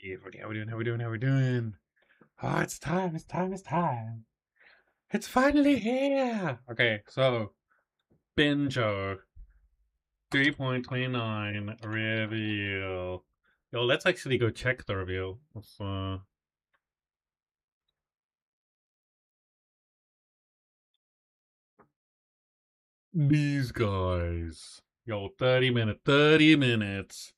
How we doing? How we doing? How we doing? Oh, it's time. It's time. It's time. It's finally here. Okay, so Binjo 3.29 reveal. Yo, let's actually go check the reveal. These guys. Yo, 30 minutes. 30 minutes.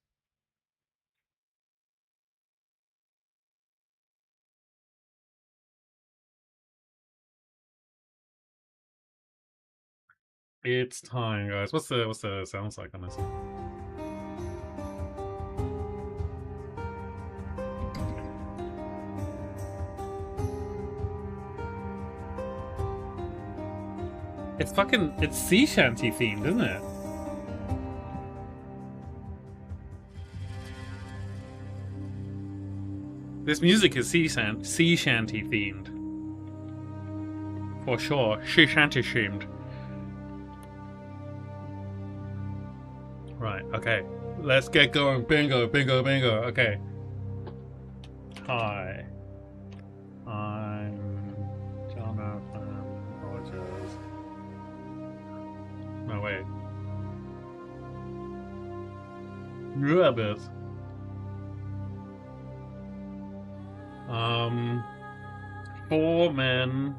It's time, guys. What's the sounds like on this? It's sea shanty themed, isn't it? This music is sea shanty themed. For sure. Sea shanty themed. Right, okay. Let's get going. Bingo, bingo, bingo. Okay. Hi. I'm Jonathan Rogers. No, wait. Rabbit. 4 men,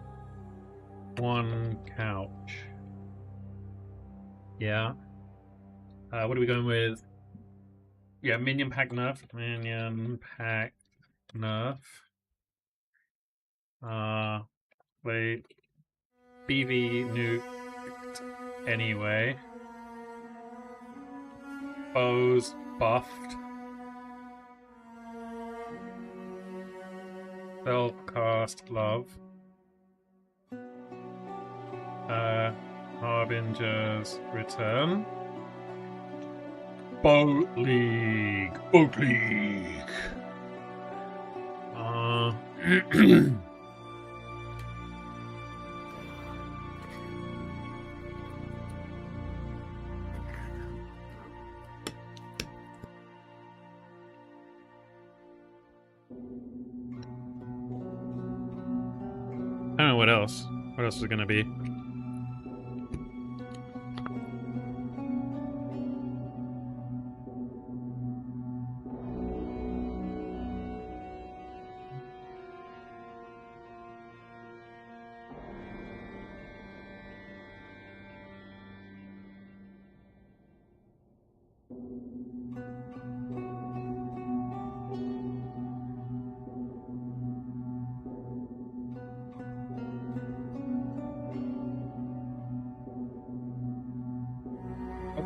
1 couch. Yeah. What are we going with? Yeah, minion pack nerf. Minion pack nerf. Wait. BV nuked anyway. Bows buffed. Spellcast love. Harbinger's return. Boat League. Boat League. I don't know what else. What else is it gonna be?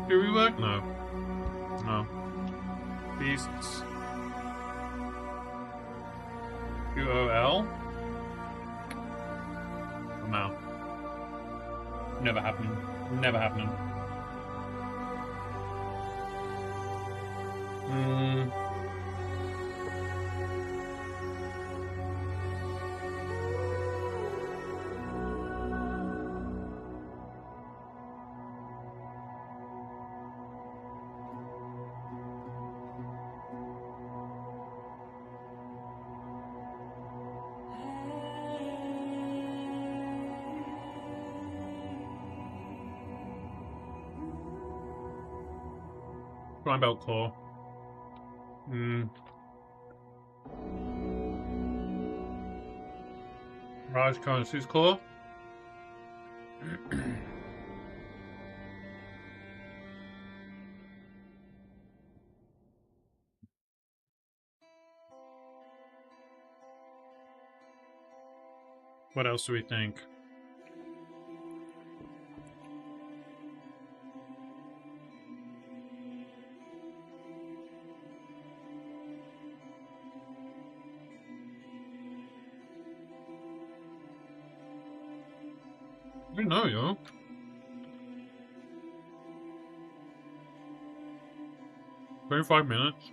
Do we work? No. No. Beasts. UOL? No. Never happening. Never happening. Blind Belt Claw. Raj Currency's Claw. What else do we think? I don't know, yo. 25 minutes.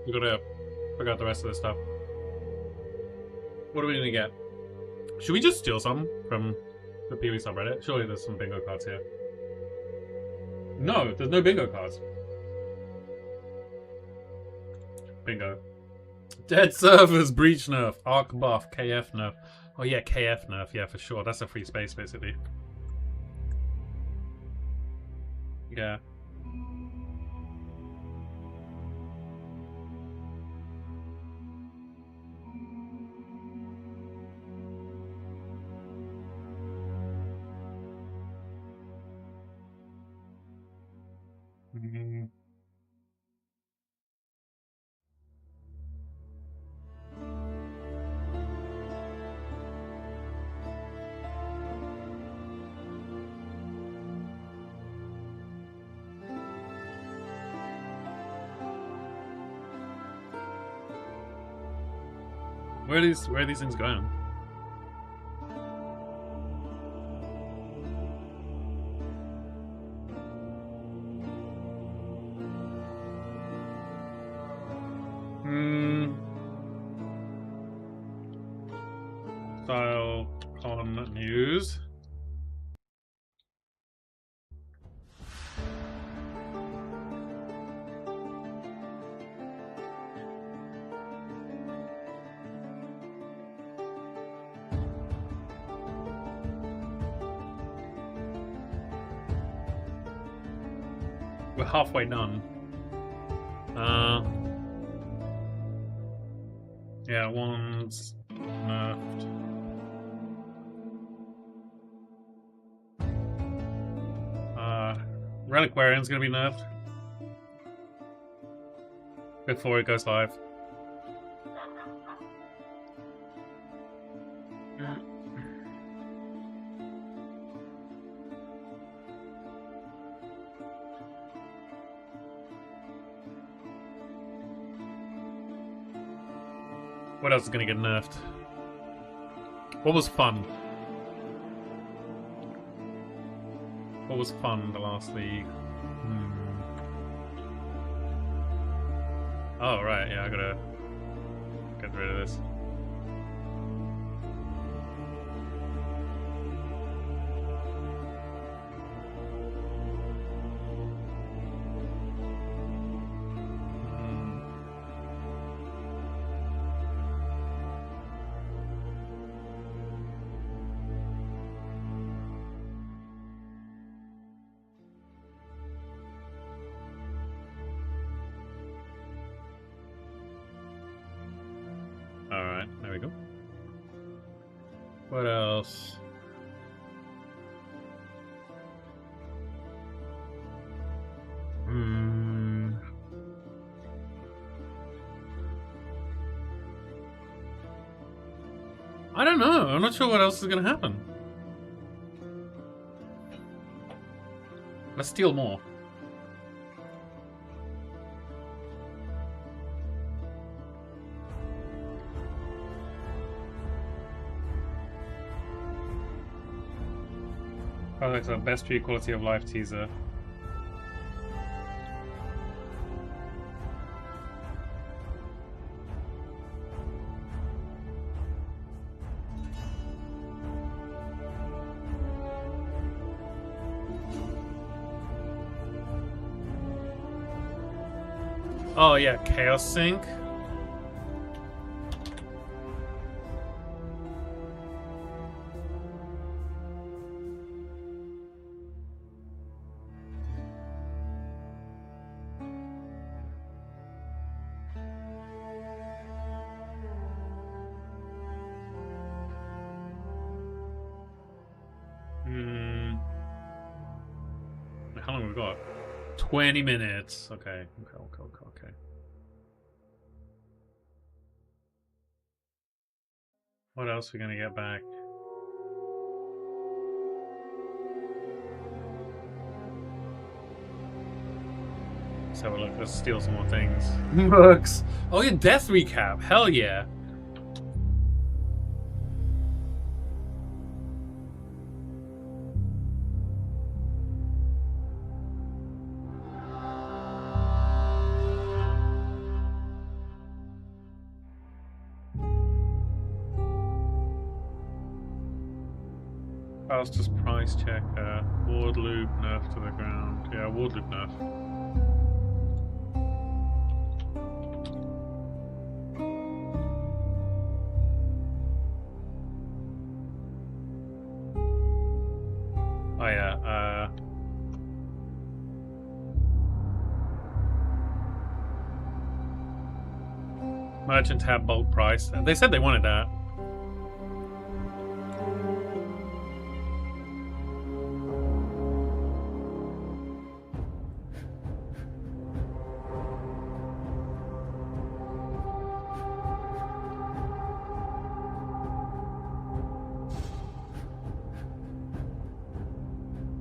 We gotta figure out the rest of this stuff. What are we gonna get? Should we just steal some from the PB subreddit? Surely there's some bingo cards here. No, there's no bingo cards. Bingo. Dead servers, breach nerf, arc buff, KF nerf. Oh yeah, KF nerf, yeah, for sure. That's a free space, basically. Yeah. Where are these things going? Style column news. We're halfway done. Yeah, one's nerfed. Reliquarian's gonna be nerfed before it goes live. What else is gonna get nerfed? What was fun? What was fun the last league? Oh, right, yeah, I gotta get rid of this. Alright, there we go. What else? I don't know. I'm not sure what else is gonna happen. Let's steal more. Oh, it's our best tree quality of life teaser. Oh yeah, Chaos Sync. How long have we got? 20 minutes. Okay. Okay. What else are we gonna get back? Let's have a look. Let's steal some more things. Mercs. Oh, yeah, death recap. Hell yeah. Fastest price checker. Ward loop nerf to the ground. Yeah, ward loop nerf. Oh yeah, merchant tab bulk price. They said they wanted that.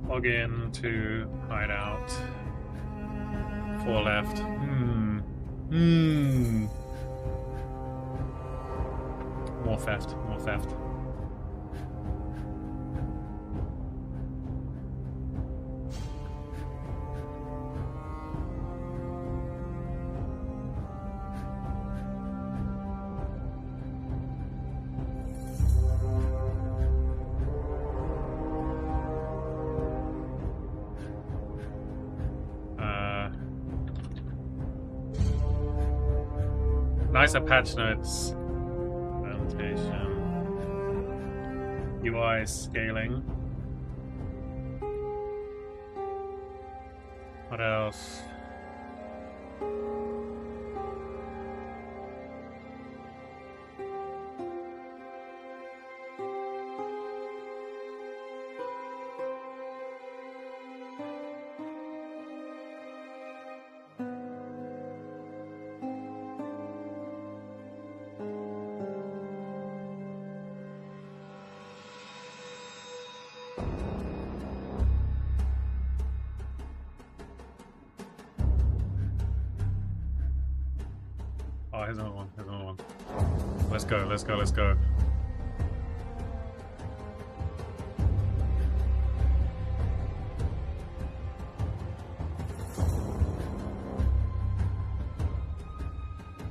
Log in to hideout. 4 left. More theft, more theft. Nicer patch notes. Presentation. UI scaling. What else? Oh, here's another one. Here's another one. Let's go, let's go, let's go.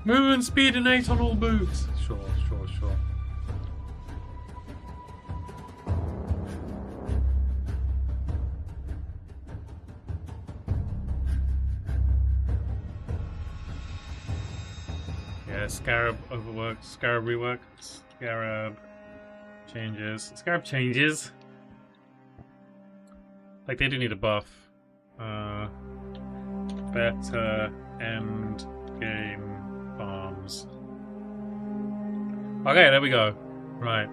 Movement speed and 8 on all boots. Sure, sure, sure. Yeah, Scarab overworked, Scarab reworked, Scarab changes. Scarab changes. Like they do need a buff. Better end game farms. Okay, there we go. Right.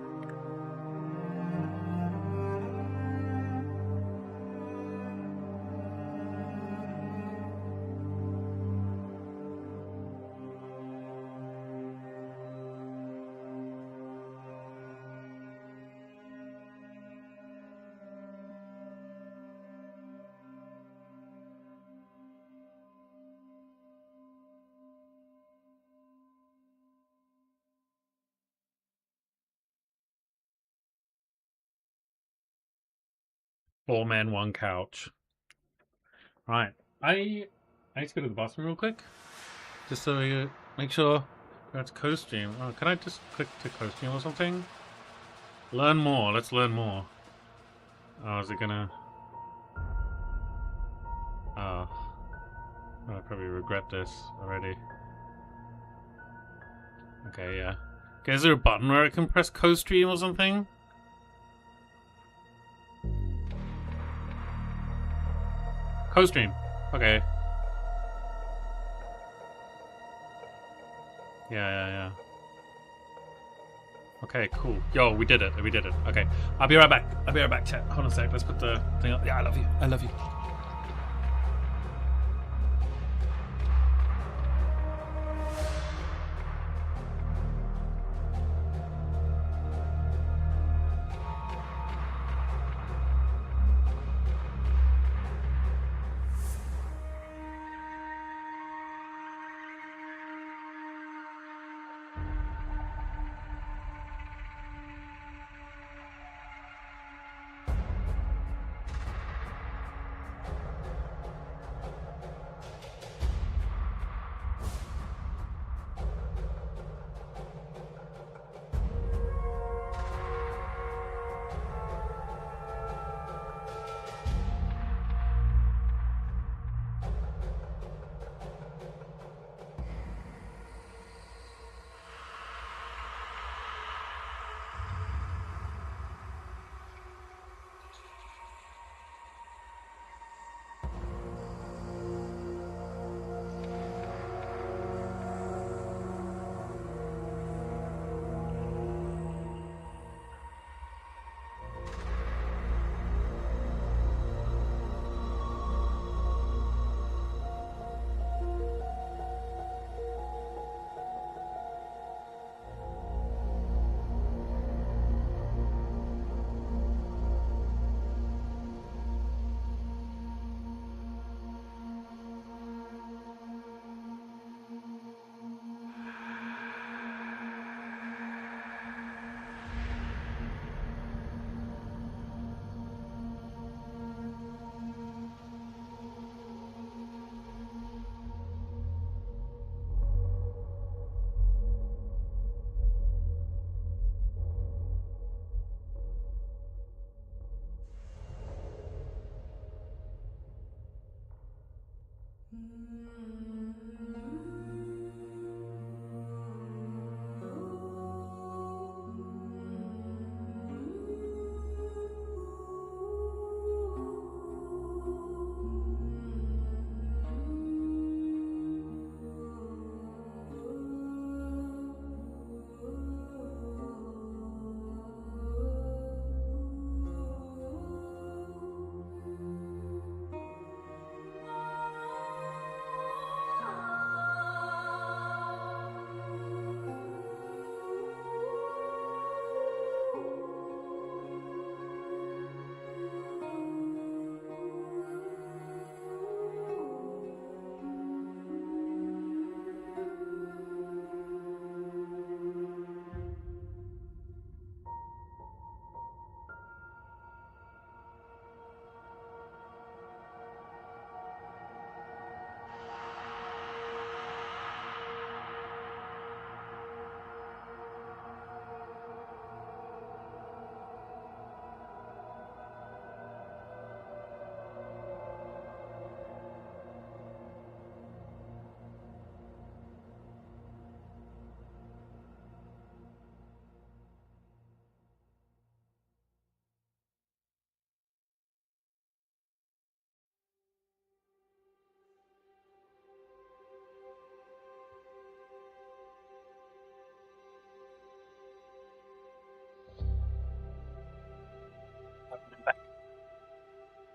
Four men, one couch. Right. I need to go to the bathroom real quick. Just so we make sure that's co-stream. Oh, can I just click to co-stream or something? Learn more. Let's learn more. Oh, is it gonna... Oh. I'll probably regret this already. Okay, yeah. Okay, is there a button where I can press co-stream or something? Co-stream. Okay. Yeah. Okay, cool. Yo, we did it. We did it. Okay. I'll be right back. Chat. Hold on a sec. Let's put the thing up. Yeah, I love you. I love you.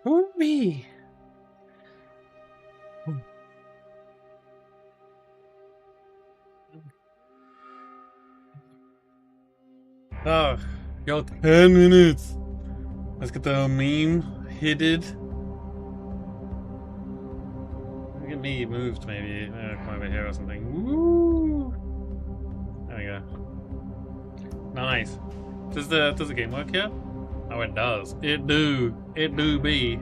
Woo-wee. Oh, yo, 10 minutes. Let's get the meme hidden. Get me moved, maybe. Come over here or something. Woo! There we go. Nice. Does the game work yet? Oh, it does. It do. It do be.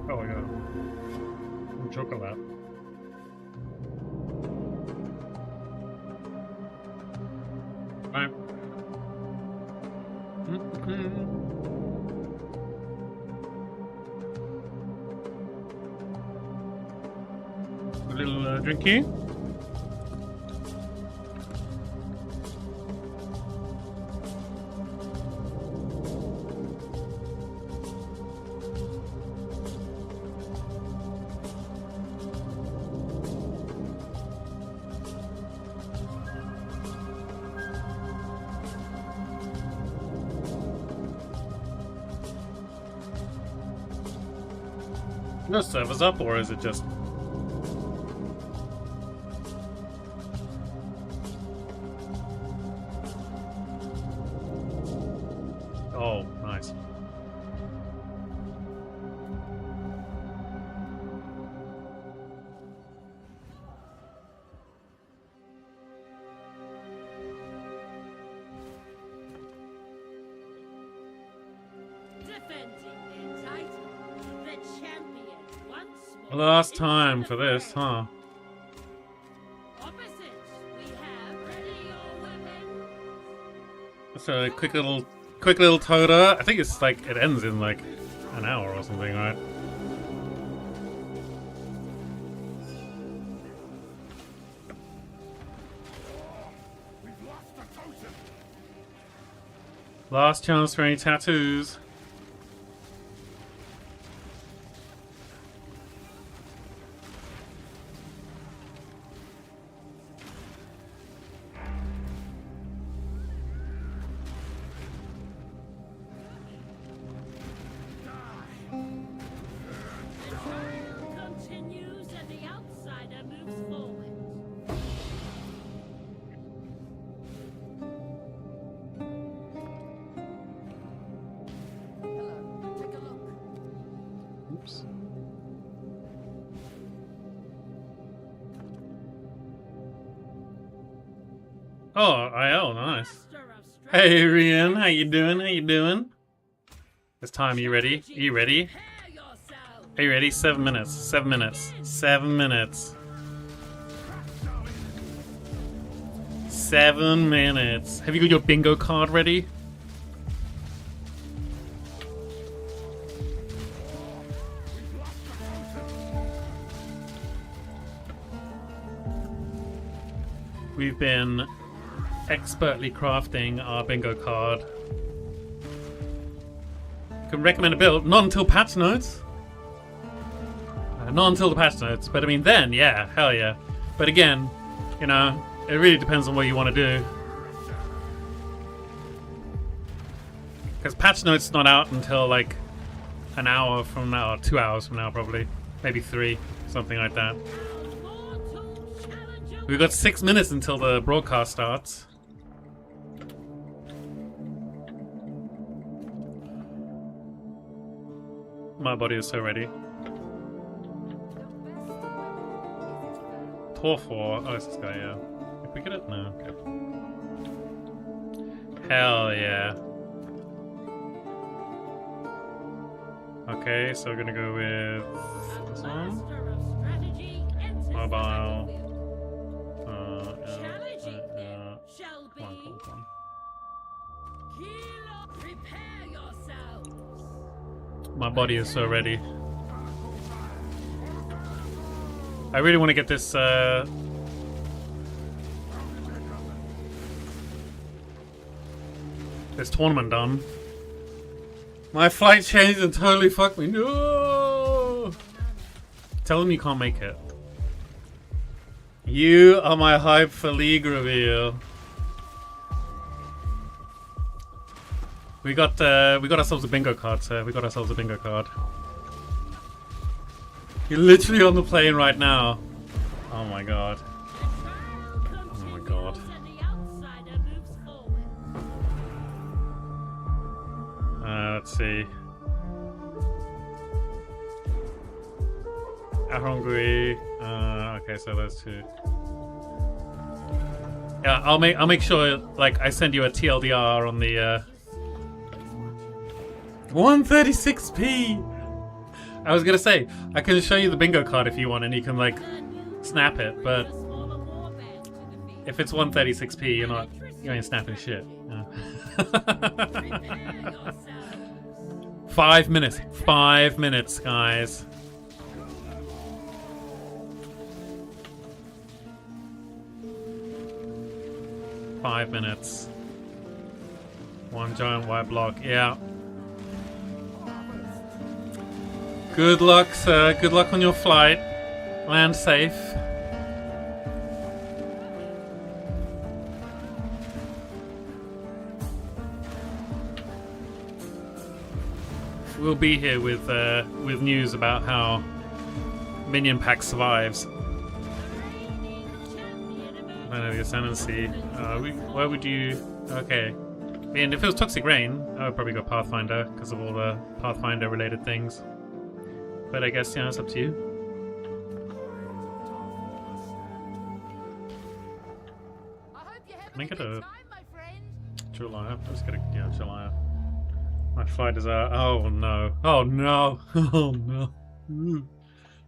Oh my god. Chocolate. Right. A little drinky. No servers up, or is it just? Oh, nice. Last time for this, huh? So a quick little toda. I think it's like it ends in like an hour or something, right? Last chance for any tattoos. Oops. Oh, IL, nice. Hey, Rian, how you doing? How you doing? It's time. You ready? Are you ready? Are you ready? 7 minutes. 7 minutes. 7 minutes. 7 minutes. Have you got your bingo card ready? We've been expertly crafting our bingo card. Can recommend a build, not until patch notes. Not until the patch notes, but I mean then, yeah, hell yeah. But again, you know, it really depends on what you want to do. Because patch notes not out until like an hour from now, or 2 hours from now probably. Maybe 3, something like that. We've got 6 minutes until the broadcast starts. My body is so ready. Tor 4. Oh, it's this guy, yeah. If we get it? No. Okay. Hell yeah. Okay, so we're gonna go with this one. Mobile. My body is so ready. I really want to get this this tournament done. My flight changed and totally fucked me. No! Tell them you can't make it. You are my hype for League reveal. We got ourselves a bingo card, sir. We got ourselves a bingo card. You're literally on the plane right now. Oh my god. Oh my god. Let's see. Hungry. Okay, so those two. Yeah, I'll make sure like I send you a TLDR on the 136p. I was gonna say I can show you the bingo card if you want, and you can like snap it. But if it's 136p, you ain't snapping shit. No. 5 minutes. 5 minutes, guys. Five minutes. One giant white block. Yeah. Good luck, sir. Good luck on your flight. Land safe. We'll be here with news about how Minion Pack survives. I know the Ascendancy. Where would you? Okay. I mean, if it was Toxic Rain, I would probably go Pathfinder because of all the Pathfinder related things. But I guess, it's up to you. Make it a July. Let's get a July. My flight is out. Oh no! Oh no! Oh no!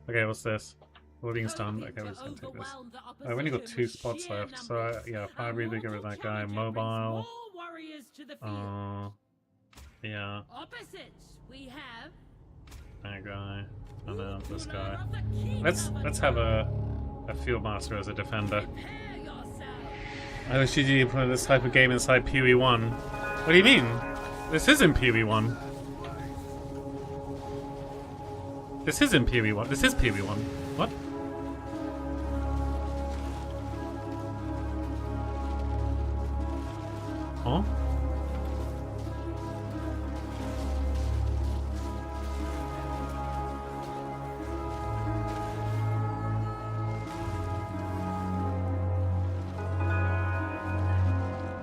Okay, what's this? Loading stunned. Okay, we're just gonna take this. I've only got 2 spots left, so yeah, Fire Breather, get rid of that guy. Mobile. Yeah. That guy. And then this guy. Let's have a Field Master as a defender. I wish you play this type of game inside PoE1. What do you mean? This is in PoE1. This is in PoE1. This is PoE1. What? Huh?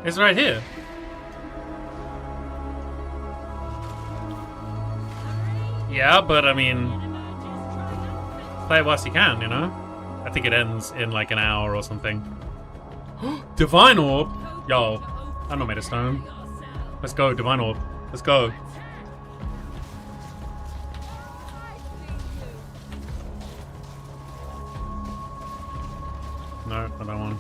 It's right here. Yeah, but I mean, play it whilst you can, you know? I think it ends in like an hour or something. Divine Orb? Yo, I'm not made of stone. Let's go, Divine Orb. Let's go. No, not that one.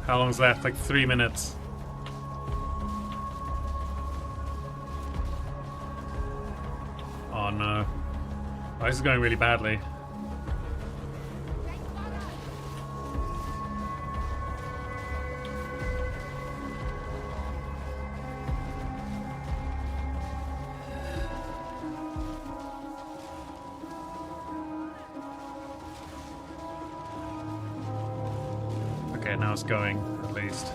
How long's left? Like 3 minutes. Oh no. Oh, this is going really badly. Okay, now it's going, at least.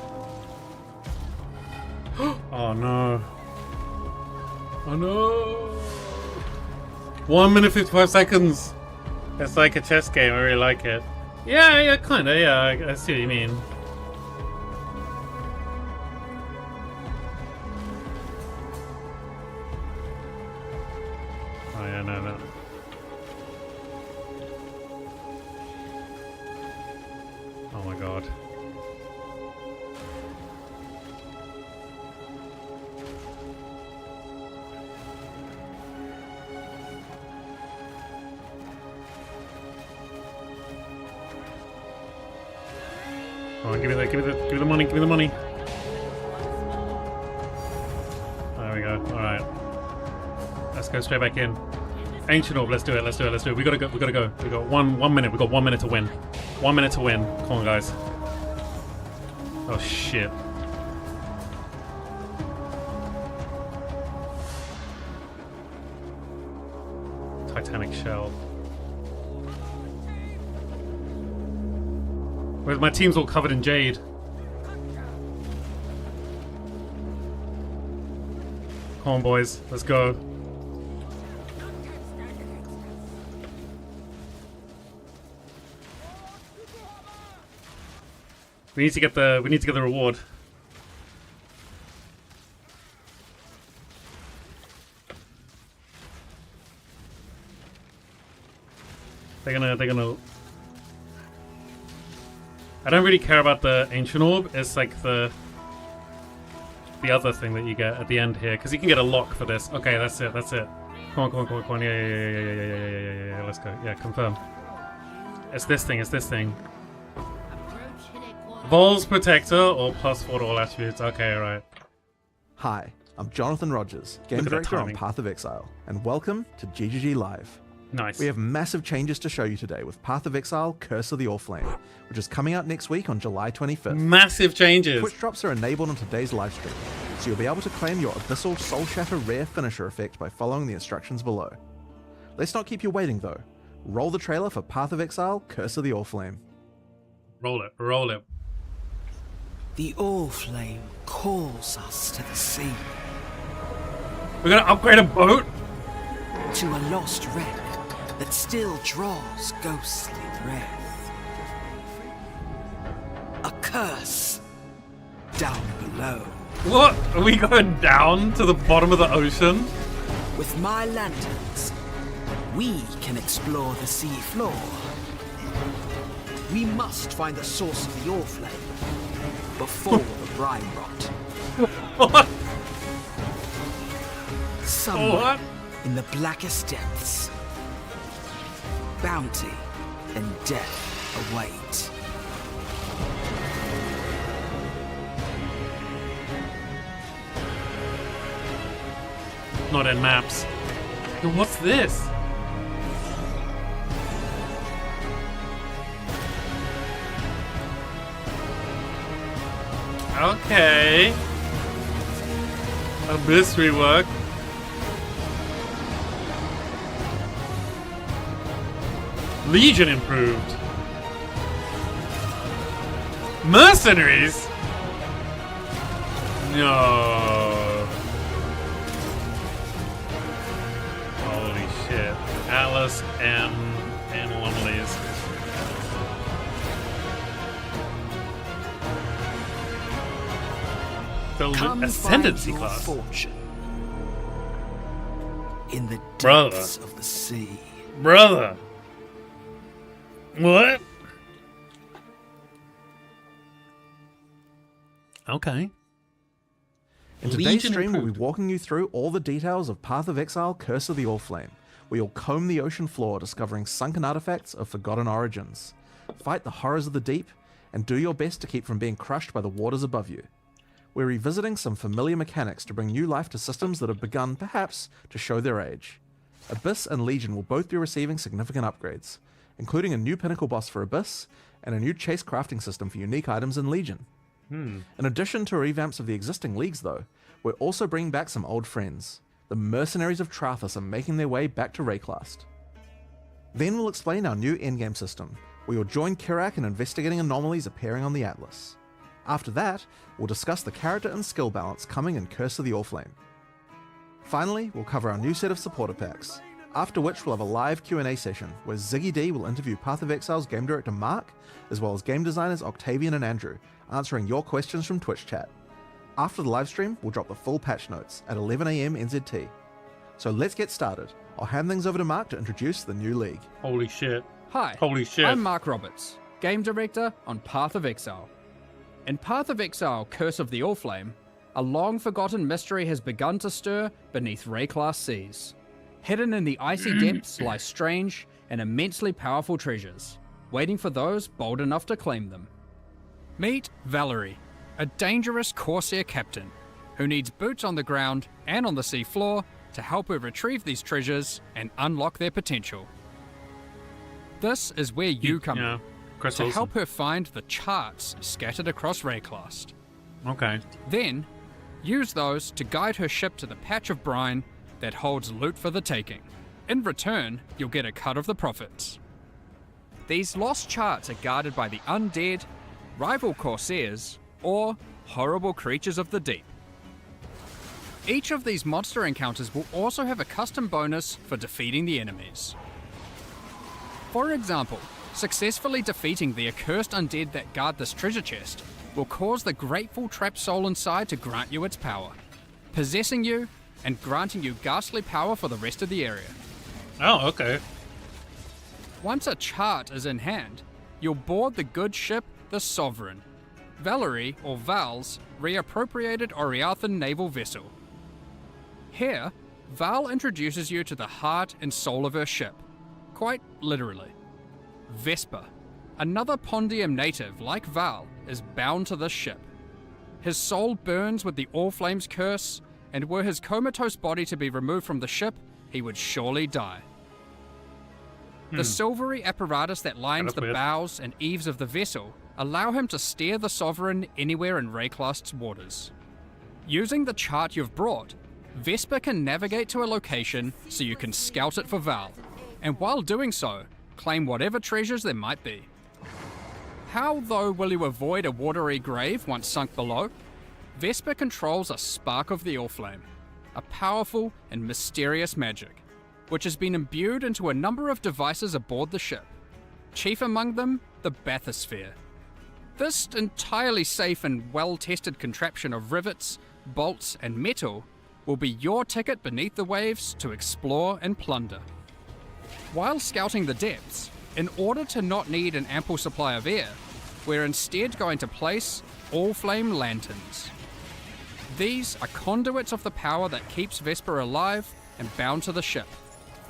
Oh no. Oh no. 1 minute 55 seconds. It's like a chess game. I really like it. Yeah, kind of. Yeah, I see what you mean. Oh yeah, no. Oh my god. Come on, give me the money, give me the money. There we go. Alright. Let's go straight back in. Ancient Orb, let's do it. We gotta go. We got one minute. We got 1 minute to win. 1 minute to win. Come on, guys. Oh shit. Titanic shell. Whereas my team's all covered in jade. Come on, boys. Let's go. We need to get the reward. They're gonna I don't really care about the Ancient Orb. It's like the other thing that you get at the end here, because you can get a lock for this. Okay, that's it. Come on. Yeah. Let's go. Yeah, confirm. It's this thing. Vol's Protector or +4 to all attributes. Okay, alright. Hi, I'm Jonathan Rogers, Game Director on Path of Exile, and welcome to GGG Live. Nice. We have massive changes to show you today with Path of Exile, Curse of the Allflame, which is coming out next week on July 25th. Massive changes! Twitch drops are enabled on today's livestream, so you'll be able to claim your Abyssal Soul Shatter rare finisher effect by following the instructions below. Let's not keep you waiting though. Roll the trailer for Path of Exile, Curse of the Allflame. Roll it. The Allflame calls us to the sea. We're gonna upgrade a boat? To a lost wreck that still draws ghostly breath. A curse down below. What? Are we going down to the bottom of the ocean? With my lanterns, we can explore the sea floor. We must find the source of the Allflame before the brine rot. What? Somewhere in the blackest depths, bounty and death await. Not in maps. Yo, what's this? Okay. Abyss rework. Legion improved. Mercenaries? No. Holy shit. Atlas and anomalies. Come Ascendancy find your class. fortune in the Brother. depths of the sea. Brother. What? Okay. In today's Legion stream, we'll be improved. walking you through all the details of Path of Exile, Curse of the Allflame, where you'll comb the ocean floor discovering sunken artifacts of forgotten origins, fight the horrors of the deep, and do your best to keep from being crushed by the waters above you. We're revisiting some familiar mechanics to bring new life to systems that have begun, perhaps, to show their age. Abyss and Legion will both be receiving significant upgrades, including a new pinnacle boss for Abyss and a new chase crafting system for unique items in Legion. In addition to revamps of the existing leagues though, we're also bringing back some old friends. The mercenaries of Trathus are making their way back to Rayclast. Then we'll explain our new endgame system, where you'll join Kirak in investigating anomalies appearing on the Atlas. After that, we'll discuss the character and skill balance coming in Curse of the Allflame. Finally, we'll cover our new set of supporter packs, after which we'll have a live Q&A session where Ziggy D will interview Path of Exile's game director Mark, as well as game designers Octavian and Andrew, answering your questions from Twitch chat. After the livestream, we'll drop the full patch notes at 11 AM NZT. So let's get started. I'll hand things over to Mark to introduce the new league. Holy shit. Hi, Holy shit. I'm Mark Roberts, Game Director on Path of Exile. In Path of Exile, Curse of the Allflame, a long-forgotten mystery has begun to stir beneath Rayclast seas. Hidden in the icy depths lie strange and immensely powerful treasures, waiting for those bold enough to claim them. Meet Valerie, a dangerous Corsair captain who needs boots on the ground and on the sea floor to help her retrieve these treasures and unlock their potential. This is where you come in, Chris to Olsen. help her find the charts scattered across Rayclast. Okay. Then, use those to guide her ship to the patch of brine that holds loot for the taking. In return, you'll get a cut of the profits. These lost charts are guarded by the undead, rival Corsairs, or horrible creatures of the deep. Each of these monster encounters will also have a custom bonus for defeating the enemies. For example, successfully defeating the accursed undead that guard this treasure chest will cause the grateful trapped soul inside to grant you its power, possessing you and granting you ghastly power for the rest of the area. Oh, okay. Once a chart is in hand, you'll board the good ship, the Sovereign, Valerie, or Val's reappropriated Oriathan naval vessel. Here, Val introduces you to the heart and soul of her ship, quite literally. Vesper, another Pondium native like Val, is bound to this ship. His soul burns with the Allflame's curse, and were his comatose body to be removed from the ship, he would surely die. The silvery apparatus that lines That's the weird. bows and eaves of the vessel allow him to steer the Sovereign anywhere in Rayclast's waters. Using the chart you've brought, Vesper can navigate to a location so you can scout it for Val, and while doing so, claim whatever treasures there might be. How, though, will you avoid a watery grave once sunk below? Vesper controls a spark of the Allflame, a powerful and mysterious magic, which has been imbued into a number of devices aboard the ship, chief among them the bathysphere. This entirely safe and well-tested contraption of rivets, bolts, and metal will be your ticket beneath the waves to explore and plunder. While scouting the depths, in order to not need an ample supply of air, we're instead going to place Allflame lanterns. These are conduits of the power that keeps Vesper alive and bound to the ship.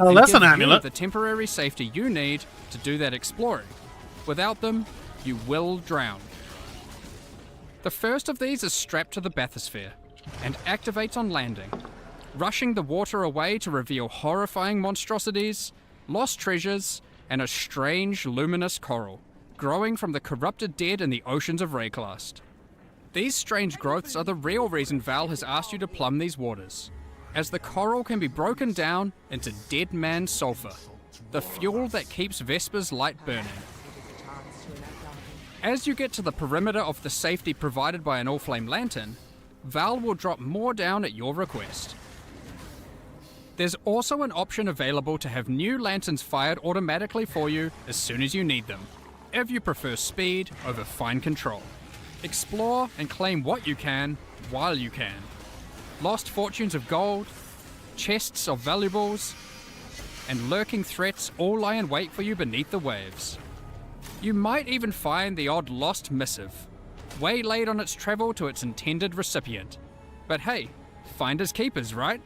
Oh, and that's give an you amulet. the temporary safety you need to do that exploring. Without them, you will drown. The first of these is strapped to the bathysphere and activates on landing, rushing the water away to reveal horrifying monstrosities, lost treasures, and a strange luminous coral growing from the corrupted dead in the oceans of Rayclast. These strange growths are the real reason Val has asked you to plumb these waters, as the coral can be broken down into dead man sulfur, the fuel that keeps Vesper's light burning. As you get to the perimeter of the safety provided by an Allflame lantern, Val will drop more down at your request. There's also an option available to have new lanterns fired automatically for you as soon as you need them, if you prefer speed over fine control. Explore and claim what you can while you can. Lost fortunes of gold, chests of valuables, and lurking threats all lie in wait for you beneath the waves. You might even find the odd lost missive, waylaid on its travel to its intended recipient. But hey, finders keepers, right?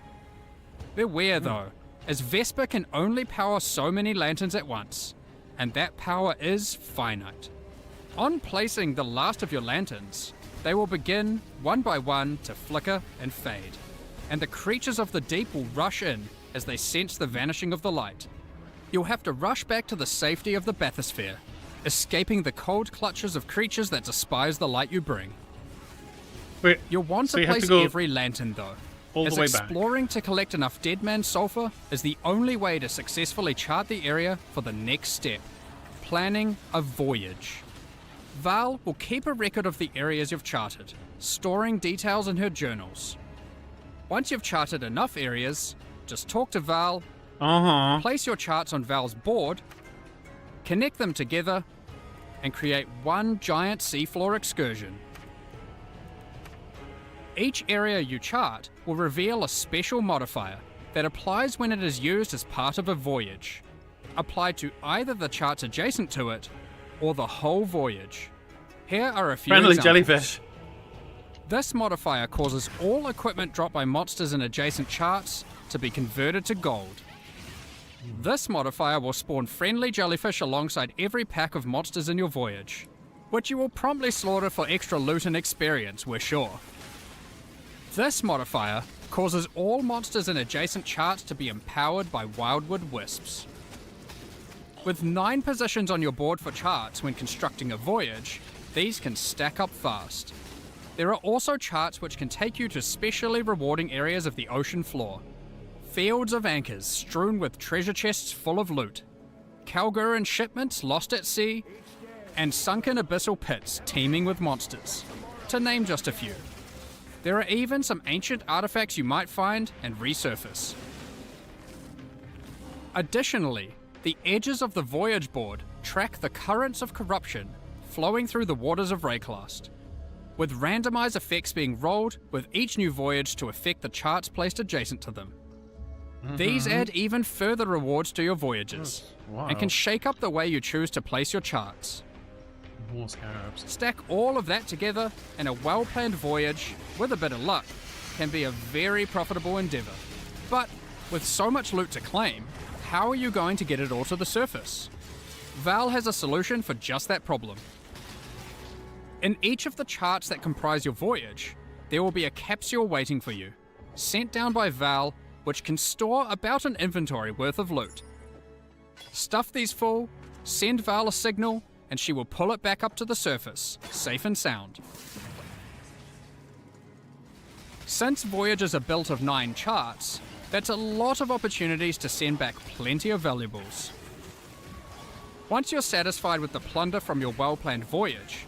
Beware though, as Vesper can only power so many lanterns at once, and that power is finite. On placing the last of your lanterns, they will begin, one by one, to flicker and fade, and the creatures of the deep will rush in as they sense the vanishing of the light. You'll have to rush back to the safety of the bathysphere, escaping the cold clutches of creatures that despise the light you bring. Wait, You'll want so to you have place to go every lantern though, all as the way back. exploring to collect enough dead man sulfur is the only way to successfully chart the area for the next step, planning a voyage. Val will keep a record of the areas you've charted, storing details in her journals. Once you've charted enough areas, just talk to Val, place your charts on Val's board, connect them together, and create one giant seafloor excursion. Each area you chart will reveal a special modifier that applies when it is used as part of a voyage, applied to either the charts adjacent to it or the whole voyage. Here are a few Friendly examples. jellyfish. This modifier causes all equipment dropped by monsters in adjacent charts to be converted to gold. This modifier will spawn friendly jellyfish alongside every pack of monsters in your voyage, which you will promptly slaughter for extra loot and experience, we're sure. This modifier causes all monsters in adjacent charts to be empowered by wildwood wisps. With 9 positions on your board for charts when constructing a voyage, these can stack up fast. There are also charts which can take you to specially rewarding areas of the ocean floor. Fields of anchors strewn with treasure chests full of loot, Kalguran shipments lost at sea, and sunken abyssal pits teeming with monsters, to name just a few. There are even some ancient artifacts you might find and resurface. Additionally, the edges of the voyage board track the currents of corruption flowing through the waters of Rayclast, with randomized effects being rolled with each new voyage to affect the charts placed adjacent to them. These add even further rewards to your voyages, and can shake up the way you choose to place your charts. More scarabs. Stack all of that together, and a well-planned voyage, with a bit of luck, can be a very profitable endeavor. But with so much loot to claim, how are you going to get it all to the surface? Val has a solution for just that problem. In each of the charts that comprise your voyage, there will be a capsule waiting for you, sent down by Val, which can store about an inventory worth of loot. Stuff these full, send Val a signal, and she will pull it back up to the surface, safe and sound. Since voyages are built of 9 charts, that's a lot of opportunities to send back plenty of valuables. Once you're satisfied with the plunder from your well-planned voyage,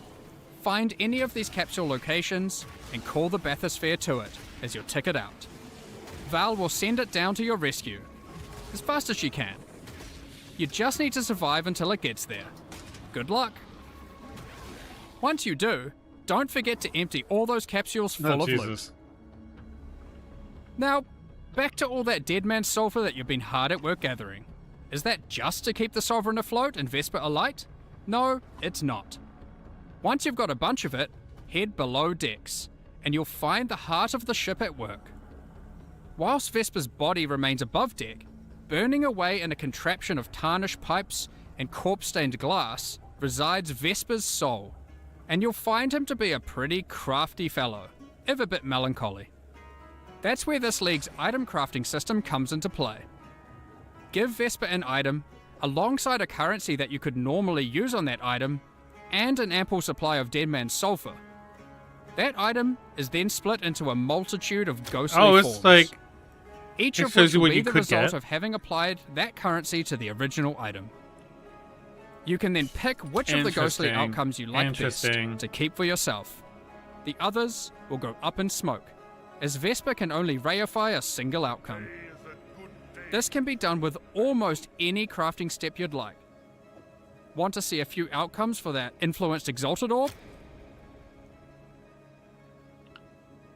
find any of these capsule locations and call the bathysphere to it as your ticket out. Val will send it down to your rescue, as fast as she can. You just need to survive until it gets there. Good luck. Once you do, don't forget to empty all those capsules full of loot. Now, back to all that dead man sulfur that you've been hard at work gathering. Is that just to keep the Sovereign afloat and Vesper alight? No, it's not. Once you've got a bunch of it, head below decks, and you'll find the heart of the ship at work. Whilst Vesper's body remains above deck, burning away in a contraption of tarnished pipes and corpse-stained glass, resides Vesper's soul, and you'll find him to be a pretty crafty fellow, if a bit melancholy. That's where this league's item crafting system comes into play. Give Vesper an item, alongside a currency that you could normally use on that item, and an ample supply of Dead Man's Sulfur. That item is then split into a multitude of ghostly forms. It's like... Each it of shows which you will what be you the could result get. of having applied that currency to the original item. You can then pick which of the ghostly Interesting. outcomes you like best Interesting. to keep for yourself. The others will go up in smoke, as Vesper can only reify a single outcome. This can be done with almost any crafting step you'd like. Want to see a few outcomes for that influenced exalted orb?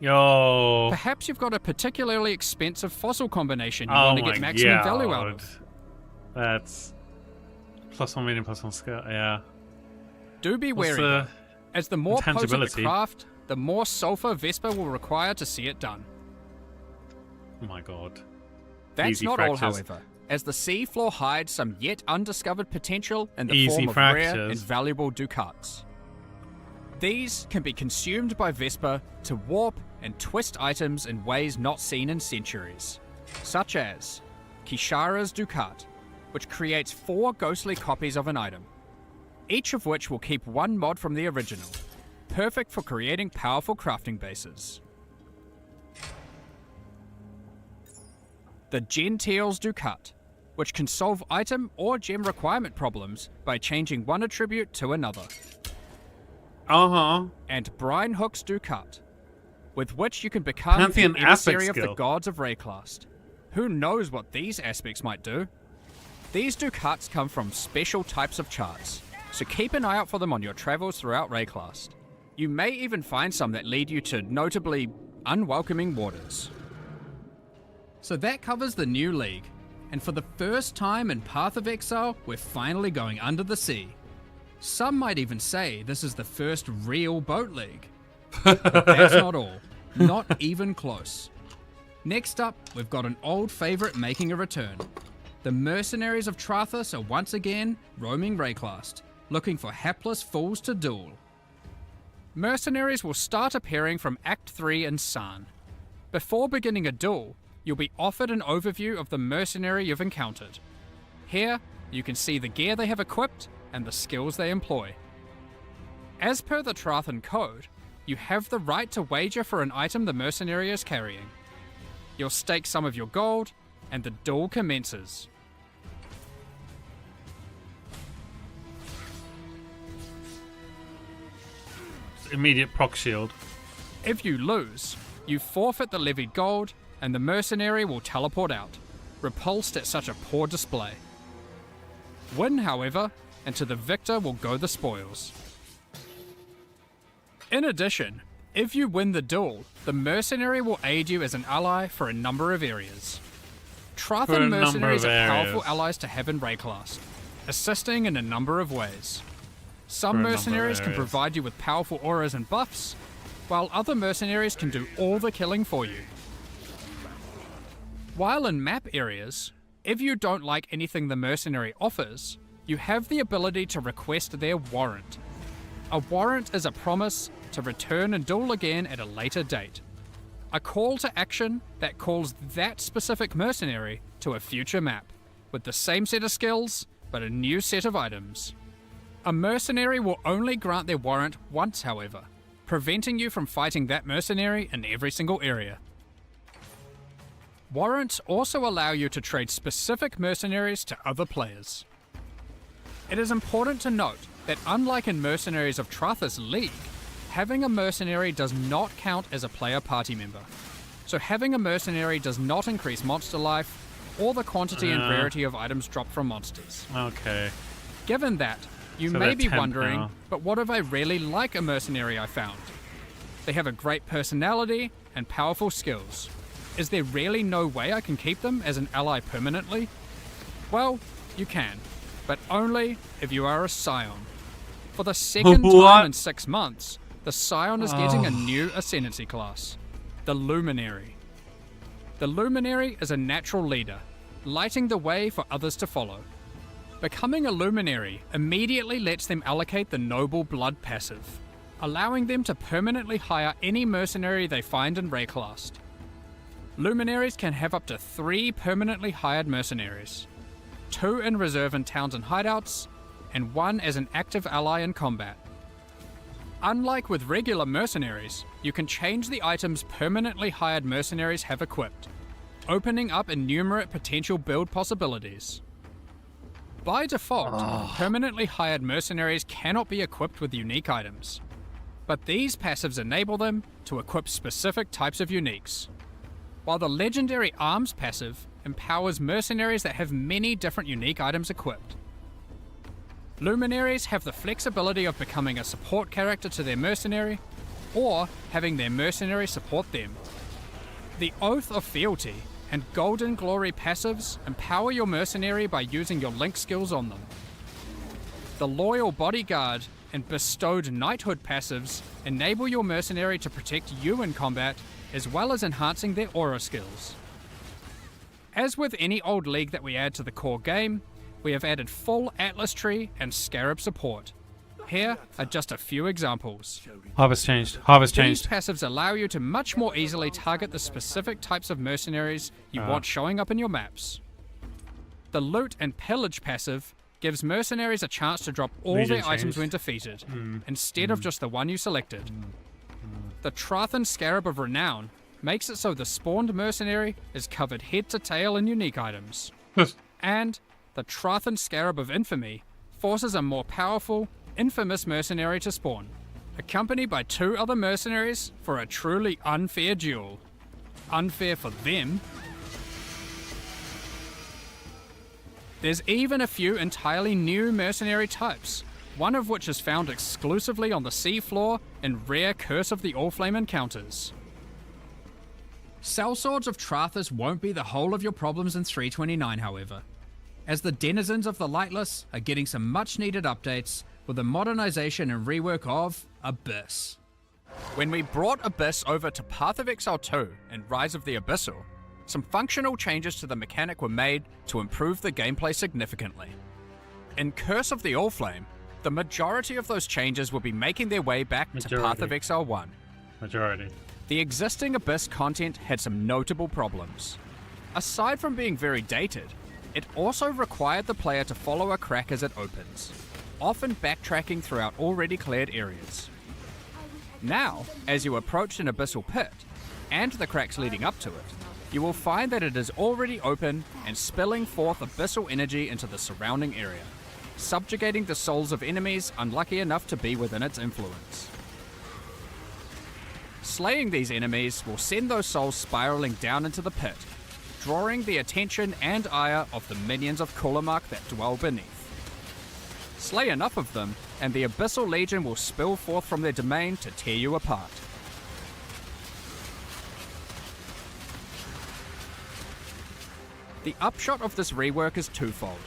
Yo. Perhaps you've got a particularly expensive fossil combination you Oh want to my get maximum value out god. of. That's +1 million +1 scale. Yeah. Do be What's wary, though, as the more potent the intangibility? craft, the more sulfur Vesper will require to see it done. Oh my god. That's Easy not all, fractures. however, as the seafloor hides some yet undiscovered potential in the Easy form of rare fractures. and valuable ducats. These can be consumed by Vesper to warp and twist items in ways not seen in centuries, such as Kishara's Ducat, which creates 4 ghostly copies of an item, each of which will keep 1 mod from the original, perfect for creating powerful crafting bases. The Gentile's Ducat, which can solve item or gem requirement problems by changing one attribute to another. And Brine Hook's Ducat, with which you can become Pantheon an emissary aspect of the skill. gods of Rayclast. Who knows what these aspects might do? These Ducats come from special types of charts, so keep an eye out for them on your travels throughout Rayclast. You may even find some that lead you to notably unwelcoming waters. So that covers the new league, and for the first time in Path of Exile, we're finally going under the sea. Some might even say this is the first real boat league. But that's not all. Not even close. Next up, we've got an old favourite making a return. The mercenaries of Trathus are once again roaming Rayclast, looking for hapless fools to duel. Mercenaries will start appearing from Act 3 in San. Before beginning a duel, you'll be offered an overview of the mercenary you've encountered. Here, you can see the gear they have equipped and the skills they employ. As per the Trathan Code, you have the right to wager for an item the mercenary is carrying. You'll stake some of your gold, and the duel commences. Immediate proc shield. If you lose, you forfeit the levied gold, and the mercenary will teleport out, repulsed at such a poor display. Win, however, and to the victor will go the spoils. In addition, if you win the duel, the mercenary will aid you as an ally for a number of areas. For a Trathan number mercenaries of are powerful areas. allies to have in Rayclast, assisting in a number of ways. Some For a number of mercenaries can areas. provide you with powerful auras and buffs, while other mercenaries can do all the killing for you. While in map areas, if you don't like anything the mercenary offers, you have the ability to request their warrant. A warrant is a promise to return and duel again at a later date. A call to action that calls that specific mercenary to a future map, with the same set of skills, but a new set of items. A mercenary will only grant their warrant once, however, preventing you from fighting that mercenary in every single area. Warrants also allow you to trade specific mercenaries to other players. It is important to note that unlike in Mercenaries of Trathus League, having a mercenary does not count as a player party member. So having a mercenary does not increase monster life or the quantity and rarity of items dropped from monsters. Okay. Given that, you So may they're be 10 wondering, now. but what if I really like a mercenary I found? They have a great personality and powerful skills. Is there really no way I can keep them as an ally permanently? Well, you can, but only if you are a Scion. For the second What? time in 6 months, the Scion is getting a new ascendancy class, the Luminary. The Luminary is a natural leader, lighting the way for others to follow. Becoming a Luminary immediately lets them allocate the Noble Blood passive, allowing them to permanently hire any mercenary they find in Rayclast. Luminaries can have up to 3 permanently hired mercenaries, 2 in reserve in towns and hideouts, and 1 as an active ally in combat. Unlike with regular mercenaries, you can change the items permanently hired mercenaries have equipped, opening up innumerate potential build possibilities. By default, permanently hired mercenaries cannot be equipped with unique items, but these passives enable them to equip specific types of uniques, while the Legendary Arms passive empowers mercenaries that have many different unique items equipped. Luminaries have the flexibility of becoming a support character to their mercenary, or having their mercenary support them. The Oath of Fealty and Golden Glory passives empower your mercenary by using your link skills on them. The Loyal Bodyguard and Bestowed Knighthood passives enable your mercenary to protect you in combat, as well as enhancing their aura skills. As with any old league that we add to the core game, we have added full Atlas Tree and Scarab support. Here are just a few examples. Harvest changed. Harvest These changed. passives allow you to much more easily target the specific types of mercenaries you want showing up in your maps. The Loot and Pillage passive gives mercenaries a chance to drop all Legion their items changed. when defeated, instead of just the one you selected. The Trathan Scarab of Renown makes it so the spawned mercenary is covered head to tail in unique items. And the Trathan Scarab of Infamy forces a more powerful, infamous mercenary to spawn, accompanied by 2 other mercenaries for a truly unfair duel. Unfair for them. There's even a few entirely new mercenary types, one of which is found exclusively on the seafloor in rare Curse of the Allflame encounters. Sellswords of Trathas won't be the whole of your problems in 329, however, as the denizens of the Lightless are getting some much needed updates with the modernization and rework of Abyss. When we brought Abyss over to Path of Exile 2 and Rise of the Abyssal, some functional changes to the mechanic were made to improve the gameplay significantly. In Curse of the Allflame, the majority of those changes will be making their way back to Path of Exile 1. Majority. The existing Abyss content had some notable problems. Aside from being very dated, it also required the player to follow a crack as it opens, often backtracking throughout already cleared areas. Now, as you approach an abyssal pit, and the cracks leading up to it, you will find that it is already open and spilling forth abyssal energy into the surrounding area, subjugating the souls of enemies unlucky enough to be within its influence. Slaying these enemies will send those souls spiraling down into the pit, drawing the attention and ire of the minions of Kulamak that dwell beneath. Slay enough of them, and the Abyssal Legion will spill forth from their domain to tear you apart. The upshot of this rework is twofold.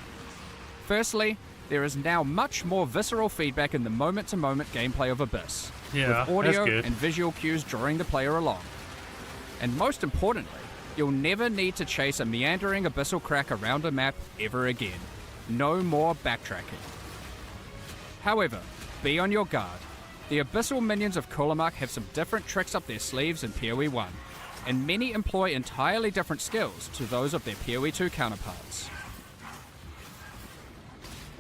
Firstly, there is now much more visceral feedback in the moment-to-moment gameplay of Abyss, Yeah, with audio that's good. and visual cues drawing the player along. And most importantly, you'll never need to chase a meandering abyssal crack around a map ever again. No more backtracking. However, be on your guard. The abyssal minions of Kulamak have some different tricks up their sleeves in PoE 1, and many employ entirely different skills to those of their PoE 2 counterparts.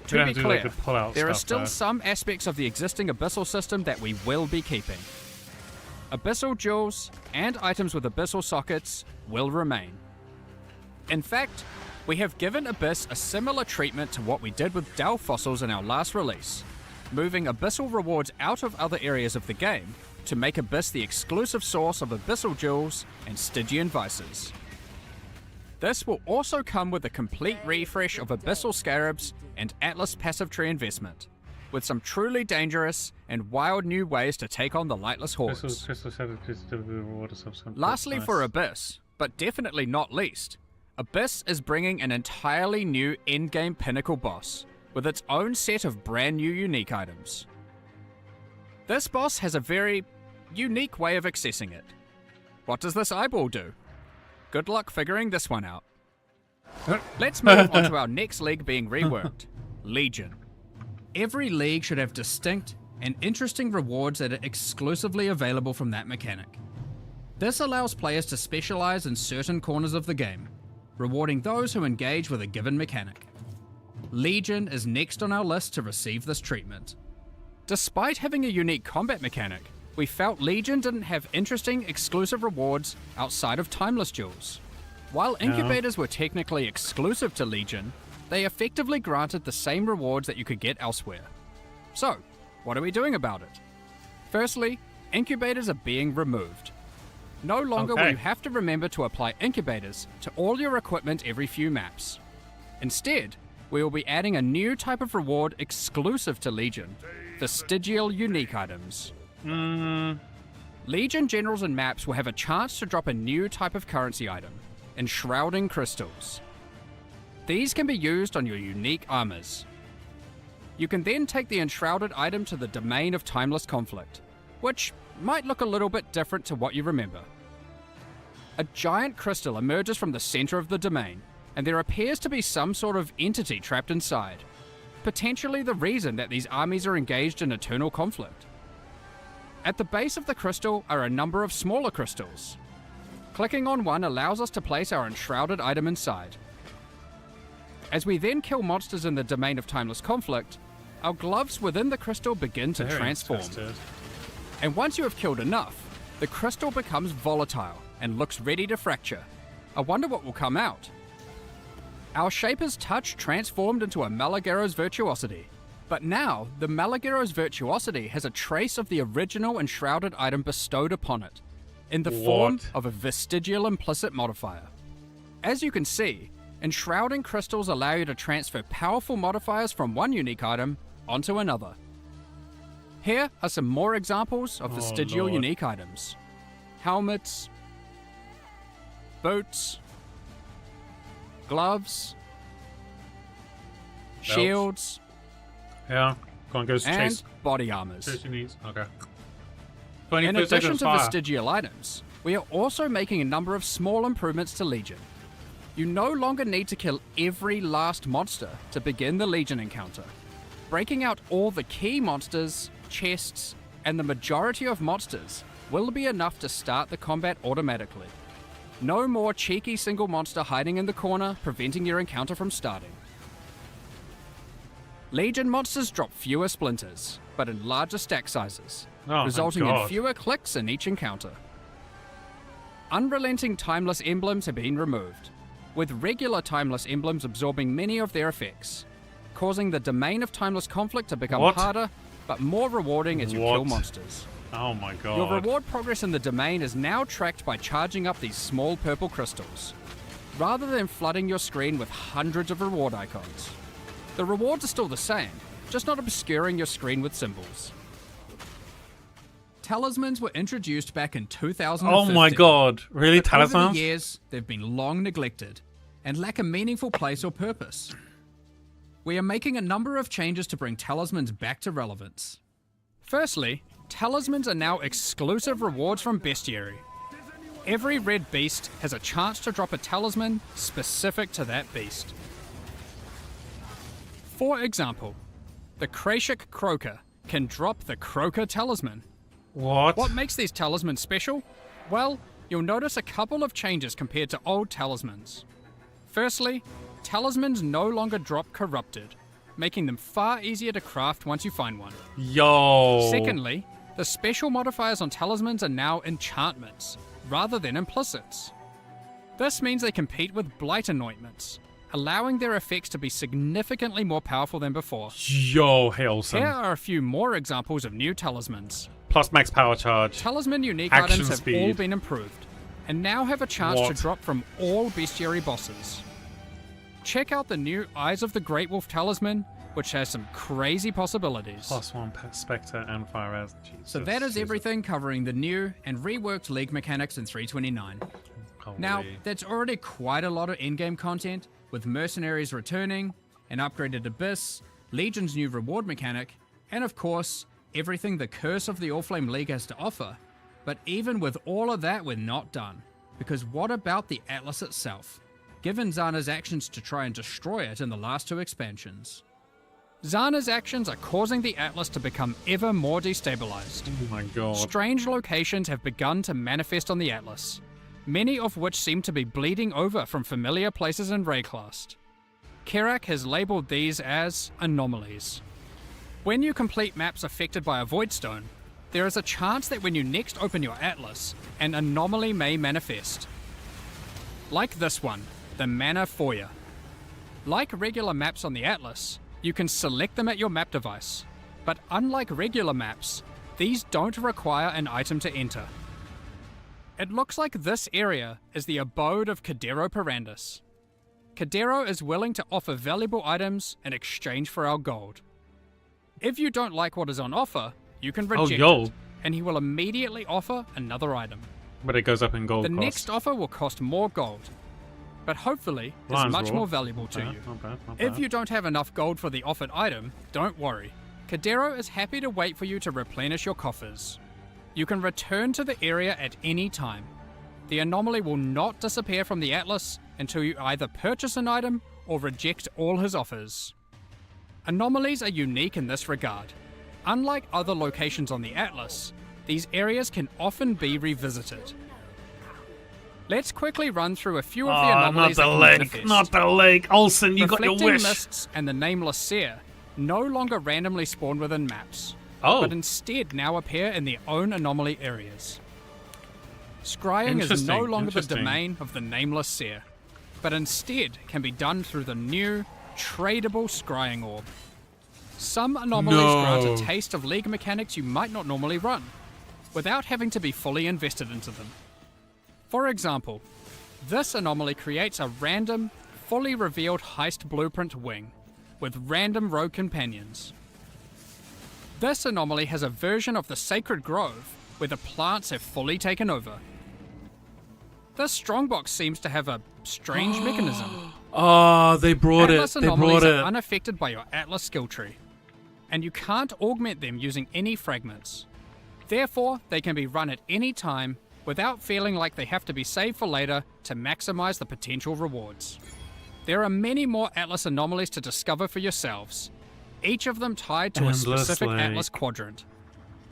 To be clear, there are still some aspects of the existing abyssal system that we will be keeping. Abyssal jewels and items with abyssal sockets will remain. In fact, we have given Abyss a similar treatment to what we did with Dell fossils in our last release, moving abyssal rewards out of other areas of the game to make Abyss the exclusive source of abyssal jewels and Stygian vices. This will also come with a complete refresh of abyssal scarabs and Atlas passive tree investment, with some truly dangerous and wild new ways to take on the Lightless hordes. Lastly, for Abyss, but definitely not least, Abyss is bringing an entirely new endgame pinnacle boss, with its own set of brand new unique items. This boss has a very unique way of accessing it. What does this eyeball do? Good luck figuring this one out. Let's move on to our next league being reworked, Legion. Every league should have distinct and interesting rewards that are exclusively available from that mechanic. This allows players to specialize in certain corners of the game, rewarding those who engage with a given mechanic. Legion is next on our list to receive this treatment. Despite having a unique combat mechanic, we felt Legion didn't have interesting exclusive rewards outside of timeless jewels. While incubators were technically exclusive to Legion, they effectively granted the same rewards that you could get elsewhere. So, what are we doing about it? Firstly, incubators are being removed. No longer will you have to remember to apply incubators to all your equipment every few maps. Instead, we will be adding a new type of reward exclusive to Legion, the Stygial unique items. Legion generals and maps will have a chance to drop a new type of currency item, enshrouding crystals. These can be used on your unique armors. You can then take the enshrouded item to the domain of timeless conflict, which might look a little bit different to what you remember. A giant crystal emerges from the center of the domain, and there appears to be some sort of entity trapped inside, potentially the reason that these armies are engaged in eternal conflict. At the base of the crystal are a number of smaller crystals. Clicking on one allows us to place our enshrouded item inside. As we then kill monsters in the domain of timeless conflict, our gloves within the crystal begin to transform. And once you have killed enough, the crystal becomes volatile and looks ready to fracture. I wonder what will come out. Our Shaper's Touch transformed into a Malagero's Virtuosity. But now, the Malagero's Virtuosity has a trace of the original enshrouded item bestowed upon it, in the form of a vestigial implicit modifier. As you can see, enshrouding crystals allow you to transfer powerful modifiers from one unique item onto another. Here are some more examples of vestigial unique items. Helmets, boots, gloves, shields, yeah, go on, go and chase. body armors. Okay. In addition to vestigial items, we are also making a number of small improvements to Legion. You no longer need to kill every last monster to begin the Legion encounter. Breaking out all the key monsters, chests, and the majority of monsters will be enough to start the combat automatically. No more cheeky single monster hiding in the corner, preventing your encounter from starting. Legion monsters drop fewer splinters, but in larger stack sizes, resulting in fewer clicks in each encounter. Unrelenting timeless emblems have been removed, with regular timeless emblems absorbing many of their effects, causing the domain of timeless conflict to become harder, but more rewarding as you kill monsters. Oh my god. Your reward progress in the domain is now tracked by charging up these small purple crystals, rather than flooding your screen with hundreds of reward icons. The rewards are still the same, just not obscuring your screen with symbols. Talismans were introduced back in 2015. Oh my god, really? Talismans? Over the years, they've been long neglected and lack a meaningful place or purpose. We are making a number of changes to bring talismans back to relevance. Firstly, talismans are now exclusive rewards from Bestiary. Every red beast has a chance to drop a talisman specific to that beast. For example, the Krashik Croaker can drop the Croaker Talisman. What makes these talismans special? Well, you'll notice a couple of changes compared to old talismans. Firstly, talismans no longer drop corrupted, making them far easier to craft once you find one. Yo! Secondly, the special modifiers on talismans are now enchantments, rather than implicits. This means they compete with blight anointments, allowing their effects to be significantly more powerful than before. Yo, Hailson. Here are a few more examples of new talismans. Plus max power charge. Talisman unique Action items have speed. all been improved, and now have a chance to drop from all bestiary bosses. Check out the new Eyes of the Great Wolf Talisman, which has some crazy possibilities. +1 Spectre and Fire Res. So that is everything covering the new and reworked League mechanics in 329. Now, that's already quite a lot of in-game content, with Mercenaries returning, an upgraded Abyss, Legion's new reward mechanic, and of course, everything the Curse of the Allflame League has to offer. But even with all of that, we're not done. Because what about the Atlas itself? Given Zana's actions to try and destroy it in the last two expansions. Zana's actions are causing the Atlas to become ever more destabilized. Oh my god. Strange locations have begun to manifest on the Atlas, many of which seem to be bleeding over from familiar places in Rayclast. Kerak has labelled these as anomalies. When you complete maps affected by a Voidstone, there is a chance that when you next open your Atlas, an anomaly may manifest. Like this one, the Mana Foyer. Like regular maps on the Atlas, you can select them at your map device, but unlike regular maps, these don't require an item to enter. It looks like this area is the abode of Cadero Perandus. Cadero is willing to offer valuable items in exchange for our gold. If you don't like what is on offer, you can reject it, and he will immediately offer another item. But it goes up in gold The cost. next offer will cost more gold, but hopefully is Lion's much Roar. more valuable to Not you. bad, not bad, not If bad. you don't have enough gold for the offered item, don't worry. Kadero is happy to wait for you to replenish your coffers. You can return to the area at any time. The anomaly will not disappear from the Atlas until you either purchase an item or reject all his offers. Anomalies are unique in this regard. Unlike other locations on the Atlas, these areas can often be revisited. Let's quickly run through a few of the not anomalies the that can lake, manifest. not the lake. Olsen, you got your Reflecting wish. Mists and the Nameless Seer no longer randomly spawn within maps, Oh, but instead now appear in their own anomaly areas. Scrying is no Interesting, longer the interesting. domain of the Nameless Seer, but instead can be done through the new, tradable Scrying Orb. Some anomalies grant No. a taste of League mechanics you might not normally run, without having to be fully invested into them. For example, this anomaly creates a random, fully revealed heist blueprint wing, with random rogue companions. This anomaly has a version of the Sacred Grove, where the plants have fully taken over. This strongbox seems to have a strange mechanism. Oh, they brought Atlas it. They anomalies brought are it. unaffected by your Atlas skill tree, and you can't augment them using any fragments. Therefore, they can be run at any time without feeling like they have to be saved for later to maximize the potential rewards. There are many more Atlas anomalies to discover for yourselves, each of them tied to a specific Endlessly. Atlas quadrant.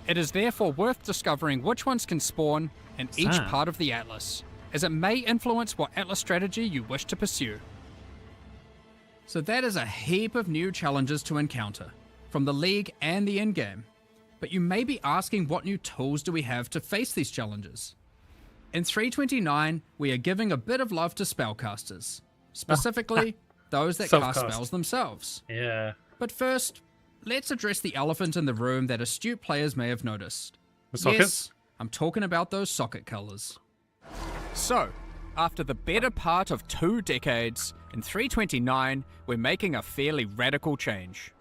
It is therefore worth discovering which ones can spawn in each that? part of the Atlas, as it may influence what Atlas strategy you wish to pursue. So that is a heap of new challenges to encounter, from the League and the in-game. But you may be asking, what new tools do we have to face these challenges? In 329, we are giving a bit of love to spellcasters, specifically those that cast Self-cast. spells themselves. Yeah. But first, let's address the elephant in the room that astute players may have noticed. The sockets? Yes, I'm talking about those socket colors. So, after the better part of 2 decades, in 329, we're making a fairly radical change.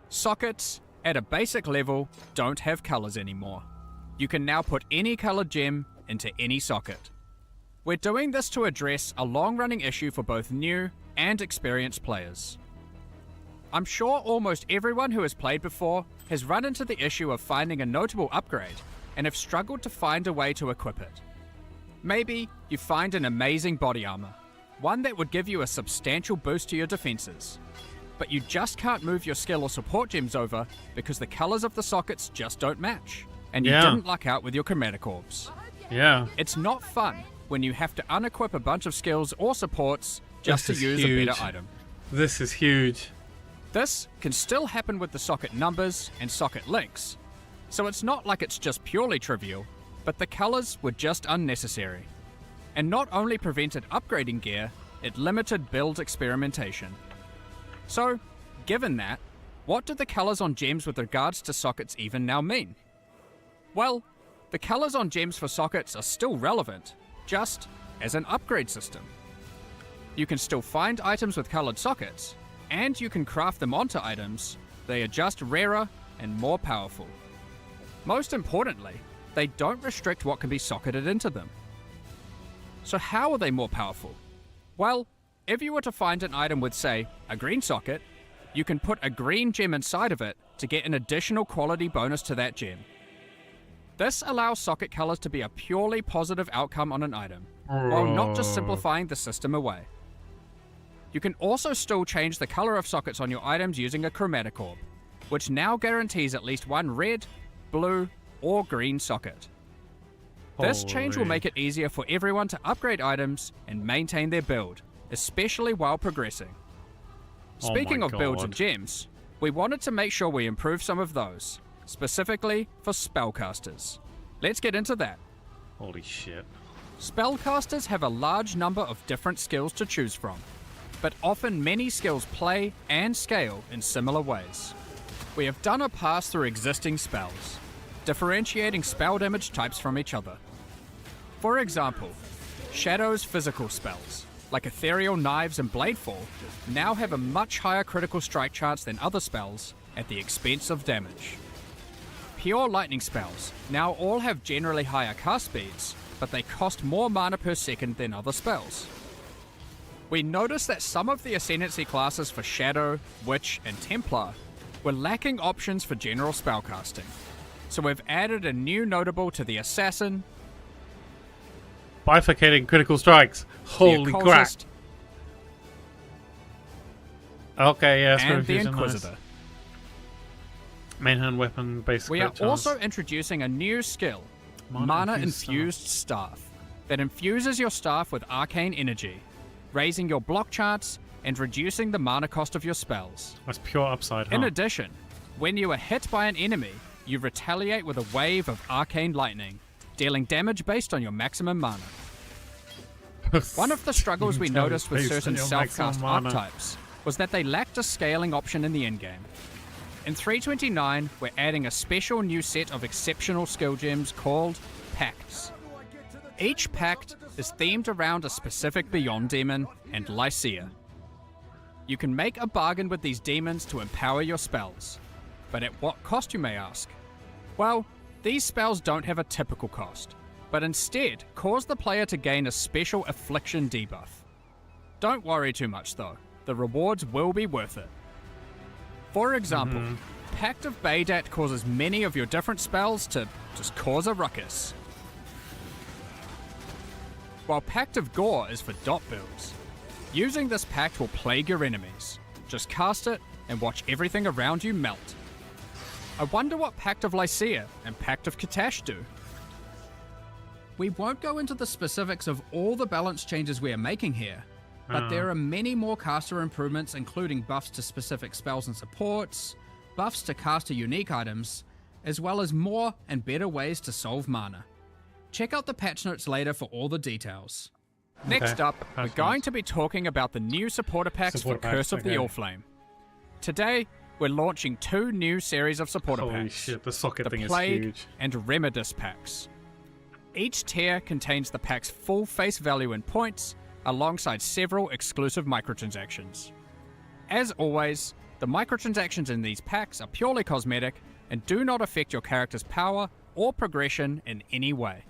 Sockets, at a basic level, don't have colors anymore. You can now put any colored gem into any socket. We're doing this to address a long-running issue for both new and experienced players. I'm sure almost everyone who has played before has run into the issue of finding a notable upgrade and have struggled to find a way to equip it. Maybe you find an amazing body armor, one that would give you a substantial boost to your defenses, but you just can't move your skill or support gems over because the colors of the sockets just don't match, and you Yeah. didn't luck out with your chromatic orbs. Yeah. It's not fun when you have to unequip a bunch of skills or supports just This to is use a huge. better item. This is huge. This can still happen with the socket numbers and socket links, so it's not like it's just purely trivial, but the colors were just unnecessary. And not only prevented upgrading gear, it limited build experimentation. So, given that, what do the colors on gems with regards to sockets even now mean? Well, the colors on gems for sockets are still relevant, just as an upgrade system. You can still find items with colored sockets, and you can craft them onto items. They are just rarer and more powerful. Most importantly, they don't restrict what can be socketed into them. So how are they more powerful? Well, if you were to find an item with, say, a green socket, you can put a green gem inside of it to get an additional quality bonus to that gem. This allows socket colors to be a purely positive outcome on an item, while not just simplifying the system away. You can also still change the color of sockets on your items using a chromatic orb, which now guarantees at least one red, blue, or green socket. This change will Holy. make it easier for everyone to upgrade items and maintain their build, especially while progressing. Oh Speaking my of builds and God. gems, we wanted to make sure we improve some of those, specifically for spellcasters. Let's get into that. Holy shit. Spellcasters have a large number of different skills to choose from, but often many skills play and scale in similar ways. We have done a pass through existing spells, differentiating spell damage types from each other. For example, Shadow's physical spells, like Ethereal Knives and Bladefall, now have a much higher critical strike chance than other spells at the expense of damage. pure lightning spells now all have generally higher cast speeds, but they cost more mana per second than other spells. We noticed that some of the Ascendancy classes for Shadow, Witch, and Templar were lacking options for general spellcasting, so we've added a new notable to the Assassin, Bifurcating critical strikes. Holy the crap. Occultist, Okay, yeah, and the nice. Inquisitor. Main hand weapon, basic We are crit chance. also introducing a new skill, Mana Infused Staff, that infuses your staff with arcane energy, raising your block chance and reducing the mana cost of your spells. That's pure upside, huh? In addition, when you are hit by an enemy, you retaliate with a wave of arcane lightning, dealing damage based on your maximum mana. One of the struggles we noticed with certain self-cast archetypes was that they lacked a scaling option in the endgame. In 329, we're adding a special new set of exceptional skill gems called Pacts. Each pact is themed around a specific Beyond demon and Lycia. You can make a bargain with these demons to empower your spells. But at what cost, you may ask? Well, these spells don't have a typical cost, but instead cause the player to gain a special affliction debuff. Don't worry too much though, the rewards will be worth it. For example, Pact of Baydat causes many of your different spells to just cause a ruckus. While Pact of Gore is for dot builds. Using this pact will plague your enemies. Just cast it and watch everything around you melt. I wonder what Pact of Lycia and Pact of Katash do. We won't go into the specifics of all the balance changes we are making here, but there are many more caster improvements, including buffs to specific spells and supports, buffs to caster unique items, as well as more and better ways to solve mana. Check out the patch notes later for all the details. Next up, we're going to be talking about the new supporter packs for Curse of the Allflame. Today, we're launching 2 new series of supporter Holy packs. shit, the socket thing is Plague huge. and Remedis packs. Each tier contains the pack's full face value in points, alongside several exclusive microtransactions. As always, the microtransactions in these packs are purely cosmetic and do not affect your character's power or progression in any way.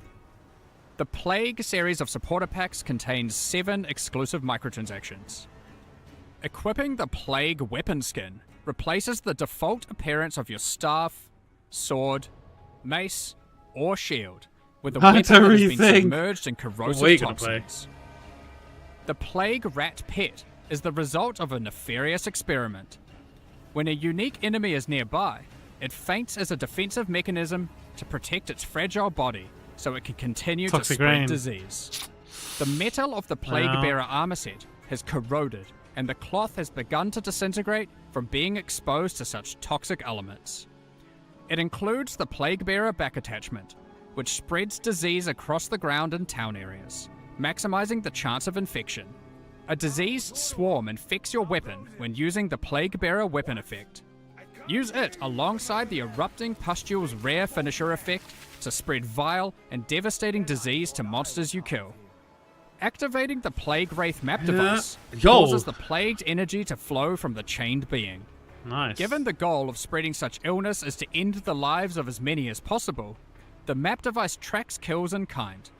The Plague series of supporter packs contains 7 exclusive microtransactions. Equipping the Plague weapon skin replaces the default appearance of your staff, sword, mace, or shield with a weapon that has been submerged in corrosive toxins. The Plague Rat Pet is the result of a nefarious experiment. When a unique enemy is nearby, it faints as a defensive mechanism to protect its fragile body so it can continue to spread disease. The metal of the Plague Bearer armor set has corroded, and the cloth has begun to disintegrate from being exposed to such toxic elements. It includes the Plague Bearer back attachment, which spreads disease across the ground in town areas, maximizing the chance of infection. A diseased swarm infects your weapon when using the Plague Bearer weapon effect. Use it alongside the Erupting Pustule's rare finisher effect to spread vile and devastating disease to monsters you kill. Activating the Plague Wraith map device causes the plagued energy to flow from the chained being. Nice. Given the goal of spreading such illness is to end the lives of as many as possible, the map device tracks kills in kind,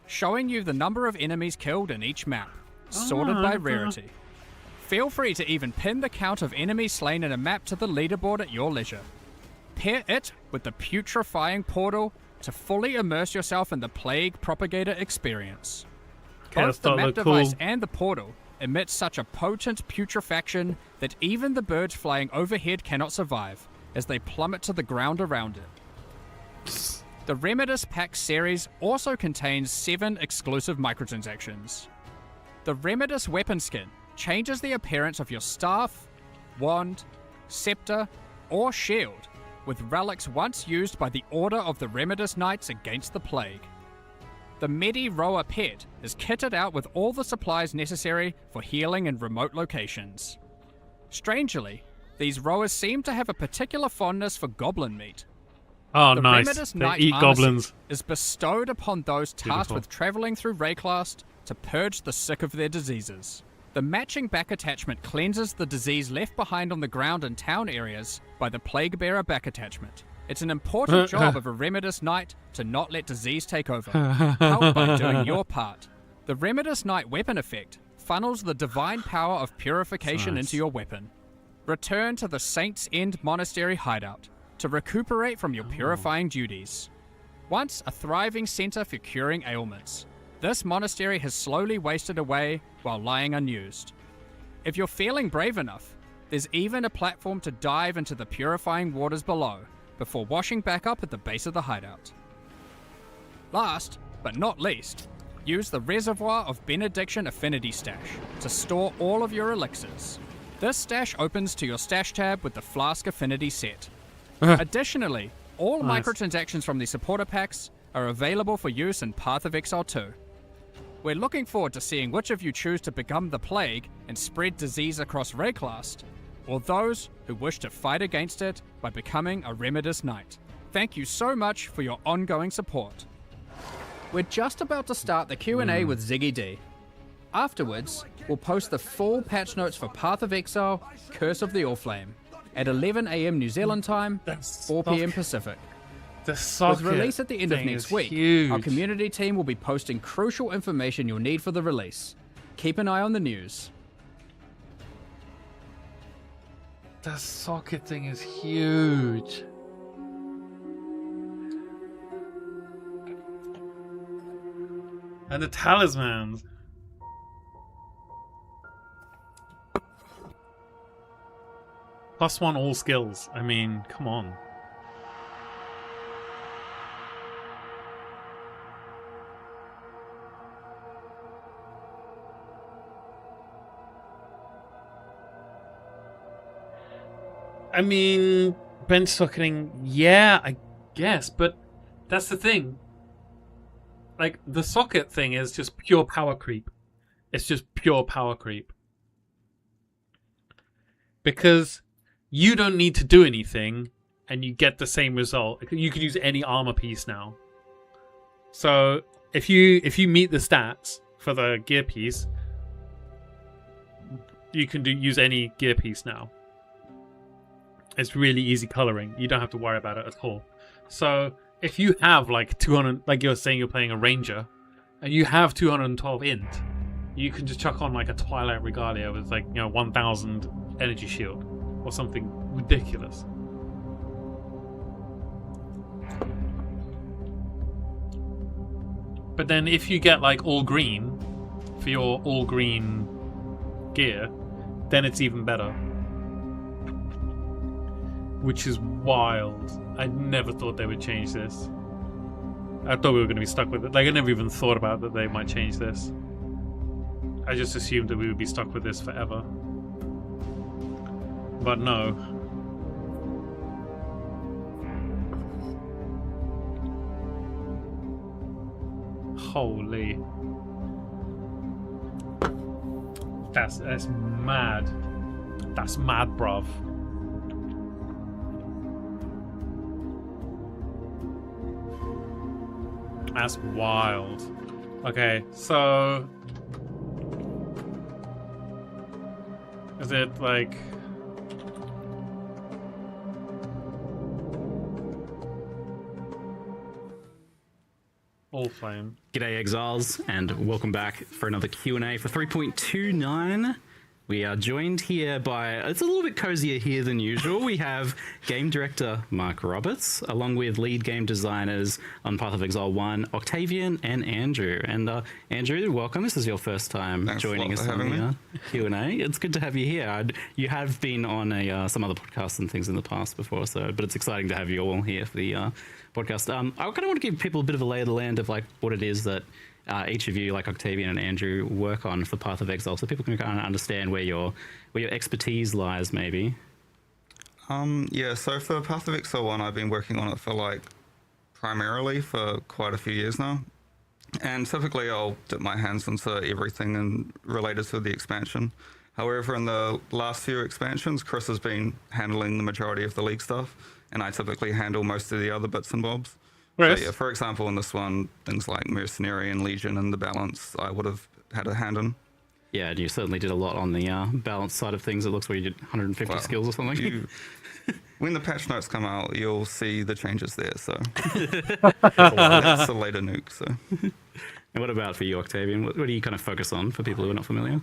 showing you the number of enemies killed in each map, sorted by rarity. Feel free to even pin the count of enemies slain in a map to the leaderboard at your leisure. Pair it with the Putrefying Portal to fully immerse yourself in the Plague Propagator experience. Both the map device and the portal emit such a potent putrefaction that even the birds flying overhead cannot survive, as they plummet to the ground around it. The Remedis Pack series also contains 7 exclusive microtransactions. The Remedis weapon skin changes the appearance of your staff, wand, scepter, or shield, with relics once used by the Order of the Remedis Knights against the plague. The Medi Roa pet is kitted out with all the supplies necessary for healing in remote locations. Strangely, these Roas seem to have a particular fondness for goblin meat. Oh, the nice. Remedis They Knight eat armor goblins. set is bestowed upon those tasked Beautiful. with traveling through Rayclast to purge the sick of their diseases. The matching back attachment cleanses the disease left behind on the ground in town areas by the Plague Bearer back attachment. It's an important job of a Remedis Knight to not let disease take over. Help by doing your part. The Remedis Knight weapon effect funnels the divine power of purification into your weapon. Return to the Saints' End Monastery hideout to recuperate from your purifying duties. Once a thriving center for curing ailments, this monastery has slowly wasted away while lying unused. If you're feeling brave enough, there's even a platform to dive into the purifying waters below before washing back up at the base of the hideout. Last, but not least, use the Reservoir of Benediction Affinity Stash to store all of your elixirs. This stash opens to your stash tab with the Flask Affinity set. Additionally, all microtransactions from the supporter packs are available for use in Path of Exile 2. We're looking forward to seeing which of you choose to become the Plague and spread disease across Rayclast, or those who wish to fight against it by becoming a Remedis Knight. Thank you so much for your ongoing support. We're just about to start the Q&A with Ziggy D. Afterwards, we'll post the full patch notes for Path of Exile, Curse of the Allflame, at 11 AM New Zealand time, 4 PM Pacific. With release at the end of next week, our community team will be posting crucial information you'll need for the release. Keep an eye on the news. The socket thing is huge. And the talismans. +1 all skills. I mean, come on. I mean, bench socketing, yeah, I guess, but that's the thing. Like, the socket thing is just pure power creep. It's just pure power creep. Because you don't need to do anything, and you get the same result. You can use any armor piece now. So, if you meet the stats for the gear piece, you can use any gear piece now. It's really easy coloring. You don't have to worry about it at all. So if you have like 200, like you're saying you're playing a ranger, and you have 212 int, you can just chuck on like a Twilight Regalia with like, 1000 energy shield or something ridiculous. But then if you get like all green for your all green gear, then it's even better. Which is wild. I never thought they would change this. I thought we were going to be stuck with it. Like, I never even thought about that they might change this. I just assumed that we would be stuck with this forever. But no. Holy. That's mad. That's mad, bruv. That's wild. Okay, so is it like Allflame? G'day Exiles, and welcome back for another Q&A for 3.29. We are joined here by, it's a little bit cozier here than usual. We have game director Mark Roberts, along with lead game designers on Path of Exile 1, Octavian and Andrew. And Andrew, welcome. This is your first time joining us on the Q&A. It's good to have you here. You have been on some other podcasts and things in the past before, but it's exciting to have you all here for the podcast. I kind of want to give people a bit of a lay of the land of like what it is that each of you, like Octavian and Andrew, work on for Path of Exile, so people can kind of understand where your expertise lies, maybe. Yeah, so for Path of Exile 1, I've been working on it for primarily for quite a few years now. And typically I'll dip my hands into everything and related to the expansion. However, in the last few expansions, Chris has been handling the majority of the League stuff, and I typically handle most of the other bits and bobs. Right. So yeah, for example, in this one, things like Mercenary and Legion and the balance, I would have had a hand in. Yeah, and you certainly did a lot on the balance side of things. It looks like you did 150 Well, skills or something. When the patch notes come out, you'll see the changes there. So that's a later nuke. So. And what about for you, Octavian? What do you kind of focus on for people who are not familiar?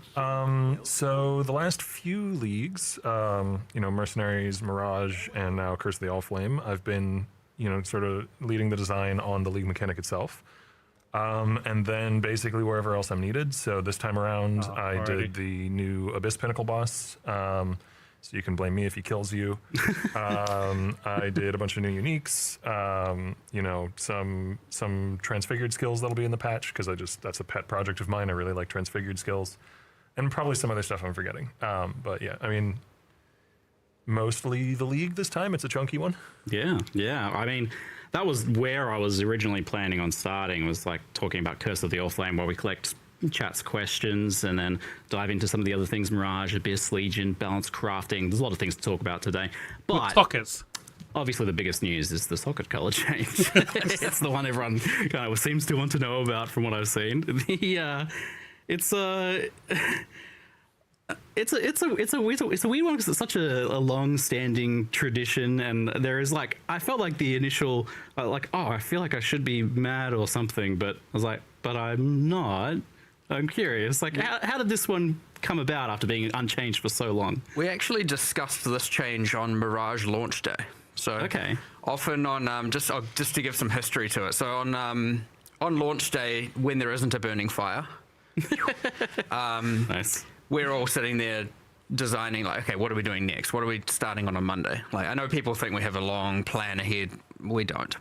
So the last few leagues, Mercenaries, Mirage, and now Curse of the Allflame, I've been, sort of leading the design on the league mechanic itself. And then basically wherever else I'm needed. So this time around, I did the new Abyss Pinnacle boss. So you can blame me if he kills you. I did a bunch of new uniques, some transfigured skills that'll be in the patch, because that's a pet project of mine. I really like transfigured skills, and probably some other stuff I'm forgetting. But yeah, I mean, mostly the league this time. It's a chunky one. Yeah. I mean, that was where I was originally planning on starting, was like talking about Curse of the Allflame, where we collect chat's questions and then dive into some of the other things: Mirage, Abyss, Legion, balance crafting. There's a lot of things to talk about today. But sockets. Obviously, the biggest news is the socket color change. It's the one everyone kind of seems to want to know about, from what I've seen. It's a weird one because it's such a long-standing tradition, and there is I felt like the initial I feel like I should be mad or something, but I was like, but I'm not. I'm curious, how did this one come about after being unchanged for so long? We actually discussed this change on Mirage launch day. So okay. Often on just to give some history to it. So on launch day, when there isn't a burning fire, nice. We're all sitting there designing okay, what are we doing next? What are we starting on Monday? I know people think we have a long plan ahead. We don't.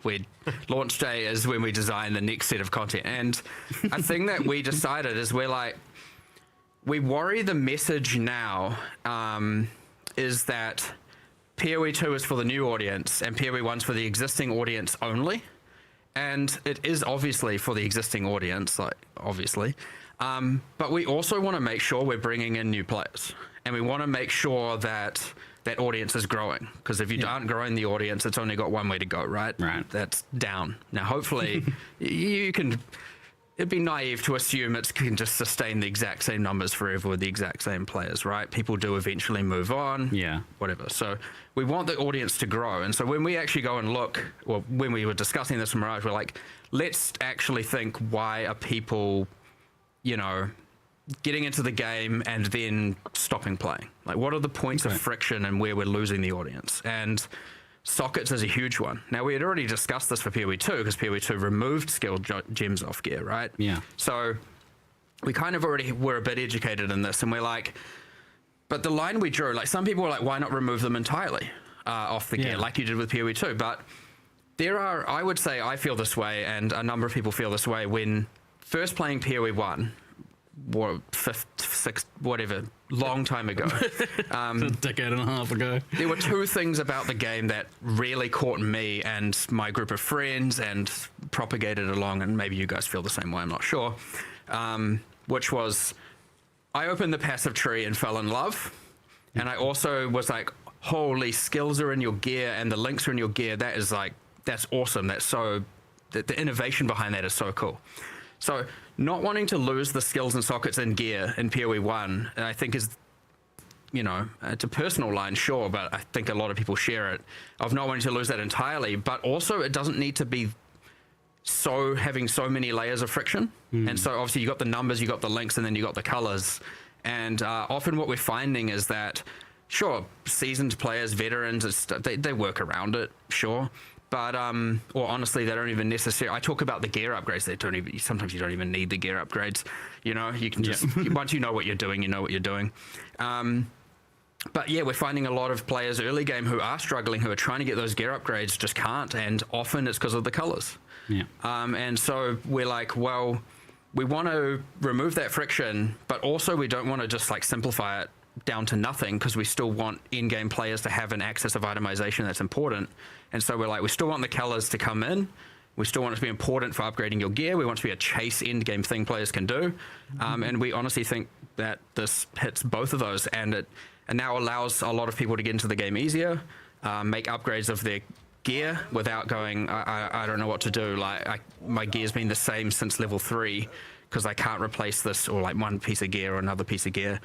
Launch day is when we design the next set of content. And a thing that we decided is we worry the message now is that PoE 2 is for the new audience and PoE 1's for the existing audience only. And it is obviously for the existing audience, obviously. But we also want to make sure we're bringing in new players. And we want to make sure that that audience is growing. Because if you aren't growing the audience, it's only got one way to go, right? Right. That's down. Now, hopefully, it'd be naive to assume it can just sustain the exact same numbers forever with the exact same players, right? People do eventually move on. Yeah. Whatever. So we want the audience to grow. And so when we actually go and look, or when we were discussing this in Mirage, we're like, let's actually think, why are people, getting into the game and then stopping playing? What are the points of friction and where we're losing the audience? And sockets is a huge one. Now, we had already discussed this for PoE 2 because PoE 2 removed skill gems off gear, right? Yeah. So we kind of already were a bit educated in this, and we're like, but the line we drew, some people were like, why not remove them entirely off the gear, like you did with PoE 2? But there are, I would say, I feel this way, and a number of people feel this way, when first playing PoE 1, fifth, sixth, whatever, long time ago. A decade and a half ago. There were two things about the game that really caught me and my group of friends and propagated along, and maybe you guys feel the same way, I'm not sure, which was, I opened the passive tree and fell in love, and I also was like, holy, skills are in your gear and the links are in your gear. That's awesome. That's so, the innovation behind that is so cool. So not wanting to lose the skills and sockets in gear in PoE 1, I think is, it's a personal line, sure, but I think a lot of people share it, of not wanting to lose that entirely, but also it doesn't need to be having so many layers of friction. And so obviously you got the numbers, you got the links, and then you got the colors. And often what we're finding is that, sure, seasoned players, veterans, they work around it, sure. But, or honestly, they don't even necessarily, I talk about the gear upgrades, sometimes you don't even need the gear upgrades, you can just, once you know what you're doing, you know what you're doing. But yeah, we're finding a lot of players early game who are struggling, who are trying to get those gear upgrades, just can't, and often it's because of the colors. Yeah. And so we're like, well, we want to remove that friction, but also we don't want to just simplify it down to nothing, because we still want in-game players to have an access of itemization that's important. And so we're like, we still want the colors to come in. We still want it to be important for upgrading your gear. We want it to be a chase end-game thing players can do. And we honestly think that this hits both of those, and it now allows a lot of people to get into the game easier, make upgrades of their gear without going, I don't know what to do. My gear's been the same since level 3. because they can't replace this or like one piece of gear or another piece of gear.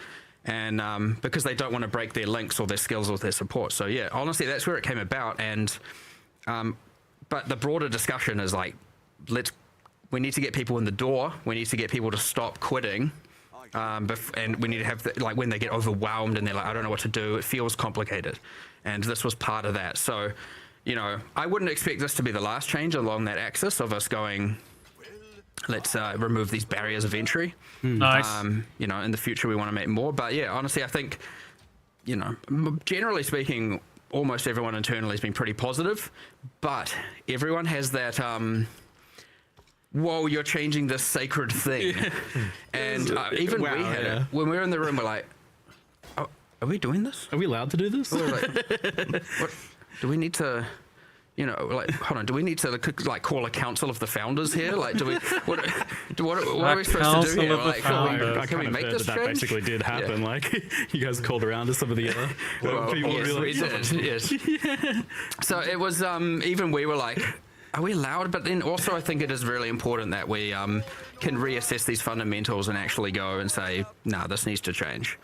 And because they don't want to break their links or their skills or their support. So yeah, honestly, that's where it came about. And but the broader discussion is like, we need to get people in the door. We need to get people to stop quitting. And we need to have like when they get overwhelmed and they're like, I don't know what to do. It feels complicated, and this was part of that. So, you know, I wouldn't expect this to be the last change along that axis of us going, let's remove these barriers of entry. Nice. You know, in the future we want to make more. But yeah, honestly, I think, you know, generally speaking, almost everyone internally has been pretty positive, but everyone has that, whoa, you're changing this sacred thing. And even we had it. When we were in the room, we're like, oh, are we doing this? Are we allowed to do this? We're like, what? Do we need to... You know, like, hold on, do we need to like call a council of the founders here? Like, do we, what are we supposed to do here? Like, can we make this that change? basically did happen. Yeah. Like, you guys called around to some of the other people. Yes, we did, yes. Yeah. So it was, even we were like, are we allowed? But then also I think it is really important that we can reassess these fundamentals and actually go and say, nah, this needs to change.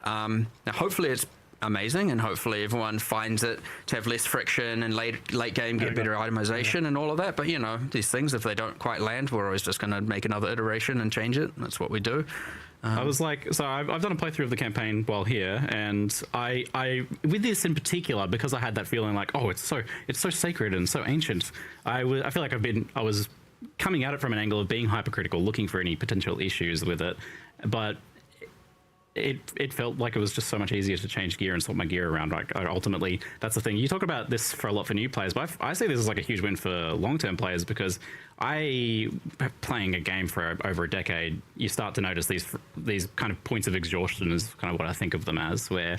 Now, hopefully it's amazing, and hopefully everyone finds it to have less friction and late game get better itemization and all of that. But you know, these things, if they don't quite land, we're always just going to make another iteration and change it. That's what we do. I was like, so I've done a playthrough of the campaign while here, and I with this in particular, because I had that feeling like, oh, it's so sacred and so ancient. I feel like I was coming at it from an angle of being hypercritical, looking for any potential issues with it, but it felt like it was just so much easier to change gear and swap my gear around. Like, ultimately, that's the thing. You talk about this for a lot for new players, but I see this as like a huge win for long-term players, because playing a game for over a decade, you start to notice these kind of points of exhaustion is kind of what I think of them as, where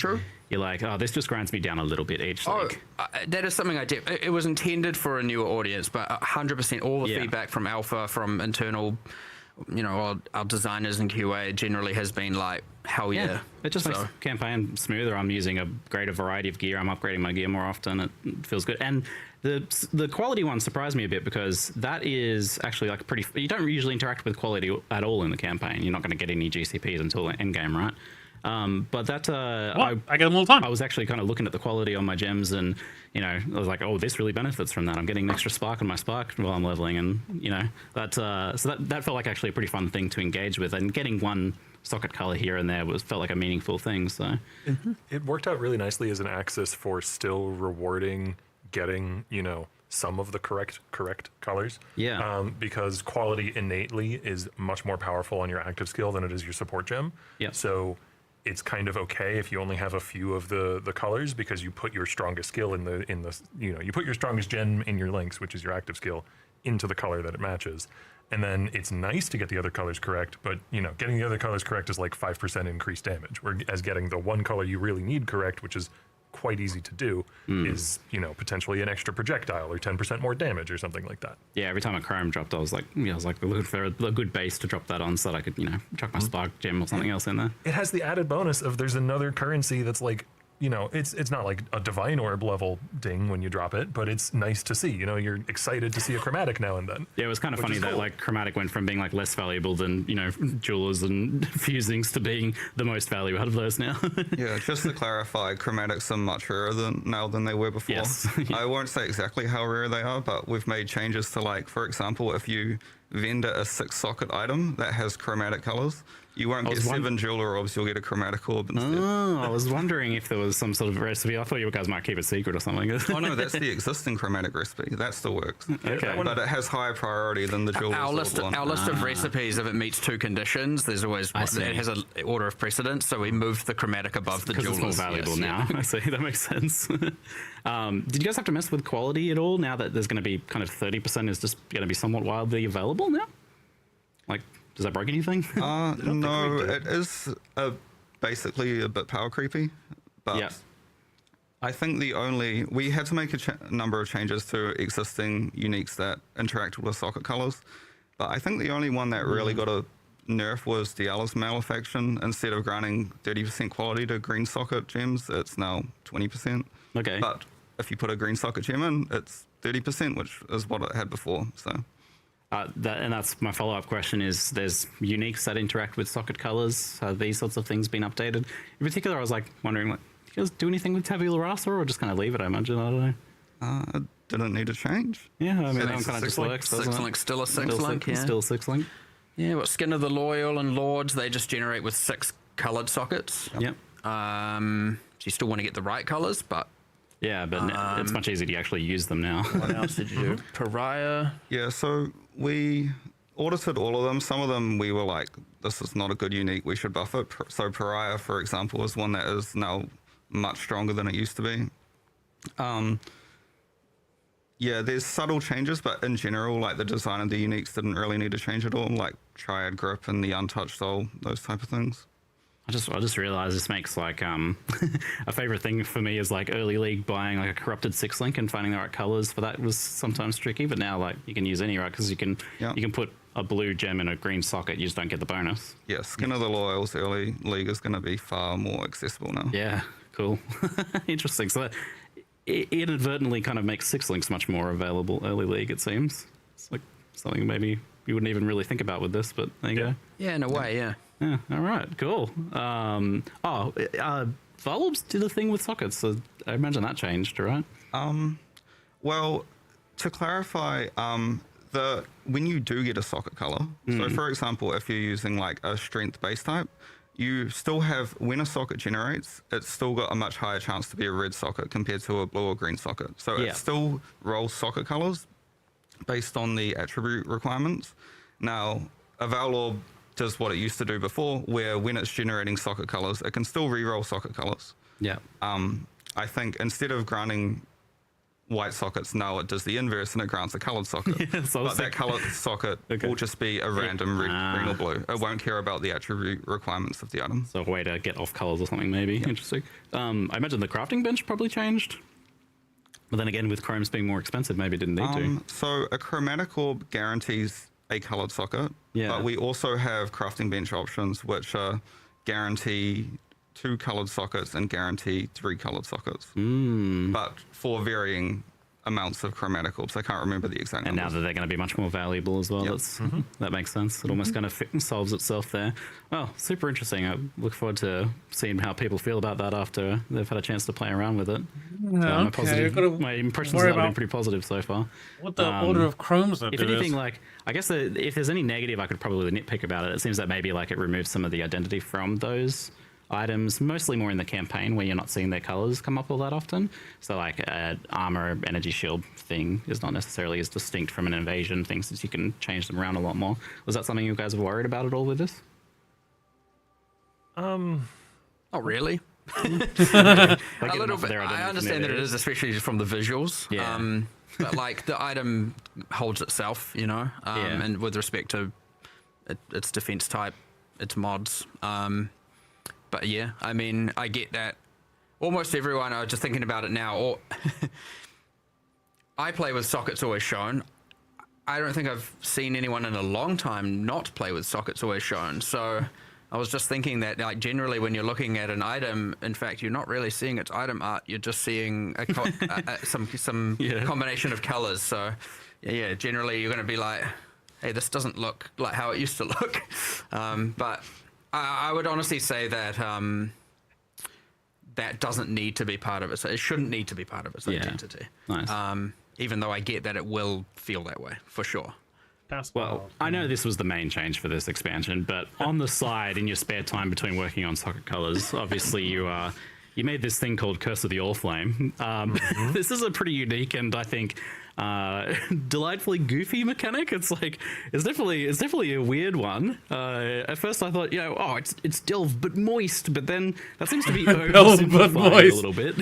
you're like, oh, this just grinds me down a little bit each league. That is something I did. It was intended for a newer audience, but 100% all the feedback from Alpha, from internal, you know, our designers and QA generally has been like, hell yeah. It just makes the campaign smoother. I'm using a greater variety of gear. I'm upgrading my gear more often. It feels good. And the quality one surprised me a bit, because that is actually like you don't usually interact with quality at all in the campaign. You're not going to get any GCPs until end game, right? But that I get them all the time. I was actually kind of looking at the quality on my gems, and you know, I was like, oh, this really benefits from that. I'm getting an extra spark on my spark while I'm leveling, and you know, so that felt like actually a pretty fun thing to engage with, and getting one socket color here and there felt like a meaningful thing. So it worked out really nicely as an axis for still rewarding getting, you know, some of the correct colors. Yeah. Because quality innately is much more powerful on your active skill than it is your support gem. Yeah. So it's kind of okay if you only have a few of the colors, because you put your strongest skill in the you know, you put your strongest gem in your links, which is your active skill, into the color that it matches. And then it's nice to get the other colors correct, but you know, getting the other colors correct is like 5% increased damage, whereas getting the one color you really need correct, which is quite easy to do, is, you know, potentially an extra projectile or 10% more damage or something like that. Yeah, every time a chrome dropped, I was like looking for a good base to drop that on, so that I could, you know, chuck my spark gem or something else in there. It has the added bonus of there's another currency that's like, you know, it's not like a divine orb level ding when you drop it, but it's nice to see. You know, you're excited to see a chromatic now and then. Yeah, it was kind of funny that like chromatic went from being like less valuable than, you know, jewelers and fusings to being the most value out of those now. Yeah, just to clarify, chromatics are much rarer now than they were before. Yes. I won't say exactly how rare they are, but we've made changes to, like, for example, if you vendor a 6-socket item that has chromatic colors, you won't get 7 jeweler orbs, you'll get a chromatic orb instead. Oh, I was wondering if there was some sort of recipe. I thought you guys might keep it secret or something. Oh no, that's the existing chromatic recipe. That still works. Okay. But it has higher priority than the jeweler Our list of recipes, if it meets 2 conditions, there's always it has an order of precedence, so we moved the chromatic above the jewelers. Because it's more valuable now. I see, that makes sense. Did you guys have to mess with quality at all now that there's going to be kind of 30% is just going to be somewhat wildly available now? Like, does that break anything? No, it is basically a bit power creepy, but I think we had to make a number of changes to existing uniques that interact with socket colors, but I think the only one that really got a nerf was Diala's Malefaction. Instead of granting 30% quality to green socket gems, it's now 20%. Okay. But if you put a green socket gem in, it's 30%, which is what it had before, so... And that's my follow-up question: is there's uniques that interact with socket colors? Have these sorts of things been updated? In particular, I was like wondering, like, do you guys do anything with tabula rasa, or just kind of leave it? I imagine, I don't know. Didn't need to change. Yeah, I mean, So that one it's kind of just six-link? works. doesn't it? Six-link, still a six-link, yeah. Still 6-link. Yeah, what Skin of the Loyal and Lords, they just generate with 6 coloured sockets. Yep. So you still want to get the right colours, but Yeah, but it's much easier to actually use them now. what else did you do? Pariah. Yeah, so we audited all of them. Some of them we were like, this is not a good unique, we should buff it. So Pariah, for example, is one that is now much stronger than it used to be. Yeah, there's subtle changes, but in general, like the design of the uniques didn't really need to change at all, like Triad Grip and the Untouched Soul, those type of things. I just realized this makes like a favorite thing for me is like early league buying like a corrupted 6-link and finding the right colors for that was sometimes tricky, but now like you can use any, right? Because you can put a blue gem in a green socket, you just don't get the bonus. Yeah, Skin of the Loyals early league is going to be far more accessible now. Yeah, cool. Interesting. So that inadvertently kind of makes 6-links much more available early league, it seems. It's like something maybe you wouldn't even really think about with this, but there you go. Yeah, in a way, yeah. Yeah, all right, cool. Volubs did a thing with sockets, so I imagine that changed, right? Well, to clarify, when you do get a socket color, so for example, if you're using like a strength base type, you still have, when a socket generates, it's still got a much higher chance to be a red socket compared to a blue or green socket. So it still rolls socket colors based on the attribute requirements. Now, a Valorb does what it used to do before, where when it's generating socket colors, it can still re-roll socket colors. Yeah. I think instead of granting white sockets, now it does the inverse and it grants a colored socket. But that colored socket will just be a random red, green or blue. It won't care about the attribute requirements of the item. So a way to get off colors or something, maybe. Interesting. I imagine the crafting bench probably changed. But then again, with chromes being more expensive, maybe it didn't need to. So a chromatic orb guarantees a colored socket. Yeah. But we also have crafting bench options which guarantee 2 colored sockets and guarantee 3 colored sockets. But for varying amounts of chromatic orbs. I can't remember the exact And numbers. now that they're going to be much more valuable as well, that makes sense. It almost kind of solves itself there. Well, super interesting. I look forward to seeing how people feel about that after they've had a chance to play around with it. My impressions have been pretty positive so far. What the order of chromes are If doing. anything, like, I guess if there's any negative I could probably nitpick about it, it seems that maybe like it removes some of the identity from those items, mostly more in the campaign where you're not seeing their colors come up all that often. So like armor, energy shield thing is not necessarily as distinct from an invasion thing, since you can change them around a lot more. Was that something you guys were worried about at all with this? Not really. Like A little bit. I understand that it is, especially from the visuals. Yeah. But like the item holds itself, you know, and with respect to its defense type, its mods. But yeah, I mean, I get that. Almost everyone, I was just thinking about it now, or I play with sockets always shown. I don't think I've seen anyone in a long time not play with sockets always shown. So I was just thinking that, like, generally when you're looking at an item, in fact, you're not really seeing its item art. You're just seeing some combination of colors. So yeah, generally you're going to be like, hey, this doesn't look like how it used to look. But I would honestly say that that doesn't need to be part of it. So it shouldn't need to be part of its identity. Nice. Even though I get that it will feel that way, for sure. Well, I know this was the main change for this expansion, but on the side, in your spare time between working on socket colors, obviously you made this thing called Curse of the Allflame. This is a pretty unique and I think delightfully goofy mechanic. It's definitely a weird one. At first I thought, it's delve but moist, but then that seems to be oversimplified a little bit.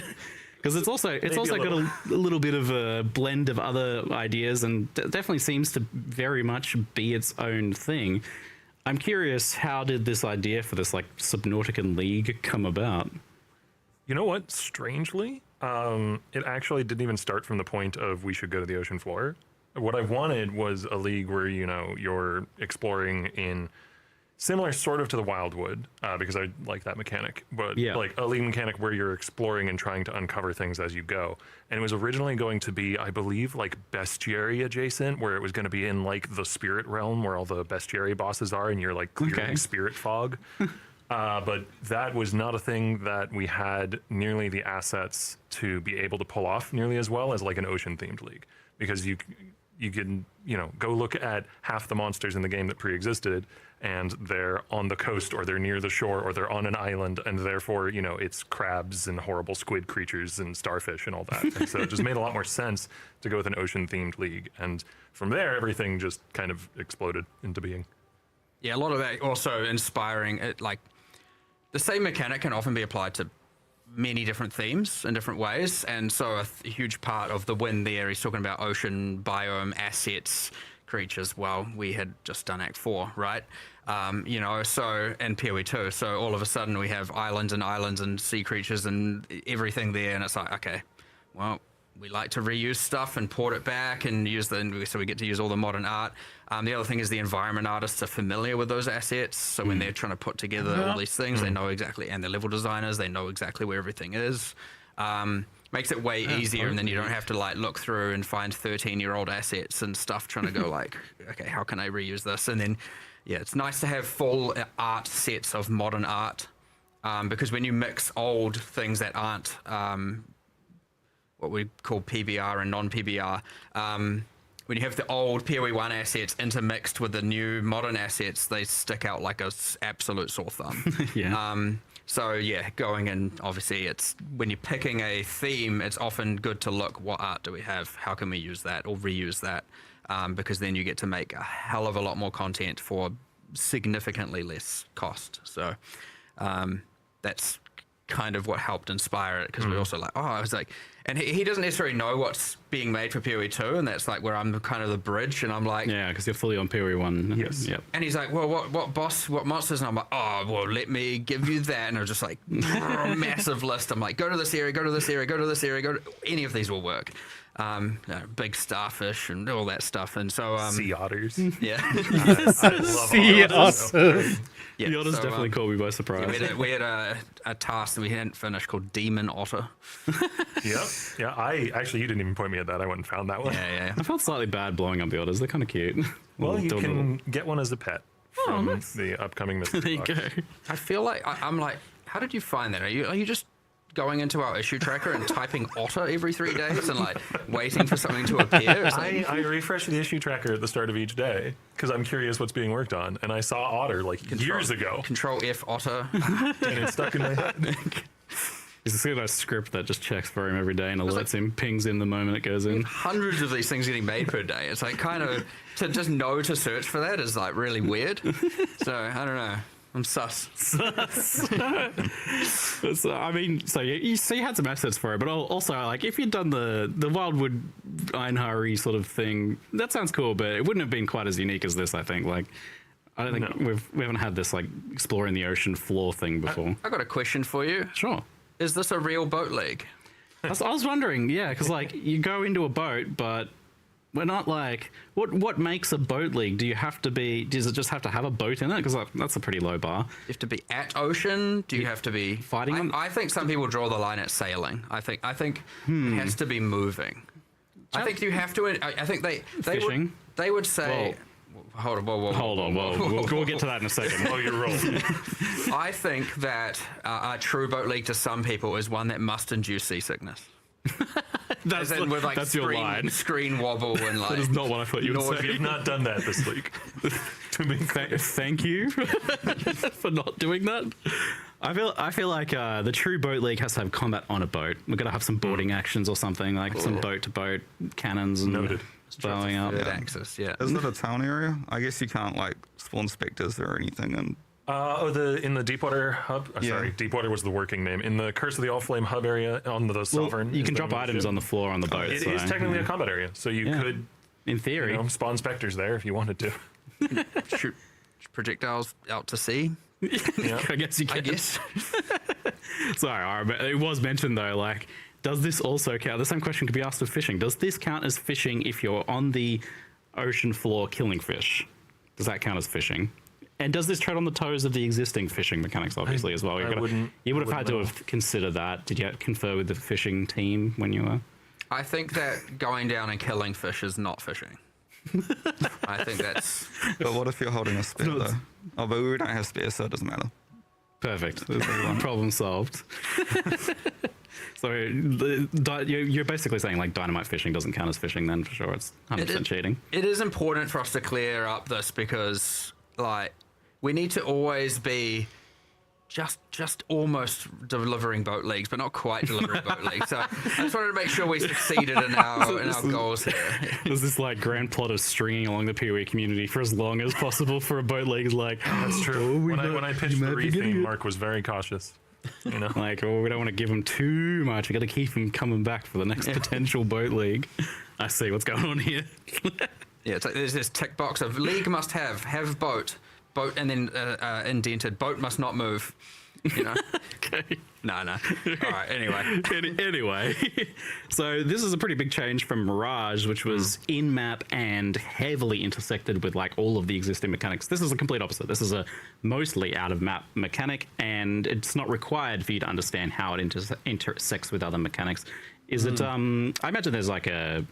Because it's also got a little bit of a blend of other ideas and definitely seems to very much be its own thing. I'm curious, how did this idea for this like Subnautican League come about? You know what? Strangely, it actually didn't even start from the point of we should go to the ocean floor. What I wanted was a league where, you're exploring in similar sort of to the Wildwood, because I like that mechanic, but Yeah. like a league mechanic where you're exploring and trying to uncover things as you go. And it was originally going to be, I believe, like bestiary adjacent, where it was going to be in like the spirit realm where all the bestiary bosses are, and you're like clearing spirit fog. But that was not a thing that we had nearly the assets to be able to pull off nearly as well as like an ocean themed league, because you can, you know, go look at half the monsters in the game that pre-existed, and they're on the coast, or they're near the shore, or they're on an island, and therefore, you know, it's crabs and horrible squid creatures and starfish and all that. And so it just made a lot more sense to go with an ocean themed league. And from there, everything just kind of exploded into being. Yeah, a lot of that also inspiring. Like the same mechanic can often be applied to many different themes in different ways, and so a huge part of the win there, he's talking about ocean biome assets, creatures. Well, we had just done Act 4, right? You know, so, and PoE 2, so all of a sudden we have islands and sea creatures and everything there, and it's like, okay, well, we like to reuse stuff and port it back and use so we get to use all the modern art. The other thing is the environment artists are familiar with those assets, so when they're trying to put together all these things, they know exactly, and the level designers, they know exactly where everything is. Makes it way easier, and then you don't have to like look through and find 13-year-old assets and stuff trying to go like, okay, how can I reuse this? And then, yeah, it's nice to have full art sets of modern art, because when you mix old things that aren't what we call PBR and non-PBR, when you have the old PoE1 assets intermixed with the new modern assets, they stick out like a absolute sore thumb. Yeah. So yeah, going in, obviously it's when you're picking a theme, it's often good to look, what art do we have? How can we use that or reuse that? Because then you get to make a hell of a lot more content for significantly less cost. So that's kind of what helped inspire it, because we're also like, oh, I was like, and he doesn't necessarily know what's being made for PoE 2, and that's like where I'm kind of the bridge, and I'm like, Yeah, because you're fully on PoE 1. Yes. Yep. and he's like, well, what monsters? And I'm like, oh, well, let me give you that. And I was just like, massive list. I'm like, go to this area, go to this area, go to this area, go to any of these will work. You know, big starfish and all that stuff. And so, Sea otters. yeah. I love Sea otters. otters. yeah. The otters so, definitely caught me by surprise. we had a task that we hadn't finished called Demon Otter. Yep. Yeah, you didn't even point me at that. I went and found that one. Yeah. I felt slightly bad blowing up the otters. They're kind of cute. Well, you Little- can get one as a pet from nice. the upcoming mystery There you box. go. I feel like I'm like, how did you find that? Are you just going into our issue tracker and typing otter every 3 days and like waiting for something to appear? It's like, I refresh the issue tracker at the start of each day because I'm curious what's being worked on, and I saw otter like years ago, Control F otter. and it stuck in my head. Is this a script that just checks for him every day and alerts him, pings in the moment it goes in? Hundreds of these things getting made per day. It's like kind of to just know to search for that is like really weird. So I don't know. I'm sus. So, I mean, so you had some assets for it, but also, like, if you'd done the Wildwood Einhari sort of thing, that sounds cool, but it wouldn't have been quite as unique as this, I think. Like, I don't think we haven't had this, like, exploring the ocean floor thing before. I got a question for you. Sure. Is this a real boat league? I was wondering, yeah, because, like, you go into a boat, but we're not like, what makes a boat league? Does it just have to have a boat in it? Because that's a pretty low bar. You have to be at ocean? Do you have to be Fighting them? I think some people draw the line at sailing. I think it has to be moving. I think you have to. I think they Fishing? They would say. Hold on, We'll get to that in a second. Oh, you're rolling. I think that a true boat league to some people is one that must induce seasickness. That's As in with like your line. screen wobble and like. That is not what I thought you would say. You've not done that this week. Thank you for not doing that. I feel like the true boat league has to have combat on a boat. We're gonna have some boarding actions or something, like some boat to boat cannons and Noted. blowing up. Good access, yeah. Isn't it a town area? I guess you can't like spawn specters or anything. And In the Deepwater hub. Sorry, Deepwater was the working name. In the Curse of the Allflame hub area on the Sovereign. You is can the drop name of the items ship. on the floor on the boat. It so, is technically a combat area, so you could, in theory. spawn specters there if you wanted to. Shoot projectiles out to sea. Yeah. I guess you can. I guess. Sorry, it was mentioned though, like, does this also count? The same question could be asked of fishing. Does this count as fishing if you're on the ocean floor killing fish? Does that count as fishing? And does this tread on the toes of the existing fishing mechanics, obviously, as well? You would have had to have considered that. Did you confer with the fishing team when you were? I think that going down and killing fish is not fishing. I think that's... But what if you're holding a spear, though? Oh, but we don't have spears, so it doesn't matter. Perfect. Problem solved. So you're basically saying like dynamite fishing doesn't count as fishing then, for sure. It's 100% cheating. It is important for us to clear up this because, like, we need to always be just almost delivering boat leagues, but not quite delivering boat leagues. So I just wanted to make sure we succeeded in our goals here. There's this like grand plot of stringing along the PoE community for as long as possible for a boat league. Is like, That's true. When I pitched the retheme, Mark was very cautious. You know, like, oh, we don't want to give him too much. We got to keep him coming back for the next potential boat league. I see what's going on here. Yeah, it's like there's this tick box of league must have boat, and then indented boat must not move. You know. Okay. No. All right. Anyway. Anyway, so this is a pretty big change from Mirage, which was in map and heavily intersected with like all of the existing mechanics. This is the complete opposite. This is a mostly out of map mechanic, and it's not required for you to understand how it intersects with other mechanics. Is it? I imagine there's like a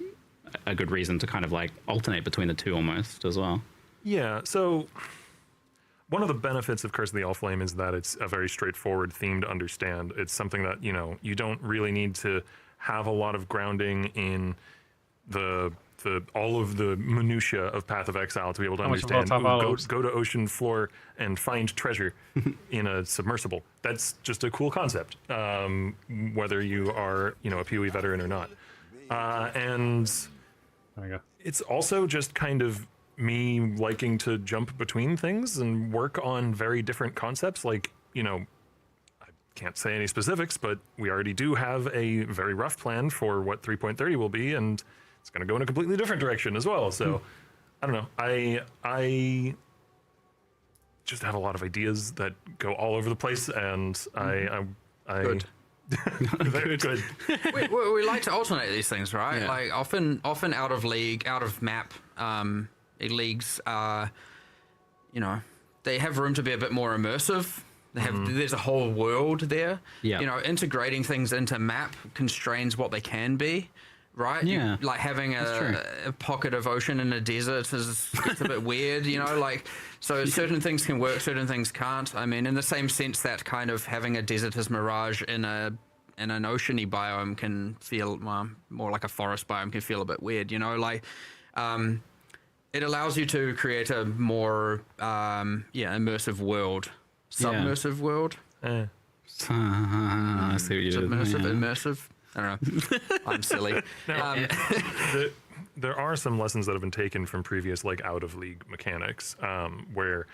good reason to kind of like alternate between the two almost as well. Yeah. So one of the benefits of Curse of the Allflame is that it's a very straightforward theme to understand. It's something that, you know, you don't really need to have a lot of grounding in the all of the minutia of Path of Exile to be able to understand. Go to ocean floor and find treasure in a submersible. That's just a cool concept, whether you are, you know, a PoE veteran or not. And there we go. It's also just kind of me liking to jump between things and work on very different concepts. Like, you know, I can't say any specifics, but we already do have a very rough plan for what 3.30 will be, and it's going to go in a completely different direction as well. So I don't know. I just have a lot of ideas that go all over the place, and I Good. Good. we like to alternate these things, right? Yeah. Like often out of league, out of map leagues are, you know, they have room to be a bit more immersive. They have there's a whole world there. Yeah. You know, integrating things into map constrains what they can be. Right? Yeah. Like having a pocket of ocean in a desert gets a bit weird, you know, like, so certain things can work, certain things can't. I mean, in the same sense that kind of having a desert as Mirage in an oceany biome can feel more like a forest biome can feel a bit weird, you know, like, it allows you to create a more, immersive world. Submersive world. I see what you did. Immersive. I don't know. I'm silly. There are some lessons that have been taken from previous like out of league mechanics, where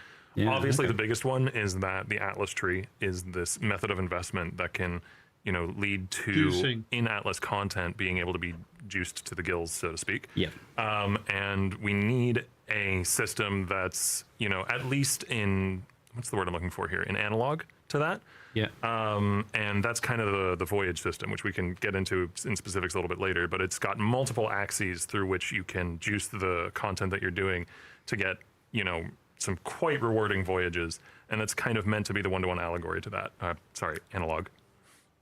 obviously the biggest one is that the Atlas tree is this method of investment that can, you know, lead to in Atlas content being able to be juiced to the gills, so to speak. Yeah. And we need a system that's, you know, at least in, what's the word I'm looking for here, in analog to that. Yeah. And that's kind of the voyage system, which we can get into in specifics a little bit later, but it's got multiple axes through which you can juice the content that you're doing to get, you know, some quite rewarding voyages. And it's kind of meant to be the one-to-one allegory to that. Analog.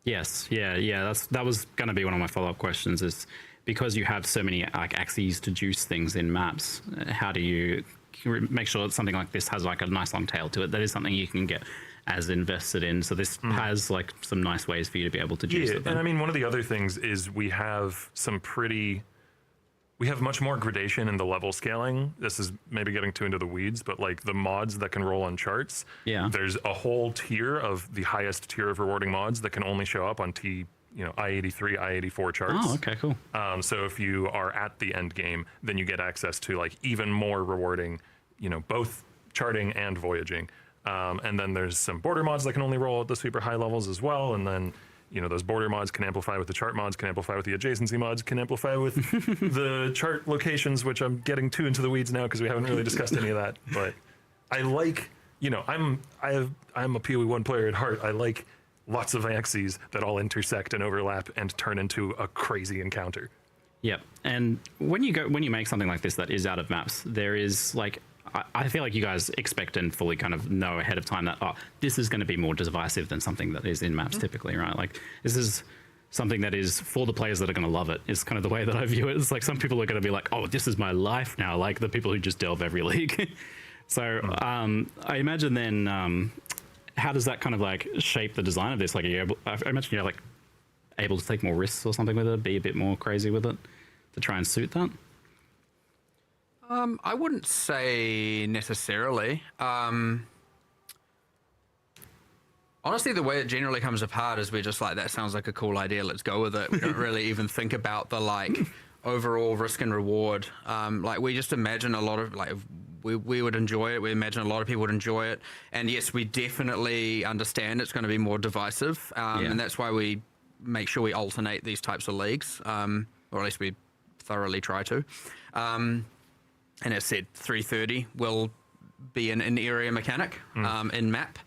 Yes. Yeah. That was going to be one of my follow-up questions is because you have so many like axes to juice things in maps, how do you make sure that something like this has like a nice long tail to it? That is something you can get as invested in. So this has like some nice ways for you to be able to juice it. And I mean, one of the other things is we have much more gradation in the level scaling. This is maybe getting too into the weeds, but like the mods that can roll on charts. Yeah. There's a whole tier of the highest tier of rewarding mods that can only show up on I-83, I-84 charts. Oh, okay, cool. So if you are at the end game, then you get access to like even more rewarding, you know, both charting and voyaging. And then there's some border mods that can only roll at the super high levels as well. And then, you know, those border mods can amplify with the chart mods, can amplify with the adjacency mods, can amplify with the chart locations, which I'm getting too into the weeds now because we haven't really discussed any of that. But I like, you know, I'm a PoE1 player at heart. I like lots of axes that all intersect and overlap and turn into a crazy encounter. Yep. And when you make something like this that is out of maps, there is like I feel like you guys expect and fully kind of know ahead of time that, oh, this is going to be more divisive than something that is in maps typically, right? Like, this is something that is for the players that are going to love it, is kind of the way that I view it. It's like some people are going to be like, oh, this is my life now, like the people who just delve every league. So I imagine then, how does that kind of like shape the design of this? Like, are you able, I imagine you're like able to take more risks or something with it, be a bit more crazy with it to try and suit that? I wouldn't say necessarily. Honestly, the way it generally comes apart is we're just like, that sounds like a cool idea, let's go with it. We don't really even think about the like overall risk and reward. Like, we just imagine a lot of like, we would enjoy it. We imagine a lot of people would enjoy it. And yes, we definitely understand it's going to be more divisive. And that's why we make sure we alternate these types of leagues, or at least we thoroughly try to. And as said, 330 will be an in-area mechanic in map.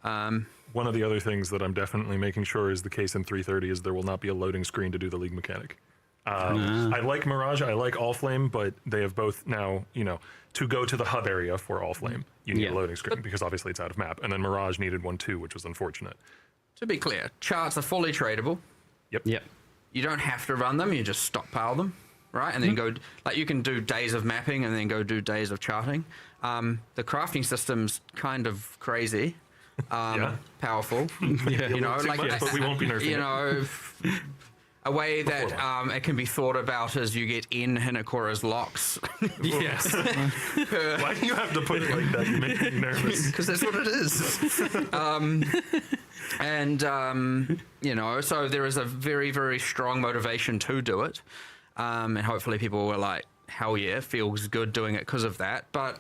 One of the other things that I'm definitely making sure is the case in 330 is there will not be a loading screen to do the league mechanic. I like Mirage, I like Allflame, but they have both now, you know, to go to the hub area for Allflame, you need a loading screen because obviously it's out of map. And then Mirage needed one too, which was unfortunate. To be clear, charts are fully tradable. Yep. You don't have to run them, you just stockpile them, right? And then go, like, you can do days of mapping and then go do days of charting. The crafting system's kind of crazy. Powerful. You know, like, much, but we won't be nerfing you know, a way that it can be thought about is you get in Hinakora's locks. Yes. Why do you have to put it like that? You make me nervous. Because that's what it is. You know, so there is a very, very strong motivation to do it. And hopefully people were like, hell yeah, feels good doing it because of that. But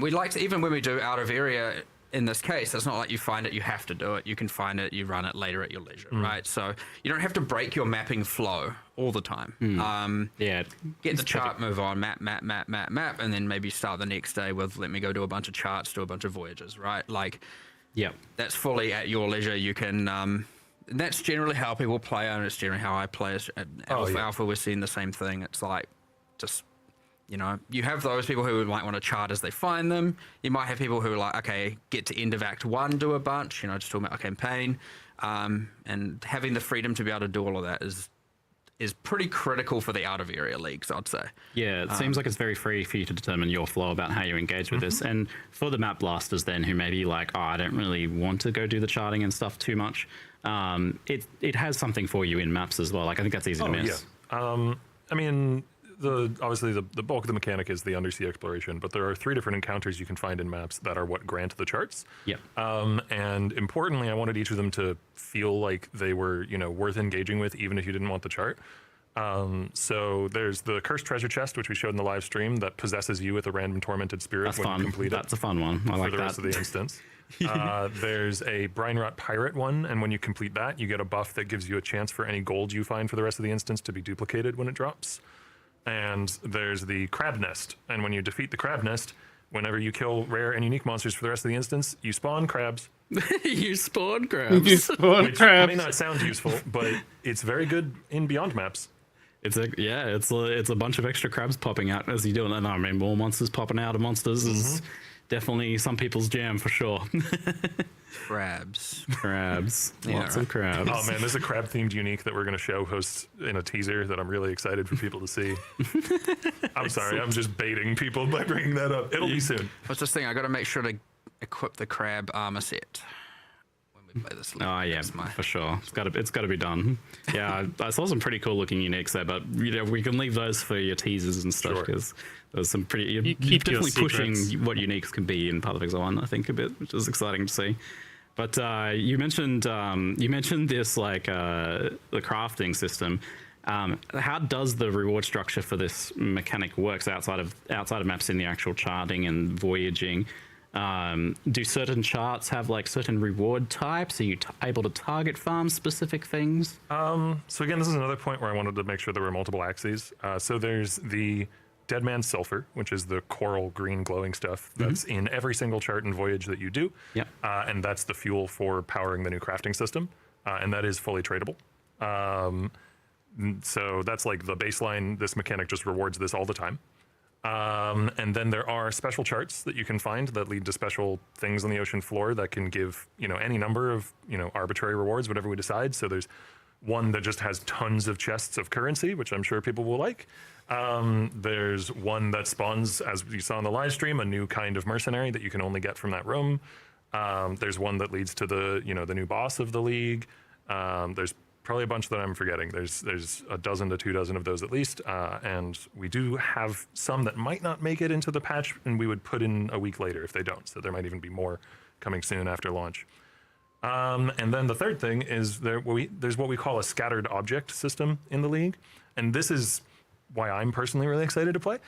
we like to, even when we do out of area, in this case, it's not like you find it, you have to do it. You can find it, you run it later at your leisure, right? So you don't have to break your mapping flow all the time. Get the chart, move on, map, and then maybe start the next day with, let me go do a bunch of charts, do a bunch of voyages, right? Like, that's fully at your leisure. You can, that's generally how people play, and it's generally how I play. At Alpha, we're seeing the same thing. It's like, just, you know, you have those people who might want to chart as they find them. You might have people who are like, okay, get to end of Act 1, do a bunch, you know, just talking about a campaign. And having the freedom to be able to do all of that is pretty critical for the out-of-area leagues, I'd say. Yeah, it seems like it's very free for you to determine your flow about how you engage with this. And for the map blasters then, who may be like, oh, I don't really want to go do the charting and stuff too much, it has something for you in maps as well. Like, I think that's easy to miss. Yeah. I mean, obviously the bulk of the mechanic is the undersea exploration, but there are 3 different encounters you can find in maps that are what grant the charts. And importantly, I wanted each of them to feel like they were, you know, worth engaging with, even if you didn't want the chart. So there's the Cursed Treasure Chest, which we showed in the live stream, that possesses you with a random tormented spirit when you complete it. That's a fun one. I like that. For the rest of the instance. There's a Brine Rot Pirate one, and when you complete that, you get a buff that gives you a chance for any gold you find for the rest of the instance to be duplicated when it drops. And there's the Crab Nest, and when you defeat the Crab Nest, whenever you kill rare and unique monsters for the rest of the instance, you spawn crabs. You spawn crabs. Which may not sound useful, but it's very good in Beyond maps. It's a bunch of extra crabs popping out as you do it. And I mean, more monsters popping out of monsters is definitely some people's jam for sure. Crabs. Lots of crabs. Oh man, there's a crab themed unique that we're going to show host in a teaser that I'm really excited for people to see. I'm sorry, I'm just baiting people by bringing that up. It'll be soon. I was just thinking, I got to make sure to equip the crab armor set when we play this. Oh yeah, for sure. It's got to be done. Yeah, I saw some pretty cool looking uniques there, but you know, we can leave those for your teasers and stuff because there's some pretty. You're definitely pushing what uniques can be in Path of Exile 1, I think, a bit, which is exciting to see. But you mentioned this, like the crafting system. How does the reward structure for this mechanic works outside of maps in the actual charting and voyaging? Do certain charts have like certain reward types? Are you able to target farm specific things? So again, this is another point where I wanted to make sure there were multiple axes. So there's the Dead Man's Sulfur, which is the coral green glowing stuff that's in every single chart and voyage that you do. And that's the fuel for powering the new crafting system. And that is fully tradable. So that's like the baseline. This mechanic just rewards this all the time. And then there are special charts that you can find that lead to special things on the ocean floor that can give, any number of, arbitrary rewards, whatever we decide. So there's one that just has tons of chests of currency, which I'm sure people will like. There's one that spawns, as you saw in the live stream, a new kind of mercenary that you can only get from that room. There's one that leads to the, the new boss of the league. There's probably a bunch that I'm forgetting. There's a dozen to 2 dozen of those at least, and we do have some that might not make it into the patch, and we would put in a week later if they don't. So there might even be more coming soon after launch. And then the third thing is there's what we call a scattered object system in the league, and this is why I'm personally really excited to play,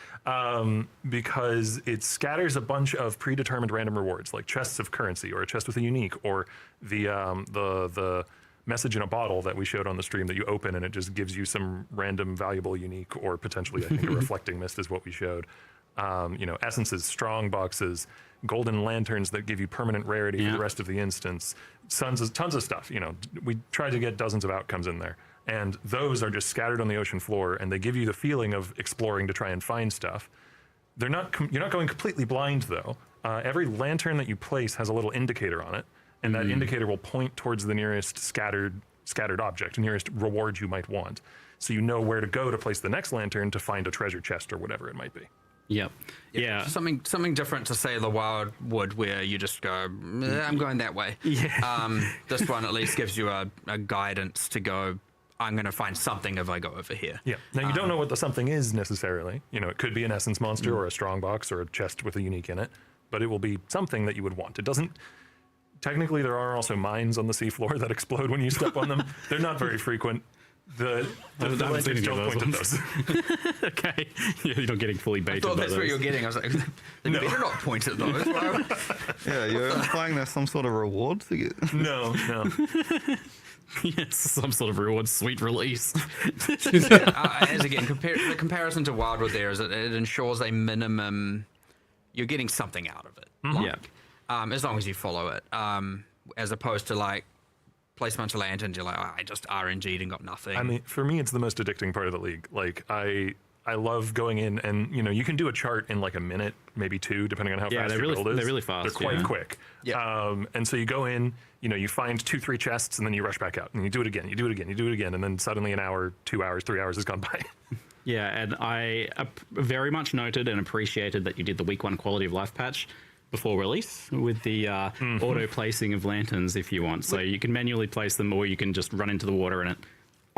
because it scatters a bunch of predetermined random rewards, like chests of currency or a chest with a unique, or the message in a bottle that we showed on the stream that you open and it just gives you some random valuable unique, or potentially I think a reflecting mist is what we showed. Essences, strong boxes, golden lanterns that give you permanent rarity for the rest of the instance, tons of stuff. We tried to get dozens of outcomes in there, and those are just scattered on the ocean floor, and they give you the feeling of exploring to try and find stuff. You're not going completely blind though. Every lantern that you place has a little indicator on it, and that indicator will point towards the nearest scattered object, nearest reward you might want. So you know where to go to place the next lantern to find a treasure chest or whatever it might be. Yep. Yeah. Something different to say the Wildwood, where you just go, I'm going that way. Yeah. This one at least gives you a guidance to go, I'm going to find something if I go over here. Yeah. Now you don't know what the something is necessarily. It could be an essence monster or a strong box or a chest with a unique in it, but it will be something that you would want. It doesn't. Technically, there are also mines on the seafloor that explode when you step on them. They're not very frequent. The lanterns don't point at those. Okay. You're not getting fully baited. I thought by that's those. what you're getting. I was like, they better not point at those. Yeah, you're implying there's some sort of reward to get. No. Yes, some sort of reward, sweet release. As again, the comparison to Wildwood there is that it ensures a minimum. You're getting something out of it. Yeah. As long as you follow it, as opposed to like place a bunch of lanterns, you're like, I just RNG'd and got nothing. I mean, for me, it's the most addicting part of the league. Like, I love going in and, you can do a chart in like a minute, maybe 2, depending on how fast your build is. They're really fast. They're quite quick. Yeah. And so you go in, you find 2-3 chests, and then you rush back out, and you do it again, and then suddenly an hour, 2 hours, 3 hours has gone by. Yeah, and I very much noted and appreciated that you did the week 1 quality of life patch before release with the auto placing of lanterns if you want. So you can manually place them, or you can just run into the water and it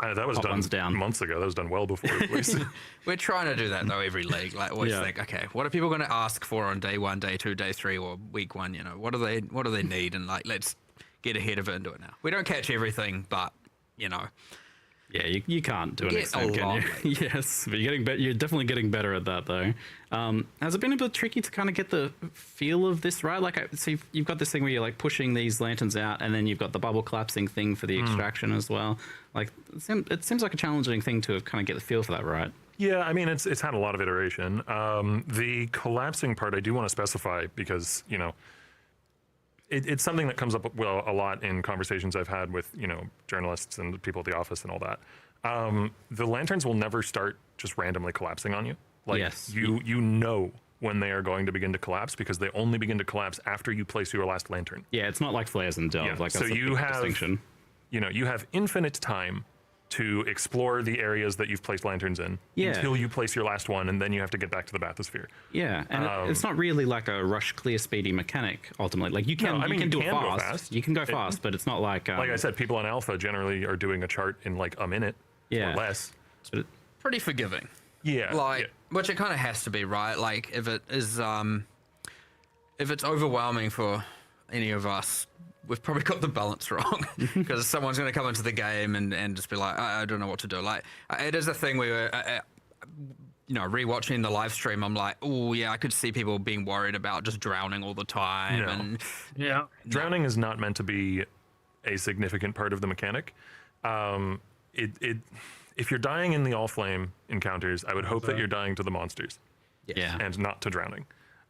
that was done months ago. That was done well before release. We're trying to do that though every league. Like always think, okay, what are people going to ask for on day 1, day 2, day 3, or week 1? What do they need? And like, let's get ahead of it and do it now. We don't catch everything, but Yeah, you can't do an extent, can you? Mate. Yes, but you're definitely getting better at that, though. Has it been a bit tricky to kind of get the feel of this right? Like, so you've got this thing where you're like pushing these lanterns out, and then you've got the bubble collapsing thing for the extraction as well. Like, it seems like a challenging thing to kind of get the feel for that right. Yeah, I mean, it's had a lot of iteration. The collapsing part, I do want to specify because, it's something that comes up a lot in conversations I've had with, journalists and people at the office and all that. The lanterns will never start just randomly collapsing on you. Like, yes. you know when they are going to begin to collapse, because they only begin to collapse after you place your last lantern. Yeah, it's not like flares and delve. Yeah. Like, So that's a you big have, distinction. you have infinite time to explore the areas that you've placed lanterns in until you place your last one, and then you have to get back to the bathysphere. Yeah, and it's not really like a rush, clear, speedy mechanic. Ultimately, like you can, you can do it fast. You can go fast, but it's not like like I said, people on Alpha generally are doing a chart in like a minute or less. But pretty forgiving. Yeah, Which it kind of has to be, right? Like if it is, if it's overwhelming for any of us, we've probably got the balance wrong, because someone's going to come into the game and just be like, I don't know what to do. Like, it is a thing where, rewatching the live stream, I'm like, oh yeah, I could see people being worried about just drowning all the time. No. Drowning is not meant to be a significant part of the mechanic. If you're dying in the Allflame encounters, I would hope that you're dying to the monsters. Yeah. And not to drowning.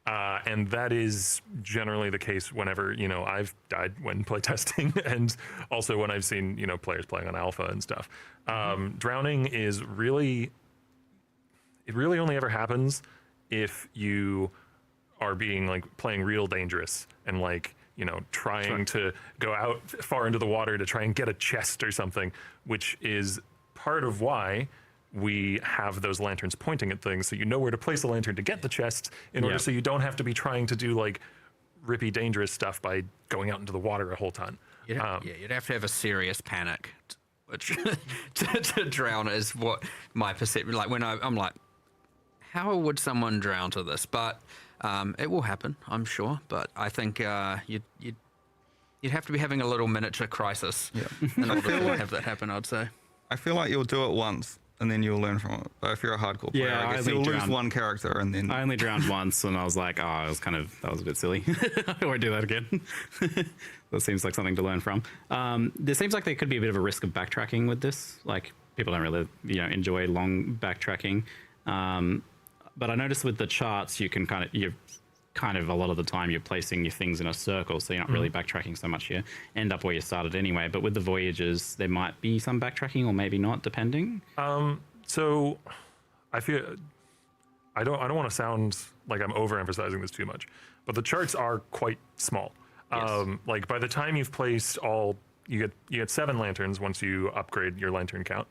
And that is generally the case whenever, I've died when playtesting, and also when I've seen, players playing on Alpha and stuff. Drowning is really, it really only ever happens if you are being like playing real dangerous and like, you know, trying to go out far into the water to try and get a chest or something, which is part of why we have those lanterns pointing at things, so you know where to place the lantern to get the chest in order so you don't have to be trying to do like rippy dangerous stuff by going out into the water a whole ton. You'd have to have a serious panic, which to drown is what my perception. Like when I'm like, how would someone drown to this? But it will happen, I'm sure. But I think you'd have to be having a little miniature crisis in order to have that happen, I'd say. I feel like you'll do it once and then you'll learn from it. But if you're a hardcore player, Yeah, I guess I you'll only lose drowned- one character and then. I only drowned once, and I was like, that was a bit silly. I won't do that again. That seems like something to learn from. There seems like there could be a bit of a risk of backtracking with this. Like, people don't really, enjoy long backtracking. But I noticed with the charts, you can kind of a lot of the time you're placing your things in a circle, so you're not really backtracking so much. You end up where you started anyway. But with the voyages, there might be some backtracking, or maybe not, depending. So I feel I don't want to sound like I'm overemphasizing this too much, but the charts are quite small. Yes. Like by the time you've placed you get 7 lanterns once you upgrade your lantern count.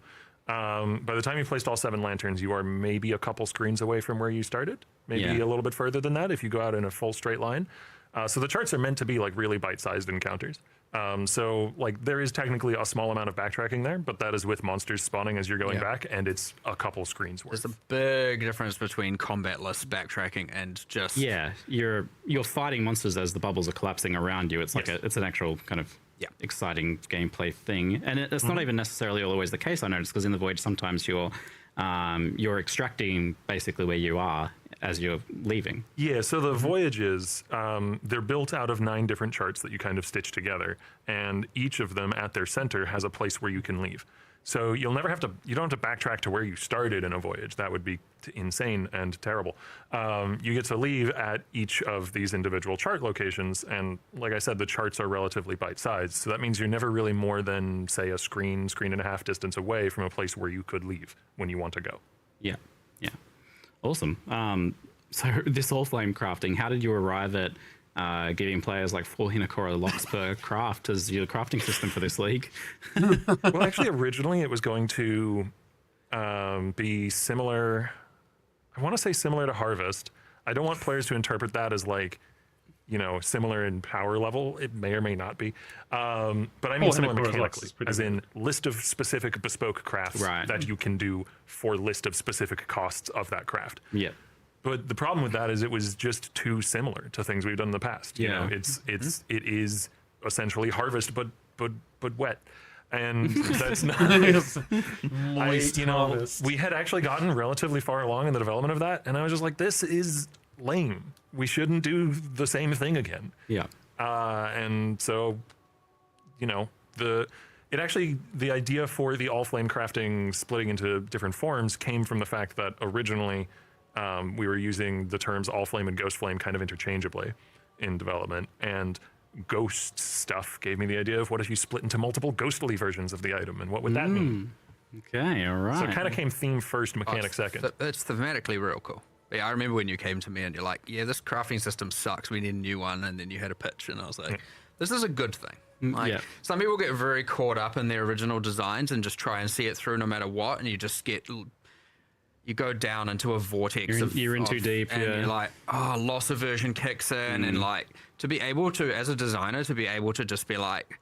By the time you've placed all 7 lanterns, you are maybe a couple screens away from where you started. Maybe a little bit further than that if you go out in a full straight line. So the charts are meant to be like really bite-sized encounters. So like there is technically a small amount of backtracking there, but that is with monsters spawning as you're going back, and it's a couple screens worth. There's a big difference between combatless backtracking and just you're fighting monsters as the bubbles are collapsing around you. It's like it's an actual kind of exciting gameplay thing, and it's not even necessarily always the case. I noticed because in the Voyage sometimes you're extracting basically where you are as you're leaving. Yeah, so the voyages, they're built out of 9 different charts that you kind of stitch together, and each of them at their center has a place where you can leave. So you don't have to backtrack to where you started in a voyage. That would be insane and terrible. You get to leave at each of these individual chart locations, and like I said, the charts are relatively bite-sized, so that means you're never really more than, say, a screen and a half distance away from a place where you could leave when you want to go. Yeah. Awesome. So this Allflame crafting, how did you arrive at giving players like 4 Hinakora locks per craft as your crafting system for this league? Well, actually, originally it was going to be similar. I want to say similar to Harvest. I don't want players to interpret that as like, similar in power level. It may or may not be. But I mean similar mechanically, as in list of specific bespoke crafts that you can do for list of specific costs of that craft. Yeah. But the problem with that is it was just too similar to things we've done in the past. You know, it is essentially Harvest, but wet. And that's not. We had actually gotten relatively far along in the development of that, and I was just like, this is lame. We shouldn't do the same thing again. Yeah. And so, the idea for the Allflame crafting splitting into different forms came from the fact that originally we were using the terms Allflame and Ghostflame kind of interchangeably in development, and ghost stuff gave me the idea of what if you split into multiple ghostly versions of the item, and what would that mean? Okay, all right. So it kind of came theme first, mechanic second. It's thematically real cool. Yeah, I remember when you came to me and you're like, yeah, this crafting system sucks, we need a new one, and then you had a pitch, and I was like, this is a good thing. Like, some people get very caught up in their original designs and just try and see it through no matter what, and you just you go down into a vortex. You're in too deep, and you're like, loss aversion kicks in, and like, to be able to, as a designer, to be able to just be like,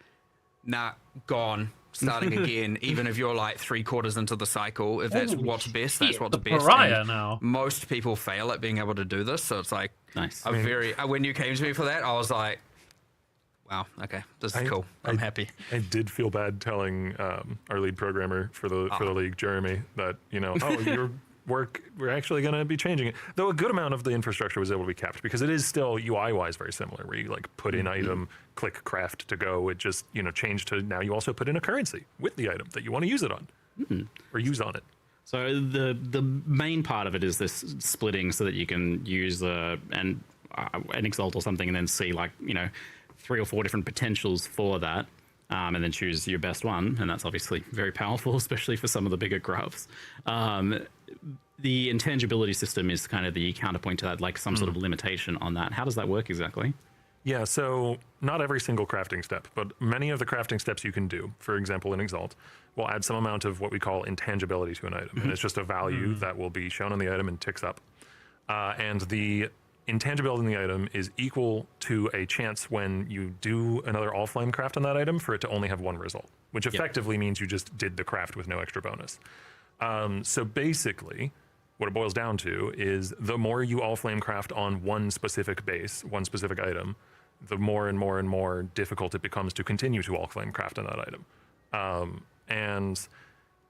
nah, gone, starting again, even if you're like 3/4 into the cycle, if that's what's best, that's what's best. Pariah now. Most people fail at being able to do this, so it's like, nice. When you came to me for that, I was like, wow, okay, this is cool. I'm happy. I did feel bad telling our lead programmer for the league, Jeremy, that your work, we're actually going to be changing it. Though a good amount of the infrastructure was able to be kept, because it is still UI-wise very similar, where you like put in item, click craft to go. It just changed to now you also put in a currency with the item that you want to use it on or use on it. So the main part of it is this splitting, so that you can use an exalt or something, and then see 3 or 4 different potentials for that. and then choose your best one, and that's obviously very powerful, especially for some of the bigger grubs. The intangibility system is kind of the counterpoint to that, like some sort of limitation on that. How does that work exactly? Yeah, so not every single crafting step, but many of the crafting steps you can do, for example, in Exalt, will add some amount of what we call intangibility to an item. And it's just a value that will be shown on the item and ticks up. And the intangibility in the item is equal to a chance when you do another Allflame craft on that item for it to only have one result, which effectively means you just did the craft with no extra bonus. So basically, what it boils down to is the more you Allflame craft on one specific base, one specific item, the more and more and more difficult it becomes to continue to Allflame craft on that item. And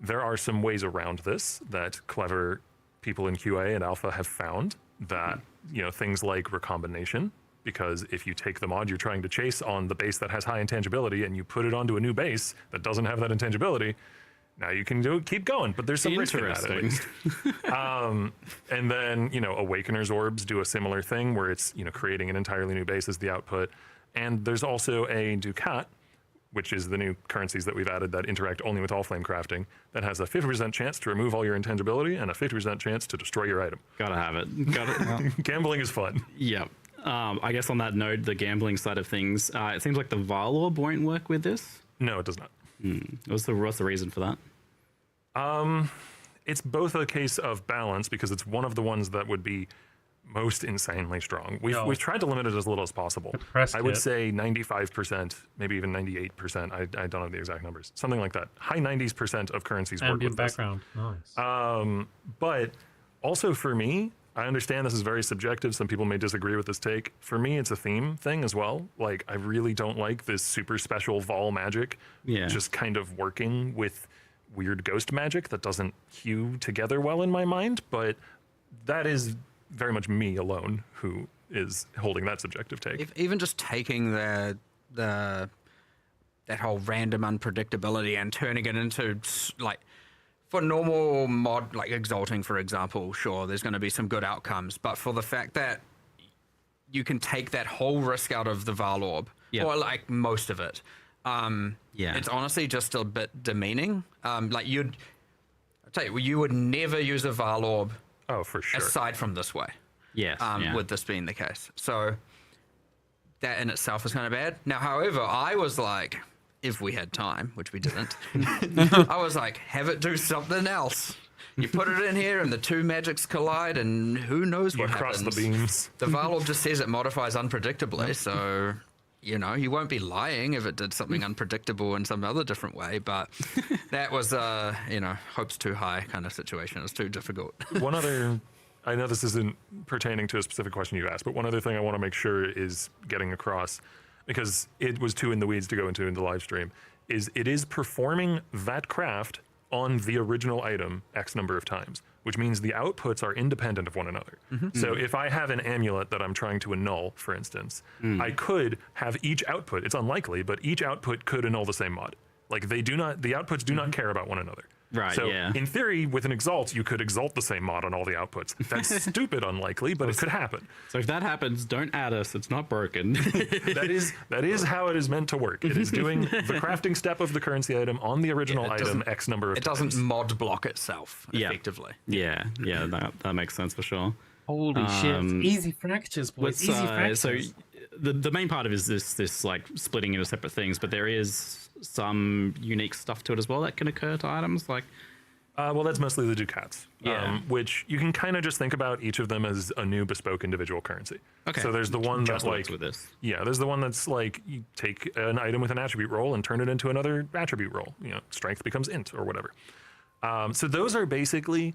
there are some ways around this that clever people in QA and Alpha have found that, you know, things like recombination, because if you take the mod you're trying to chase on the base that has high intangibility and you put it onto a new base that doesn't have that intangibility, now you can keep going, but there's some risk in that at least. And then, you know, Awakener's Orbs do a similar thing where it's, you know, creating an entirely new base as the output. And there's also a Ducat, which is the new currencies that we've added that interact only with Allflame crafting, that has a 50% chance to remove all your intangibility and a 50% chance to destroy your item. Gotta have it. Gambling is fun. Yep. I guess on that note, the gambling side of things, it seems like the Varlorb won't work with this. No, it does not. What's the reason for that? It's both a case of balance, because it's one of the ones that would be most insanely strong. We've tried to limit it as little as possible. I would say 95%, maybe even 98%. I don't know the exact numbers. Something like that. High 90s% of currencies work with background. this. Nice. But also for me, I understand this is very subjective. Some people may disagree with this take. For me, it's a theme thing as well. Like, I really don't like this super special Vol magic just kind of working with weird ghost magic that doesn't hew together well in my mind. But that is very much me alone who is holding that subjective take. Even just taking that whole random unpredictability and turning it into, like, for normal mod, like Exalting, for example, sure, there's going to be some good outcomes. But for the fact that you can take that whole risk out of the Varlorb, or like most of it, it's honestly just a bit demeaning. Like, I tell you, you would never use a Varlorb. Oh, for sure. Aside from this way. Yes. With this being the case. So that in itself is kind of bad. Now, however, I was like, if we had time, which we didn't, I was like, have it do something else. You put it in here and the two magics collide and who knows what happens. You cross the beams. The Varlorb just says it modifies unpredictably, so, you know, you won't be lying if it did something unpredictable in some other different way, but that was, you know, hopes too high kind of situation. It was too difficult. One other, I know this isn't pertaining to a specific question you asked, but one other thing I want to make sure is getting across, because it was too in the weeds to go into in the live stream, is it is performing that craft on the original item X number of times, which means the outputs are independent of one another. So if I have an amulet that I'm trying to annul, for instance, I could have each output, it's unlikely, but each output could annul the same mod. Like, the outputs do not care about one another. Right, so in theory, with an Exalt, you could Exalt the same mod on all the outputs. That's stupid unlikely, but it could happen. So if that happens, don't add us. It's not broken. That is how it is meant to work. It is doing the crafting step of the currency item on the original item X number of times. It doesn't mod block itself, effectively. Yeah, that makes sense for sure. Holy shit. Easy fractures, boys. Easy fractures. So the main part of it is this like splitting into separate things, but there is some unique stuff to it as well that can occur to items, like well, that's mostly the Ducats, which you can kind of just think about each of them as a new bespoke individual currency. Okay. So there's the one that's like with this. Yeah, there's the one that's like you take an item with an attribute roll and turn it into another attribute roll. You know, strength becomes int or whatever. So those are basically,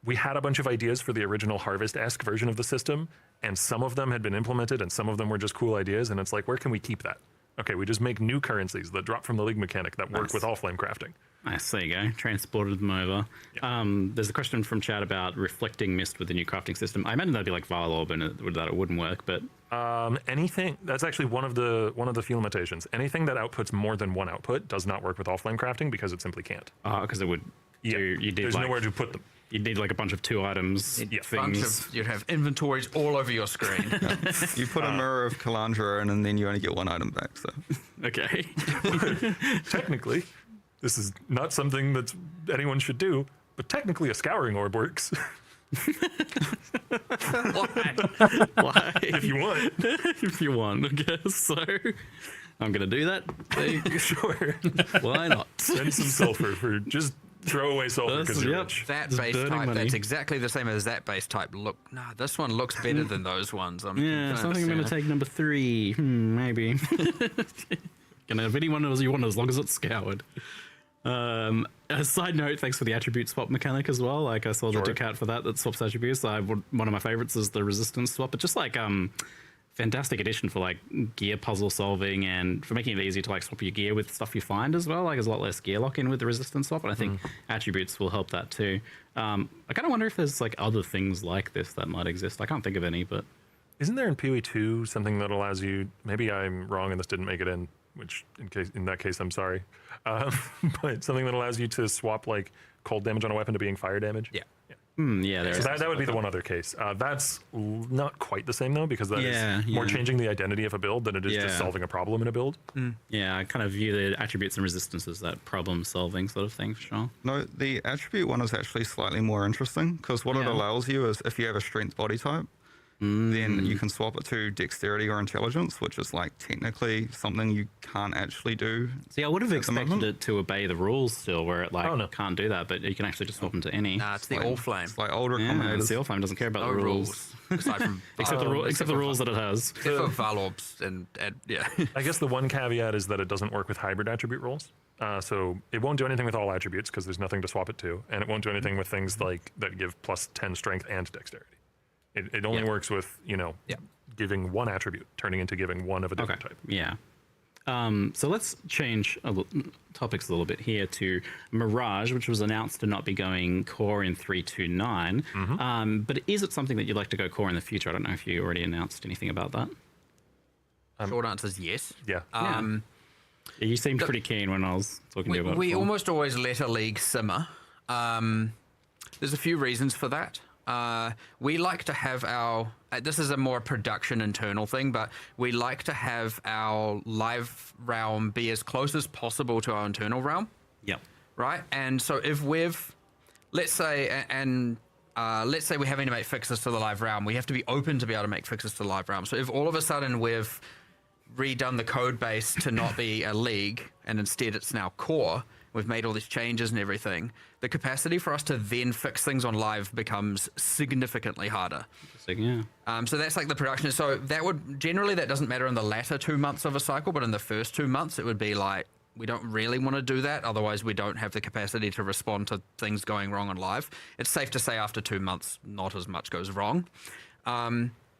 we had a bunch of ideas for the original Harvest-esque version of the system, and some of them had been implemented and some of them were just cool ideas, and it's like, where can we keep that? Okay, we just make new currencies that drop from the League mechanic that work with Allflame crafting. Nice, there you go. Transported them over. Yeah. There's a question from chat about reflecting mist with the new crafting system. I imagine that'd be like Varlorb and that it wouldn't work, but anything that's actually one of the few limitations. Anything that outputs more than one output does not work with Allflame crafting because it simply can't. Because it would. There's nowhere to put them. You'd need like a bunch of 2 items things. You'd have inventories all over your screen. You put a mirror of Kalandra in, and then you only get 1 item back. So Okay. Technically, this is not something that anyone should do, but technically a scouring orb works. Why? If you want. If you want, I guess. So I'm going to do that. Sure. Why not? Send some sulfur for just throw away sulfur because you're rich. That Just base burning type, money. that's exactly the same as that base type. Look, nah, this one looks better than those ones. Yeah, so I think I'm going to take number 3. Maybe. Can I have any one of those you want as long as it's scoured. A side note, thanks for the attribute swap mechanic as well. Like I saw the Ducat for that swaps attributes. One of my favorites is the resistance swap, but just like fantastic addition for like gear puzzle solving and for making it easy to like swap your gear with stuff you find as well. Like there's a lot less gear lock in with the resistance swap, and I think attributes will help that too. I kind of wonder if there's like other things like this that might exist. I can't think of any, but Isn't there in PoE 2 something that allows you, maybe I'm wrong and this didn't make it in, which in that case I'm sorry, but something that allows you to swap like cold damage on a weapon to being fire damage? Yeah. yeah, there So is. that would be the one other case. That's not quite the same though, because that is more yeah. changing the identity of a build than it is just Yeah. solving a problem in a build. Yeah, I kind of view the attributes and resistance as that problem solving sort of thing for sure. no, the attribute one is actually slightly more interesting because what it Yeah. allows you is if you have a strength body type, then you can swap it to dexterity or intelligence, which is like technically something you can't actually do. See, I would have the expected moment. it to obey the rules still, where it like Oh, no. can't do that, but you can actually just swap them to any. Nah, it's the Allflame. It's like older Yeah, combinators. the Allflame doesn't care about No the rules. Aside from except the rules that it has. Except for Valorbs and yeah. I guess the one caveat is that it doesn't work with hybrid attribute rules. So it won't do anything with all attributes because there's nothing to swap it to, and it won't do anything with things like that give plus 10 strength and dexterity. It only works with, giving one attribute, turning into giving one of a different type. Yeah. So let's change topics a little bit here to Mirage, which was announced to not be going core in 3.2.9. But is it something that you'd like to go core in the future? I don't know if you already announced anything about that. Short answer is yes. Yeah. Yeah, you seemed pretty keen when I was talking to you about it. We before. almost always let a league simmer. There's a few reasons for that. We like to have our... this is a more production internal thing, but we like to have our live realm be as close as possible to our internal realm. Yep. Right? And so if we've... Let's say we're having to make fixes to the live realm, we have to be open to be able to make fixes to the live realm. So if all of a sudden we've redone the code base to not be a league and instead it's now core, we've made all these changes and everything, the capacity for us to then fix things on live becomes significantly harder. Yeah. So that's like the production. So that doesn't matter in the latter 2 months of a cycle, but in the first 2 months, it would be like, we don't really want to do that. Otherwise, we don't have the capacity to respond to things going wrong on live. It's safe to say after 2 months, not as much goes wrong.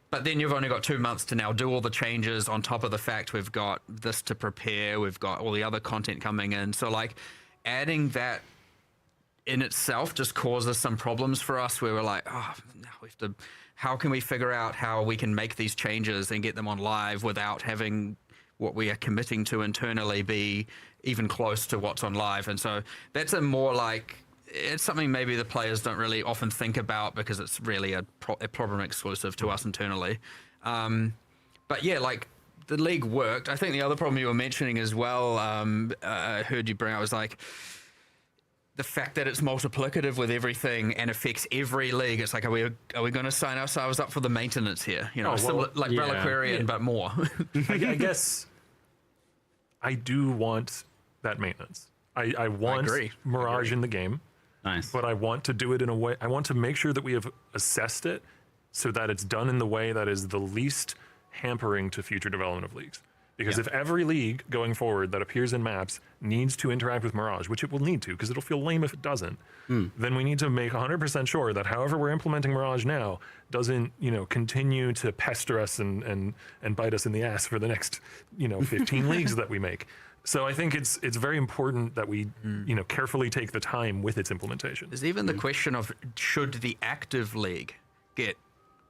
But then you've only got 2 months to now do all the changes on top of the fact we've got this to prepare. We've got all the other content coming in. So like adding that in itself just causes some problems for us where we're like, oh, now we have to, how can we figure out how we can make these changes and get them on live without having what we are committing to internally be even close to what's on live? And so that's a more like, it's something maybe the players don't really often think about because it's really a problem exclusive to us internally. But yeah, like the league worked. I think the other problem you were mentioning as well, I heard you bring out was like the fact that it's multiplicative with everything and affects every league. It's like, are we going to sign ourselves up for the maintenance here? You know, similar, like Reliquarian, but more. I guess I do want that maintenance. I want Mirage in the game. Nice. But I want to do it in a way, I want to make sure that we have assessed it so that it's done in the way that is the least hampering to future development of leagues. Because if every league going forward that appears in maps needs to interact with Mirage, which it will need to, because it'll feel lame if it doesn't, then we need to make 100% sure that however we're implementing Mirage now doesn't, continue to pester us and bite us in the ass for the next, 15 leagues that we make. So I think it's very important that we, carefully take the time with its implementation. There's even the question of should the active league get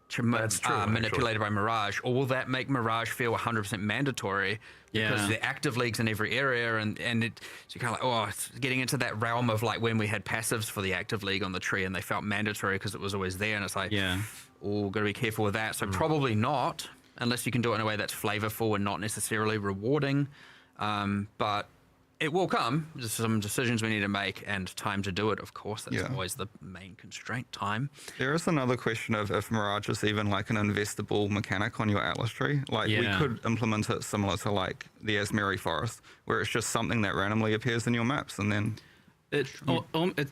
That's true, actually. manipulated by Mirage, or will that make Mirage feel 100% mandatory because Yeah. the active leagues in every area, and it, so you're kind of like, oh, it's getting into that realm of like when we had passives for the active league on the tree and they felt mandatory because it was always there, and it's like, Yeah. oh, got to be careful with that. So probably not, unless you can do it in a way that's flavorful and not necessarily rewarding. But it will come. There's some decisions we need to make and time to do it, of course. That's Yeah. always the main constraint, time. There is another question of if Mirage is even like an investable mechanic on your Atlas tree. Like we Yeah. could implement it similar to like the Asmeri Forest, where it's just something that randomly appears in your maps, and then It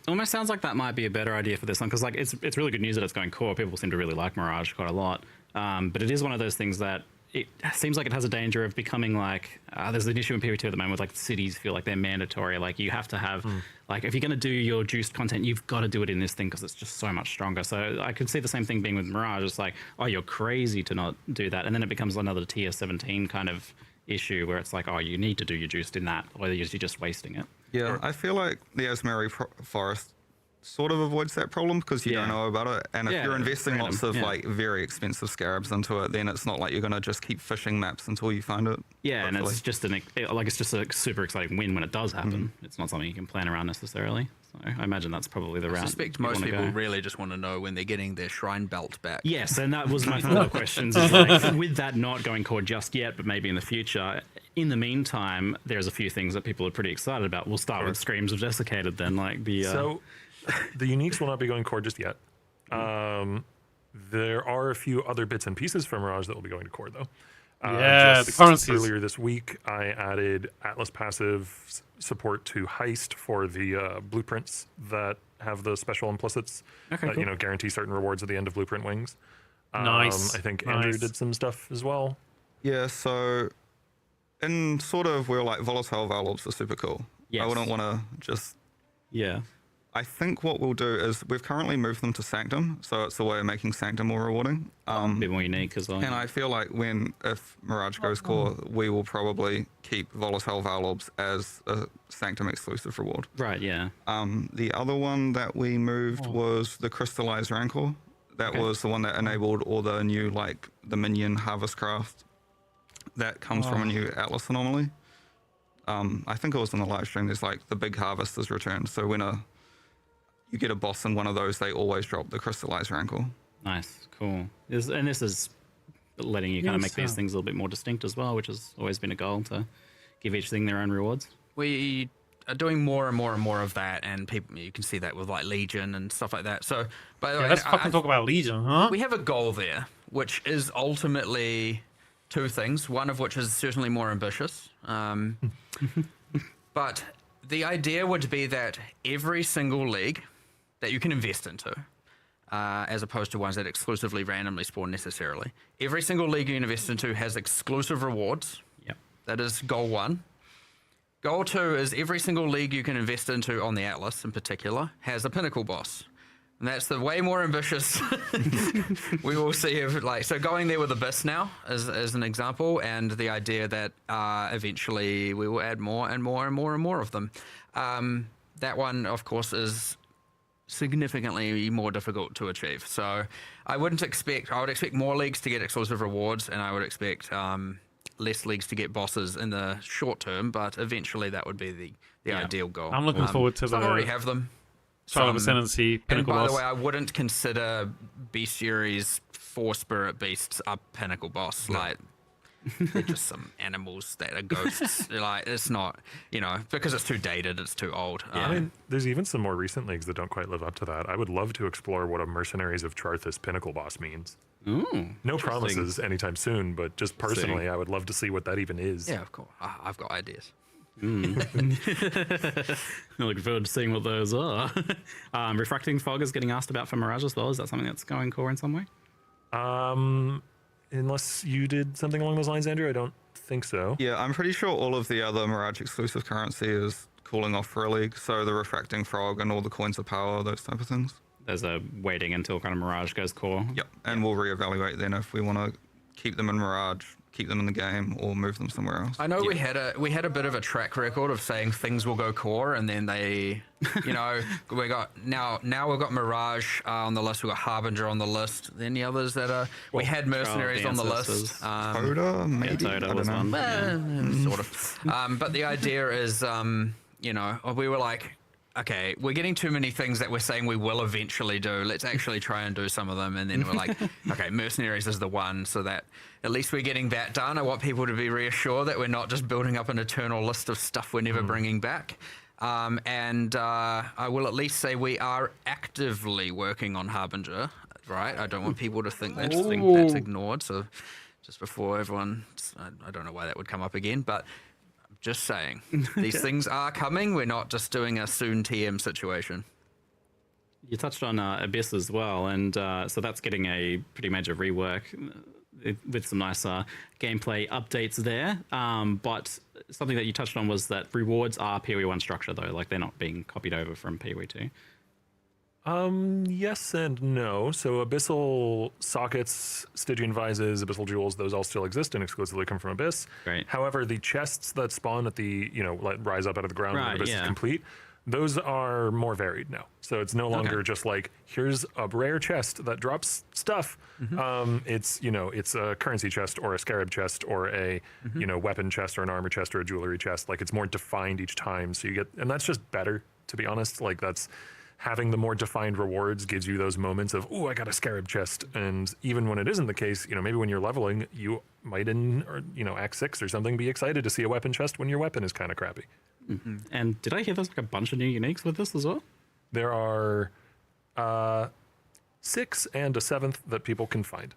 almost sounds like that might be a better idea for this one, because like it's really good news that it's going core. People seem to really like Mirage quite a lot, but it is one of those things that it seems like it has a danger of becoming like there's an issue in PvP at the moment with like cities feel like they're mandatory. Like you have to have like if you're going to do your juiced content, you've got to do it in this thing because it's just so much stronger. So I could see the same thing being with Mirage. It's like, oh, you're crazy to not do that, and then it becomes another tier 17 kind of issue where it's like, oh, you need to do your juiced in that, or you're just wasting it. yeah, I feel like the Asmeri Forest sort of avoids that problem because you Yeah. don't know about it. And if Yeah, you're investing random, lots of yeah. like very expensive scarabs into it, then it's not like you're going to just keep fishing maps until you find it. Yeah, and hopefully. it's just it's just a super exciting win when it does happen. It's not something you can plan around necessarily. So I imagine that's probably the route. I suspect you most wanna people go. really just want to know when they're getting their shrine belt back. Yes, and that was my follow-up questions. Is like, with that not going core just yet, but maybe in the future. In the meantime, there's a few things that people are pretty excited about. We'll start with Screams of Desiccated then, like the. So, the uniques will not be going core just yet. There are a few other bits and pieces from Mirage that will be going to core, though. Yeah, Just the currencies. earlier this week, I added Atlas passive support to Heist for the blueprints that have the special implicits Okay, that cool. guarantee certain rewards at the end of blueprint wings. Nice, I think nice. Andrew did some stuff as well. Yeah, so in sort of where like volatile valves are super cool. Yes. I wouldn't want to just. Yeah. I think what we'll do is we've currently moved them to Sanctum, so it's a way of making Sanctum more rewarding. A bit more unique as well. And I feel like if Mirage goes core, we will probably keep volatile valves as a Sanctum exclusive reward. Right, yeah. The other one that we moved was the Crystallized Rancor. That was the one that enabled all the new, like, the minion harvest craft that comes from a new Atlas anomaly. I think it was in the live stream. There's, like, the big harvest is returned. So when you get a boss in one of those, they always drop the Crystallized Rancor. Nice, cool. And this is letting you kind of Yes, make these yeah. things a little bit more distinct as well, which has always been a goal, to give each thing their own rewards. We are doing more and more and more of that, and people, you can see that with like Legion and stuff like that. So, by the way, Let's fucking talk about Legion, huh? we have a goal there, which is ultimately two things. One of which is certainly more ambitious, but the idea would be that every single league that you can invest into, as opposed to ones that exclusively randomly spawn necessarily, every single league you invest into has exclusive rewards. Yep. That is goal one. Goal two is every single league you can invest into on the Atlas in particular has a pinnacle boss. And that's the way more ambitious. We will see if so going there with Abyss now as an example, and the idea that eventually we will add more and more and more and more of them. That one, of course, is significantly more difficult to achieve. So I would expect more leagues to get exclusive rewards, and I would expect less leagues to get bosses in the short term, but eventually that would be the ideal goal. I'm looking forward to some the already have them. Charlotte Some- Ascendancy And Pinnacle by boss. the way, I wouldn't consider Bestiary's 4 Spirit Beasts a pinnacle boss. Like, they're just some animals that are ghosts. Like, it's not, because it's too dated, it's too old. I mean, there's even some more recent leagues that don't quite live up to that. I would love to explore what a Mercenaries of Charthus pinnacle boss means. Ooh, No promises anytime soon, but just personally, I would love to see what that even is. Yeah, of course. I've got ideas. I'm looking forward to seeing what those are. Refracting Fog is getting asked about for Mirage as well. Is that something that's going core in some way? Unless you did something along those lines, Andrew, I don't think so. Yeah, I'm pretty sure all of the other Mirage exclusive currency is cooling off for a league. So the Refracting Frog and all the Coins of Power, those type of things. There's a waiting until kind of Mirage goes core. Yep, and we'll reevaluate then if we want to keep them in Mirage, keep them in the game, or move them somewhere else. I know we had a bit of a track record of saying things will go core, and then they, you know, we got now we've got Mirage on the list, we've got Harbinger on the list. Any others that are? We had Mercenaries on the list. Toda, maybe. Toda I was don't know. one. Sort of. But the idea is, you know, we were like, okay, we're getting too many things that we're saying we will eventually do. Let's actually try and do some of them. And then we're like, okay, Mercenaries is the one, so that at least we're getting that done. I want people to be reassured that we're not just building up an eternal list of stuff we're never bringing back. And I will at least say we are actively working on Harbinger, right? I don't want people to think that's ignored. So just before everyone, I don't know why that would come up again, but just saying, these things are coming. We're not just doing a soon TM situation. You touched on Abyss as well, and so that's getting a pretty major rework with some nice gameplay updates there. But something that you touched on was that rewards are PoE1 structure, though, like they're not being copied over from PoE2. Yes and no. So Abyssal sockets, Stygian vises, Abyssal jewels, those all still exist and exclusively come from Abyss. Great. However, the chests that spawn at the, like rise up out of the ground when Abyss is complete, those are more varied now. So it's no longer just like, here's a rare chest that drops stuff. It's, it's a currency chest or a scarab chest or a, weapon chest or an armor chest or a jewelry chest. Like it's more defined each time. So you get, and that's just better, to be honest. Like that's, having the more defined rewards gives you those moments of, oh, I got a scarab chest. And even when it isn't the case, maybe when you're leveling, you might Act 6 or something, be excited to see a weapon chest when your weapon is kind of crappy. And did I hear there's like a bunch of new uniques with this as well? There are 6 and a 7th that people can find.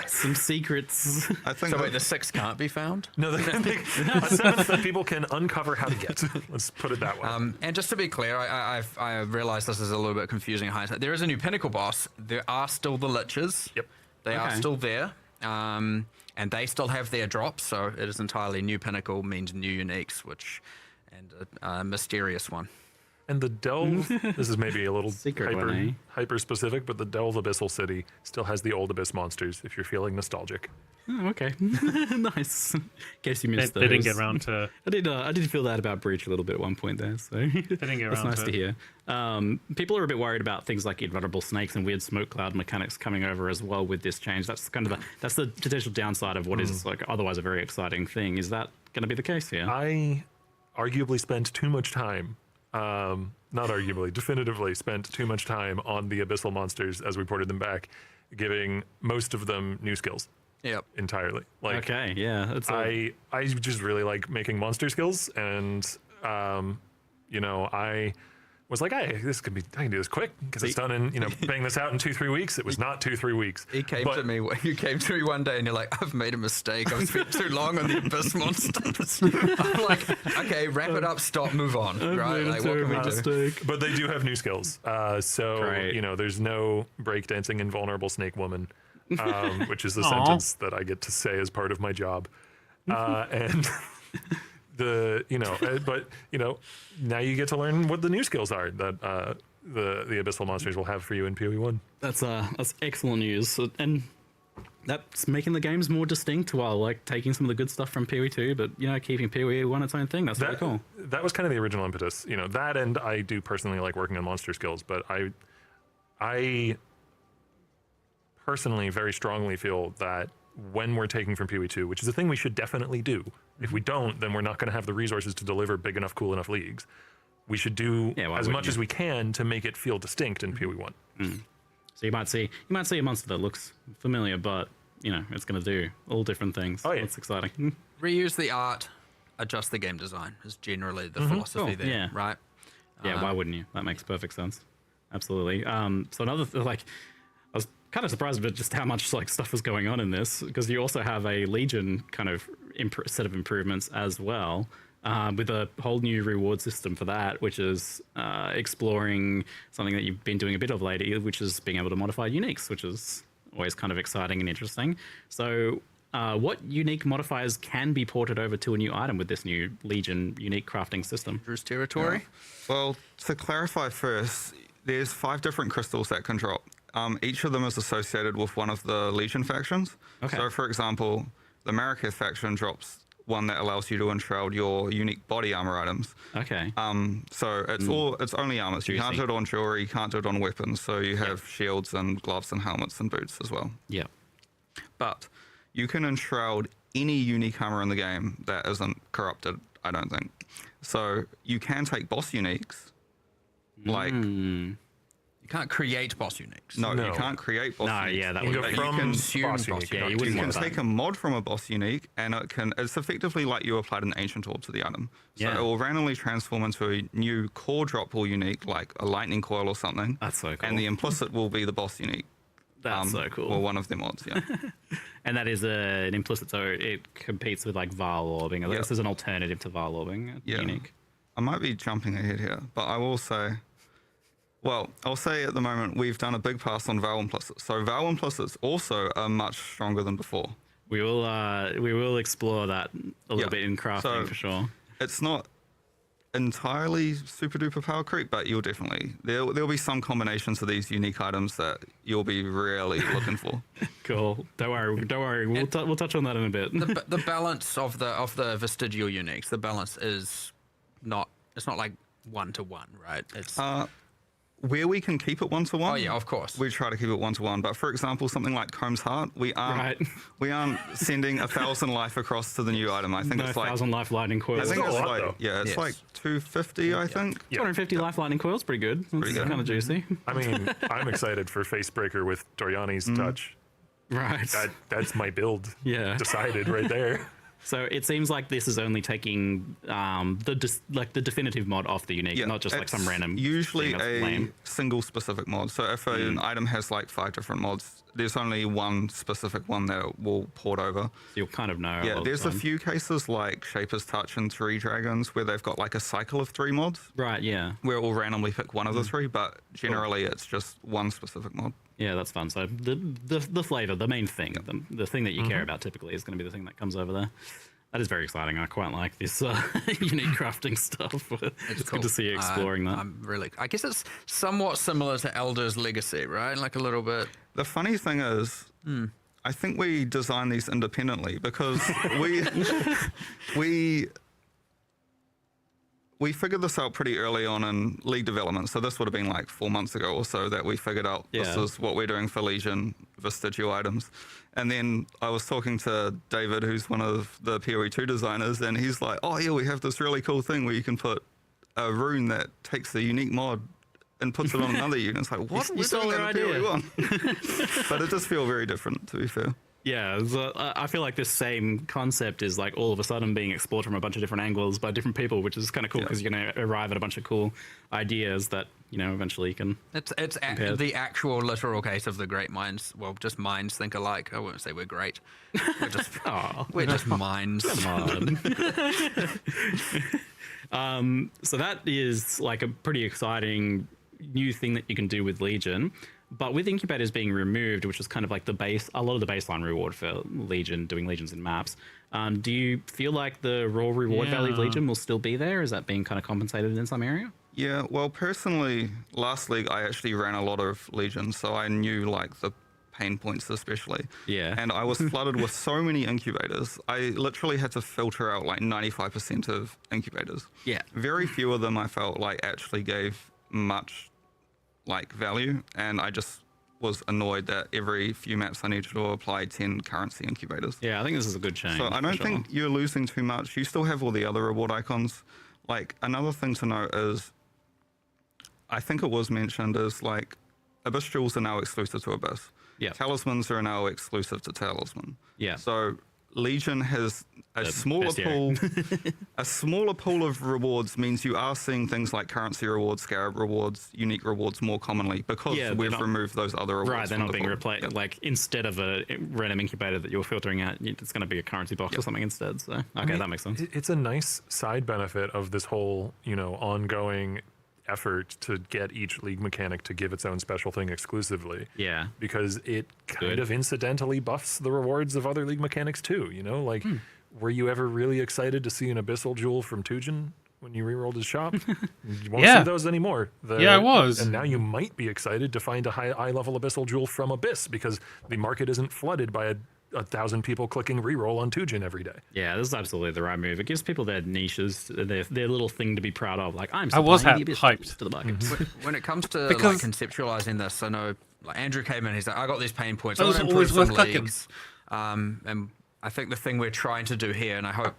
Some secrets. I think So wait, the 6 can't be found? No, a 7th that people can uncover how to get. Let's put it that way. And just to be clear, I realize this is a little bit confusing in hindsight. There is a new Pinnacle boss. There are still the Liches. Yep. They are still there. And they still have their drops, so it is entirely new Pinnacle means new uniques, and a mysterious one. And the Delve, this is maybe a little Secret one, eh? hyper specific, but the Delve Abyssal City still has the old Abyss monsters if you're feeling nostalgic. Oh, okay. Nice. In case you missed They those. didn't get around to. I did feel that about Breach a little bit at one point there, so They didn't get that's around nice to to hear. People are a bit worried about things like invulnerable snakes and weird smoke cloud mechanics coming over as well with this change. That's kind of that's the potential downside of what is like otherwise a very exciting thing. Is that going to be the case here? I arguably spent too much time, not arguably, definitively spent too much time on the Abyssal monsters as we ported them back, giving most of them new skills. Yep. Entirely. Like, okay, yeah. It's I just really like making monster skills, and I was like, hey, I can do this quick because it's done in, bang this out in 2-3 weeks. It was not 2-3 weeks. You came to me one day and you're like, I've made a mistake. I've spent too long on the Abyss monsters. I'm like, okay, wrap it up, stop, move on. Right? Like, what can we do? But they do have new skills. So, Great. There's no breakdancing invulnerable snake woman, which is the sentence that I get to say as part of my job. And now you get to learn what the new skills are that the Abyssal monsters will have for you in PoE1. That's excellent news, and that's making the games more distinct while like taking some of the good stuff from PoE2, but keeping PoE1 its own thing. That's really cool. That was kind of the original impetus. That, and I do personally like working on monster skills, but I personally very strongly feel that when we're taking from PoE2, which is a thing we should definitely do. If we don't, then we're not going to have the resources to deliver big enough, cool enough leagues. We should do as much as we can to make it feel distinct in PoE1. So you might see a monster that looks familiar, but it's going to do all different things. Oh, yeah. That's exciting. Reuse the art, adjust the game design is generally the philosophy there, yeah. right? Yeah, why wouldn't you? That makes perfect sense. Absolutely. So another I was kind of surprised about just how much stuff is going on in this, because you also have a Legion kind of set of improvements as well, with a whole new reward system for that, which is exploring something that you've been doing a bit of lately, which is being able to modify uniques, which is always kind of exciting and interesting. So what unique modifiers can be ported over to a new item with this new Legion unique crafting system? Drew's territory. Well, to clarify first, there's 5 different crystals that can drop each of them is associated with one of the Legion factions. Okay. So, for example, the Marraketh faction drops one that allows you to enshroud your unique body armor items. Okay. So it's only armors. You can't do it on jewelry, you can't do it on weapons. So you have shields and gloves and helmets and boots as well. Yeah. But you can enshroud any unique armor in the game that isn't corrupted, I don't think. So you can take boss uniques, like... You can't create boss uniques. No, No. you can't create boss uniques. Yeah, that You would go be. from consume boss boss unique. unique. Yeah, you You wouldn't can want that. take a mod from a boss unique, and it's effectively like you applied an ancient orb to the item. So Yeah. it will randomly transform into a new core droppable unique, like a lightning coil or something. That's so cool. And the implicit will be the boss unique. That's so cool. Or one of the mods, yeah. And that is an implicit, so it competes with like Val orbing. Yeah. This is an alternative to Val orbing. Yeah. Unique. I might be jumping ahead here, but I will say, well, I'll say at the moment we've done a big pass on Val implicits. So Val implicits also are much stronger than before. We will explore that a little Yeah. bit in crafting So- for sure. It's not entirely super duper power creep, but you'll definitely there'll be some combinations of these unique items that you'll be really looking for. Cool. Don't worry. We'll touch on that in a bit. The balance of the vestigial uniques, the balance is not. It's not like 1-to-1, right? It's Where we can keep it 1-to-1. Oh, yeah, of course. We try to keep it 1-to-1. But for example, something like Comb's Heart, we aren't sending 1,000 life across to the new item. I think No it's like 1,000 life lightning coils. I think That's it's a lot, like though. it's Yes. like 250, I think. 250 life lightning coils, pretty good. That's good. kind of juicy. I mean, I'm excited for Facebreaker with Doriani's touch. Right. That's my build. Yeah. Decided right there. So it seems like this is only taking the definitive mod off the unique, not just like some it's random. Usually thing that's a lame. single specific mod. So if an item has like 5 different mods, there's only one specific one that it will port over. So you'll kind of know. Yeah, there's a few cases like Shaper's Touch and 3 Dragons where they've got like a cycle of 3 mods Right. Yeah. where it will randomly pick one of the 3, but generally it's just one specific mod. Yeah, that's fun. So the flavor, the main thing, the thing that you care about typically is going to be the thing that comes over there. That is very exciting. I quite like this unique crafting stuff. It's cool. good to see you exploring that. I guess it's somewhat similar to Elder's Legacy, right? Like a little bit. The funny thing is, I think we designed these independently because we figured this out pretty early on in League development. So this would have been like 4 months ago or so that we figured out this Yeah. is what we're doing for Legion vestigial items. And then I was talking to David, who's one of the PoE2 designers, and he's like, oh yeah, we have this really cool thing where you can put a rune that takes the unique mod and puts it on another unit. It's like, what? You We're stole doing our that in idea. PoE1. But it does feel very different, to be fair. Yeah, so I feel like this same concept is like all of a sudden being explored from a bunch of different angles by different people, which is kind of cool because you're going to arrive at a bunch of cool ideas that, you know, eventually you can. It's Compared. the actual literal case of the great minds. Well, just minds think alike. I won't say we're great. We're just we're just minds. Come on. So that is like a pretty exciting new thing that you can do with Legion. But with incubators being removed, which is kind of like a lot of the baseline reward for Legion, doing Legions in maps, do you feel like the raw reward value of Legion will still be there? Is that being kind of compensated in some area? Yeah, well, personally, last league I actually ran a lot of Legions, so I knew like the pain points especially. Yeah. And I was flooded with so many incubators. I literally had to filter out like 95% of incubators. Yeah. Very few of them I felt like actually gave much like value, and I just was annoyed that every few maps I needed to apply 10 currency incubators. Yeah, I think this is a good change. So I don't for think you're losing too much. You still have all the other reward icons. Like, another thing to note is, I think it was mentioned, is like, Abyss Jewels are now exclusive to Abyss. Yeah. Talismans are now exclusive to Talisman. Yeah. So Legion has a smaller bestiary. pool. A smaller pool of rewards means you are seeing things like currency rewards, scarab rewards, unique rewards more commonly because Yeah, they're we've not- removed those other rewards. Right, they're from not the being pool. replaced. Yeah. Like, instead of a random incubator that you're filtering out, it's going to be a currency box or something instead. So, okay, that makes sense. It's a nice side benefit of this whole, ongoing effort to get each league mechanic to give its own special thing exclusively. Yeah. Because it kind Good. of incidentally buffs the rewards of other league mechanics too, Like, were you ever really excited to see an Abyssal Jewel from Tujin when you rerolled his shop. You won't Yeah. see those anymore. Yeah, I was. And now you might be excited to find a high level Abyssal Jewel from Abyss because the market isn't flooded by 1,000 people clicking reroll on Tujin every day. Yeah, this is absolutely the right move. It gives people their niches, their little thing to be proud of. Like, I'm I was supplying the Abyss hyped. to the market. When it comes to Because- like conceptualizing this, I know like Andrew came in. He's like, I got these pain points. It I was want to always improve some worth clicking. leagues. And I think the thing we're trying to do here, and I hope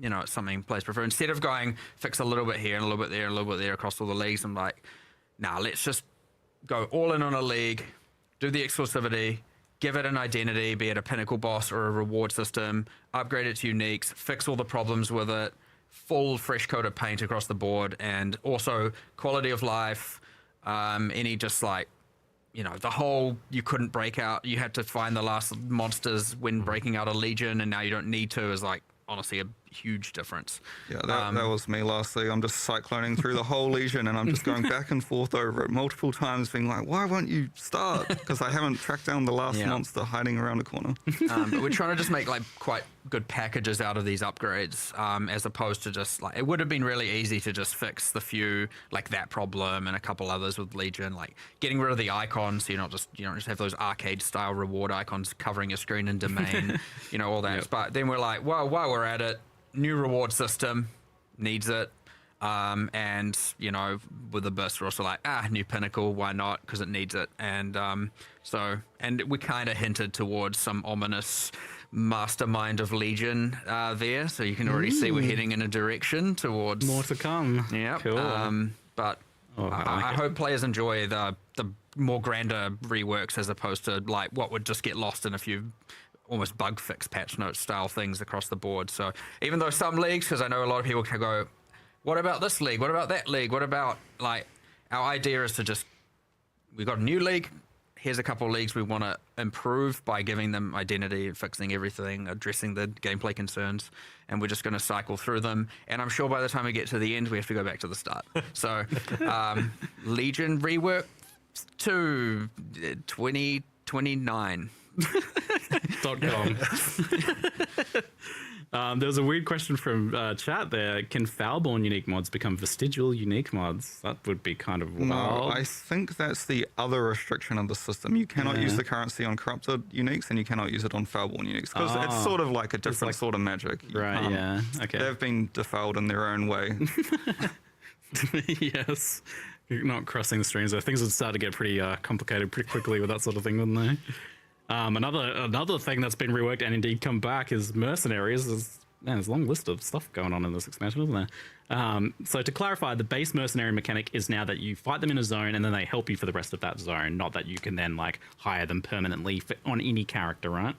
it's something players prefer. Instead of going fix a little bit here and a little bit there and a little bit there across all the leagues, I'm like, nah, let's just go all in on a league, do the exclusivity, give it an identity, be it a pinnacle boss or a reward system, upgrade it to uniques, fix all the problems with it, full fresh coat of paint across the board, and also quality of life, any just like, the whole you couldn't break out, you had to find the last monsters when breaking out a legion, and now you don't need to, is like honestly a huge difference. Yeah, that was me lastly. I'm just cycloning through the whole Legion and I'm just going back and forth over it multiple times, being like, why won't you start? Because I haven't tracked down the last monster hiding around a corner. But we're trying to just make like quite good packages out of these upgrades, as opposed to just like, it would have been really easy to just fix the few, like that problem and a couple others with Legion, like getting rid of the icons, so you don't just have those arcade style reward icons covering your screen in domain, all that. Yep. But then we're like, well, while we're at it, new reward system needs it. And with Abyss, we're also like, new pinnacle, why not? Because it needs it. And and we kind of hinted towards some ominous mastermind of Legion there, so you can already see we're heading in a direction towards More to come. Yeah, Cool. but I hope players enjoy the more grander reworks as opposed to like what would just get lost in a few almost bug fix patch note style things across the board. So even though some leagues, because I know a lot of people can go, what about this league? What about that league? What about, like, our idea is to just, we've got a new league. Here's a couple of leagues we want to improve by giving them identity, fixing everything, addressing the gameplay concerns, and we're just going to cycle through them. And I'm sure by the time we get to the end, we have to go back to the start. So, Legion rework to 2029. .com. There was a weird question from chat there. Can Foulborn unique mods become vestigial unique mods? That would be kind of wild. No, I think that's the other restriction of the system. You cannot use the currency on corrupted uniques, and you cannot use it on Foulborn uniques, because it's sort of like a different sort of magic. Right, yeah. Okay. They've been defiled in their own way. Yes. You're not crossing the streams. Things would start to get pretty complicated pretty quickly with that sort of thing, wouldn't they? Another thing that's been reworked and indeed come back is mercenaries. There's a long list of stuff going on in this expansion, isn't there? So to clarify, the base mercenary mechanic is now that you fight them in a zone and then they help you for the rest of that zone, not that you can then like hire them permanently on any character, right?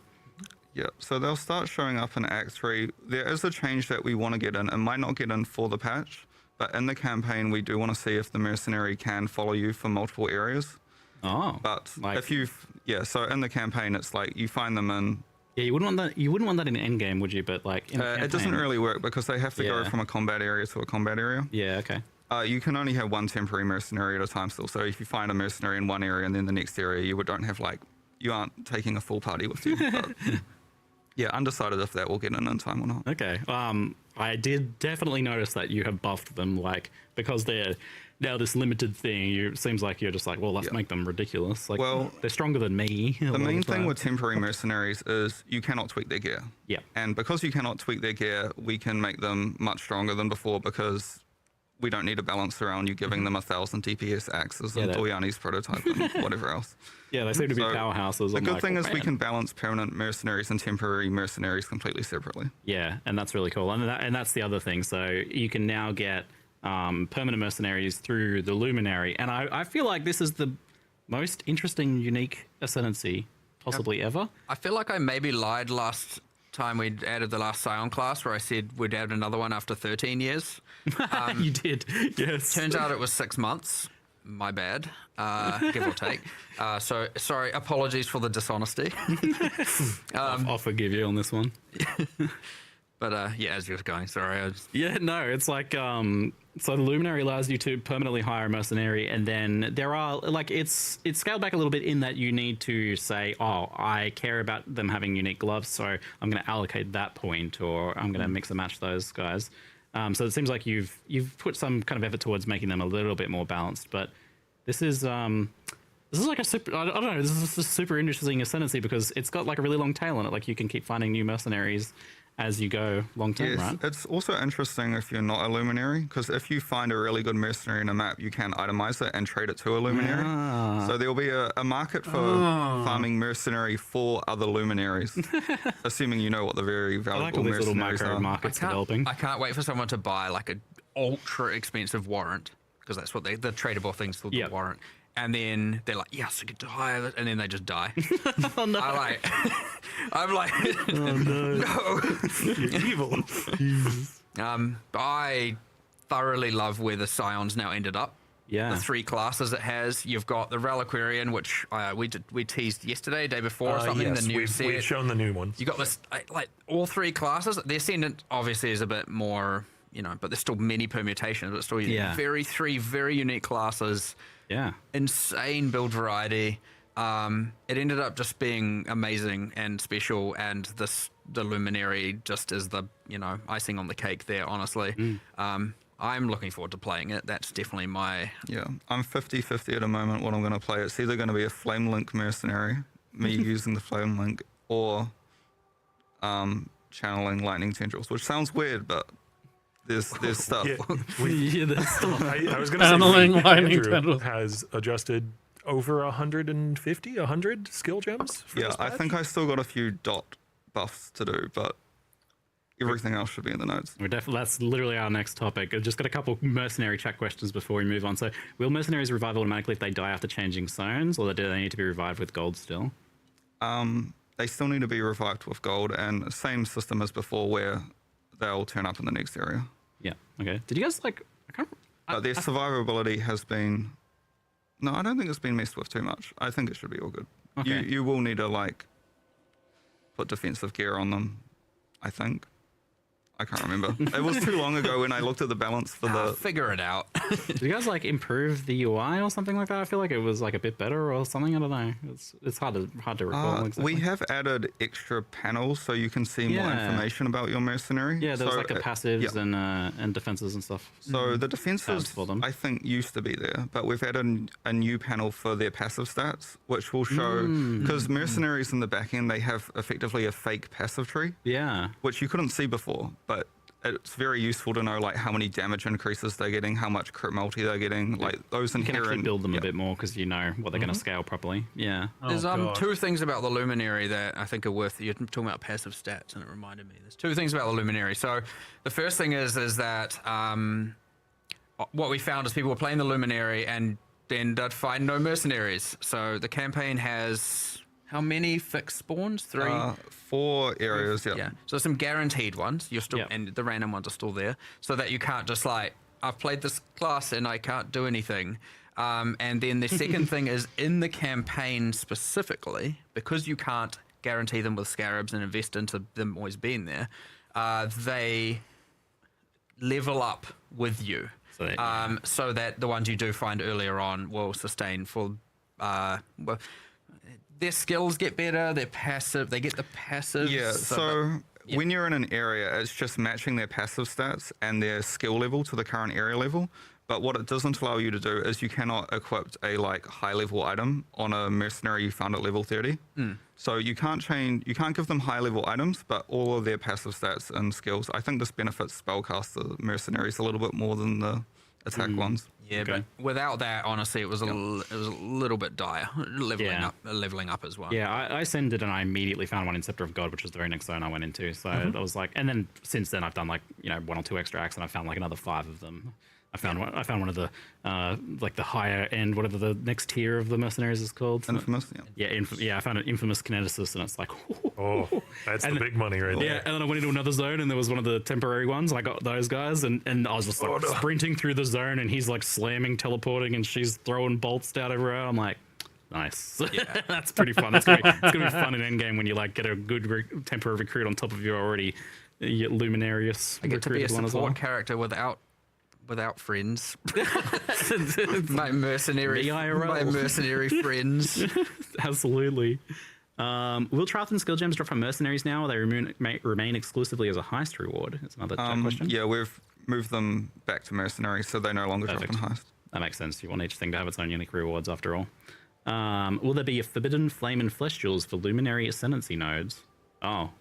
Yeah, so they'll start showing up in Act 3. There is a change that we want to get in. It might not get in for the patch, but in the campaign, we do want to see if the mercenary can follow you for multiple areas. Oh, but if so in the campaign, it's like you find them in. Yeah, you wouldn't want that in endgame, would you? But like, it doesn't really work because they have to go from a combat area to a combat area. Yeah, okay. You can only have one temporary mercenary at a time still. So if you find a mercenary in one area and then the next area, you aren't taking a full party with you. But, yeah, undecided if that will get in time or not. Okay. I did definitely notice that you have buffed them, like, because they're now this limited thing. It seems like you're just like, well, let's make them ridiculous. Like, well, they're stronger than me. The main thing with temporary mercenaries is you cannot tweak their gear. Yeah. And because you cannot tweak their gear, we can make them much stronger than before because we don't need a balance around you giving them 1,000 DPS axes and Doyani's prototype and whatever else. Yeah, they seem to be powerhouses. The good thing is we can balance permanent mercenaries and temporary mercenaries completely separately. Yeah, and that's really cool. And that's the other thing. So you can now get permanent mercenaries through the Luminary. And I feel like this is the most interesting, unique ascendancy possibly ever. I feel like I maybe lied last time we'd added the last Scion class where I said we'd add another one after 13 years. You did, yes. Turns out it was 6 months. My bad, give or take. So, sorry, apologies for the dishonesty. I'll forgive you on this one. But yeah, as you were going, sorry. Yeah, no, it's like, so the Luminary allows you to permanently hire a mercenary, and then there are, like, it's scaled back a little bit in that you need to say, oh, I care about them having unique gloves, so I'm going to allocate that point, or I'm going to mix and match those guys. So it seems like you've put some kind of effort towards making them a little bit more balanced. But this is like a super. I don't know. This is a super interesting ascendancy because it's got like a really long tail on it. Like you can keep finding new mercenaries as you go long term, Yes, right? it's also interesting if you're not a luminary, because if you find a really good mercenary in a map, you can itemize it and trade it to a luminary. So there'll be a market for farming mercenary for other luminaries, assuming you know what the very I like valuable all these little mercenaries micro are. markets developing. I can't wait for someone to buy like an ultra expensive warrant, because that's what the tradable thing's called, Yep. the warrant. And then they're like, yes, I get to hire it, and then they just die. Oh no! I'm like, no. You're evil. I thoroughly love where the Scions now ended up. Yeah. The 3 classes it has. You've got the Reliquarian, which we teased yesterday, day before or something. Yes, the new we've set. shown the new ones. You got this, like all 3 classes. The Ascendant obviously is a bit more, but there's still many permutations. But still, Yeah. 3 very unique classes. Yeah. Insane build variety. It ended up just being amazing and special, and the Luminary just is the icing on the cake there. Honestly, I'm looking forward to playing it. That's definitely my. Yeah, I'm 50-50 at the moment what I'm going to play. It's either going to be a Flame Link mercenary, me using the Flame Link, or channeling Lightning Tendrils, which sounds weird, but there's stuff. Yeah, That's still- I was going to Channeling say, lightning Andrew tendrils. has adjusted over 100 skill gems. For Yeah, this I patch? think I still got a few dot buffs to do, but everything else should be in the notes. That's literally our next topic. I've just got a couple mercenary chat questions before we move on. So, will mercenaries revive automatically if they die after changing zones, or do they need to be revived with gold still? They still need to be revived with gold, and same system as before, where they'll turn up in the next area. Yeah. Okay. Did you guys I can't. But their survivability has been. No, I don't think it's been messed with too much. I think it should be all good. Okay. You will need to put defensive gear on them, I think. I can't remember. It was too long ago when I looked at the balance for the. Figure it out. Did you guys improve the UI or something like that? I feel like it was a bit better or something. I don't know. It's hard to recall. Exactly. We have added extra panels so you can see more Yeah. information about your mercenary. Yeah, there was So, a passives yeah. and defenses and stuff. So the Tabs defenses, for them. I think, used to be there, but we've added a new panel for their passive stats, which will show, because mercenaries in the back end, they have effectively a fake passive tree, Yeah. which you couldn't see before, but it's very useful to know how many damage increases they're getting, how much crit multi they're getting, those You can inherent. actually build them yeah. a bit more because you know what they're going to scale properly. Yeah. There's God. 2 things about the Luminary that I think are worth. You're talking about passive stats, and it reminded me. There's 2 things about the Luminary. So the first thing is that what we found is people were playing the Luminary and then they'd find no mercenaries. So the campaign has how many fixed spawns? 3. 4 areas, yeah. Yeah. So some guaranteed ones. You're still, Yep. and the random ones are still there, so that you can't just I've played this class and I can't do anything. And then the second thing is in the campaign specifically, because you can't guarantee them with scarabs and invest into them always being there, they level up with you. So they- So that the ones you do find earlier on will sustain for their skills get better, their passive, they get the passive. Yeah, so when you're in an area, it's just matching their passive stats and their skill level to the current area level. But what it doesn't allow you to do is you cannot equip a high level item on a mercenary you found at level 30. So you can't give them high level items, but all of their passive stats and skills. I think this benefits spellcaster mercenaries a little bit more than the attack ones. Yeah, Okay. but without that, honestly, it was a little bit dire. Leveling up as well. Yeah, I ascended and I immediately found one in Scepter of God, which was the very next zone I went into. So I was and then since then I've done 1 or 2 extra acts and I found another 5 of them. I found one of the the higher end, whatever the next tier of the mercenaries is called. Infamous, yeah. Yeah, I found an infamous kineticist, and it's Oh, that's the big money right there. yeah. And then I went into another zone, and there was one of the temporary ones. And I got those guys, and I was just sprinting through the zone, and he's slamming, teleporting, and she's throwing bolts out everywhere. I'm like, nice. Yeah. That's pretty fun. It's gonna be fun in endgame when you get a good temporary recruit on top of your already luminarious. I get to be a recruited one as support well. character without friends. my mercenary friends. Absolutely. Will Trath and skill gems drop from mercenaries now, or they remain exclusively as a heist reward? It's another chat question. Yeah, we've move them back to mercenaries so they no longer drop in heist. That makes sense. You want each thing to have its own unique rewards after all. Will there be a forbidden flame and flesh jewels for luminary ascendancy nodes? Oh,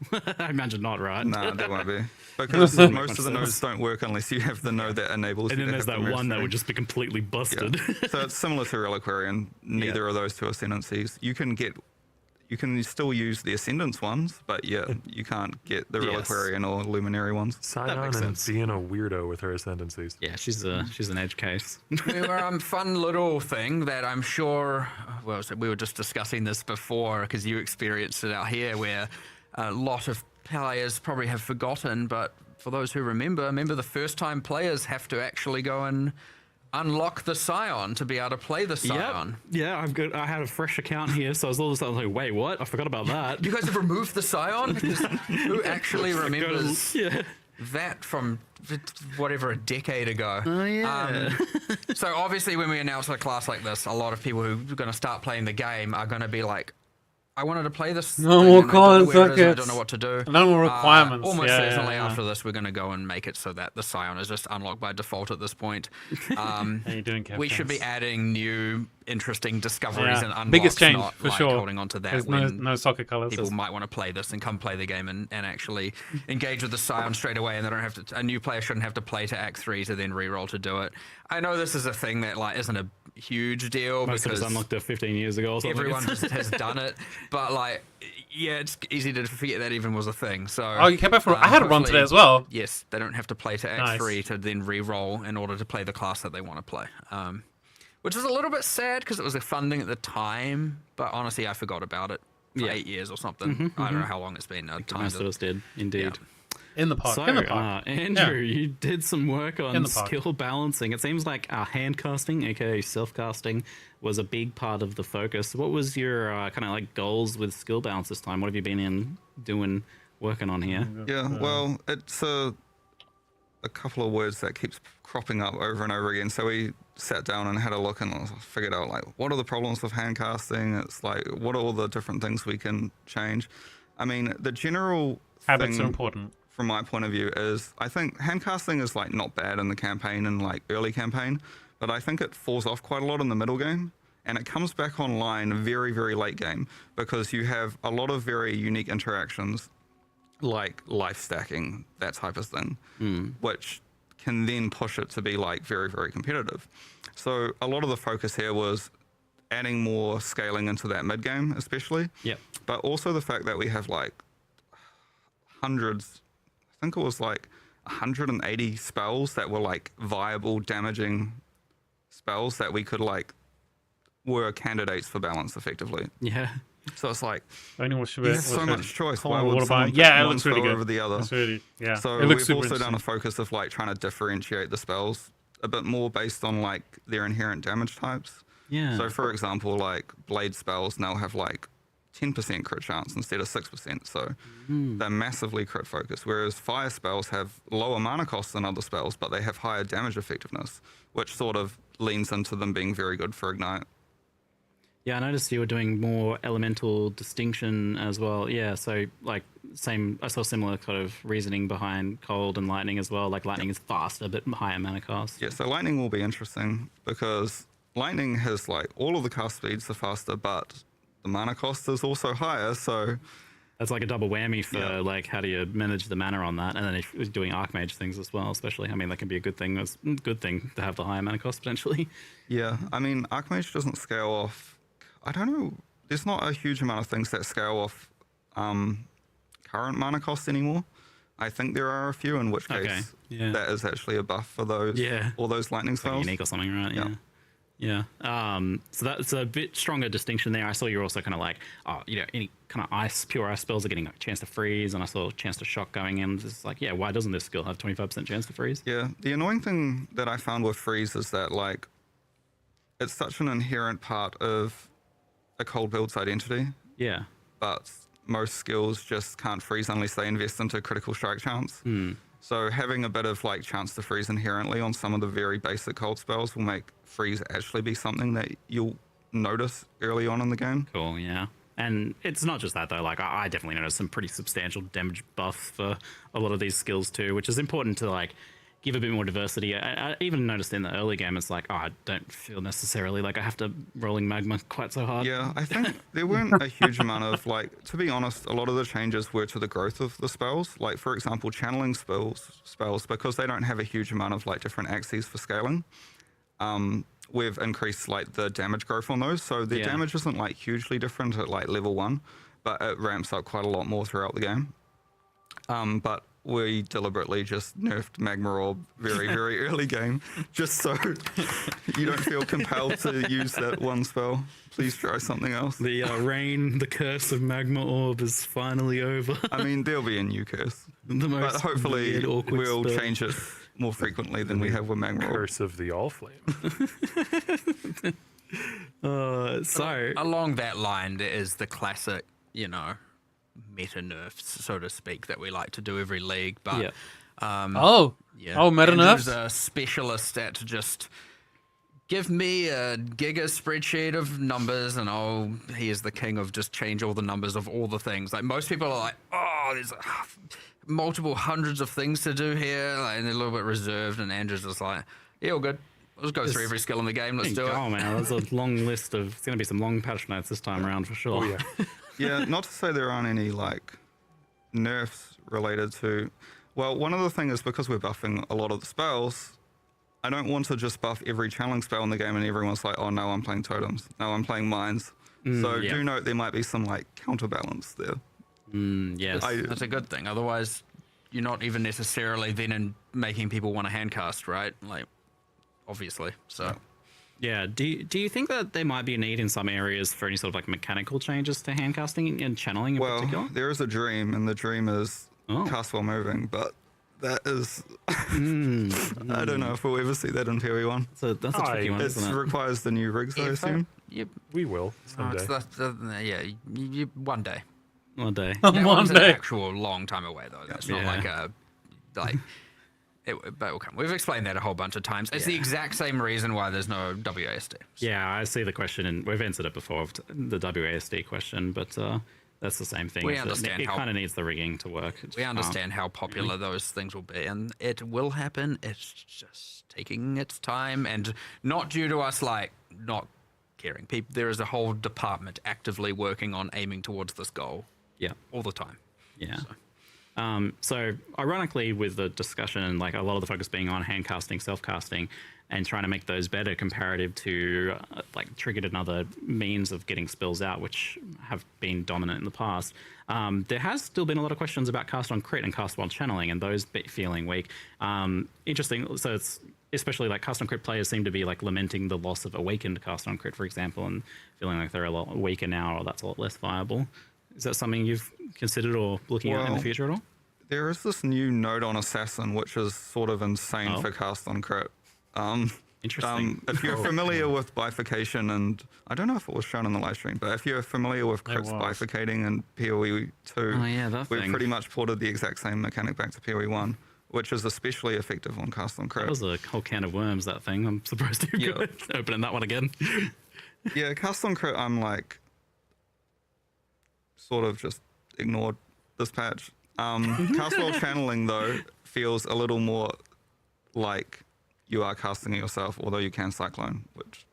I imagine not, right? Nah, that won't be. Because most of the nodes don't work unless you have the node that enables and you then to there's have that the one that mercenary. would just be completely busted. Yeah. So it's similar to Reliquary, and neither of those two ascendancies. You can still use the Ascendance ones, but yeah, you can't get the Reliquarian or Luminary ones. Scion and sense. being a weirdo with her ascendancies. Yeah, she's an edge case. Fun little thing that I'm sure, well, so we were just discussing this before because you experienced it out here where a lot of players probably have forgotten, but for those who remember the first time players have to actually go and unlock the Scion to be able to play the Scion. Yeah, I had a fresh account here, so I was all of a sudden like, wait, what? I forgot about that. You guys have removed the Scion? Because who actually remembers Yeah. that from whatever, a decade ago? Oh, yeah. So obviously when we announce a class like this, a lot of people who are going to start playing the game are going to be like, I wanted to play this. No thing, more and I don't know common where it is, and I circuits. don't know what to do. No more requirements. Almost Yeah, certainly yeah. after this, we're going to go and make it so that the Scion is just unlocked by default at this point. How you doing, We should be adding new, interesting discoveries and unlocks. Biggest change not for like sure. holding on to that. There's when no soccer colors. people might want to play this and come play the game and actually engage with the Scion straight away, and they don't have to. A new player shouldn't have to play to Act 3 to then reroll to do it. I know this is a thing that like isn't a huge deal Most of because us unlocked it 15 years ago or something. everyone just has done it, but like, yeah, it's easy to forget that even was a thing. So Oh, you kept it for. I had a run today hopefully- as well. Yes, they don't have to play to Act Nice. 3 to then re-roll in order to play the class that they want to play. Which is a little bit sad because it was a funding at the time, but honestly, I forgot about it for 8 years or something. I don't know how long it's been. Most of us did, indeed. In the park. So, in the park. Andrew, you did some work In on the park. skill balancing. It seems like hand casting, aka self casting, was a big part of the focus. What was your kind of like goals with skill balance this time? What have you been working on here? Yeah, well, it's a couple of words that keeps cropping up over and over again. So we sat down and had a look and figured out like what are the problems with hand casting. It's like what are all the different things we can change. I mean, the general Habits thing are important. from my point of view is I think hand casting is like not bad in the campaign and like early campaign, but I think it falls off quite a lot in the middle game. And it comes back online very, very late game because you have a lot of very unique interactions like life stacking, that type of thing, which can then push it to be like very, very competitive. So a lot of the focus here was adding more scaling into that mid game, especially. Yep. But also the fact that we have like hundreds, I think it was like 180 spells that were like viable, damaging spells that we could like were candidates for balance effectively. Yeah. So it's like Only what should there's so much choice. Why would Water someone Bite. pick Yeah, it one looks really spell good. over the other? It's really, yeah. So it looks we've super also done a interesting. focus of like trying to differentiate the spells a bit more based on like their inherent damage types. Yeah. So for example, like blade spells now have like 10% crit chance instead of 6%. So they're massively crit focused. Whereas fire spells have lower mana costs than other spells, but they have higher damage effectiveness, which sort of leans into them being very good for ignite. Yeah, I noticed you were doing more elemental distinction as well. Yeah, so like I saw similar kind of reasoning behind cold and lightning as well. Like lightning is faster, but higher mana cost. Yeah, so lightning will be interesting because lightning has like all of the cast speeds are faster, but the mana cost is also higher. So That's like a double whammy for like how do you manage the mana on that, and then if you're doing archmage things as well, especially. I mean, that can be a good thing. That's a good thing to have the higher mana cost potentially. yeah, I mean, archmage doesn't scale off. I don't know. There's not a huge amount of things that scale off current mana cost anymore. I think there are a few, in which case that is actually a buff for those. All those lightning Like spells. unique or something, right? Yeah. So that's a bit stronger distinction there. I saw you're also kind of like, any kind of pure ice spells are getting a chance to freeze, and I saw a chance to shock going in. It's like, why doesn't this skill have 25% chance to freeze? Yeah, the annoying thing that I found with freeze is that like it's such an inherent part of a cold build's identity. Yeah. But most skills just can't freeze unless they invest into critical strike chance. So having a bit of like chance to freeze inherently on some of the very basic cold spells will make freeze actually be something that you'll notice early on in the game. Cool, yeah. And it's not just that though, like I definitely noticed some pretty substantial damage buffs for a lot of these skills too, which is important to like give a bit more diversity. I even noticed in the early game, it's like, oh, I don't feel necessarily like I have to rolling magma quite so hard. Yeah, I think there weren't a huge amount of, like, to be honest, a lot of the changes were to the growth of the spells. Like, for example, channeling spells, because they don't have a huge amount of, like, different axes for scaling, we've increased, like, the damage growth on those. So their damage isn't, like, hugely different at, like, level 1, but it ramps up quite a lot more throughout the game. But we deliberately just nerfed Magma Orb very, very early game, just so you don't feel compelled to use that one spell. Please try something else. The the curse of Magma Orb is finally over. I mean, there'll be a new curse, The most but hopefully weird, awkward we'll spell. change it more frequently than we have with Magma Orb. Curse of the Allflame. So Along that line, there is the classic, you know, meta nerfs, so to speak, that we like to do every league. But Yeah. Meta Andrew's nerfs? a specialist at just give me a giga spreadsheet of numbers, and he is the king of just change all the numbers of all the things. Like most people are like, oh, there's multiple hundreds of things to do here, like, and they're a little bit reserved. And Andrew's just like, yeah, all good. Let's go through every skill in the game. Let's do it. Oh man, there's a long list of. It's going to be some long patch notes this time around for sure. Oh yeah. Yeah, not to say there aren't any, like, nerfs related to... Well, one of the things is because we're buffing a lot of the spells, I don't want to just buff every channeling spell in the game and everyone's like, oh no, I'm playing totems. No, I'm playing mines. So yeah. do note there might be some, like, counterbalance there. Yes. That's a good thing. Otherwise, you're not even necessarily then making people want to handcast, right? Like, obviously. So. Yeah. Do you think that there might be a need in some areas for any sort of like mechanical changes to handcasting and channeling in particular? Well, there is a dream, and the dream is cast while moving, but that is... I don't know if we'll ever see that in Theory 1. So that's a tricky one, It isn't it? requires the new rigs, I assume. We will someday. One day. One day. That One one's an day. actual long time away, though. That's not Yeah. but it will come. We've explained that a whole bunch of times. It's the exact same reason why there's no WASD. Yeah, I see the question, and we've answered it before, the WASD question, but that's the same thing. We is that understand it how- kind of needs the rigging to work. We understand how popular those things will be, and it will happen. It's just taking its time, and not due to us like not caring. There is a whole department actively working on aiming towards this goal. Yeah. All the time. Yeah. So ironically, with the discussion and like a lot of the focus being on hand casting, self casting, and trying to make those better comparative to like triggered and other means of getting spells out, which have been dominant in the past, there has still been a lot of questions about cast on crit and cast while channeling, and those feeling weak. Interesting. So it's especially like cast on crit players seem to be like lamenting the loss of awakened cast on crit, for example, and feeling like they're a lot weaker now, or that's a lot less viable. Is that something you've considered or looking at in the future at all? There is this new node on Assassin, which is sort of insane for cast on crit. Interesting. If you're familiar with bifurcation, and I don't know if it was shown in the live stream, but if you're familiar with crits was. bifurcating in PoE 2, we pretty much ported the exact same mechanic back to PoE 1, which is especially effective on cast on crit. That was a whole can of worms, that thing. I'm surprised you're good opening that one again. Yeah, cast on crit, I'm like, sort of just ignored this patch. Cast while channeling, though, feels a little more like you are casting it yourself, although you can cyclone, which...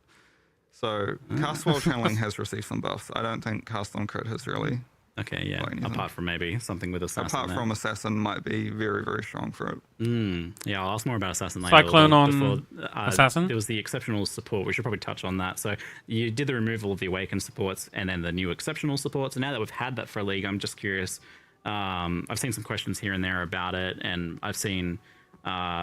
So, cast while channeling has received some buffs. I don't think cast on crit has really... Okay, yeah. Apart from maybe something with Assassin. Apart from Assassin might be very, very strong for it. Yeah, I'll ask more about Assassin later. Cyclone on before, Assassin? There was the exceptional support. We should probably touch on that. So you did the removal of the awakened supports and then the new exceptional supports. And now that we've had that for a league, I'm just curious. I've seen some questions here and there about it, and I've seen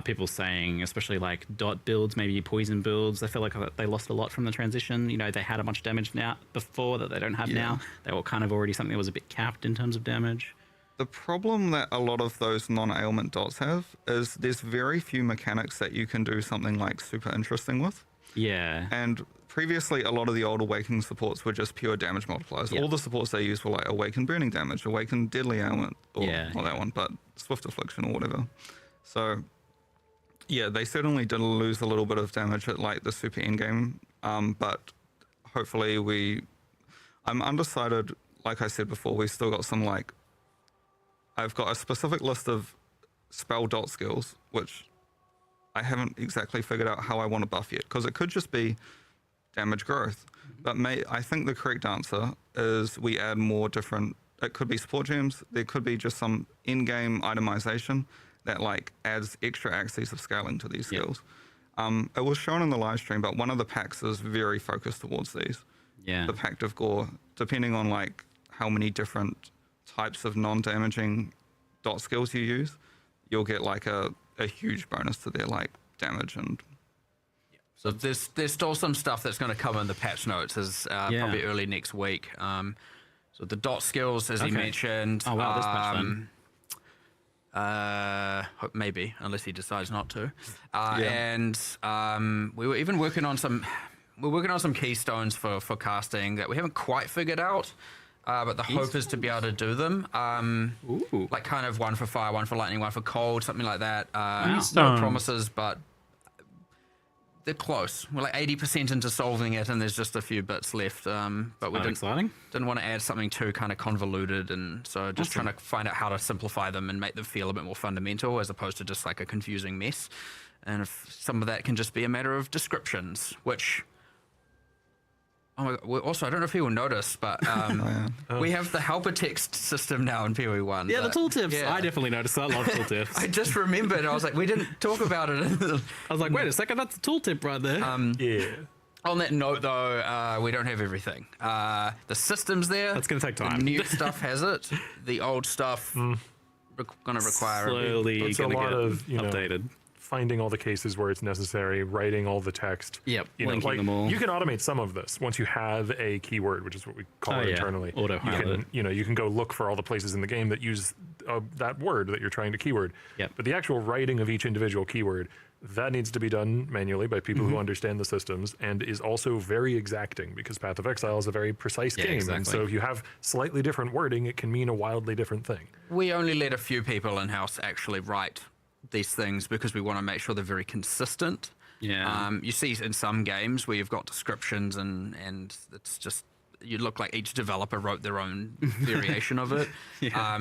people saying, especially like dot builds, maybe poison builds, I feel like they lost a lot from the transition. You know, they had a bunch of damage now before that they don't have now. They were kind of already something that was a bit capped in terms of damage. The problem that a lot of those non-ailment dots have is there's very few mechanics that you can do something like super interesting with. Yeah. And previously, a lot of the old Awakened supports were just pure damage multipliers. Yep. All the supports they used were like Awakened Burning Damage, Awakened Deadly Ailment, or not that one, but Swift Affliction or whatever. So, yeah, they certainly did lose a little bit of damage at like the super endgame, but hopefully I'm undecided. Like I said before, we've still got some like, I've got a specific list of spell dot skills, which I haven't exactly figured out how I want to buff yet, because it could just be damage growth. But I think the correct answer is we add more different, it could be support gems, there could be just some in-game itemization that like adds extra axes of scaling to these skills. It was shown in the live stream, but one of the packs is very focused towards these. Yeah. The Pact of Gore, depending on like how many different types of non-damaging dot skills you use, you'll get like a huge bonus to their like damage and. So there's still some stuff that's going to come in the patch notes as probably early next week. So the dot skills, as he mentioned. Oh wow, this patch then. Maybe, unless he decides not to. And we were even working on some. We're working on some keystones for casting that we haven't quite figured out. But the hope is to be able to do them. Like kind of one for fire, one for lightning, one for cold, something like that. No promises, but they're close. We're like 80% into solving it, and there's just a few bits left. But we didn't want to add something too kind of convoluted, and so just trying to find out how to simplify them and make them feel a bit more fundamental, as opposed to just like a confusing mess. And if some of that can just be a matter of descriptions, which. Oh my God. Also, I don't know if people notice, but we have the helper text system now in PoE1. Yeah, the tooltips. Yeah. I definitely noticed that. I love tooltips. I just remembered. I was like, we didn't talk about it. I was like, wait a second, that's a tooltip right there. On that note, though, we don't have everything. The system's there. That's going to take time. The new stuff has it. The old stuff going to require slowly a bit. It's a lot of updated. Finding all the cases where it's necessary, writing all the text. Yep, linking them all. You can automate some of this once you have a keyword, which is what we call it internally. You can go look for all the places in the game that use that word that you're trying to keyword. Yep. But the actual writing of each individual keyword, that needs to be done manually by people who understand the systems, and is also very exacting, because Path of Exile is a very precise game. Exactly. And so if you have slightly different wording, it can mean a wildly different thing. We only let a few people in-house actually write these things because we want to make sure they're very consistent. You see in some games where you've got descriptions and it's just, you look like each developer wrote their own variation of it.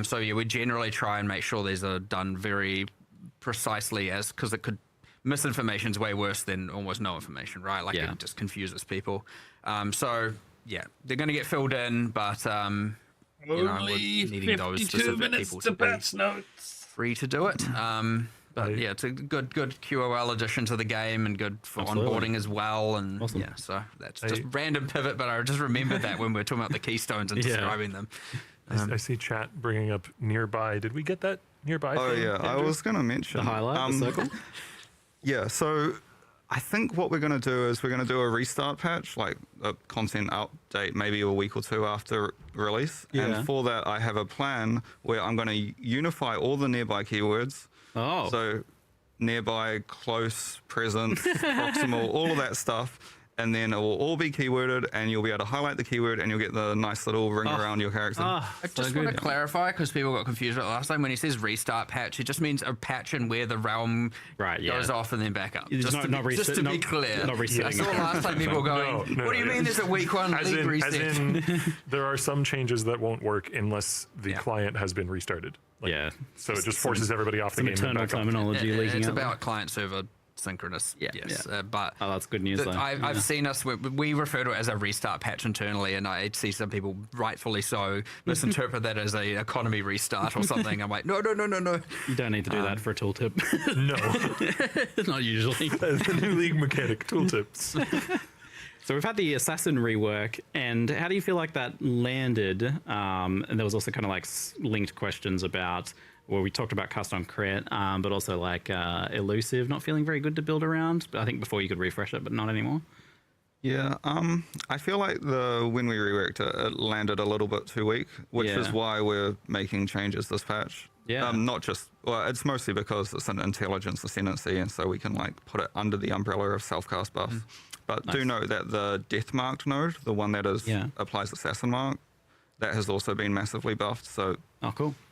So we generally try and make sure these are done very precisely, because it could, misinformation's way worse than almost no information, right? Like it just confuses people. So they're going to get filled in, but only needing those 52 specific minutes people to patch notes. Free to do it. But it's a good QOL addition to the game, and good for onboarding as well. And so that's just random pivot, but I just remembered that when we were talking about the keystones and describing them. I see chat bringing up nearby. Did we get that nearby? Oh yeah, Andrew? I was going to mention the highlight, the circle. Yeah, so I think what we're going to do is we're going to do a restart patch, like a content update, maybe a week or two after release. And for that, I have a plan where I'm going to unify all the nearby keywords. So nearby, close, present, proximal, all of that stuff. And then it will all be keyworded, and you'll be able to highlight the keyword, and you'll get the nice little ring around your character. I just want to clarify, because people got confused about it last time. When he says restart patch, it just means a patch in where the realm goes off and then back up. Just to be clear. Not resetting. I saw last time people going, what do you mean there's a week one league reset? As in, there are some changes that won't work unless the client has been restarted. So it just forces everybody off the game. Eternal terminology leaking It's out about client server synchronous. But that's good news. I've seen us. We refer to it as a restart patch internally, and I see some people, rightfully so, misinterpret that as a economy restart or something. I'm like, no. You don't need to do that for a tooltip. No, not usually. The new league mechanic tooltips. So we've had the assassin rework, and how do you feel like that landed? And there was also kind of like linked questions about, well, we talked about custom crit, but also like elusive not feeling very good to build around. But I think before you could refresh it, but not anymore. Yeah, I feel like when we reworked it, it landed a little bit too weak, which is why we're making changes this patch. Not just, it's mostly because it's an intelligence ascendancy, and so we can like put it under the umbrella of self-cast buff. But do note that the death marked node, the one that is applies assassin mark, that has also been massively buffed. So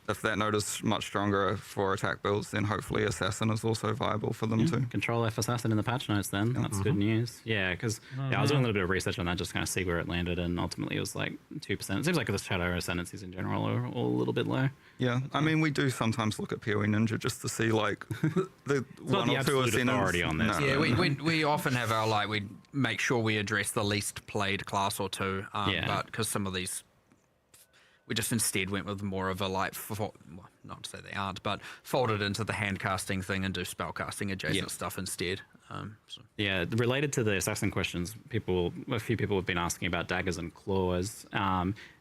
if that node is much stronger for attack builds, then hopefully Assassin is also viable for them too. Control F Assassin in the patch notes then. That's good news. Yeah, because I was doing a little bit of research on that, just kind of see where it landed, and ultimately it was like 2%. It seems like the Shadow Ascendancies in general are all a little bit low. Yeah, I mean, we do sometimes look at PoE Ninja just to see like the one or two authority on this. Yeah, we often have our we make sure we address the least played class or two, but because some of these, we just instead went with more of a well, not to say they aren't, but folded into the hand casting thing and do spell casting adjacent stuff instead. Yeah, related to the assassin questions, a few people have been asking about daggers and claws.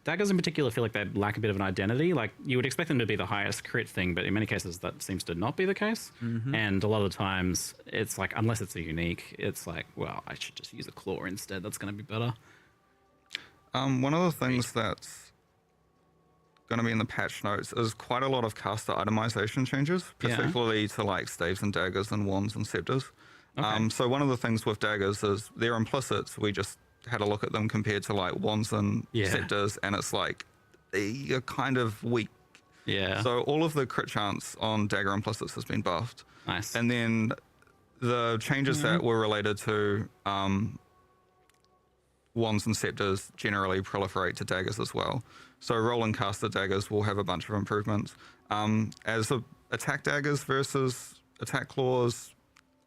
Daggers in particular feel like they lack a bit of an identity. Like you would expect them to be the highest crit thing, but in many cases that seems to not be the case. And a lot of the times it's like, unless it's a unique, it's like, well, I should just use a claw instead. That's going to be better. One of the things that's going to be in the patch notes is quite a lot of caster itemization changes, particularly to like staves and daggers and wands and scepters. Okay. So one of the things with daggers is they're implicit. We just had a look at them compared to like wands and scepters, and it's like you're kind of weak. Yeah. So all of the crit chance on dagger implicits has been buffed. Nice. And then the changes that were related to wands and scepters generally proliferate to daggers as well. So rolling caster daggers will have a bunch of improvements. As attack daggers versus attack claws,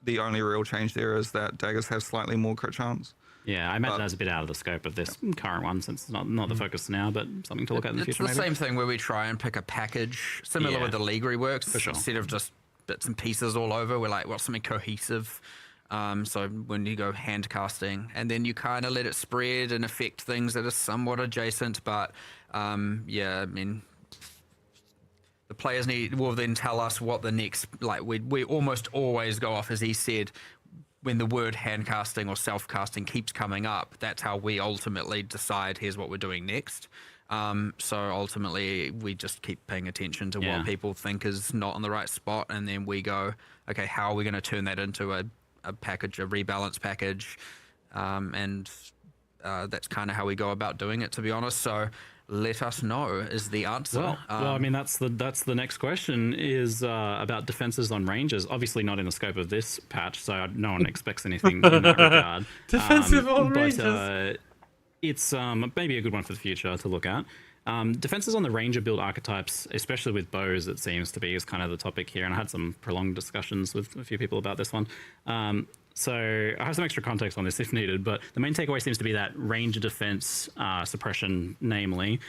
the only real change there is that daggers have slightly more crit chance. Yeah, I imagine that's a bit out of the scope of this current one, since it's not the focus now, but something to look at in the future. It's the same thing where we try and pick a package similar with the League reworks, for sure. Instead of just bits and pieces all over. We're like, what's something cohesive? So when you go hand casting, and then you kind of let it spread and affect things that are somewhat adjacent, but I mean, the players will then tell us what the next, we almost always go off, as he said, when the word hand casting or self casting keeps coming up. That's how we ultimately decide, here's what we're doing next. So ultimately we just keep paying attention to what people think is not in the right spot, and then we go, okay, how are we going to turn that into a package, a rebalance package, and that's kind of how we go about doing it, to be honest. So let us know is the answer. Well, I mean, that's the next question is about defenses on ranges. Obviously not in the scope of this patch, so no one expects anything in that regard. Defensive on ranges. It's maybe a good one for the future to look at. Defenses on the ranger build archetypes, especially with bows, it seems to be, is kind of the topic here. And I had some prolonged discussions with a few people about this one. So I have some extra context on this if needed, but the main takeaway seems to be that ranger defense suppression, namely,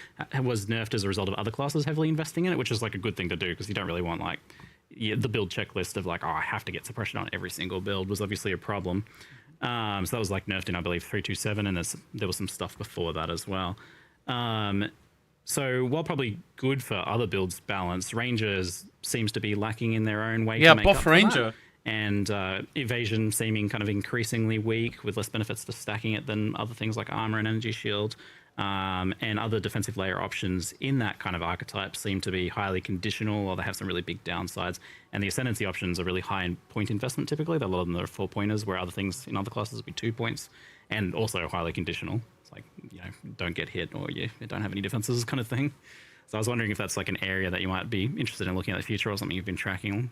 was nerfed as a result of other classes heavily investing in it, which is like a good thing to do, because you don't really want the build checklist of like, oh, I have to get suppression on every single build was obviously a problem. So that was like nerfed in, I believe, 3.2.7, and there was some stuff before that as well. So while probably good for other builds balance, Rangers seems to be lacking in their own way to make buff up for Ranger. that. And Evasion seeming kind of increasingly weak, with less benefits to stacking it than other things like Armor and Energy Shield. And other defensive layer options in that kind of archetype seem to be highly conditional, or they have some really big downsides. And the Ascendancy options are really high in point investment typically. A lot of them are 4 pointers, where other things in other classes would be 2 points, and also highly conditional. It's like, don't get hit, or you don't have any defenses kind of thing. So I was wondering if that's like an area that you might be interested in looking at in the future, or something you've been tracking.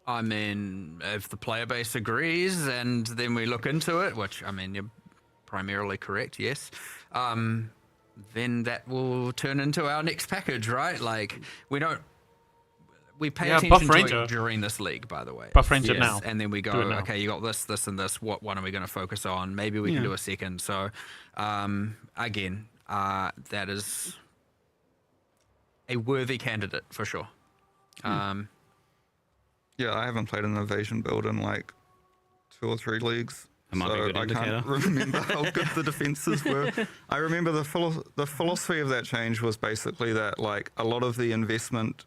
I mean, if the player base agrees, and then we look into it, which, I mean, you're primarily correct, yes, then that will turn into our next package, right? Like, we pay attention to it during this league, by the way. Buff Ranger now. And then we go, okay, you got this, this, and this. What one are we going to focus on? Maybe we can do a second. So, again, that is a worthy candidate for sure. Yeah, I haven't played an evasion build in like 2 or 3 leagues, be a good I indicator. can't remember how good the defenses were. I remember the philosophy of that change was basically that like a lot of the investment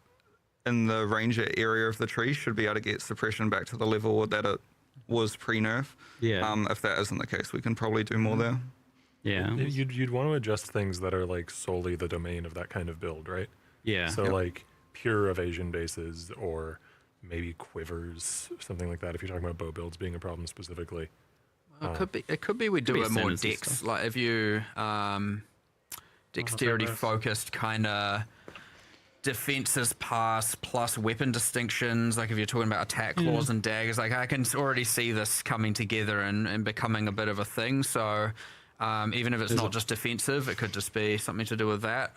in the ranger area of the tree should be able to get suppression back to the level that it was pre-nerf. Yeah. If that isn't the case, we can probably do more there. Yeah. You'd want to adjust things that are like solely the domain of that kind of build, right? Yeah. So like pure evasion bases, or maybe quivers, something like that, if you're talking about bow builds being a problem specifically. It could be we do it more dex, like if you dexterity focused kind of defenses pass plus weapon distinctions. Like if you're talking about attack claws and daggers, like I can already see this coming together and becoming a bit of a thing. So even if it's not just defensive, it could just be something to do with that.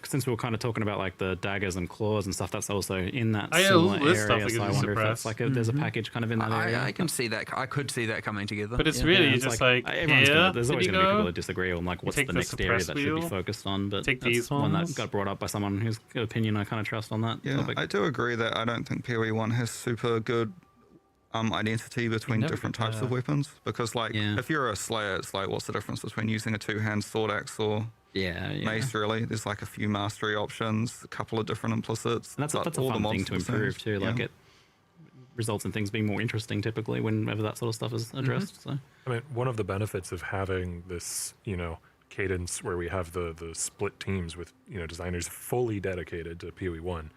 Since we were kind of talking about like the daggers and claws and stuff, that's also in that yeah, similar all this area. stuff that So I gets wonder if that's suppressed. like there's a package kind of in that area. I can see that. I could see that coming together. But it's Yeah. really It's just everyone's here, there's always you going to be people go. that disagree on like what's take the the next area suppress that should be wheel, focused on. But take that's these one that ones. got brought up by someone whose opinion I kind of trust on that Yeah, topic. I do agree that I don't think PoE1 has super good identity between never different get types of that. weapons. Because like Yeah. if you're a slayer, it's like what's the difference between using a two-hand sword axe or yeah. mace? Really, there's like a few mastery options, a couple of different implicits. And that's but a all the fun mods thing to are the same. improve too. Like Yeah. it results in things being more interesting typically whenever that sort of stuff is addressed. So I mean, one of the benefits of having this, cadence where we have the split teams with, designers fully dedicated to PoE1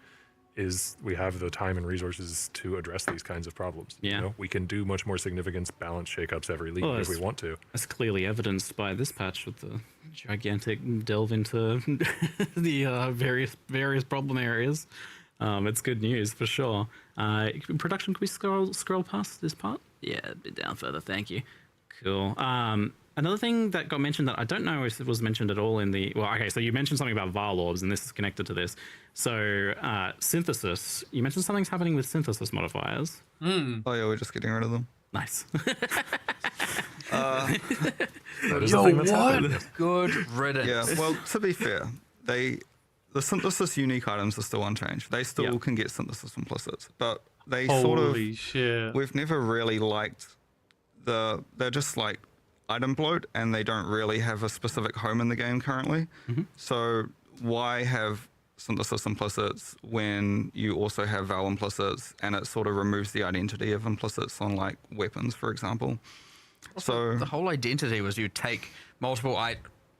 is we have the time and resources to address these kinds of problems. Yeah. We can do much more significant balance shakeups every league Well, if we it's- want to. that's clearly evidenced by this patch with the gigantic delve into the various problem areas. It's good news for sure. Production, can we scroll past this part? Yeah, a bit down further. Thank you. Cool. Another thing that got mentioned that I don't know if it was mentioned at all in the... Well, okay, so you mentioned something about VAR orbs, and this is connected to this. So, synthesis. You mentioned something's happening with synthesis modifiers. Oh yeah, we're just getting rid of them. Nice. That is the thing that's happening. Good riddance. Yeah, well, to be fair, the synthesis unique items are still unchanged. They still Yeah. can get synthesis implicits, but they sort of... Holy shit. We've never really liked they're just like item bloat, and they don't really have a specific home in the game currently. So why have synthesis implicits when you also have val implicits, and it sort of removes the identity of implicits on like weapons, for example. So The whole identity was you take multiple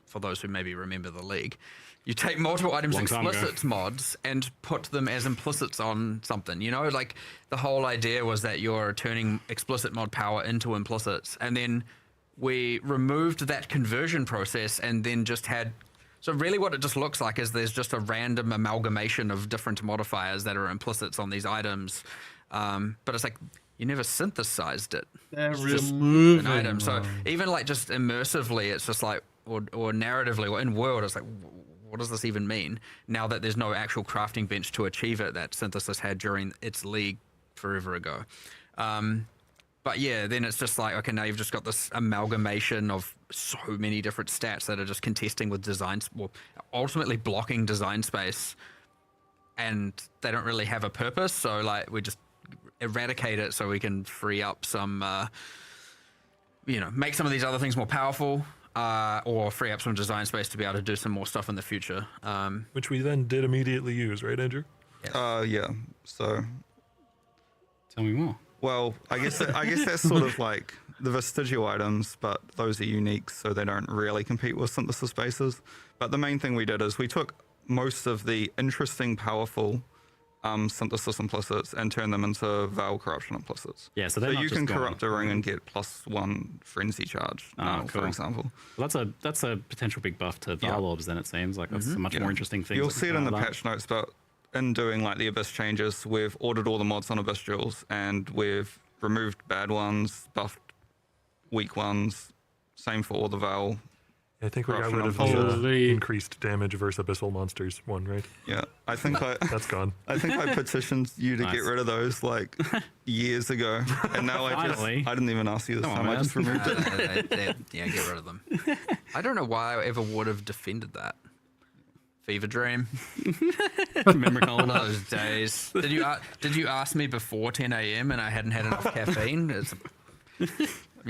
for those who maybe remember the league, you take multiple items Long time ago. explicits mods and put them as implicits on something. Like the whole idea was that you're turning explicit mod power into implicits, and then we removed that conversion process and then just had... So really what it just looks like is there's just a random amalgamation of different modifiers that are implicits on these items. But it's like, you never synthesized it. They're It's just removing an item. So them. even like just immersively, it's just like, or narratively, or in world, it's like, what does this even mean? Now that there's no actual crafting bench to achieve it that Synthesis had during its league forever ago. But yeah, then it's just like, okay, now you've just got this amalgamation of so many different stats that are just contesting with designs, well, ultimately blocking design space, and they don't really have a purpose. So like, we just eradicate it so we can free up some, make some of these other things more powerful, or free up some design space to be able to do some more stuff in the future. Which we then did immediately use, right, Andrew? yeah. So Tell me more. well, I guess that's sort of like the vestigial items, but those are unique, so they don't really compete with synthesis bases. But the main thing we did is we took most of the interesting, powerful synthesis implicits and turned them into Val corruption implicits. Yeah, so So they're not you just can gone. corrupt a ring and get +1 frenzy charge, Oh, for cool. example. Well, that's a potential big buff to VAR orbs. Then it seems like that's a much Yeah. more interesting thing. You'll see it in the patch notes, but in doing like the Abyss changes, we've ordered all the mods on Abyss Jewels, and we've removed bad ones, buffed weak ones. Same for all the Val. I think we got Corruption rid of implicits. the Holy. increased damage versus abyssal monsters one, right? Yeah, I think That's gone. I petitioned you to Nice. get rid of those like years ago, and now I Finally. didn't even ask you this Come on, time. I man. just removed it. Yeah, get rid of them. I don't know why I ever would have defended that. Fever Dream. Memory One column. of those days. Did you ask me before 10 a.m. and I hadn't had enough caffeine? It's, I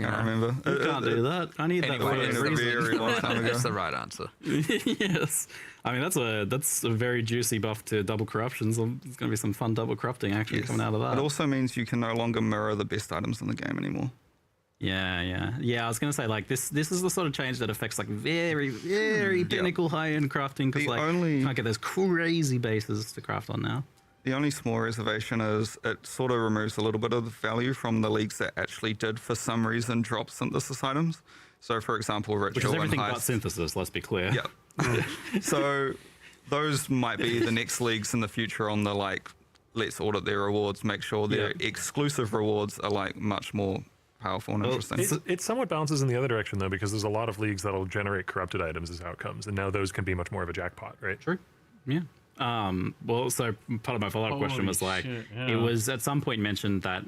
can't remember. You can't do that. I need Anyway, that for It a was a reason. very long time ago. That's the right answer. Yes, I mean that's a very juicy buff to double corruptions. There's going to be some fun double corrupting actually Yes. coming out of that. It also means you can no longer mirror the best items in the game anymore. Yeah. I was going to say like this is the sort of change that affects like very pinnacle high end crafting because The like only- you can't get those crazy bases to craft on now. The only small reservation is it sort of removes a little bit of the value from the leagues that actually did, for some reason, drop synthesis items. So, for example, Which is Ritual and everything but Heist. synthesis. Let's be clear. Yeah. So those might be the next leagues in the future on the like, let's audit their rewards, make sure their exclusive rewards are like much more powerful and interesting. It somewhat bounces in the other direction though, because there's a lot of leagues that'll generate corrupted items as outcomes, and now those can be much more of a jackpot, right? True. Yeah. Well, so part of my follow-up question was like, it was at some point mentioned that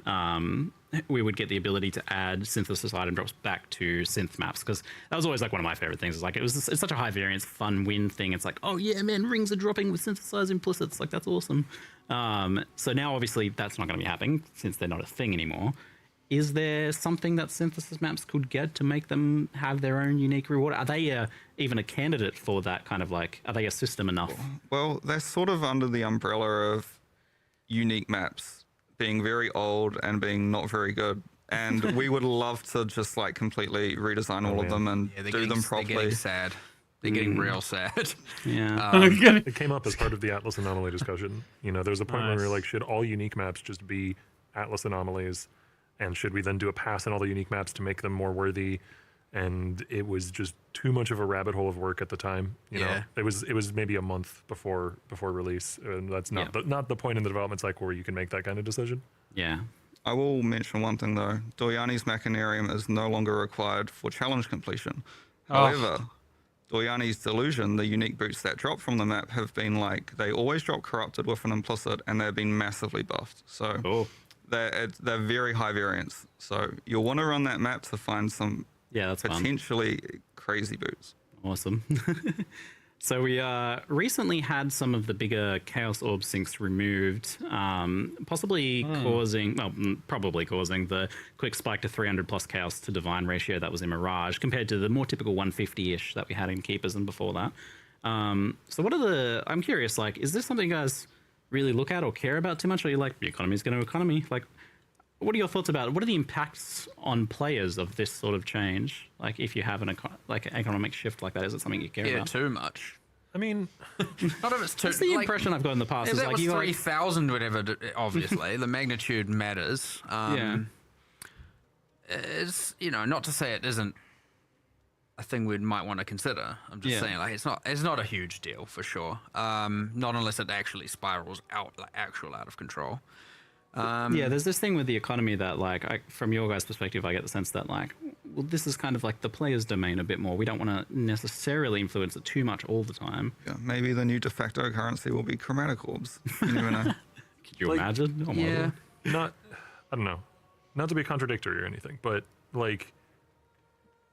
we would get the ability to add synthesis item drops back to synth maps, because that was always like one of my favorite things. It's like it's such a high variance, fun win thing. It's like, oh yeah, man, rings are dropping with synthesized implicits. Like that's awesome. So now obviously that's not going to be happening since they're not a thing anymore. Is there something that synthesis maps could get to make them have their own unique reward? Are they even a candidate for that kind of like, are they a system enough? Well, they're sort of under the umbrella of unique maps being very old and being not very good. And we would love to just like completely redesign all of them and do them properly. They're getting sad. They're getting real sad. Yeah. It came up as part of the Atlas anomaly discussion. You know, there was a point where we were like, should all unique maps just be Atlas anomalies? And should we then do a pass on all the unique maps to make them more worthy? And it was just too much of a rabbit hole of work at the time. You know, it was maybe a month before release, and that's not the point in the development cycle where you can make that kind of decision. Yeah. I will mention one thing though. Doyani's Machinarium is no longer required for challenge completion. However, Doyani's Delusion, the unique boots that drop from the map, have been like, they always drop corrupted with an implicit, and they've been massively buffed. So they're very high variance. So you'll want to run that map to find some that's potentially crazy boots. Awesome. So we recently had some of the bigger Chaos Orb sinks removed, probably causing the quick spike to 300 plus Chaos to Divine ratio that was in Mirage, compared to the more typical 150-ish that we had in Keepers and before that. So what are I'm curious, like, is this something you guys really look at or care about too much? Or are you like, the economy's going to economy? Like, what are your thoughts about it? What are the impacts on players of this sort of change? Like, if you have an economic shift like that, is it something you care about? Yeah, too much. I mean, not if it's too. That's the impression I've got in the past. If is that like was you 3,000, whatever. Obviously, the magnitude matters. It's not to say it isn't a thing we might want to consider. I'm just saying, like, it's not a huge deal for sure. Not unless it actually spirals out, like, out of control. There's this thing with the economy that, like, from your guys' perspective, I get the sense that, like, well, this is kind of like the player's domain a bit more. We don't want to necessarily influence it too much all the time. Yeah, maybe the new de facto currency will be chromatic orbs. You never know. Could you imagine? Oh, yeah. I don't know. Not to be contradictory or anything, but, like,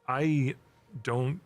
I don't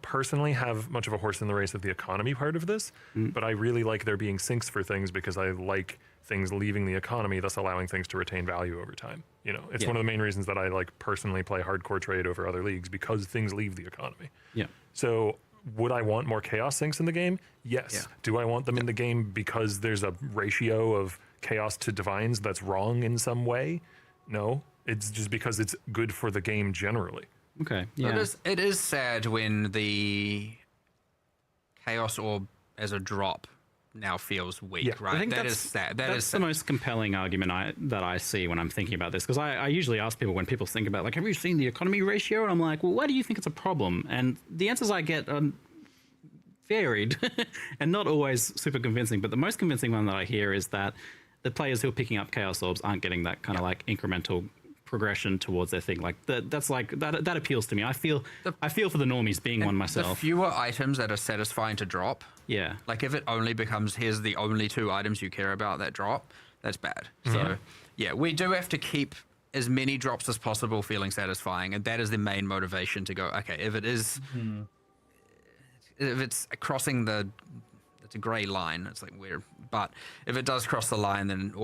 personally have much of a horse in the race of the economy part of this, but I really like there being sinks for things because I like things leaving the economy, thus allowing things to retain value over time. You know, it's one of the main reasons that I like personally play hardcore trade over other leagues, because things leave the economy. Yeah. So would I want more chaos sinks in the game? Yes. Yeah. Do I want them in the game because there's a ratio of chaos to divines that's wrong in some way? No. It's just because it's good for the game generally. Okay. Yeah. It is sad when the Chaos Orb as a drop now feels weak, right? I think that is sad. That's the most compelling argument that I see when I'm thinking about this, because I usually ask people when people think about, like, have you seen the economy ratio? And I'm like, well, why do you think it's a problem? And the answers I get are varied and not always super convincing. But the most convincing one that I hear is that the players who are picking up Chaos Orbs aren't getting that kind of like incremental progression towards their thing. Like that's like that appeals to me. I feel for the normies being one myself. The fewer items that are satisfying to drop. Yeah. Like if it only becomes, here's the only 2 items you care about that drop, that's bad. So yeah, we do have to keep as many drops as possible feeling satisfying, and that is the main motivation to go, okay, if it is if it's crossing it's a grey line, it's like weird. But if it does cross the line, then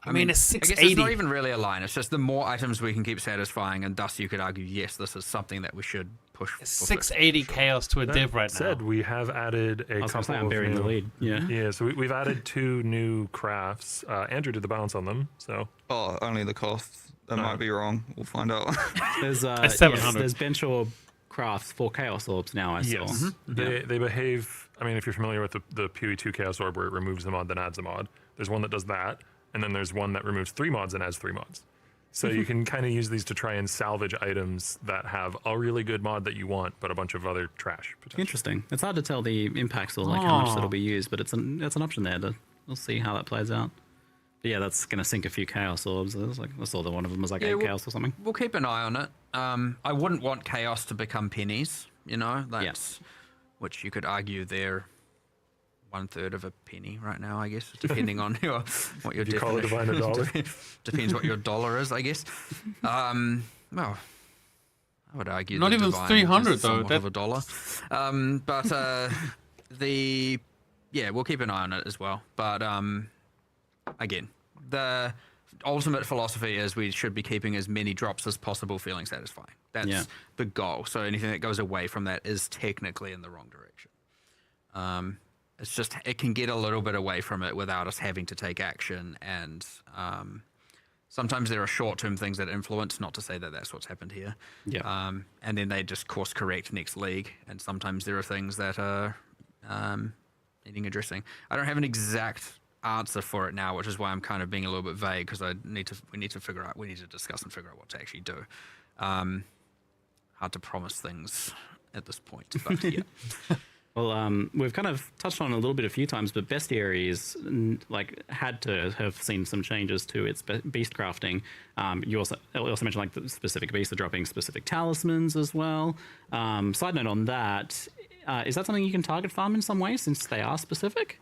I mean, it's I guess 680. it's not even really a line. It's just the more items we can keep satisfying, and thus you could argue, yes, this is something that we should push for. 680 chaos to a div right now. Said we have added a couple of burying the lead. Yeah, so we've added 2 new crafts. Andrew did the balance on them, so. Oh, only the costs. That might be wrong. We'll find out. There's 700. There's bench orb crafts for Chaos Orbs now, I saw. Yes. They behave, I mean, if you're familiar with the PoE2 Chaos Orb where it removes a mod then adds a mod, there's one that does that, and then there's one that removes 3 mods and adds 3 mods. So you can kind of use these to try and salvage items that have a really good mod that you want, but a bunch of other trash. Interesting. It's hard to tell the impacts or like how much that'll be used, but it's an option there. We'll see how that plays out. But yeah, that's gonna sink a few chaos orbs. I saw that one of them was like 8 chaos or something. We'll keep an eye on it. I wouldn't want chaos to become pennies. You know, that's which you could argue they're 1/3 of a penny right now, I guess, depending on what your you call a divine a dollar? Depends what your dollar is, I guess. Well, I would argue not even 300 though. Of a dollar. But we'll keep an eye on it as well. But again, the ultimate philosophy is we should be keeping as many drops as possible feeling satisfying. That's the goal. So anything that goes away from that is technically in the wrong direction. It's just, it can get a little bit away from it without us having to take action. And sometimes there are short-term things that influence, not to say that that's what's happened here. Yeah. And then they just course correct next league. And sometimes there are things that are needing addressing. I don't have an exact answer for it now, which is why I'm kind of being a little bit vague, because we need to discuss and figure out what to actually do. Hard to promise things at this point, but yeah. Well, we've kind of touched on it a little bit a few times, but bestiaries had to have seen some changes to its beast crafting. You also mentioned like the specific beasts are dropping specific talismans as well. Side note on that, is that something you can target farm in some way since they are specific?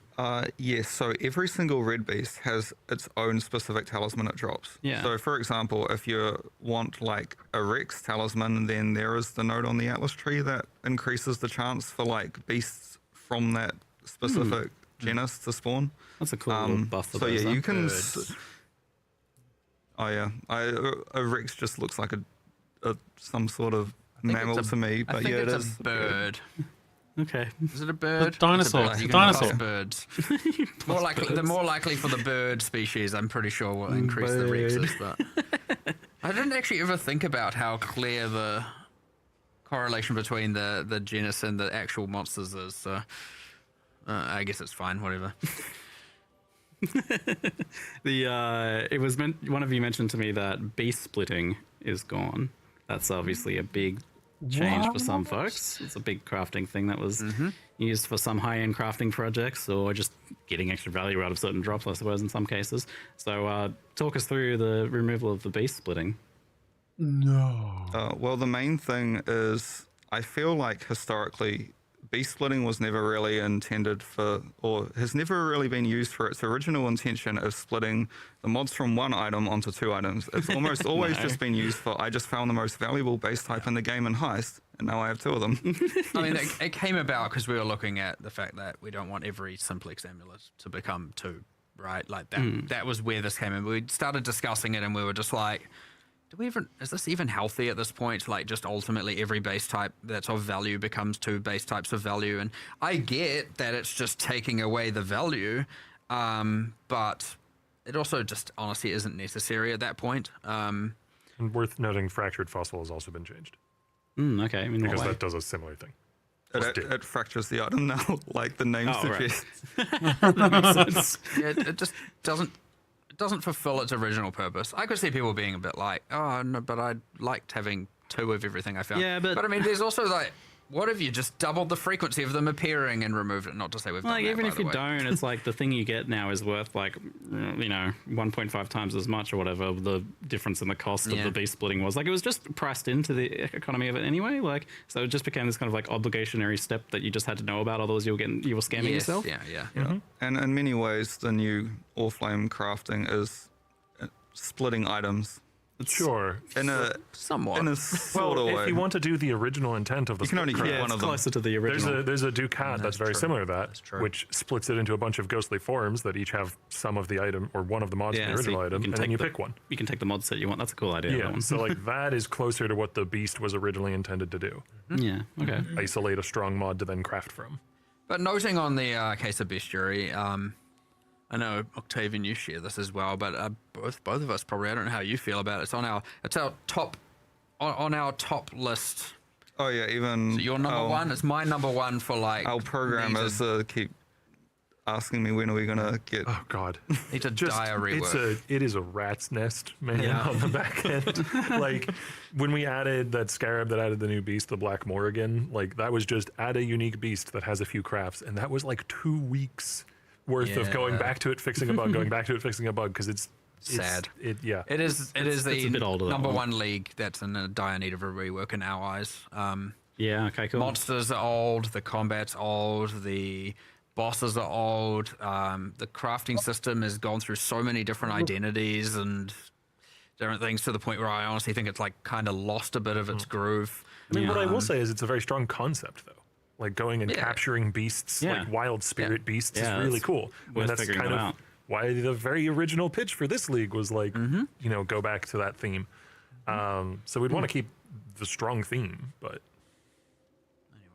Yes, so every single red beast has its own specific talisman it drops. Yeah. So for example, if you want like a Rex talisman, then there is the node on the Atlas tree that increases the chance for like beasts from that specific genus to spawn. That's a cool little buff for so those, yeah, you can... a Rex just looks like some sort of mammal to me, but yeah, it is a bird. Okay. Is it a bird? The dinosaur. It's a bird. You can Dinosaur. plus birds. The more likely for the bird species, I'm pretty sure will increase the Rexes. But I didn't actually ever think about how clear the correlation between the genus and the actual monsters is. So I guess it's fine. Whatever. It was one of you mentioned to me that beast splitting is gone. That's obviously a big change for some folks. It's a big crafting thing that was used for some high-end crafting projects or just getting extra value out of certain drops, I suppose, in some cases. So talk us through the removal of the beast splitting. No. Well, the main thing is I feel like historically beast splitting was never really intended for, or has never really been used for its original intention of splitting the mods from one item onto 2 items. It's almost always just been used for, I just found the most valuable base type in the game in Heist, and now I have 2 of them. I mean, it came about because we were looking at the fact that we don't want every simplex amulet to become 2, right? Like that. That was where this came in. We started discussing it, and we were just like, is this even healthy at this point? Like, just ultimately every base type that's of value becomes 2 base types of value. And I get that it's just taking away the value, but it also just honestly isn't necessary at that point. And worth noting, Fractured Fossil has also been changed. Okay. I mean, because that does a similar thing. It fractures the item now, like the name suggests. Right. That makes sense. Yeah, it just doesn't fulfill its original purpose. I could see people being a bit like, oh, no, but I liked having 2 of everything I found. Yeah, but I mean, there's also like, what if you just doubled the frequency of them appearing and removed it? Not to say we've done that, even by if the you way. don't, it's like the thing you get now is worth like 1.5 times as much or whatever the difference in the cost of the beast splitting was. Like, it was just priced into the economy of it anyway. Like, so it just became this kind of like obligationary step that you just had to know about, otherwise you were scamming yourself. Yeah. And in many ways, the new Allflame crafting is splitting items. Sure. Somewhat. In a sort of way. If you want to do the original intent of the you can only keep one of them. Closer to the original. There's a Ducat that's very true. similar to that, That's true. which splits it into a bunch of ghostly forms that each have some of the item or one of the mods in the original item, and then you pick one. You can take the mod set you want. That's a cool idea. That Yeah, one. so like that is closer to what the beast was originally intended to do. Yeah. Okay. Isolate a strong mod to then craft from. But noting on the case of bestiary, I know Octavian, you share this as well, but both of us probably. I don't know how you feel about it. It's our top on our top list. Oh yeah, even So your number one. It's my number one for like. Our program is to keep asking me when are we gonna get. Oh God, It's a dire rework. it is a rat's nest, man, Yeah. on the back end. Like when we added that scarab that added the new beast, the Black Morrigan, like that was just add a unique beast that has a few crafts, and that was like 2 weeks worth of going Yeah. back to it, fixing a bug, going back to it, fixing a bug, because it's Sad. Yeah. It is the a bit older, that number one. one league that's in a dire need of a rework in our eyes. Yeah. Okay. Cool. Monsters are old, the combat's old, the bosses are old, the crafting system has gone through so many different identities and different things to the point where I honestly think it's like kind of lost a bit of its groove. I mean, what I will say is it's a very strong concept, though. Like going and Yeah. capturing beasts, Yeah. like wild spirit beasts, Yeah, is really that's cool. worth And that's figuring kind that of out. why the very original pitch for this league was like, you know, go back to that theme. So we'd want to keep the strong theme, but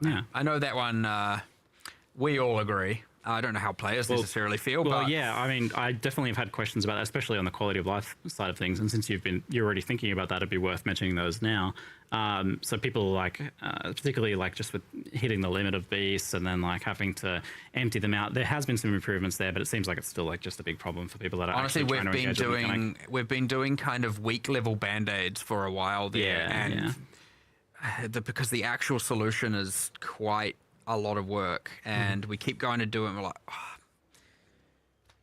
Yeah. I know that one, we all agree. I don't know how players necessarily feel, Well, but yeah, I mean, I definitely have had questions about that, especially on the quality of life side of things. And since you're already thinking about that, it'd be worth mentioning those now. So people like, particularly like just with hitting the limit of beasts and then like having to empty them out. There has been some improvements there, but it seems like it's still like just a big problem for people that are honestly, actually trying to engage with the mechanic. we've been doing kind of weak level band-aids for a while there, Yeah, and because the actual solution is quite a lot of work, and we keep going to do it, and we're like, oh,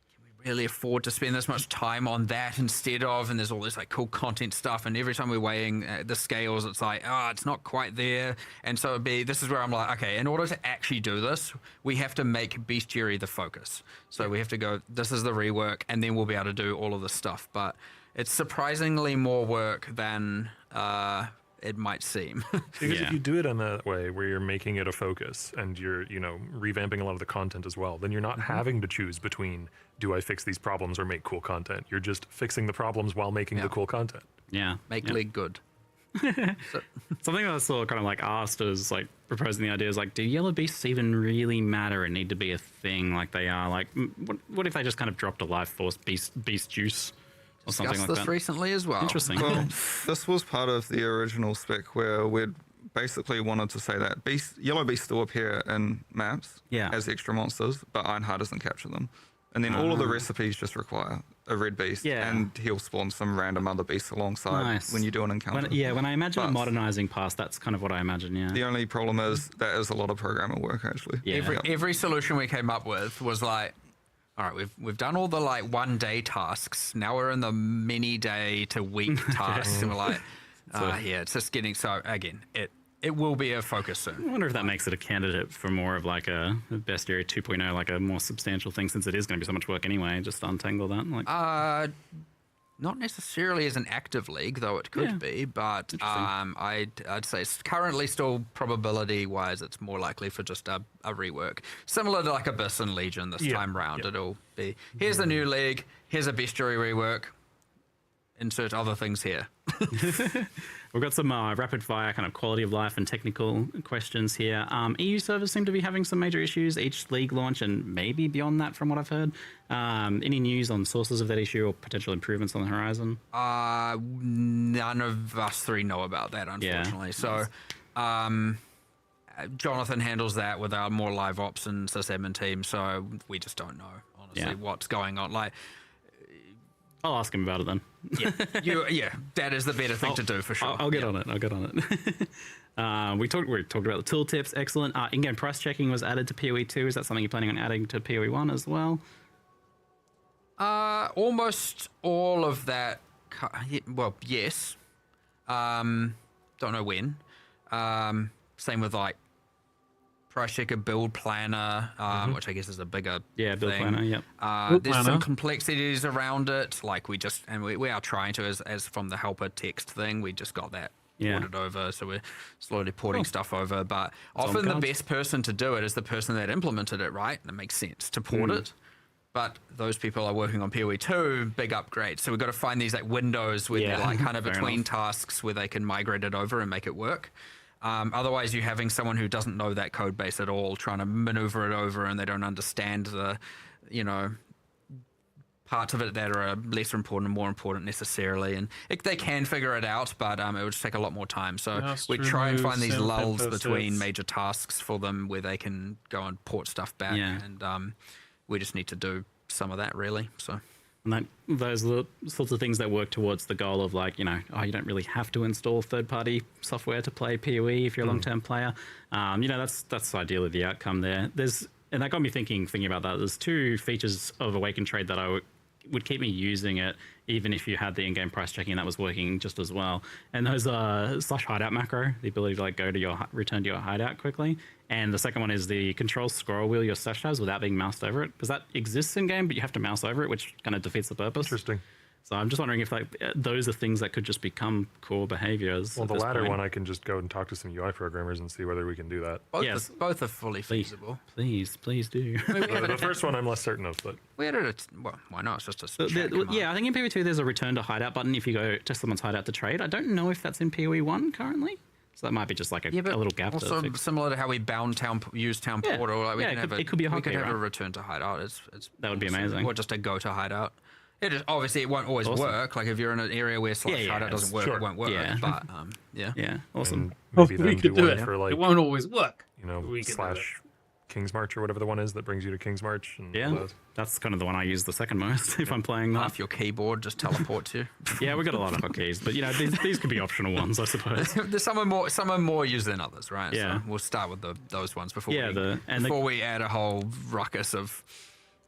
can we really afford to spend this much time on that instead of? And there's all this like cool content stuff, and every time we're weighing the scales, it's like, oh, it's not quite there. And so this is where I'm like, okay, in order to actually do this, we have to make bestiary the focus. So we have to go, this is the rework, and then we'll be able to do all of this stuff. But it's surprisingly more work than it might seem. because Yeah. if you do it in that way where you're making it a focus and you're, you know, revamping a lot of the content as well, then you're not having to choose between do I fix these problems or make cool content. You're just fixing the problems while making the cool content. Yeah. Make yeah. league good. Something that I saw kind of like asked is like proposing the idea is like, do yellow beasts even really matter and need to be a thing like they are? Like, what if they just kind of dropped a life force beast juice or something Discussed like this that? recently as well. Interesting. Well, this was part of the original spec where we'd basically wanted to say that yellow beasts still appear in maps as extra monsters, but Ironheart doesn't capture them. And then all of the recipes just require a red beast, and he'll spawn some random other beasts alongside when you do an encounter. When I imagine a modernizing past, that's kind of what I imagine, yeah. The only problem is that is a lot of programmer work, actually. Yeah. Every solution we came up with was like, all right, we've done all the like 1 day tasks. Now we're in the many day to week tasks, and we're like, it's just getting so. Again, it will be a focus soon. I wonder if that makes it a candidate for more of like a bestiary 2.0, like a more substantial thing, since it is going to be so much work anyway. Just to untangle that. Like, Not necessarily as an active league, though it could be, but I'd say it's currently still probability-wise, it's more likely for just a rework. Similar to like Abyss and Legion this time round. It'll be, here's the new league, here's a bestiary rework, insert other things here. We've got some rapid fire kind of quality of life and technical questions here. EU servers seem to be having some major issues each league launch and maybe beyond that from what I've heard. Any news on sources of that issue or potential improvements on the horizon? None of us three know about that, unfortunately. So Jonathan handles that with our more live ops and sysadmin team, so we just don't know, honestly, what's going on. Like, I'll ask him about it then. That is the better thing to do for sure. I'll get on it. We talked about the tooltips. Excellent. In-game price checking was added to PoE 2. Is that something you're planning on adding to PoE 1 as well? Almost all of that. Well, yes. Don't know when. Same with like price checker, build planner, which I guess is a bigger build thing. planner. Yep. There's some complexities around it. Like we are trying to, as from the helper text thing, we just got that ported over, so we're slowly porting stuff over. But often the best person to do it is the person that implemented it, right? And it makes sense to port it. But those people are working on PoE 2, big upgrades. So we've got to find these like windows where they're like kind of between tasks where they can migrate it over and make it work. Otherwise, you're having someone who doesn't know that code base at all trying to maneuver it over, and they don't understand the, parts of it that are less important and more important necessarily. And they can figure it out, but it would just take a lot more time. So we try and find these lulls between major tasks for them where they can go and port stuff back. And we just need to do some of that really. So. And those are the sorts of things that work towards the goal of like, you don't really have to install third-party software to play PoE if you're a long-term player. That's ideally the outcome there. And that got me thinking about that. There's 2 features of Awaken Trade that I would keep me using it, even if you had the in-game price checking that was working just as well. And those are /hideout macro, the ability to like return to your hideout quickly. And the second one is the control scroll wheel your stash has without being moused over it, because that exists in game, but you have to mouse over it, which kind of defeats the purpose. Interesting. So I'm just wondering if those are things that could just become core behaviors. Well, the latter one, I can just go and talk to some UI programmers and see whether we can do that. Both are fully feasible. Please do. The first one I'm less certain of, but we had it. Well, why not? It's just a check I think in PoE2 there's a return to hideout button if you go to someone's hideout to trade. I don't know if that's in PoE1 currently. So that might be just like a little gap. Also, similar to how we bound use town portal, like it could be a hotkey, have a return to hideout. That would be amazing. Or just a go to hideout. Obviously, it won't always work. Like if you're in an area where hideout doesn't work, it won't work. Yeah. But awesome. Maybe then we could do do one it. for like It won't always work. / King's March or whatever the one is that brings you to King's March. And that's kind of the one I use the second most if I'm playing that. Half your keyboard just teleports you. Yeah, we've got a lot of hotkeys, but these could be optional ones, I suppose. There's some are more used than others, right? Yeah. So we'll start with those ones before we add a whole ruckus of.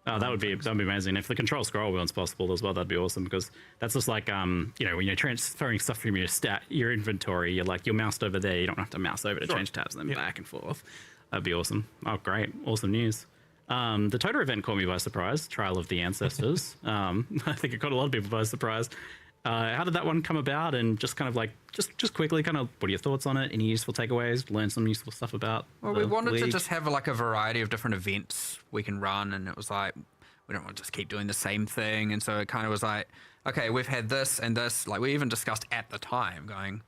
Oh, that'd be amazing. If the control scroll wheel's possible as well, that'd be awesome, because that's just like when you're transferring stuff from your inventory, you're moused over there. You don't have to mouse over to change tabs and then back and forth. That'd be awesome. Oh, great. Awesome news. The Toto event caught me by surprise. Trial of the Ancestors. I think it caught a lot of people by surprise. How did that one come about? And just kind of like, just quickly, kind of, what are your thoughts on it? Any useful takeaways? Learn some useful stuff about we wanted to just have like a variety of different events we can run, and it was like, we don't want to just keep doing the same thing. And so it kind of was like, okay, we've had this and this. Like we even discussed at the time going,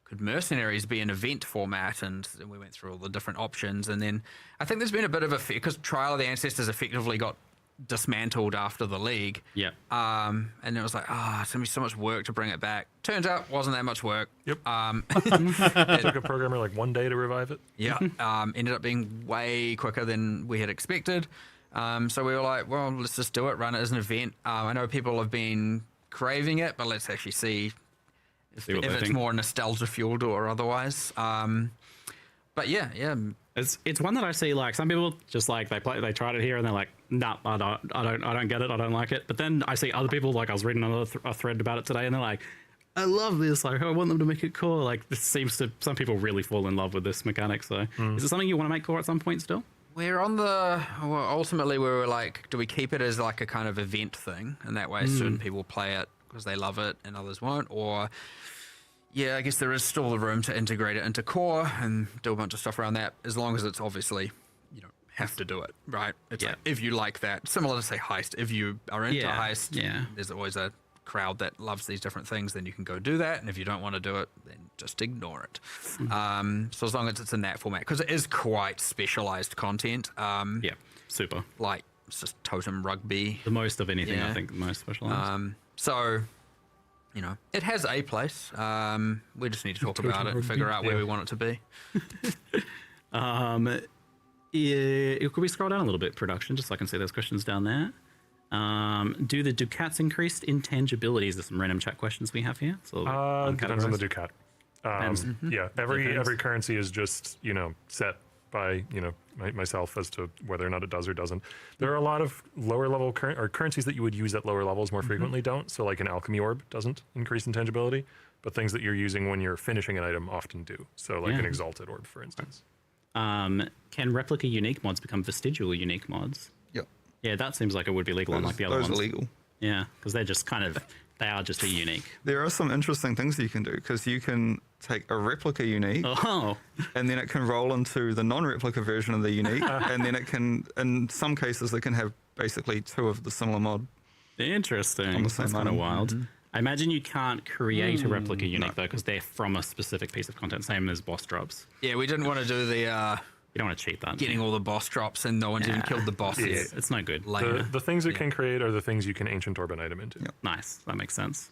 could Mercenaries be an event format? And we went through all the different options. And then I think there's been a bit of a, because Trial of the Ancestors effectively got dismantled after the league. Yeah. And it was like, it's going to be so much work to bring it back. Turns out wasn't that much work. Yep. It took a programmer like 1 day to revive it. Yeah. Ended up being way quicker than we had expected. So we were like, well, let's just do it, run it as an event. I know people have been craving it, but let's actually see if it's more nostalgia fueled or otherwise. But yeah. It's one that I see, like, some people just like they tried it here and they're like, nah, I don't get it, I don't like it. But then I see other people, like I was reading a thread about it today, and they're like, I love this, like I want them to make it core. Like this seems to, some people really fall in love with this mechanic. So is it something you want to make core at some point still? We're on ultimately we were like, do we keep it as like a kind of event thing, and that way certain people play it because they love it and others won't, or I guess there is still the room to integrate it into core and do a bunch of stuff around that, as long as it's obviously, you don't have to do it, right? It's like, if you like that, similar to say Heist, if you are into Heist, there's always a crowd that loves these different things, then you can go do that, and if you don't want to do it, then just ignore it. So as long as it's in that format, because it is quite specialized content. Super. Like, it's just totem rugby. The most of anything, I think, the most specialized. So, you know, it has a place. We just need to talk about it and figure out where we want it to be. Could we scroll down a little bit, production, just so I can see those questions down there? Do the Ducats increased intangibilities? There's some random chat questions we have here. So depends on the Ducat. Every currency is just, set by, myself as to whether or not it does or doesn't. There are a lot of lower level currencies that you would use at lower levels more frequently don't. So like an alchemy orb doesn't increase intangibility, but things that you're using when you're finishing an item often do. So like an exalted orb, for instance. Can replica unique mods become vestigial unique mods? Yep. Yeah, that seems like it would be legal, unlike the other ones. Those are legal. Yeah, because they're just they are just a unique. There are some interesting things you can do, because you can take a replica unique, and then it can roll into the non-replica version of the unique, and then it can, in some cases, it can have basically two of the similar mod. Interesting. That's kind of wild. I imagine you can't create a replica unique, though, because they're from a specific piece of content, same as boss drops. Yeah, we didn't want to do the... You don't want to cheat that. Getting all the boss drops and no one's even killed the bosses. Yeah, it's no good. The things it can create are the things you can Ancient Orb an item into. Yep. Nice. That makes sense.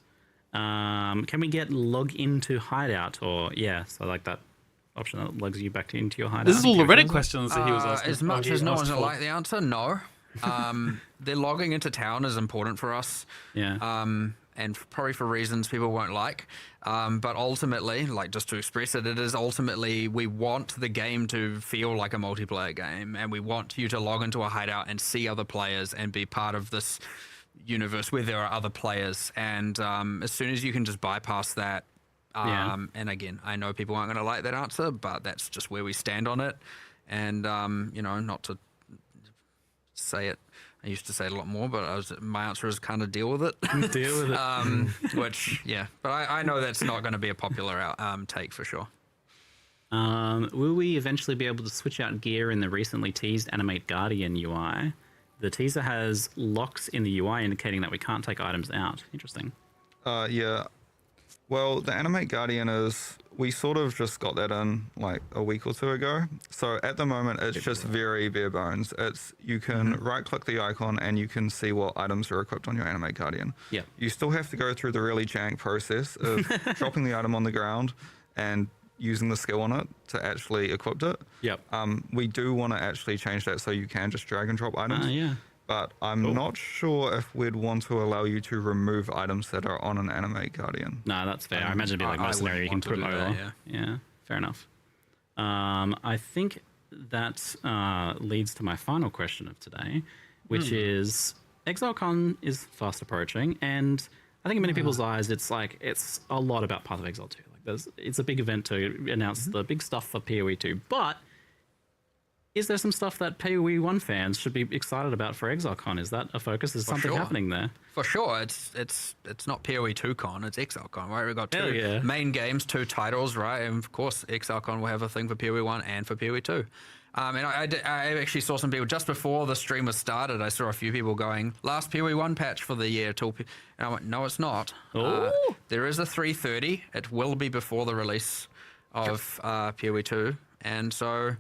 Can we get log into hideout? Or, so like that option that logs you back into your hideout. This is all the Reddit questions that he was asking. As much as no one's going to like the answer, no. Their logging into town is important for us. Yeah. And probably for reasons people won't like. But ultimately, like just to express it, it is ultimately we want the game to feel like a multiplayer game, and we want you to log into a hideout and see other players and be part of this universe where there are other players. And as soon as you can just bypass that, and again, I know people aren't going to like that answer, but that's just where we stand on it. And you know, not to say it. I used to say it a lot more, but my answer is kind of deal with it. Deal with it. Which, yeah. But I know that's not going to be a popular take for sure. Will we eventually be able to switch out gear in the recently teased Animate Guardian UI? The teaser has locks in the UI indicating that we can't take items out. Interesting. Yeah. Well, the Animate Guardian is, we sort of just got that in like a week or two ago. So at the moment, it's just very bare bones. It's, you can right click the icon and you can see what items are equipped on your Animate Guardian. Yeah. You still have to go through the really jank process of dropping the item on the ground and using the skill on it to actually equip it. Yep. We do want to actually change that so you can just drag and drop items. Yeah. But I'm not sure if we'd want to allow you to remove items that are on an Animate Guardian. No, that's fair. I imagine it'd be like mercenary. You can put them over. Yeah, fair enough. I think that leads to my final question of today, which is ExileCon is fast approaching, and I think in many people's eyes, it's a lot about Path of Exile 2. Like, it's a big event to announce the big stuff for PoE 2, but is there some stuff that PoE 1 fans should be excited about for ExileCon? Is that a focus? Is something happening there? For sure. It's not PoE 2 con, it's ExileCon, right? We've got two main games, 2 titles, right? And of course, ExileCon will have a thing for PoE 1 and for PoE 2. And I actually saw some people, just before the stream was started, I saw a few people going, last PoE 1 patch for the year. And I went, no, it's not. There is a 3.30. It will be before the release of PoE 2. And so...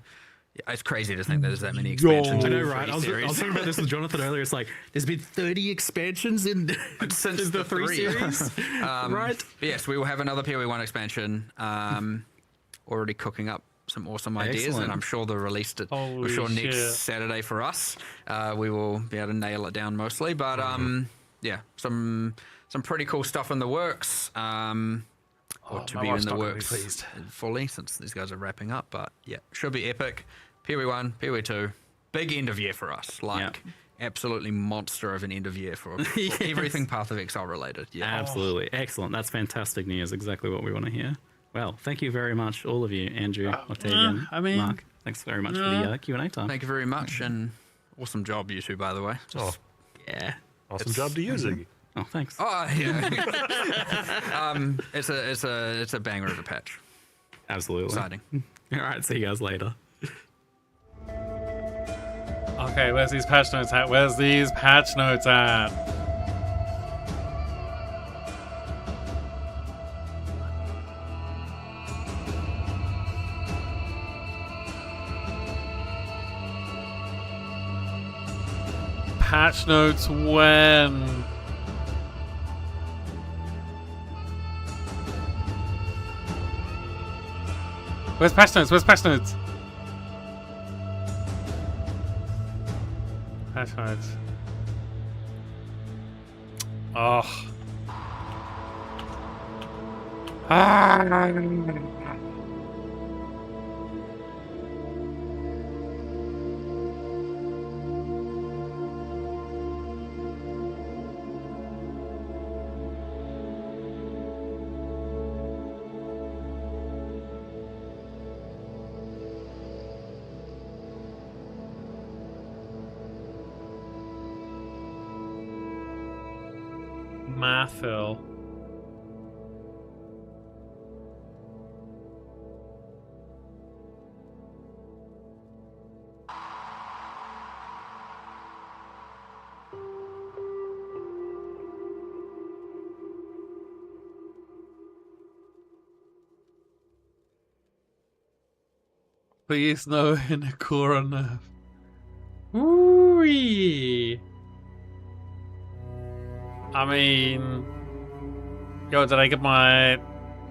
yeah, it's crazy to think there's that many expansions. I know, right? I was talking about this with Jonathan earlier. It's like, there's been 30 expansions since the 3 series. Right? But yes, we will have another PoE 1 expansion. Already cooking up some awesome ideas, and I'm sure they'll release it. Next Saturday for us. We will be able to nail it down mostly. But yeah, some pretty cool stuff in the works. Or to be in the works fully, since these guys are wrapping up. But yeah, should be epic. PoE 1, PoE 2, big end of year for us. Absolutely monster of an end of year for everything Path of Exile related. Yeah, absolutely. Excellent. That's fantastic news. Exactly what we want to hear. Well, thank you very much, all of you, Andrew, Octavian, Mark. Thanks very much for the Q&A time. Thank you very much, and awesome job, you two, by the way. Awesome job to you, Ziggy. Oh, thanks. Oh, yeah. It's a banger of a patch. Absolutely. Exciting. All right, see you guys later. Okay, where's these patch notes at? Where's these patch notes at? Patch notes when? Where's patch notes? Where's patch notes? Patch notes. Oh. Mathil. Please no in a core on nerf. Ooh-wee. I mean, yo, did I get my?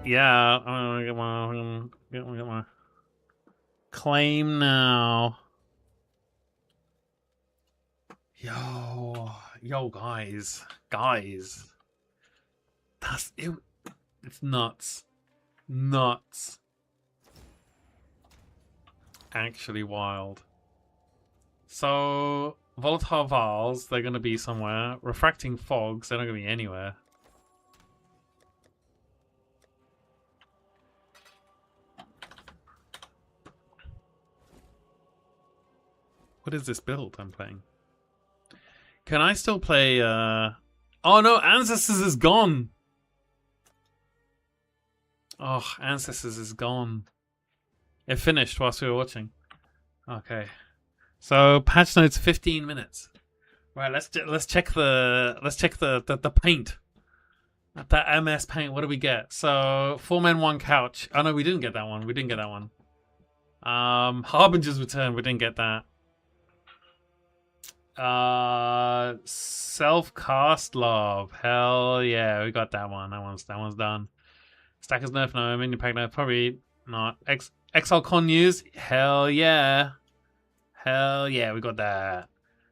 Yeah, I'm gonna get my claim now. Yo, guys. That's it. It's nuts. Nuts. Actually wild. So, volatile vials, they're going to be somewhere. Refracting fogs, they're not going to be anywhere. What is this build I'm playing? Can I still play, Oh no, Ancestors is gone! Oh, Ancestors is gone. It finished whilst we were watching. Okay. So, patch notes 15 minutes. Right, let's check the paint. That MS paint, what do we get? So, 4 men, 1 couch. Oh no, we didn't get that one. We didn't get that one. Harbinger's Return, we didn't get that. Self-cast love. Hell yeah, we got that one. That one's done. Stacker's nerf, no. Minion pack, no. Probably not. XL Con news. Hell yeah. Hell yeah, we got that.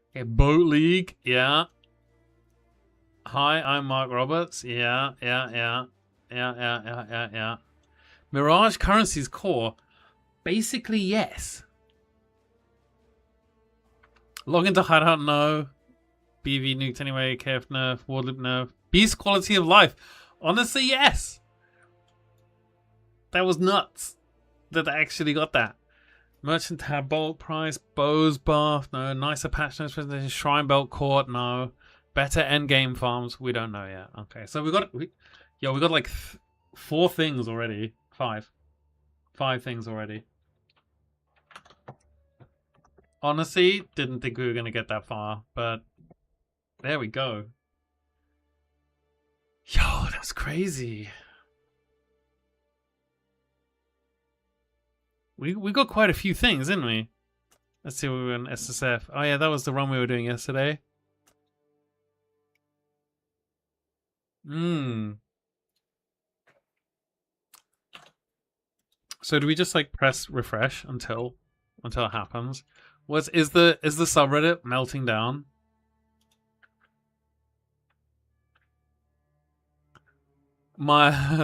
Okay, Boat League. Yeah. Hi, I'm Mark Roberts. Yeah. Mirage Currencies Core. Basically, yes. Log into Hideout, no. BV nuked anyway. KF nerf. Wardloop nerf. Beast Quality of Life. Honestly, yes. That was nuts that I actually got that. Merchant tab, bulk price, Bose bath, no. Nicer patch notes presentation, Shrine Belt Court, no. Better endgame farms, we don't know yet. Okay, so we got like 4 things already. 5 things already. Honestly, didn't think we were gonna get that far, but there we go. Yo, that's crazy. We got quite a few things, didn't we? Let's see, we were in SSF. Oh yeah, that was the run we were doing yesterday. So do we just like press refresh until it happens? Is the subreddit melting down?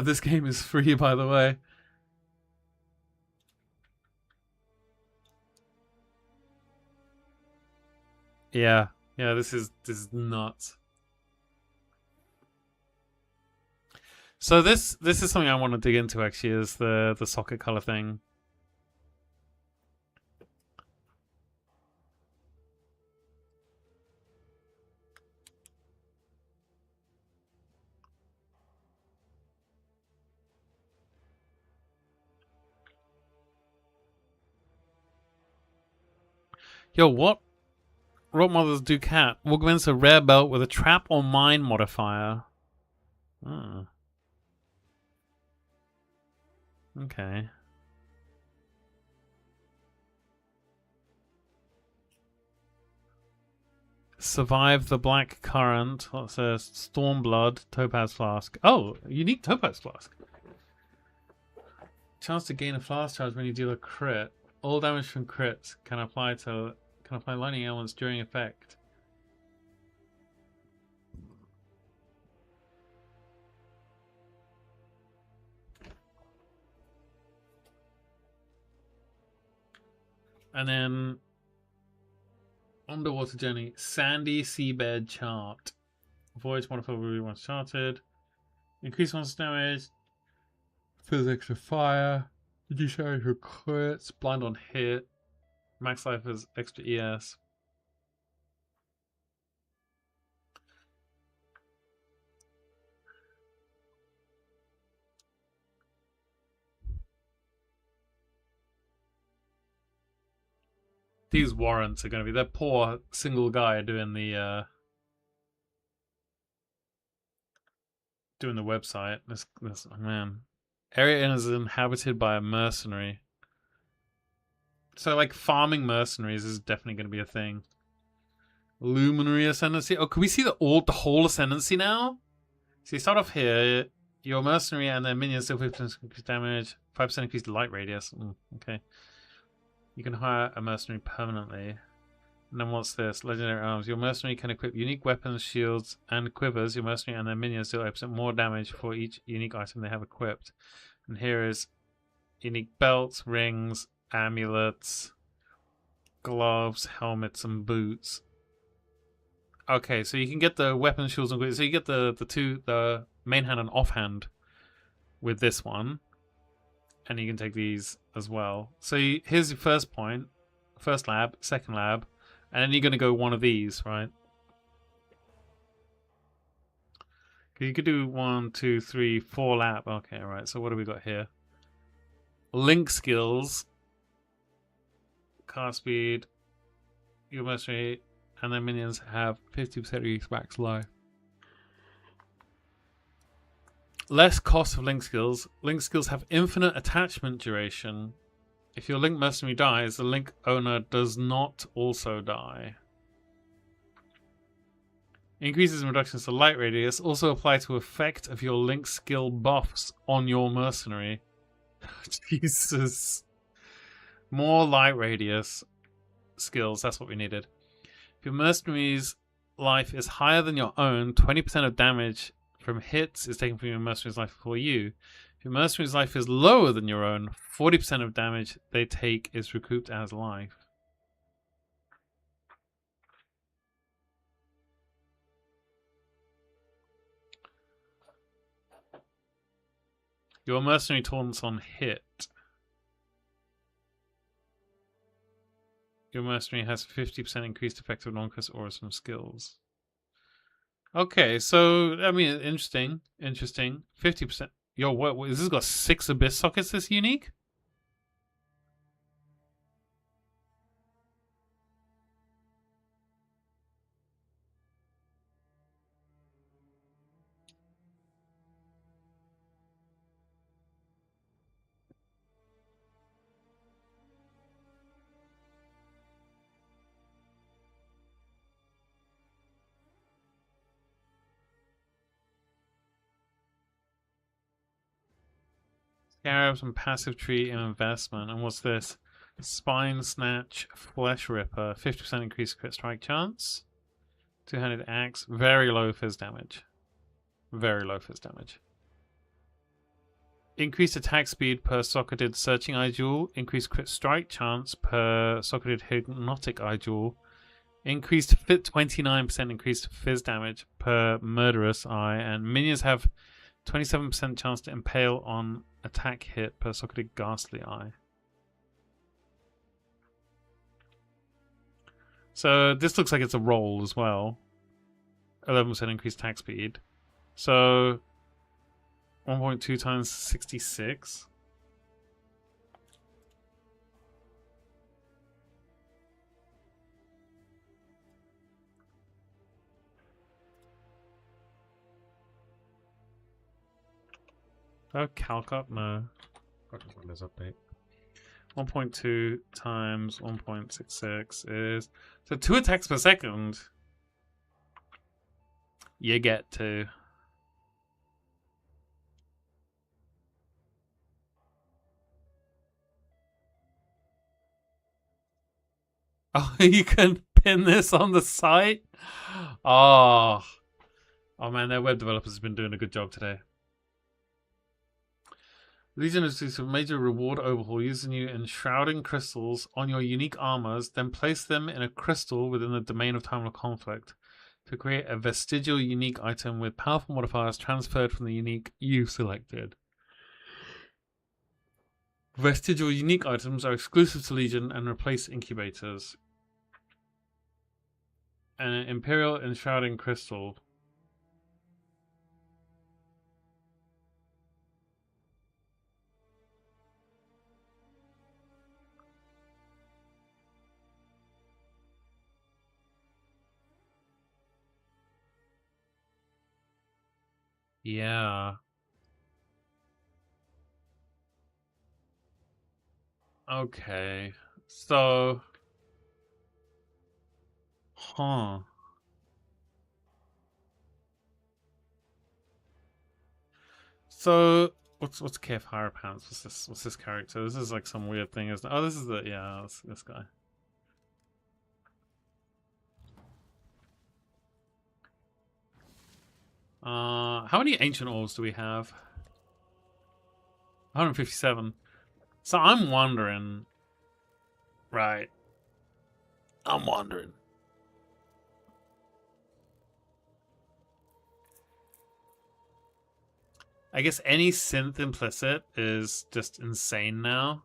This game is free, by the way. Yeah, this is nuts. So this is something I want to dig into actually, is the socket color thing. Yo, what? Rock Mothers do cat. Augments a rare belt with a trap or mine modifier. Oh. Okay. Survive the Black Current. What's a Stormblood Topaz Flask? Oh, unique Topaz Flask. Chance to gain a flask charge when you deal a crit. All damage from crits can apply lightning elements during effect. And then Underwater Journey, Sandy Seabed Chart. Voyage modifier will be once charted. Increase monster damage. Fills extra fire. Reduce area for crits. Blind on hit. Max life is extra ES. These warrants are going to be that poor single guy doing the website. This oh man. Area is inhabited by a mercenary. So like farming mercenaries is definitely going to be a thing. Luminary Ascendancy. Oh, can we see the whole Ascendancy now? So you start off here. Your mercenary and their minions still 50% increased damage, 5% increased light radius. Okay. You can hire a mercenary permanently. And then what's this? Legendary arms. Your mercenary can equip unique weapons, shields, and quivers. Your mercenary and their minions deal 8% more damage for each unique item they have equipped. And here is unique belts, rings, amulets, gloves, helmets, and boots. Okay, so you can get the weapons, shields, and quivers. So you get the main hand and offhand with this one. And you can take these as well. So here's your first point. First lab, second lab. And then you're going to go one of these, right? You could do 1, 2, 3, 4 lab. Okay, right. So what do we got here? Link skills. Cast speed. Your mercenary and their minions have 50% reduced max life. Less cost of link skills. Link skills have infinite attachment duration. If your link mercenary dies, the link owner does not also die. Increases and reductions to light radius also apply to effect of your link skill buffs on your mercenary. Jesus. More light radius skills, that's what we needed. If your mercenary's life is higher than your own, 20% of damage from hits is taken from your mercenary's life for you. If your mercenary's life is lower than your own, 40% of damage they take is recouped as life. Your mercenary taunts on hit. Your mercenary has 50% increased effect of non-curse auras from skills. Okay, so, I mean, interesting. 50%. Yo, what is this got 6 abyss sockets this unique? Scarabs and passive tree and investment. And what's this? Spine Snatch Flesh Ripper. 50% increased crit strike chance. Two-handed axe. Very low fizz damage. Very low fizz damage. Increased attack speed per socketed Searching Eye Jewel. Increased crit strike chance per socketed Hypnotic Eye Jewel. Increased 29% increased fizz damage per Murderous Eye. And minions have 27% chance to impale on attack hit per socketed Ghastly Eye. So this looks like it's a roll as well. 11% increased attack speed. So 1.2 times 66. Oh, calc up? No. Windows update. 1.2 times 1.66 is... So 2 attacks per second. You get to... Oh, you can pin this on the site? Oh. Oh man, their web developers have been doing a good job today. Legion is a major reward overhaul using you enshrouding crystals on your unique armors, then place them in a crystal within the domain of time of conflict to create a vestigial unique item with powerful modifiers transferred from the unique you selected. Vestigial unique items are exclusive to Legion and replace incubators. An Imperial enshrouding crystal. Yeah. Okay. So... Huh. So... What's KF Higher Pants? What's this character? This is like some weird thing, isn't it? Oh, this is the... Yeah, this guy. How many ancient ores do we have? 157. So I'm wondering. Right. I'm wondering. I guess any synth implicit is just insane now.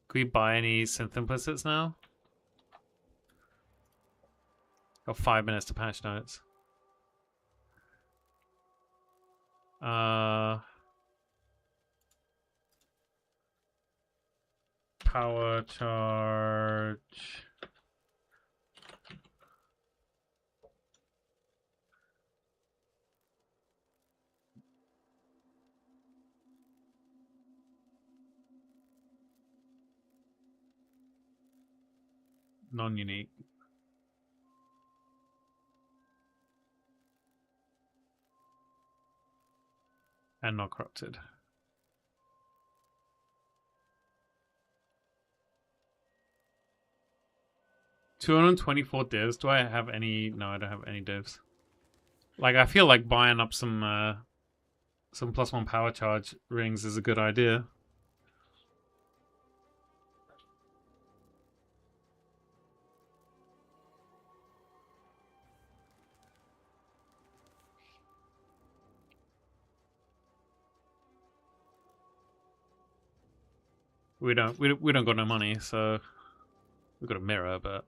Can we buy any synth implicits now? Got 5 minutes to patch notes. Power charge. Non-unique. And not corrupted. $224 divs. Do I have any? No, I don't have any divs. Like, I feel like buying up some +1 power charge rings is a good idea. We don't got no money, so we've got a mirror, but.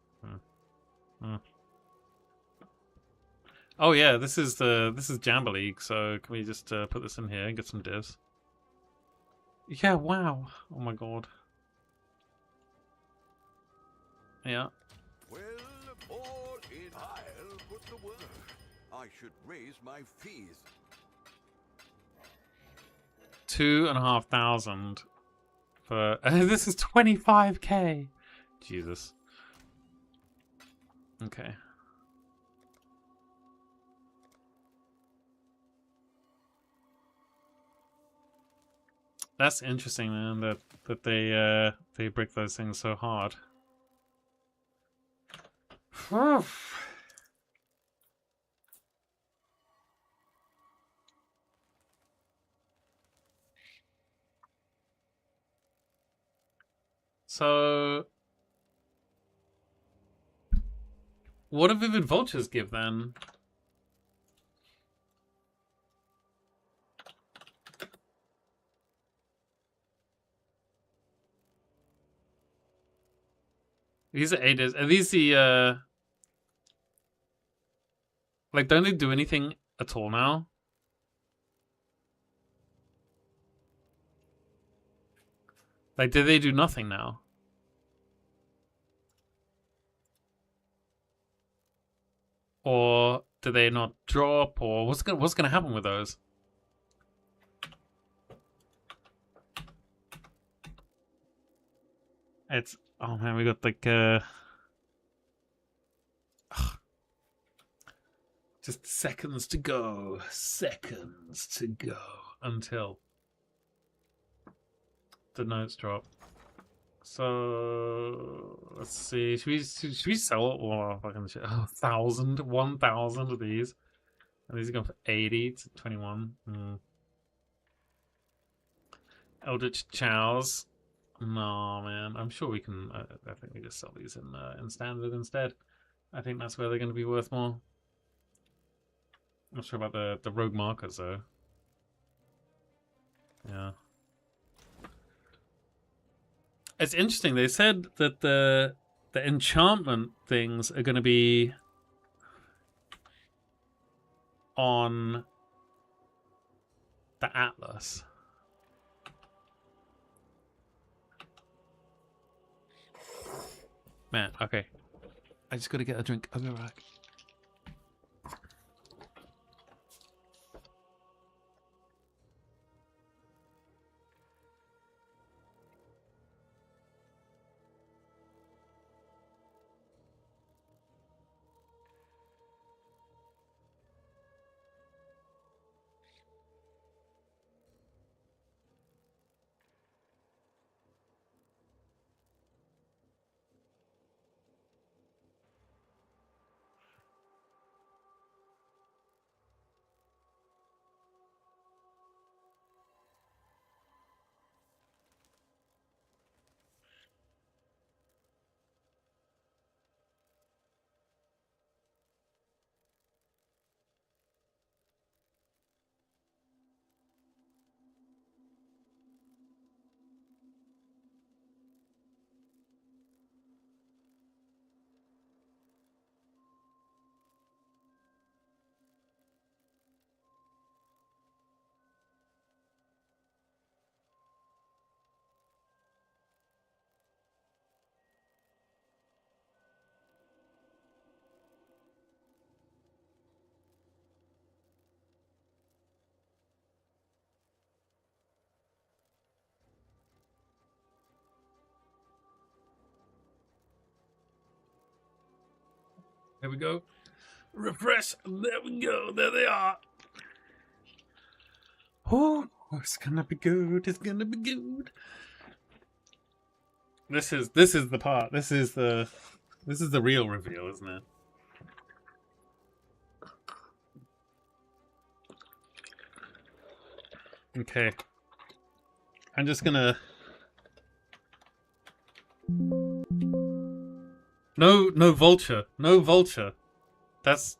Oh yeah, this is Jamba League, so can we just put this in here and get some divs? Yeah, wow. Oh my god. Yeah. Well, all in I'll put the word. I should raise my fees. 2,500 for this is 25k. Jesus. Okay. That's interesting, man. That they break those things so hard. So, what do Vivid Vultures give then? These are 8 days. Are these the like, don't they do anything at all now? Like, do they do nothing now? Or do they not drop? Or what's gonna happen with those? It's, oh man, we got like just seconds to go. Seconds to go until the notes drop. So let's see. Should we sell all fucking shit? 1,000 of these. And these are going for 80 to 21. Eldritch Chows. No, man. I'm sure we can. I think we just sell these in standard instead. I think that's where they're going to be worth more. I'm not sure about the rogue markers though. Yeah. It's interesting. They said that the enchantment things are going to be on the Atlas. Man, okay. I just got to get a drink. I'll be right back. There we go. Refresh. There we go. There they are. Oh, it's gonna be good. It's gonna be good. This is the part. This is the real reveal, isn't it? Okay. I'm just gonna. No vulture. No vulture. That's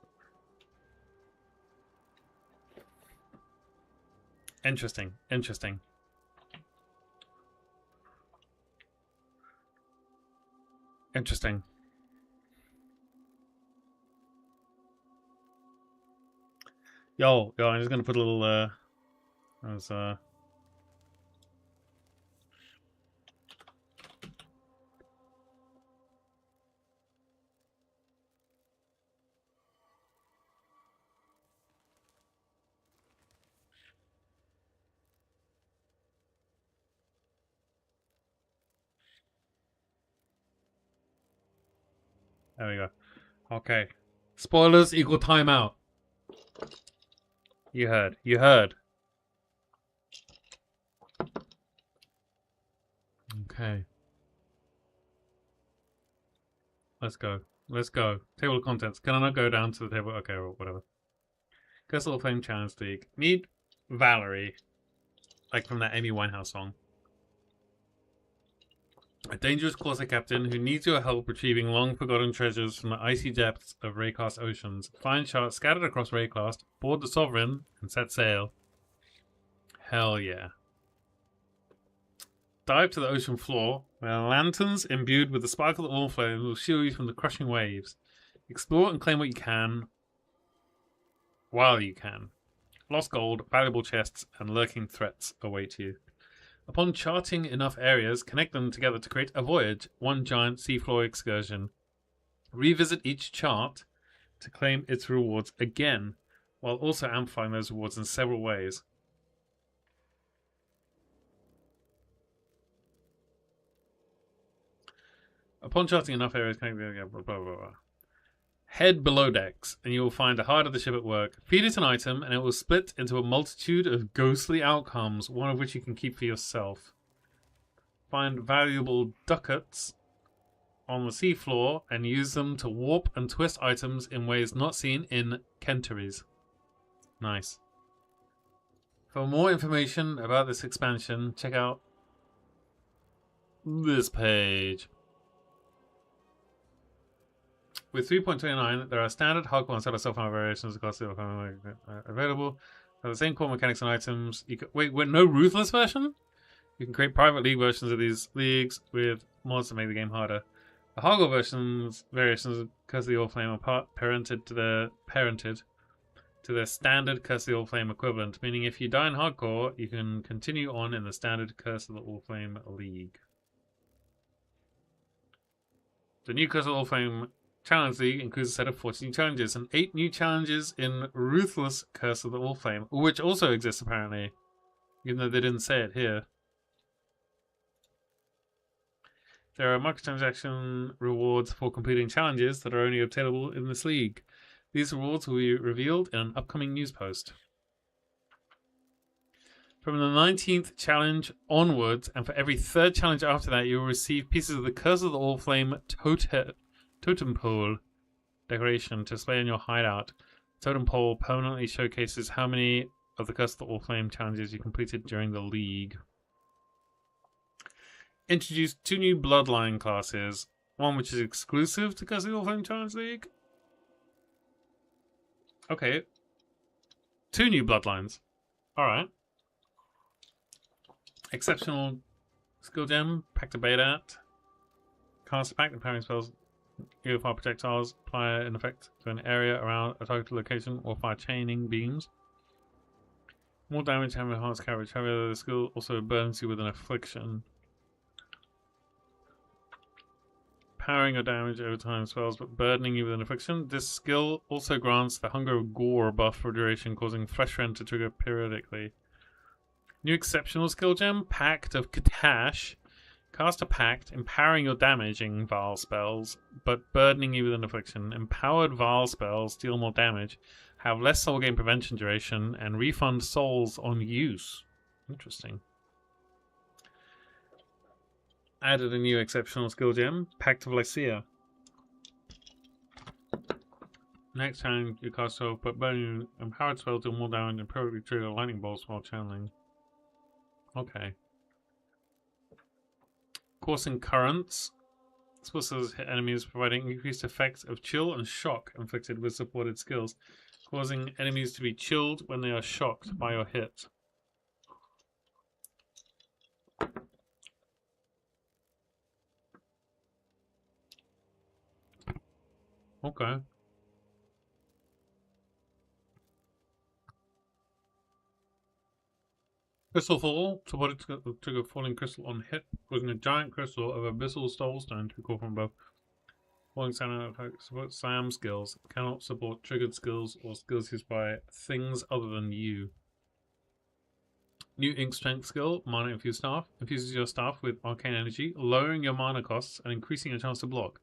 interesting. Interesting. Interesting. Yo, I'm just gonna put a little as there we go. Okay. Spoilers equal timeout. You heard. You heard. Okay. Let's go. Let's go. Table of contents. Can I not go down to the table? Okay, well, whatever. Curse of Allflame Challenge League. Meet Valerie. Like from that Amy Winehouse song. A dangerous Corsair captain who needs your help retrieving long-forgotten treasures from the icy depths of Raycast oceans. Find shards scattered across Raycast, board the Sovereign, and set sail. Hell yeah. Dive to the ocean floor, where lanterns imbued with the sparkle of Allflame will shield you from the crushing waves. Explore and claim what you can, while you can. Lost gold, valuable chests, and lurking threats await you. Upon charting enough areas, connect them together to create a voyage, one giant seafloor excursion. Revisit each chart to claim its rewards again, while also amplifying those rewards in several ways. Upon charting enough areas, connect blah, blah, blah, blah. Head below decks, and you will find a heart of the ship at work. Feed it an item, and it will split into a multitude of ghostly outcomes, one of which you can keep for yourself. Find valuable ducats on the seafloor, and use them to warp and twist items in ways not seen in Kentaries. Nice. For more information about this expansion, check out this page. With 3.29, there are standard, hardcore, and set-of self-found variations across the available. Have the same core mechanics and items. You can, wait, no Ruthless version? You can create private league versions of these leagues with mods to make the game harder. The hardcore variations of Curse of the Allflame are parented to their standard Curse of the Allflame equivalent, meaning if you die in hardcore, you can continue on in the standard Curse of the Allflame league. The new Curse of the Allflame Challenge League includes a set of 14 challenges and 8 new challenges in Ruthless Curse of the Allflame, which also exists apparently, even though they didn't say it here. There are microtransaction rewards for completing challenges that are only obtainable in this league. These rewards will be revealed in an upcoming news post. From the 19th challenge onwards, and for every third challenge after that, you will receive pieces of the Curse of the Allflame Totem Pole decoration to display in your hideout. The Totem Pole permanently showcases how many of the Curse of the Allflame challenges you completed during the league. Introduced 2 new Bloodline classes. One which is exclusive to Curse of the Allflame Challenge League. Okay. 2 new Bloodlines. Alright. Exceptional Skill Gem. Pack to bait at. Cast pack, empowering spells. Either fire projectiles, apply an effect to an area around a targeted location, or fire chaining beams. More damage, having enhanced coverage. However, the skill also burns you with an affliction. Powering your damage over time spells, but burdening you with an affliction. This skill also grants the Hunger of Gore buff for duration, causing Flesh Rend to trigger periodically. New exceptional skill gem, Pact of Katash. Cast a pact, empowering your damaging Vaal spells, but burdening you with an affliction. Empowered Vaal spells deal more damage, have less soul gain prevention duration, and refund souls on use. Interesting. Added a new exceptional skill gem, Pact of Lycia. Next time you cast spell, but burning empowered spells deal more damage and periodically trigger lightning bolts while channeling. Okay. Coursing currents. Spells hit enemies, providing increased effects of chill and shock inflicted with supported skills, causing enemies to be chilled when they are shocked by your hit. Okay. Crystal Fall, supported to trigger falling crystal on hit, causing a giant crystal of abyssal soulstone to call from above. Falling sound supports SAM skills, cannot support triggered skills or skills used by things other than you. New ink strength skill, mana infused staff, infuses your staff with arcane energy, lowering your mana costs and increasing your chance to block.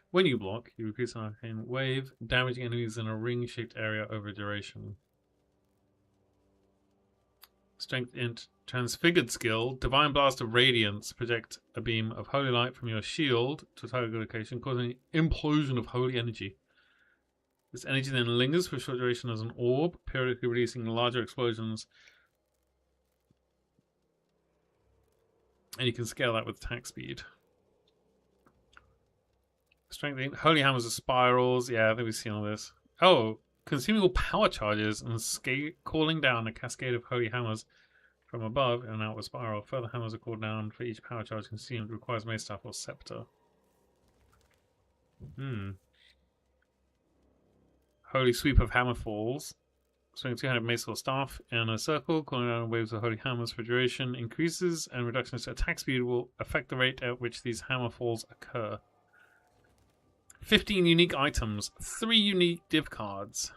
When you block, you increase an arcane wave, damaging enemies in a ring-shaped area over duration. Strength int transfigured skill, Divine Blast of Radiance, project a beam of holy light from your shield to a target location, causing an implosion of holy energy. This energy then lingers for a short duration as an orb, periodically releasing larger explosions. And you can scale that with attack speed. Strength int, holy hammers of spirals, yeah, I think we've seen all this. Oh, consuming all power charges and calling down a cascade of holy hammers from above in an outward spiral. Further hammers are called down for each power charge consumed. Requires mace staff or scepter. Holy sweep of hammer falls. Swing 200 mace or staff in a circle, calling down waves of holy hammers for duration. Increases and reductions to attack speed will affect the rate at which these hammer falls occur. 15 unique items, 3 unique div cards.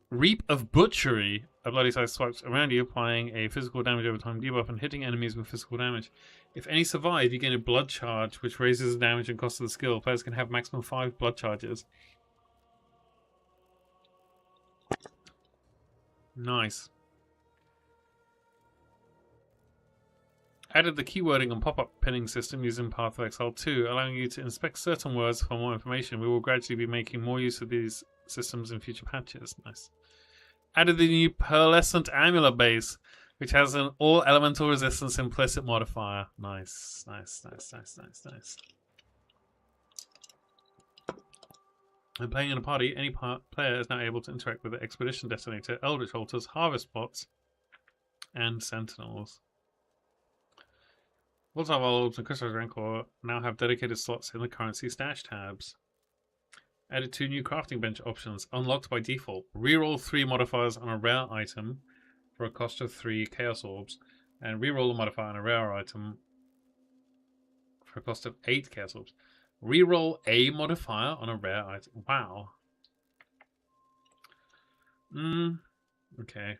Reap of Butchery. A bloody size swipes around you, applying a physical damage over time debuff and hitting enemies with physical damage. If any survive, you gain a blood charge, which raises the damage and cost of the skill. Players can have maximum 5 blood charges. Nice. Added the keywording and pop-up pinning system using Path of Exile 2, allowing you to inspect certain words for more information. We will gradually be making more use of these systems in future patches. Nice. Added the new Pearlescent Amulet base, which has an all-elemental resistance implicit modifier. Nice, nice, nice, nice, nice, nice. When playing in a party, any player is now able to interact with the Expedition Detonator, Eldritch Altars, Harvest Plots, and Sentinels. Volatile Orbs and Crystal Rancor now have dedicated slots in the currency stash tabs. Added 2 new crafting bench options, unlocked by default. Reroll 3 modifiers on a rare item for a cost of 3 Chaos Orbs, and reroll a modifier on a rare item for a cost of 8 Chaos Orbs. Reroll a modifier on a rare item. Wow. Okay.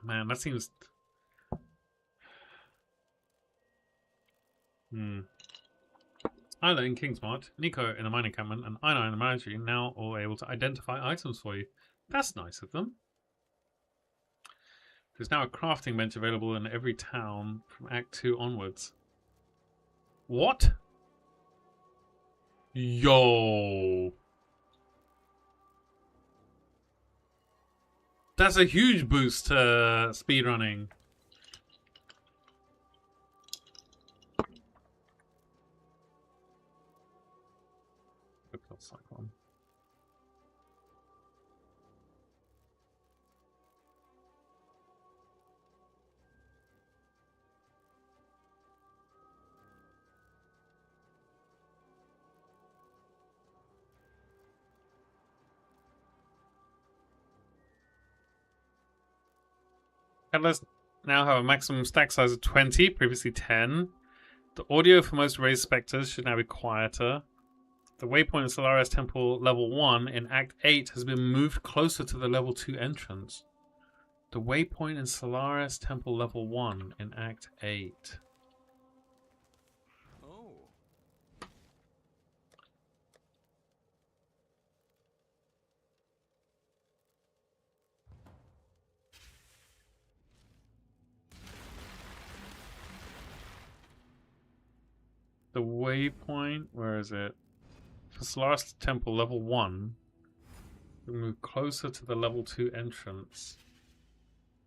Man, that seems... Isla in Kingsmart, Nico in the mining encampment, and Aina in the monastery now all able to identify items for you. That's nice of them. There's now a crafting bench available in every town from Act 2 onwards. What? Yo. That's a huge boost to speedrunning. Cyclone. Catalysts now have a maximum stack size of 20, previously 10. The audio for most raised spectres should now be quieter. The waypoint of Solarius Temple level 1 in Act 8 has been moved closer to the level 2 entrance. The waypoint in Solaris Temple level 1 in Act 8. Oh. The waypoint, where is it? For Solaris Temple level 1, we move closer to the level 2 entrance.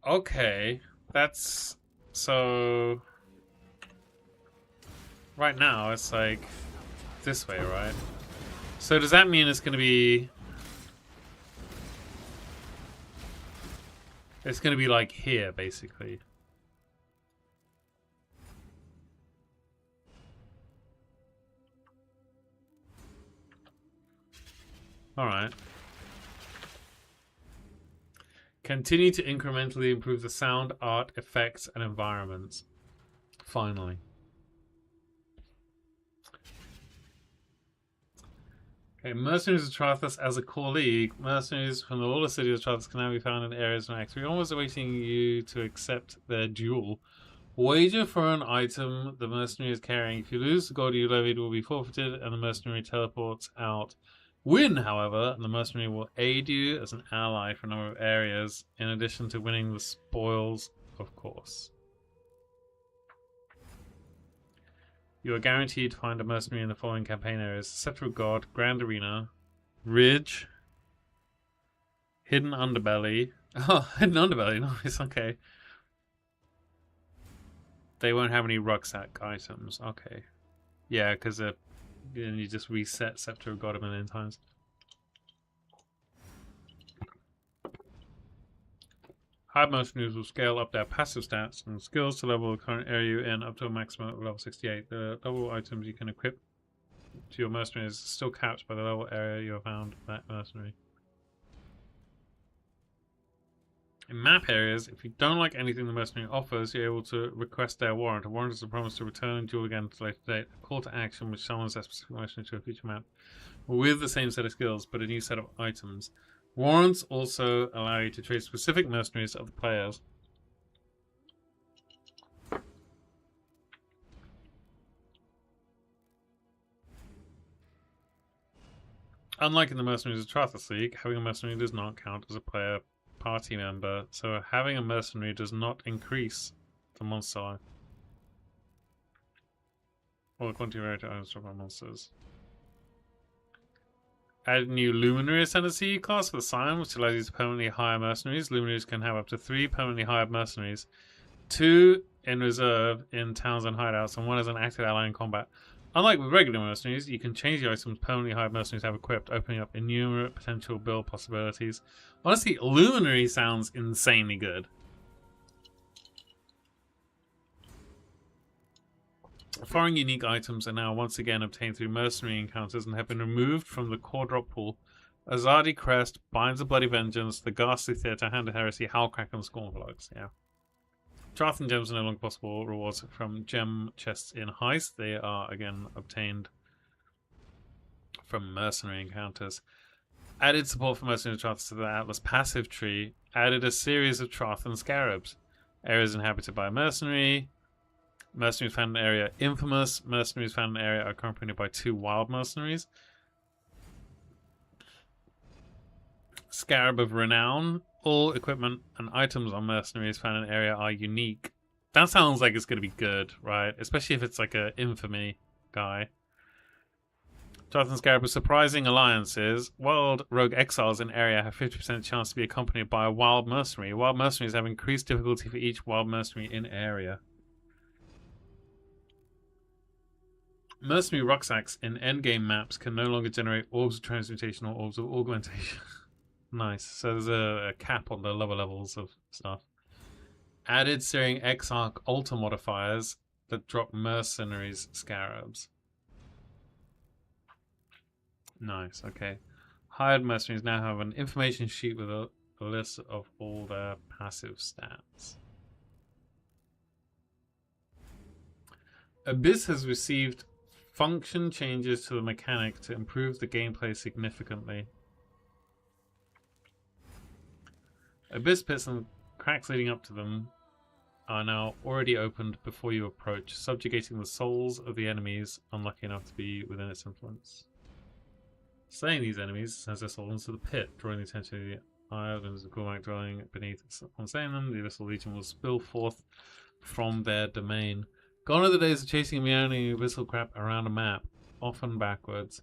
Okay, that's so. Right now, it's like this way, right? So does that mean it's going to be? It's going to be like here, basically. All right. Continue to incrementally improve the sound, art, effects, and environments. Finally. Okay, Mercenaries of Trathus as a core league. Mercenaries from the Lawler City of Trathus can now be found in areas in Act 3, almost awaiting you to accept their duel. Wager for an item the mercenary is carrying. If you lose, the gold you levied will be forfeited, and the mercenary teleports out. Win, however, and the mercenary will aid you as an ally for a number of areas, in addition to winning the spoils, of course. You are guaranteed to find a mercenary in the following campaign areas: Scepter of God, Grand Arena, Ridge, Hidden Underbelly. Oh, Hidden Underbelly, nice, okay. They won't have any rucksack items, okay. Yeah, because then you just reset Scepter of God a million times. Hired mercenaries will scale up their passive stats and skills to level the current area you're in up to a maximum of level 68. The level items you can equip to your mercenary is still capped by the level area you have found that mercenary. In map areas, if you don't like anything the mercenary offers, you're able to request their warrant. A warrant is a promise to return and duel again at a later date. A call to action which summons that specific mercenary to a future map with the same set of skills, but a new set of items. Warrants also allow you to trade specific mercenaries to other players. Unlike in the Mercenaries of Trathus League, having a mercenary does not count as a player party member, so having a mercenary does not increase the monster life or the quantity of rarity items from our monsters. Add a new Luminary Ascendancy class for the Scion, which allows you to permanently hire mercenaries. Luminaries can have up to 3 permanently hired mercenaries, 2 in reserve in towns and hideouts, and 1 as an active ally in combat. Unlike with regular mercenaries, you can change the items permanently hired mercenaries have equipped, opening up innumerable potential build possibilities. Honestly, Luminary sounds insanely good. Foreign unique items are now once again obtained through mercenary encounters and have been removed from the core drop pool. Azadi Crest, Binds of Bloody Vengeance, the Ghastly Theatre, Hand of Heresy, Howlcrack, and Scornplugs. Yeah. Trath and gems are no longer possible rewards from gem chests in Heist. They are again obtained from mercenary encounters. Added support for mercenary Traths to the Atlas passive tree. Added a series of Trath and Scarabs. Areas inhabited by a mercenary. Mercenaries found in an area infamous. Mercenaries found in an area are accompanied by 2 wild mercenaries. Scarab of Renown. All equipment and items on mercenaries found in an area are unique. That sounds like it's going to be good, right? Especially if it's like a infamy guy. Jonathan Scarab with surprising alliances. Wild rogue exiles in area have 50% chance to be accompanied by a wild mercenary. Wild mercenaries have increased difficulty for each wild mercenary in area. Mercenary rucksacks in endgame maps can no longer generate orbs of transmutation or orbs of augmentation. Nice. So there's a cap on the lower levels of stuff. Added Searing Exarch altar modifiers that drop mercenaries scarabs. Nice, okay. Hired mercenaries now have an information sheet with a list of all their passive stats. Abyss has received function changes to the mechanic to improve the gameplay significantly. Abyss pits and Cracks leading up to them are now already opened before you approach, subjugating the souls of the enemies unlucky enough to be within its influence. Slaying these enemies sends their souls into the pit, drawing the attention of the eye of the Gormak dwelling beneath it. Upon slaying them, the Abyssal Legion will spill forth from their domain. Gone are the days of chasing and meandering abyssal crap around a map, often backwards.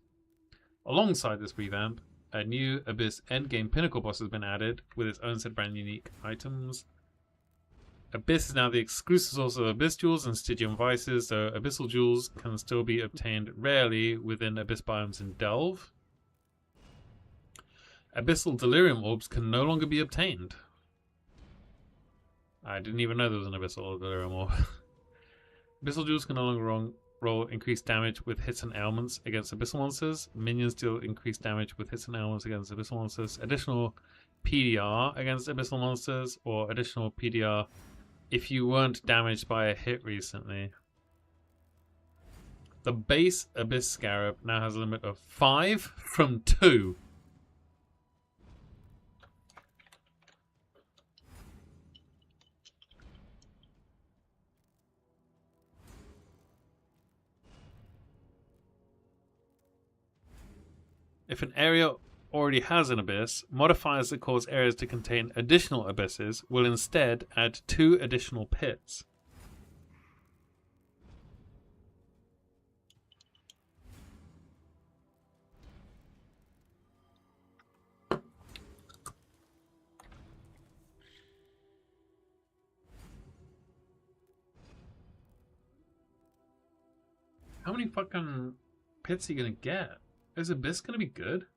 Alongside this revamp, a new Abyss endgame pinnacle boss has been added with its own set of brand unique items. Abyss is now the exclusive source of Abyss jewels and Stygian vices, though Abyssal jewels can still be obtained rarely within Abyss biomes in Delve. Abyssal Delirium Orbs can no longer be obtained. I didn't even know there was an Abyssal Delirium Orb. Abyssal jewels can no longer roll increased damage with hits and ailments against Abyssal monsters. Minions deal increased damage with hits and ailments against Abyssal monsters. Additional PDR against Abyssal monsters, or additional PDR if you weren't damaged by a hit recently. The base Abyss Scarab now has a limit of 5 from 2. If an area already has an abyss, modifiers that cause areas to contain additional abysses will instead add 2 additional pits. How many fucking pits are you gonna get? Is Abyss gonna be good?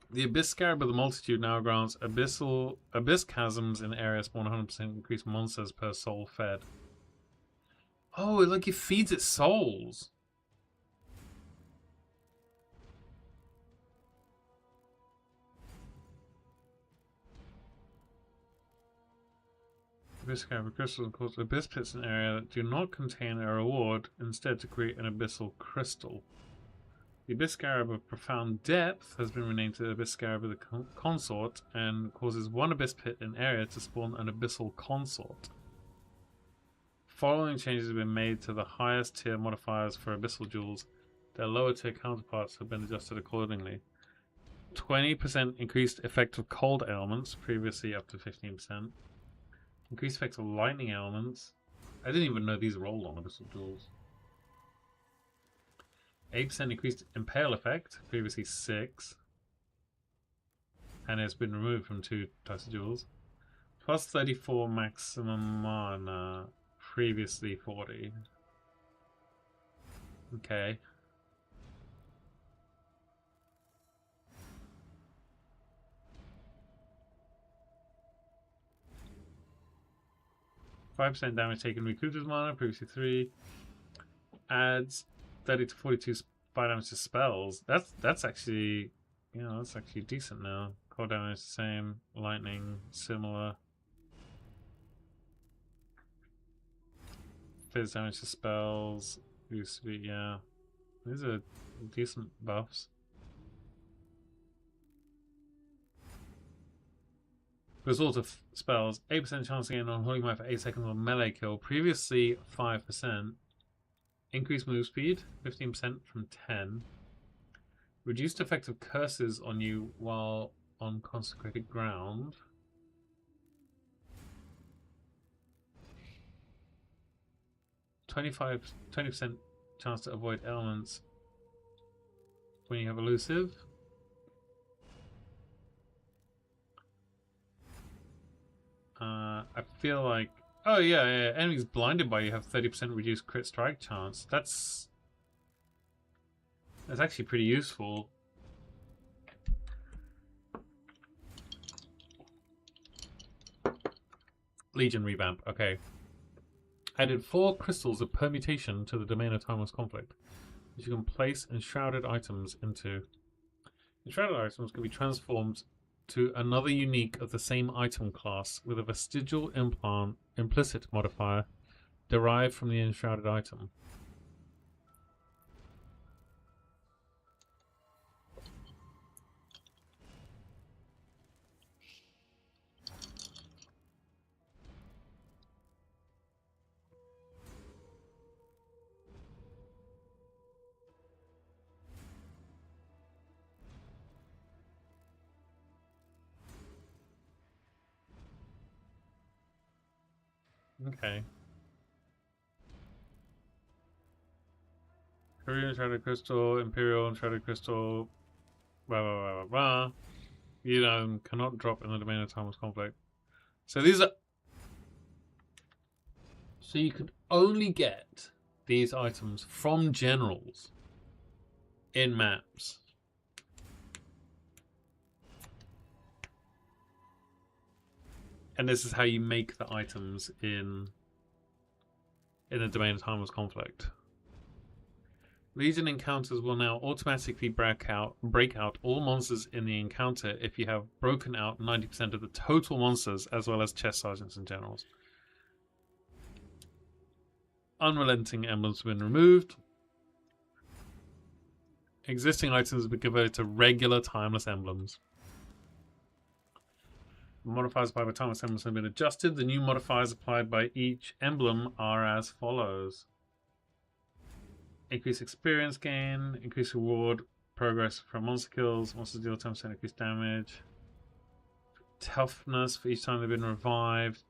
The Abyss Scarab of the Multitude now grants Abyss Chasms in areas spawn 100% increased monsters per soul fed. Oh, like it feeds its souls. Abyss Scarab crystals cause Abyss pits in an area that do not contain a reward, instead to create an Abyssal Crystal. The Abyss Scarab of Profound Depth has been renamed to the Abyss Scarab of the Consort and causes 1 Abyss pit in area to spawn an Abyssal Consort. Following changes have been made to the highest tier modifiers for Abyssal Jewels. Their lower tier counterparts have been adjusted accordingly. 20% increased effect of cold ailments, previously up to 15%. Increased effects of lightning elements. I didn't even know these rolled on Abyssal Jewels. 8% increased impale effect, previously 6. And it's been removed from 2 types of jewels. Plus 34 maximum mana, previously 40. Okay. %5 damage taken recruiters mana, previously 3. Adds 30 to 42 fire damage to spells. That's actually, that's actually decent now. Cold damage the same, lightning similar. Fizz damage to spells used to be, yeah. These are decent buffs. Result of spells: 8% chance to gain on Holy Might for 8 seconds on melee kill. Previously 5%. Increased move speed, 15% from 10. Reduced effect of curses on you while on consecrated ground. $20 chance to avoid elements when you have elusive. I feel like, oh yeah, enemies blinded by you have 30% reduced crit strike chance. That's actually pretty useful. Legion revamp. Okay. Added 4 crystals of permutation to the domain of timeless conflict, which you can place enshrouded items into. Enshrouded items can be transformed to another unique of the same item class with a vestigial implicit modifier derived from the enshrouded item. Okay. Korean Shadow Crystal, Imperial and Shadow Crystal, blah blah blah blah blah. You know, cannot drop in the domain of timeless conflict. So these are. So you could only get these items from generals in maps. And this is how you make the items in the domain of timeless conflict. Legion encounters will now automatically break out all monsters in the encounter if you have broken out 90% of the total monsters, as well as chest sergeants and generals. Unrelenting emblems have been removed. Existing items have been converted to regular timeless emblems. Modifiers applied by timeless emblems have been adjusted. The new modifiers applied by each emblem are as follows. Increase experience gain, increase reward, progress from monster kills, monsters deal 10% increased damage. Toughness for each time they've been revived.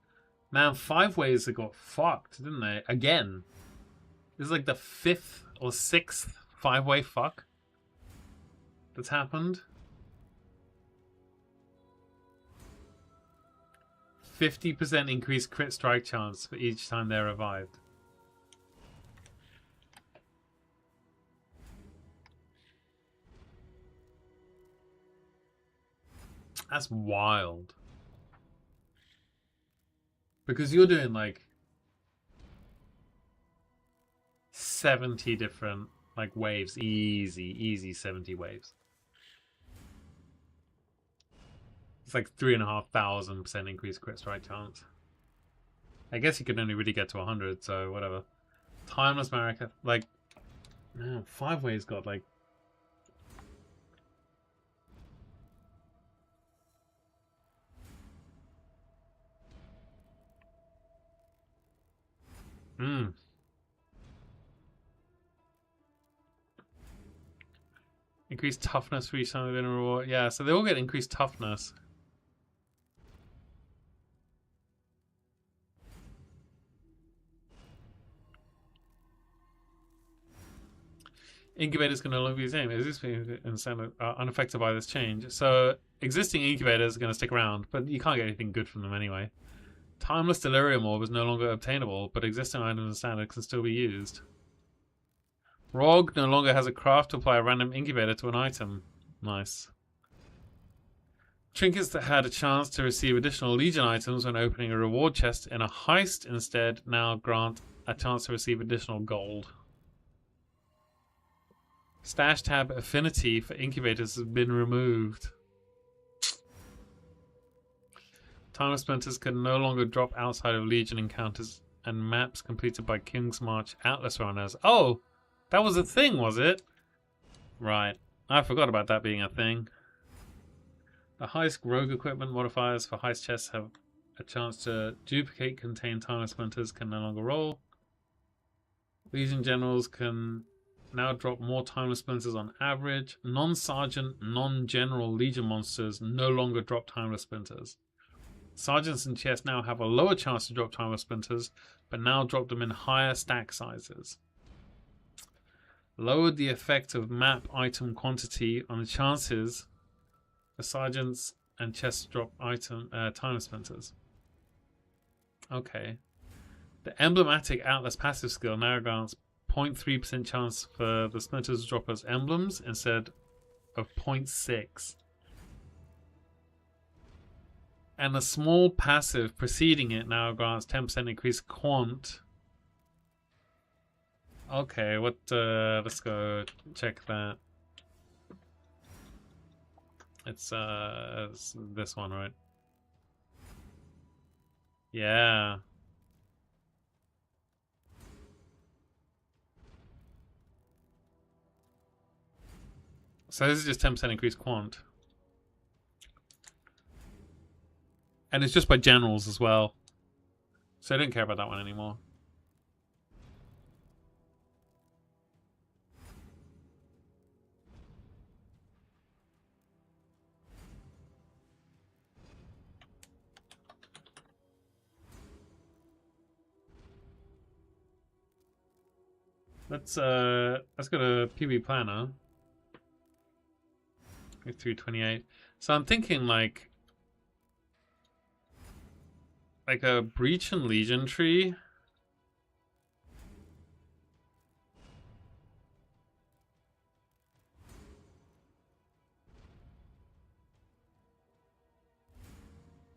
Man, 5 ways that got fucked, didn't they? Again. This is like the 5th or 6th 5-way fuck that's happened. 50% increased crit strike chance for each time they're revived. That's wild. Because you're doing like 70 different like waves. Easy 70 waves. It's like 3,500% increased crit strike chance. I guess you could only really get to 100, so whatever. Timeless Marika, like, man, 5 ways got like. Increased toughness for each time they've been a reward. Yeah, so they all get increased toughness. Incubators can no longer be the same. Is this unaffected by this change? So existing incubators are going to stick around, but you can't get anything good from them anyway. Timeless Delirium Orb is no longer obtainable, but existing items and standard can still be used. Rogue no longer has a craft to apply a random incubator to an item. Nice. Trinkets that had a chance to receive additional Legion items when opening a reward chest in a heist instead now grant a chance to receive additional gold. Stash tab affinity for incubators has been removed. Timeless Splinters can no longer drop outside of Legion encounters and maps completed by King's March Atlas runners. Oh, that was a thing, was it? Right. I forgot about that being a thing. The heist rogue equipment modifiers for heist chests have a chance to duplicate contained Timeless Splinters can no longer roll. Legion generals can now drop more Timeless Splinters on average. Non-sergeant, non-general Legion monsters no longer drop Timeless Splinters. Sergeants and chests now have a lower chance to drop Timeless Splinters, but now drop them in higher stack sizes. Lowered the effect of map item quantity on the chances for sergeants and chests to drop Timeless Splinters. Okay. The emblematic Atlas passive skill now grants 0.3% chance for the splinters to drop as emblems instead of 0.6. And the small passive preceding it now grants 10% increased quant. Okay, what? Let's go check that. It's this one, right? Yeah. So this is just 10% increased quant. And it's just by generals as well. So I don't care about that one anymore. Let's go to PB Planner. 328. So I'm thinking like a Breach and Legion tree.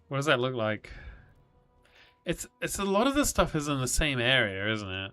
What does that look like? It's a lot of this stuff is in the same area, isn't it?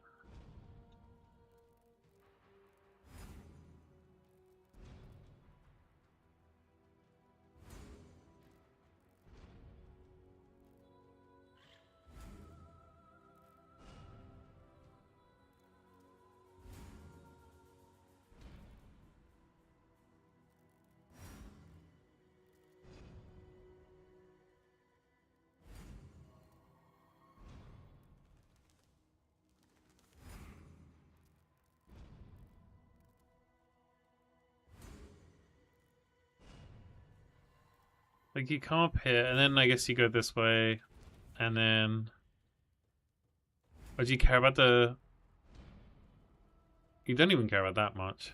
Like you come up here, and then I guess you go this way, and then. Or do you care about the? You don't even care about that much.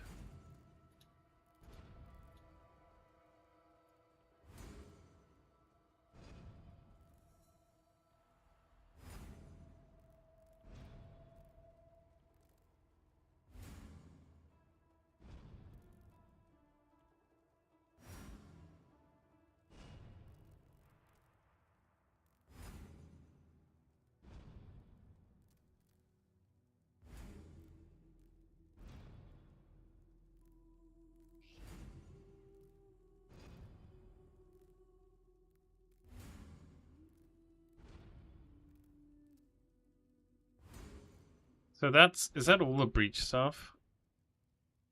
So is that all the Breach stuff?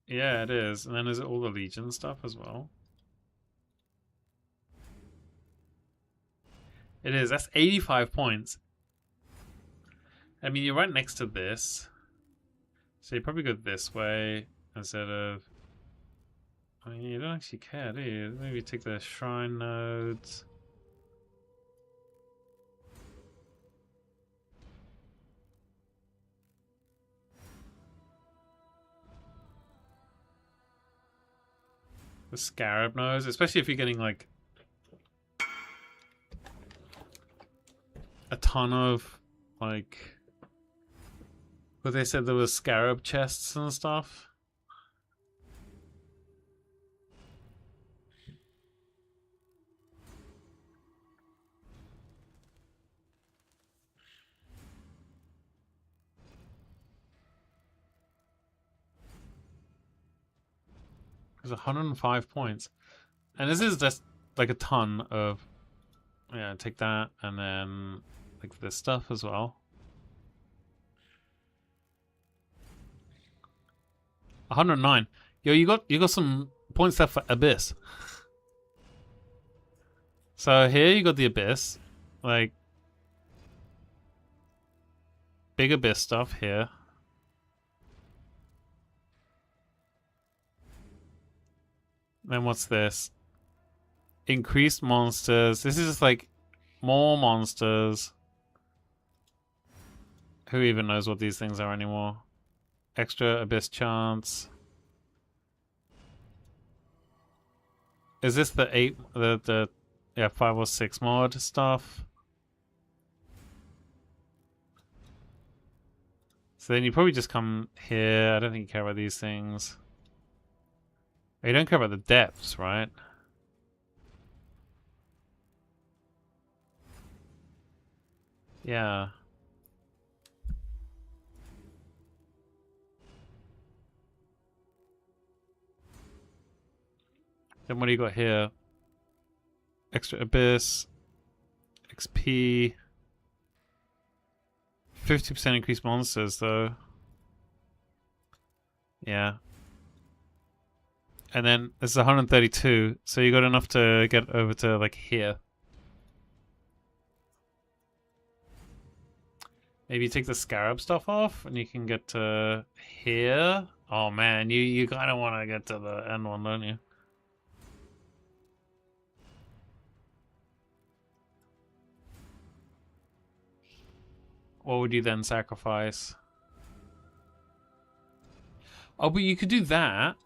Yeah, it is. And then is it all the Legion stuff as well? It is. That's 85 points. I mean, you're right next to this. So you probably go this way instead of... I mean, you don't actually care, do you? Maybe take the shrine nodes. The Scarab nodes, especially if you're getting like a ton of like what they said there was Scarab chests and stuff. There's 105 points. And this is just like a ton of... Yeah, take that and then like this stuff as well. 109. Yo, you got some points there for Abyss. So here you got the Abyss. Like big Abyss stuff here. Then what's this? Increased monsters. This is just like more monsters. Who even knows what these things are anymore? Extra Abyss chance. Is this the 5 or 6 mod stuff? So then you probably just come here. I don't think you care about these things. You don't care about the depths, right? Yeah. Then what do you got here? Extra Abyss. XP. 50% increased monsters, though. Yeah. And then this is 132, so you got enough to get over to like here. Maybe take the Scarab stuff off and you can get to here. Oh man, you kind of want to get to the end one, don't you? What would you then sacrifice? Oh, but you could do that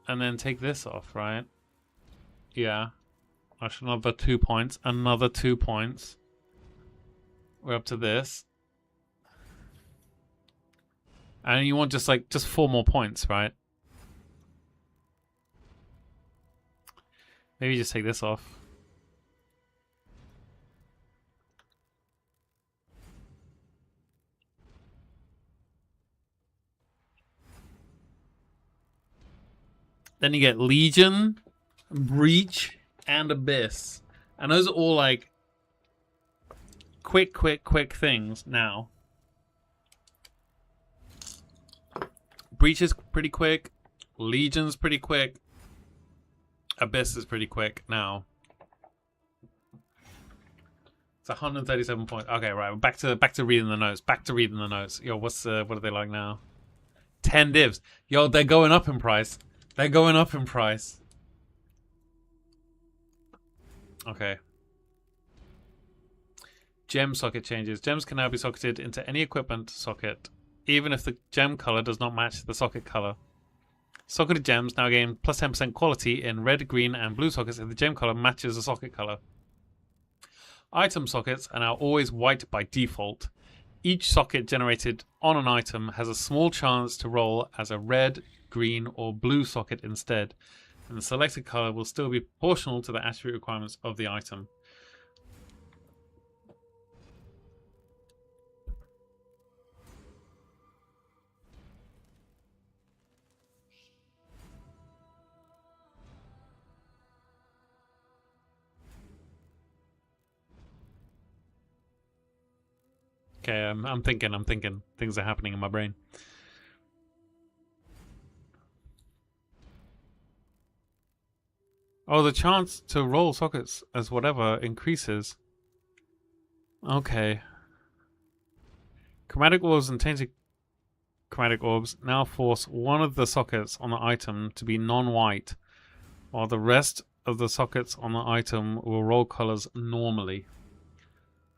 and then take this off, right? Yeah. That's another 2 points. Another 2 points. We're up to this. And you want just 4 more points, right? Maybe just take this off. Then you get Legion, Breach, and Abyss. And those are all like quick things now. Breach is pretty quick. Legion's pretty quick. Abyss is pretty quick now. It's 137 points. Okay, right. Back to reading the notes. Back to reading the notes. Yo, what are they like now? 10 divs. Yo, they're going up in price. They're going up in price. Okay. Gem socket changes. Gems can now be socketed into any equipment socket, even if the gem color does not match the socket color. Socketed gems now gain plus 10% quality in red, green, and blue sockets if the gem color matches the socket color. Item sockets are now always white by default. Each socket generated on an item has a small chance to roll as a red, green, or blue socket instead, and the selected color will still be proportional to the attribute requirements of the item. Okay, I'm thinking. Things are happening in my brain. Oh, the chance to roll sockets as whatever increases. Okay. Chromatic orbs and tainted chromatic orbs now force one of the sockets on the item to be non-white, while the rest of the sockets on the item will roll colors normally.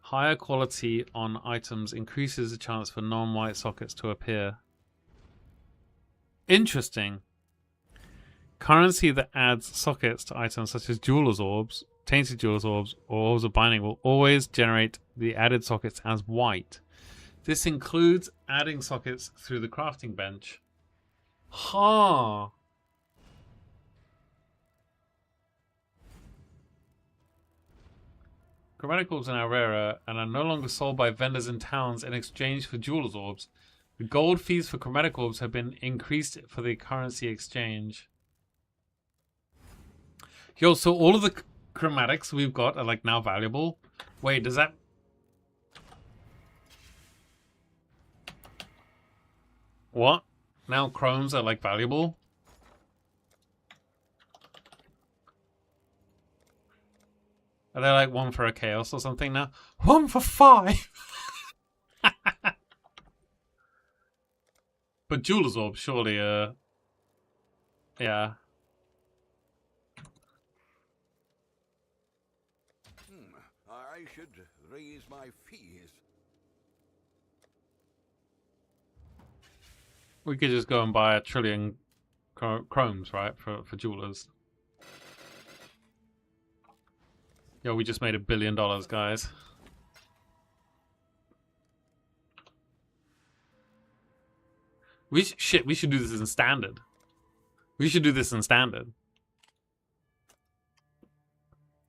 Higher quality on items increases the chance for non-white sockets to appear. Interesting. Currency that adds sockets to items such as jeweler's orbs, tainted jeweler's orbs, or orbs of binding will always generate the added sockets as white. This includes adding sockets through the crafting bench. Huh. Chromatic orbs are now rarer and are no longer sold by vendors in towns in exchange for jeweler's orbs. The gold fees for chromatic orbs have been increased for the currency exchange. Yo, so all of the chromatics we've got are like now valuable. Wait, does that... What? Now chromes are like valuable? Are they like 1 for a chaos or something now? 1 for 5! But jeweler's orb, surely, yeah. I should raise my fees. We could just go and buy 1 trillion chromes, right, for jewelers. Yo, we just made $1 billion, guys. We should do this in standard. We should do this in standard.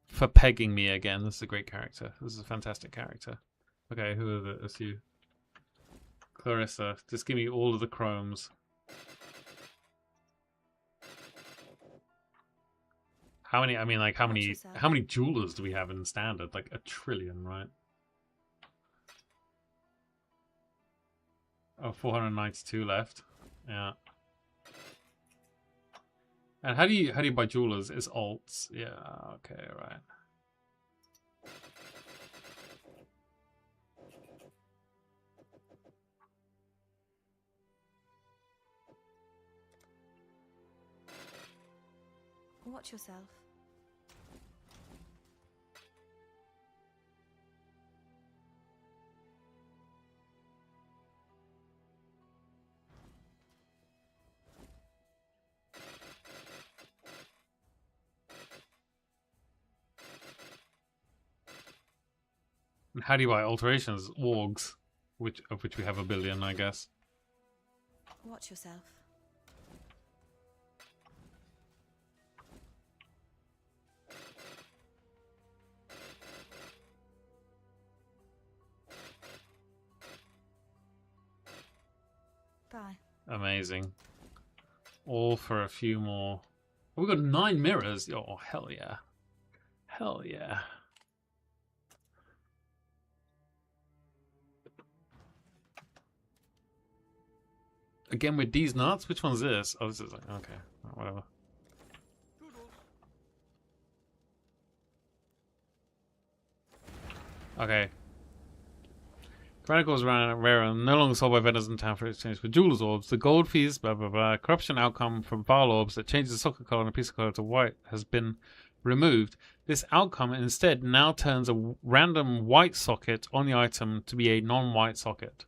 For pegging me again. This is a great character. This is a fantastic character. Okay, who are the... That's you. Clarissa. Just give me all of the chromes. How many... I mean, like, how many jewelers do we have in standard? Like, 1 trillion, right? Oh, 492 left. Yeah. And how do you buy jewelers? It's alts. Yeah, okay, right. Watch yourself. And how do you buy alterations? Orgs, of which we have 1 billion, I guess. Watch yourself. Bye. Amazing. All for a few more. Oh, we've got 9 mirrors. Oh, hell yeah. Hell yeah. Again with these nuts? Which one's this? Oh, this is like, okay. Whatever. Okay. Chromatic orbs around rare and no longer sold by vendors in town for exchange for jewelers orbs. The gold fees, blah blah blah. Corruption outcome from vile orbs that changes the socket color on a piece of color to white has been removed. This outcome instead now turns a random white socket on the item to be a non-white socket.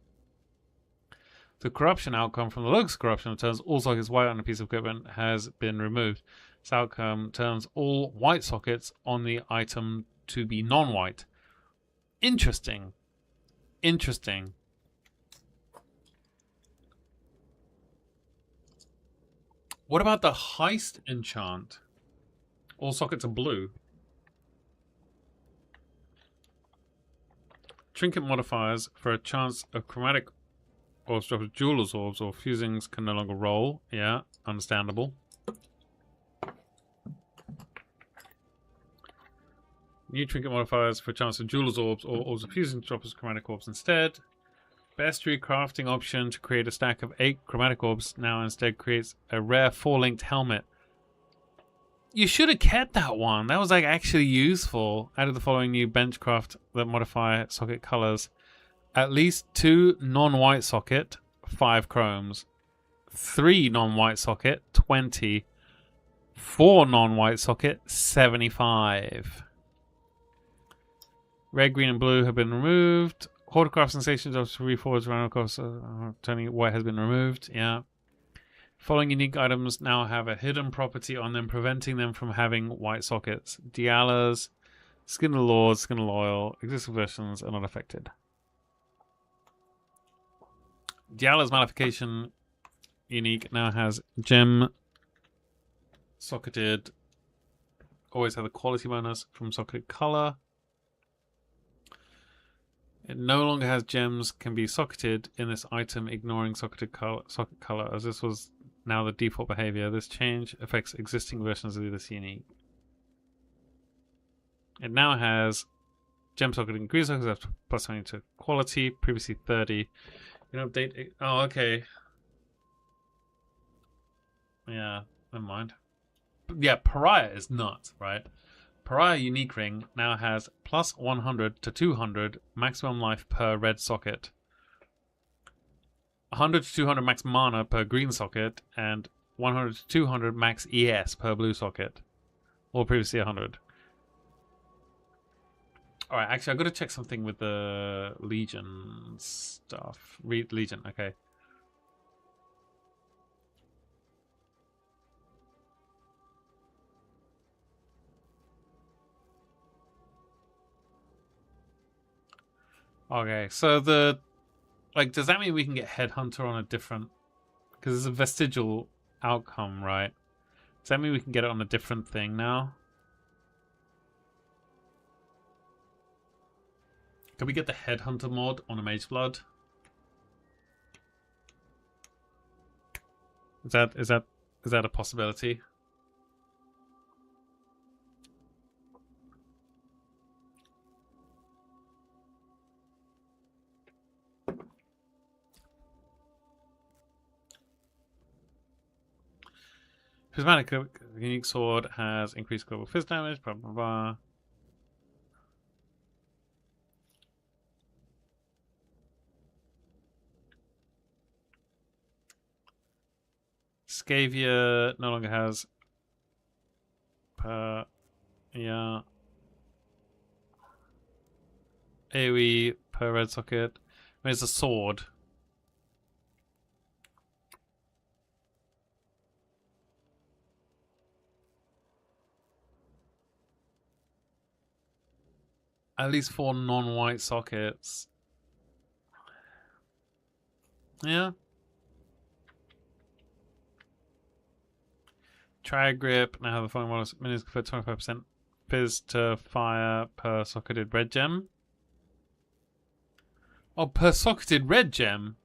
The corruption outcome from the locus corruption that turns all sockets white on a piece of equipment has been removed. This outcome turns all white sockets on the item to be non-white. Interesting. Interesting. What about the heist enchant? All sockets are blue. Trinket modifiers for a chance of chromatic orbs drop of jeweler's orbs or fusings can no longer roll. Yeah, understandable. New trinket modifiers for a chance of jeweler's orbs or orbs of fusing drop as chromatic orbs instead. Bestiary crafting option to create a stack of 8 chromatic orbs now instead creates a rare 4-linked helmet. You should have kept that one. That was like actually useful. Added the following new benchcraft that modify socket colors. At least 2 non-white socket, 5 chromes. 3 non-white socket, 20. 4 non-white socket, 75. Red, green, and blue have been removed. Horticraft sensations of reforwards around across turning white has been removed. Yeah. Following unique items now have a hidden property on them, preventing them from having white sockets. Dialas, Skin of the Lord, Skin of Loyal, existing versions are not affected. Diala's modification unique now has gem socketed. Always have the quality bonus from socketed color. It no longer has gems can be socketed in this item, ignoring socket color, as this was now the default behavior. This change affects existing versions of this unique. It now has gem socket and green sockets have plus 20 to quality, previously 30. You can update it. Oh, okay. Yeah, never mind. Yeah, Pariah is nuts, right? Pariah Unique Ring now has plus 100 to 200 maximum life per red socket, 100 to 200 max mana per green socket, and 100 to 200 max ES per blue socket, or previously 100. Alright, actually, I've got to check something with the Legion stuff. Read Legion, okay. Okay, so the... Like, does that mean we can get Headhunter on a different... Because it's a vestigial outcome, right? Does that mean we can get it on a different thing now? Can we get the Headhunter mod on a Mage Blood? Is that a possibility? Prismatic unique sword has increased global fizz damage, blah blah blah. Scavia no longer has yeah. AoE per red socket. Where's the sword? At least 4 non-white sockets. Yeah. Try grip. Now the following models minutes for 25% fizz to fire per socketed red gem. Oh, per socketed red gem.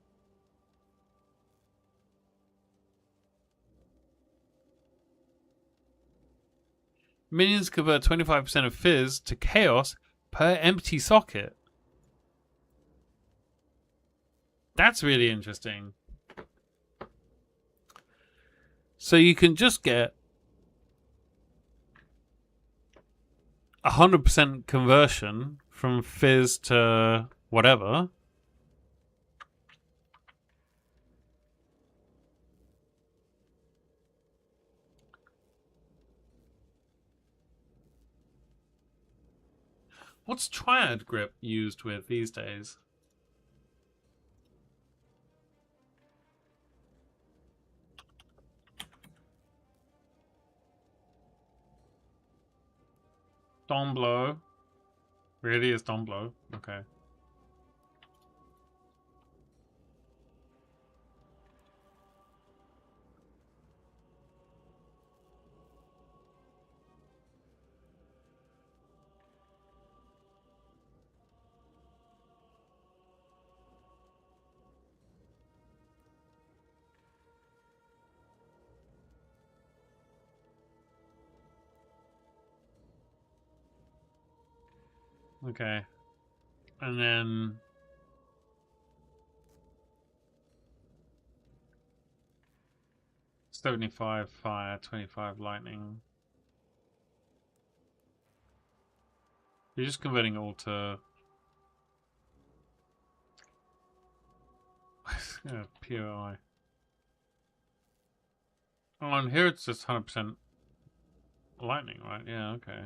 Minions convert 25% of fizz to chaos per empty socket. That's really interesting. So you can just get 100% conversion from fizz to whatever. What's triad grip used with these days? Domblow. Really is Domblow? Okay. Okay. And then 75 fire, 25 lightning. You're just converting it all to yeah, POI. Oh, and here it's just 100% lightning, right? Yeah, okay.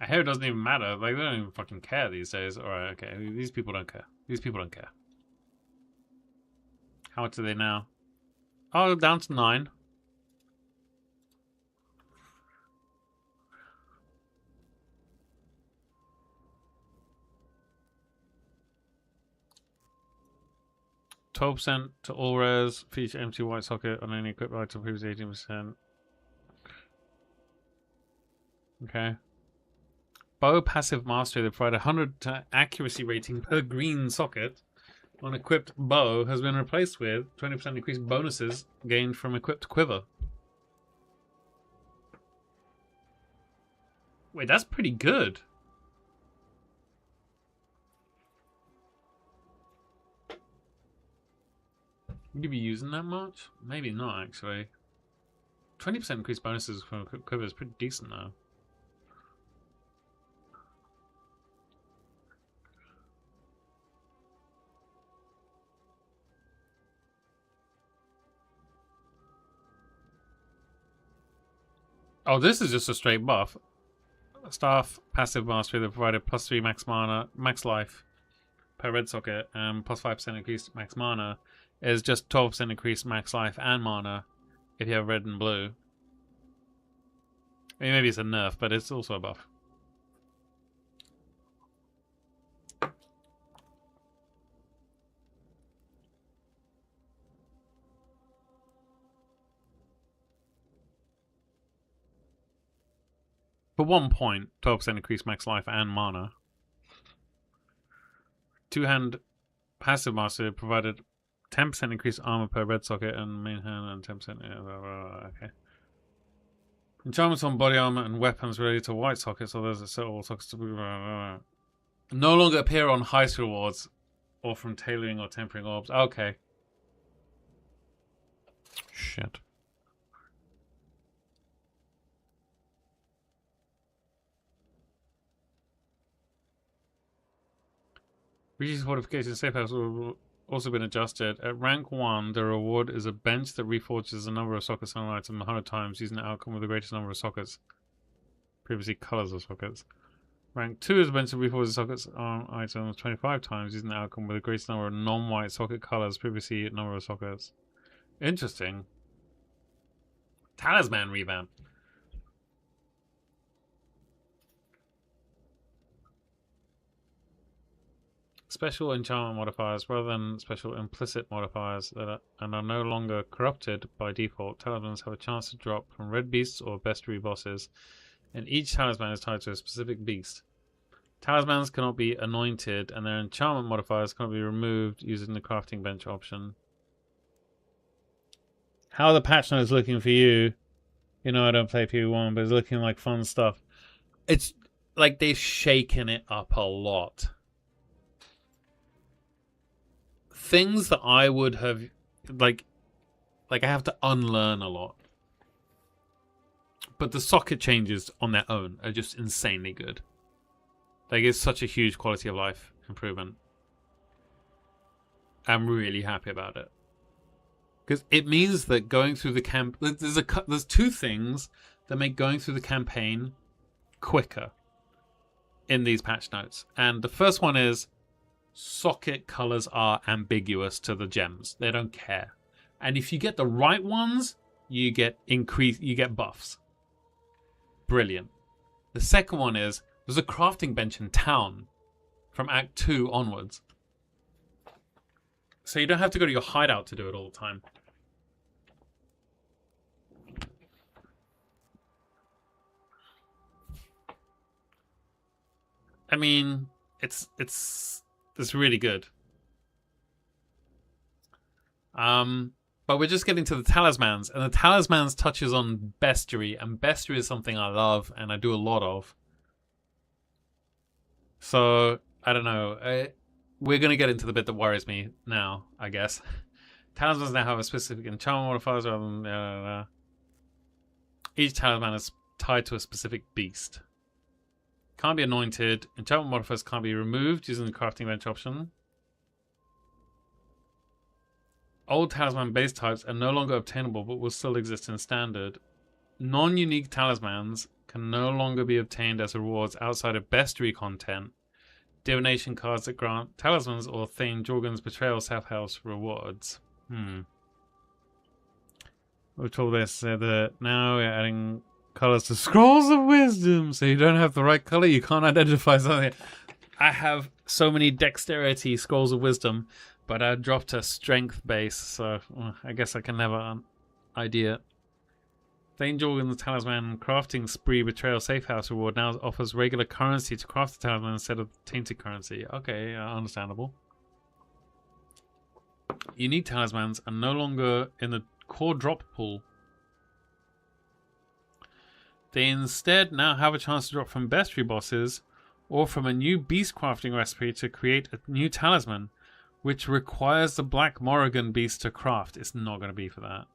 I hear it doesn't even matter. Like, they don't even fucking care these days. Alright, okay. These people don't care. These people don't care. How much are they now? Oh, down to 9. %12 to all rares. Feature empty white socket on any equipped item. Previous 18%. Okay. Bow passive mastery. They provide 100 accuracy rating per green socket on equipped bow has been replaced with 20% increased bonuses gained from equipped quiver. Wait, that's pretty good. Would you be using that much? Maybe not, actually. 20% increased bonuses from equipped quiver is pretty decent, though. Oh, this is just a straight buff. Staff passive mastery that provided +3 max mana, max life per red socket, and +5% increased max mana is just 12% increased max life and mana if you have red and blue. I mean, maybe it's a nerf, but it's also a buff. For 1 point, 12% increased max life and mana. Two-hand passive master provided 10% increased armor per red socket and main hand and 10%. Okay. Enchantments on body armor and weapons related to white sockets, so there's a set all sockets to be. No longer appear on heist rewards or from tailoring or tempering orbs. Okay. Shit. Reach's fortification safe house will also been adjusted. At rank 1, the reward is a bench that reforges the number of sockets on an item 100 times using the outcome with the greatest number of sockets. Previously colors of sockets. Rank 2 is a bench that reforges sockets on items 25 times using the outcome with the greatest number of non-white socket colors. Previously number of sockets. Interesting. Talisman revamp. special enchantment modifiers rather than special implicit modifiers and are no longer corrupted by default. Talismans have a chance to drop from red beasts or bestiary bosses, and each talisman is tied to a specific beast. Talismans cannot be anointed, and their enchantment modifiers cannot be removed using the crafting bench option. How are the patch notes looking for you? You know I don't play PV1, but it's looking like fun stuff. It's like they've shaken it up a lot. Things that I would have like I have to unlearn a lot. But the socket changes on their own are just insanely good. Like, it's such a huge quality of life improvement. I'm really happy about it. Because it means that going through the camp... There's two things that make going through the campaign quicker in these patch notes. And the first one is socket colors are ambiguous to the gems. They don't care. And if you get the right ones, you get buffs. Brilliant. The second one is there's a crafting bench in town from Act 2 onwards. So you don't have to go to your hideout to do it all the time. I mean, it's really good. But we're just getting to the talismans, and the talismans touches on bestiary, and bestiary is something I love and I do a lot of. So I don't know. We're gonna get into the bit that worries me now, I guess. Talismans now have a specific enchantment modifiers rather than each talisman is tied to a specific beast. Can't be anointed. Enchantment modifiers can't be removed using the crafting bench option. Old talisman base types are no longer obtainable but will still exist in standard. Non-unique talismans can no longer be obtained as rewards outside of bestiary content. Divination cards that grant talismans or Thane Jorgen's Betrayal Self-House rewards. Which all this said that now we're adding colors to Scrolls of Wisdom, so you don't have the right color, you can't identify something. I have so many dexterity Scrolls of Wisdom, but I dropped a strength base, so I guess I can never ID it. Thane Jorgen's Talisman Crafting Spree Betrayal Safe House reward now offers regular currency to craft the talisman instead of tainted currency. Okay, understandable. Unique talismans are no longer in the core drop pool. They instead now have a chance to drop from bestiary bosses or from a new beast crafting recipe to create a new talisman, which requires the Black Morrigan beast to craft. It's not going to be for that.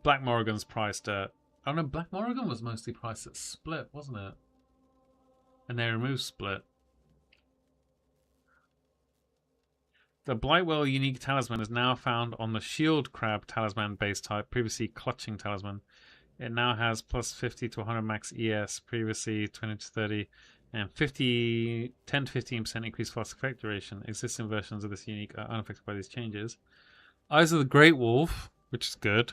Black Morrigan's priced at... Oh no, Black Morrigan was mostly priced at Split, wasn't it? And they removed Split. The Blightwell unique talisman is now found on the Shield Crab talisman base type, previously Clutching talisman. It now has plus 50 to 100 max ES, previously 20 to 30, and 10 to 15% increased fast effect duration. Existing versions of this unique are unaffected by these changes. Eyes of the Great Wolf, which is good,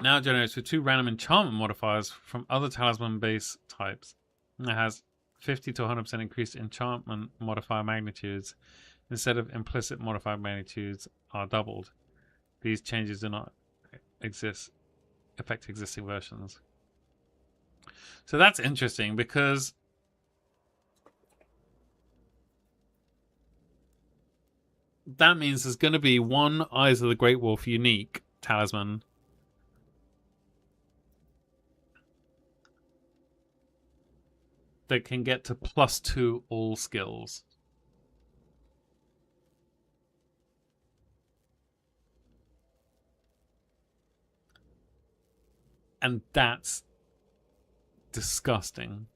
now generates with 2 random enchantment modifiers from other talisman base types. It has 50 to 100% increased enchantment modifier magnitudes instead of implicit modifier magnitudes are doubled. These changes do not affect existing versions. So that's interesting because that means there's going to be one Eyes of the Great Wolf unique talisman that can get to +2 all skills. And that's disgusting.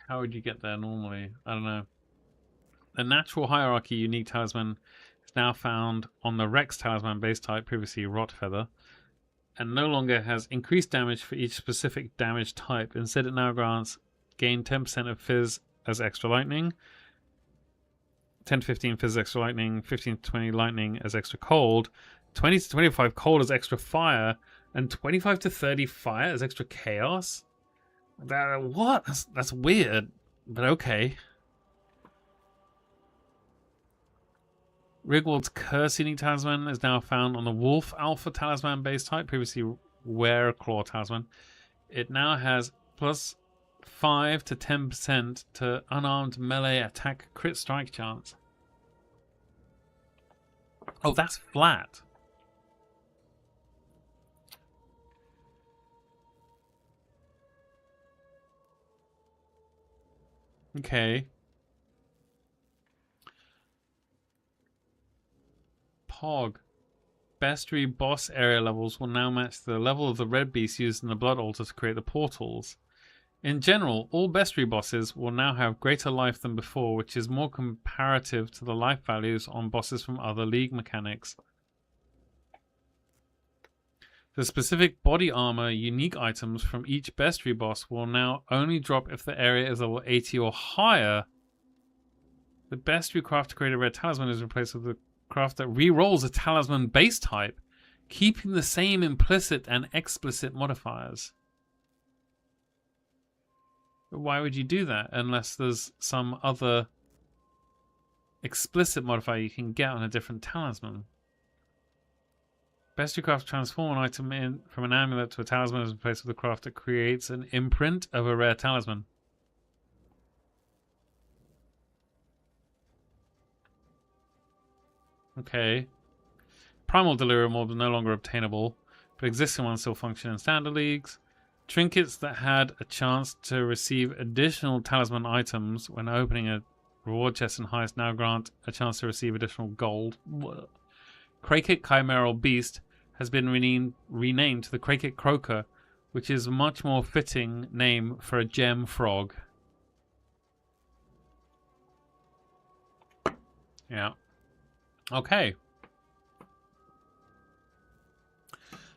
How would you get there normally? I don't know. The Natural Hierarchy unique talisman is now found on the Rex talisman base type, previously Rot Feather, and no longer has increased damage for each specific damage type. Instead, it now grants gain 10% of Fizz as extra lightning, 10 to 15 fizz extra lightning, 15 to 20 lightning as extra cold, 20 to 25 cold as extra fire, and 25 to 30 fire as extra chaos? What? That's weird, but okay. Rigwald's Curse Eating Talisman is now found on the Wolf Alpha Talisman base type, previously Wereclaw Talisman. It now has plus 5 to 10% to unarmed melee attack crit strike chance. Oh, that's flat. Okay. Pog. Bestiary boss area levels will now match the level of the red beast used in the Blood Altar to create the portals. In general, all bestiary bosses will now have greater life than before, which is more comparative to the life values on bosses from other League mechanics. The specific body armor unique items from each bestiary boss will now only drop if the area is level 80 or higher. The bestiary craft to create a red talisman is replaced with the craft that re-rolls a talisman base type, keeping the same implicit and explicit modifiers. But why would you do that unless there's some other explicit modifier you can get on a different talisman? Bestiary craft transform an item from an amulet to a talisman is replaced with a craft that creates an imprint of a rare talisman. Okay. Primal Delirium Orb is no longer obtainable, but existing ones still function in standard leagues. Trinkets that had a chance to receive additional talisman items when opening a reward chest in Heist now grant a chance to receive additional gold. Krakit Chimeral Beast has been renamed to the Krakit Croaker, which is a much more fitting name for a gem frog. Yeah. Okay.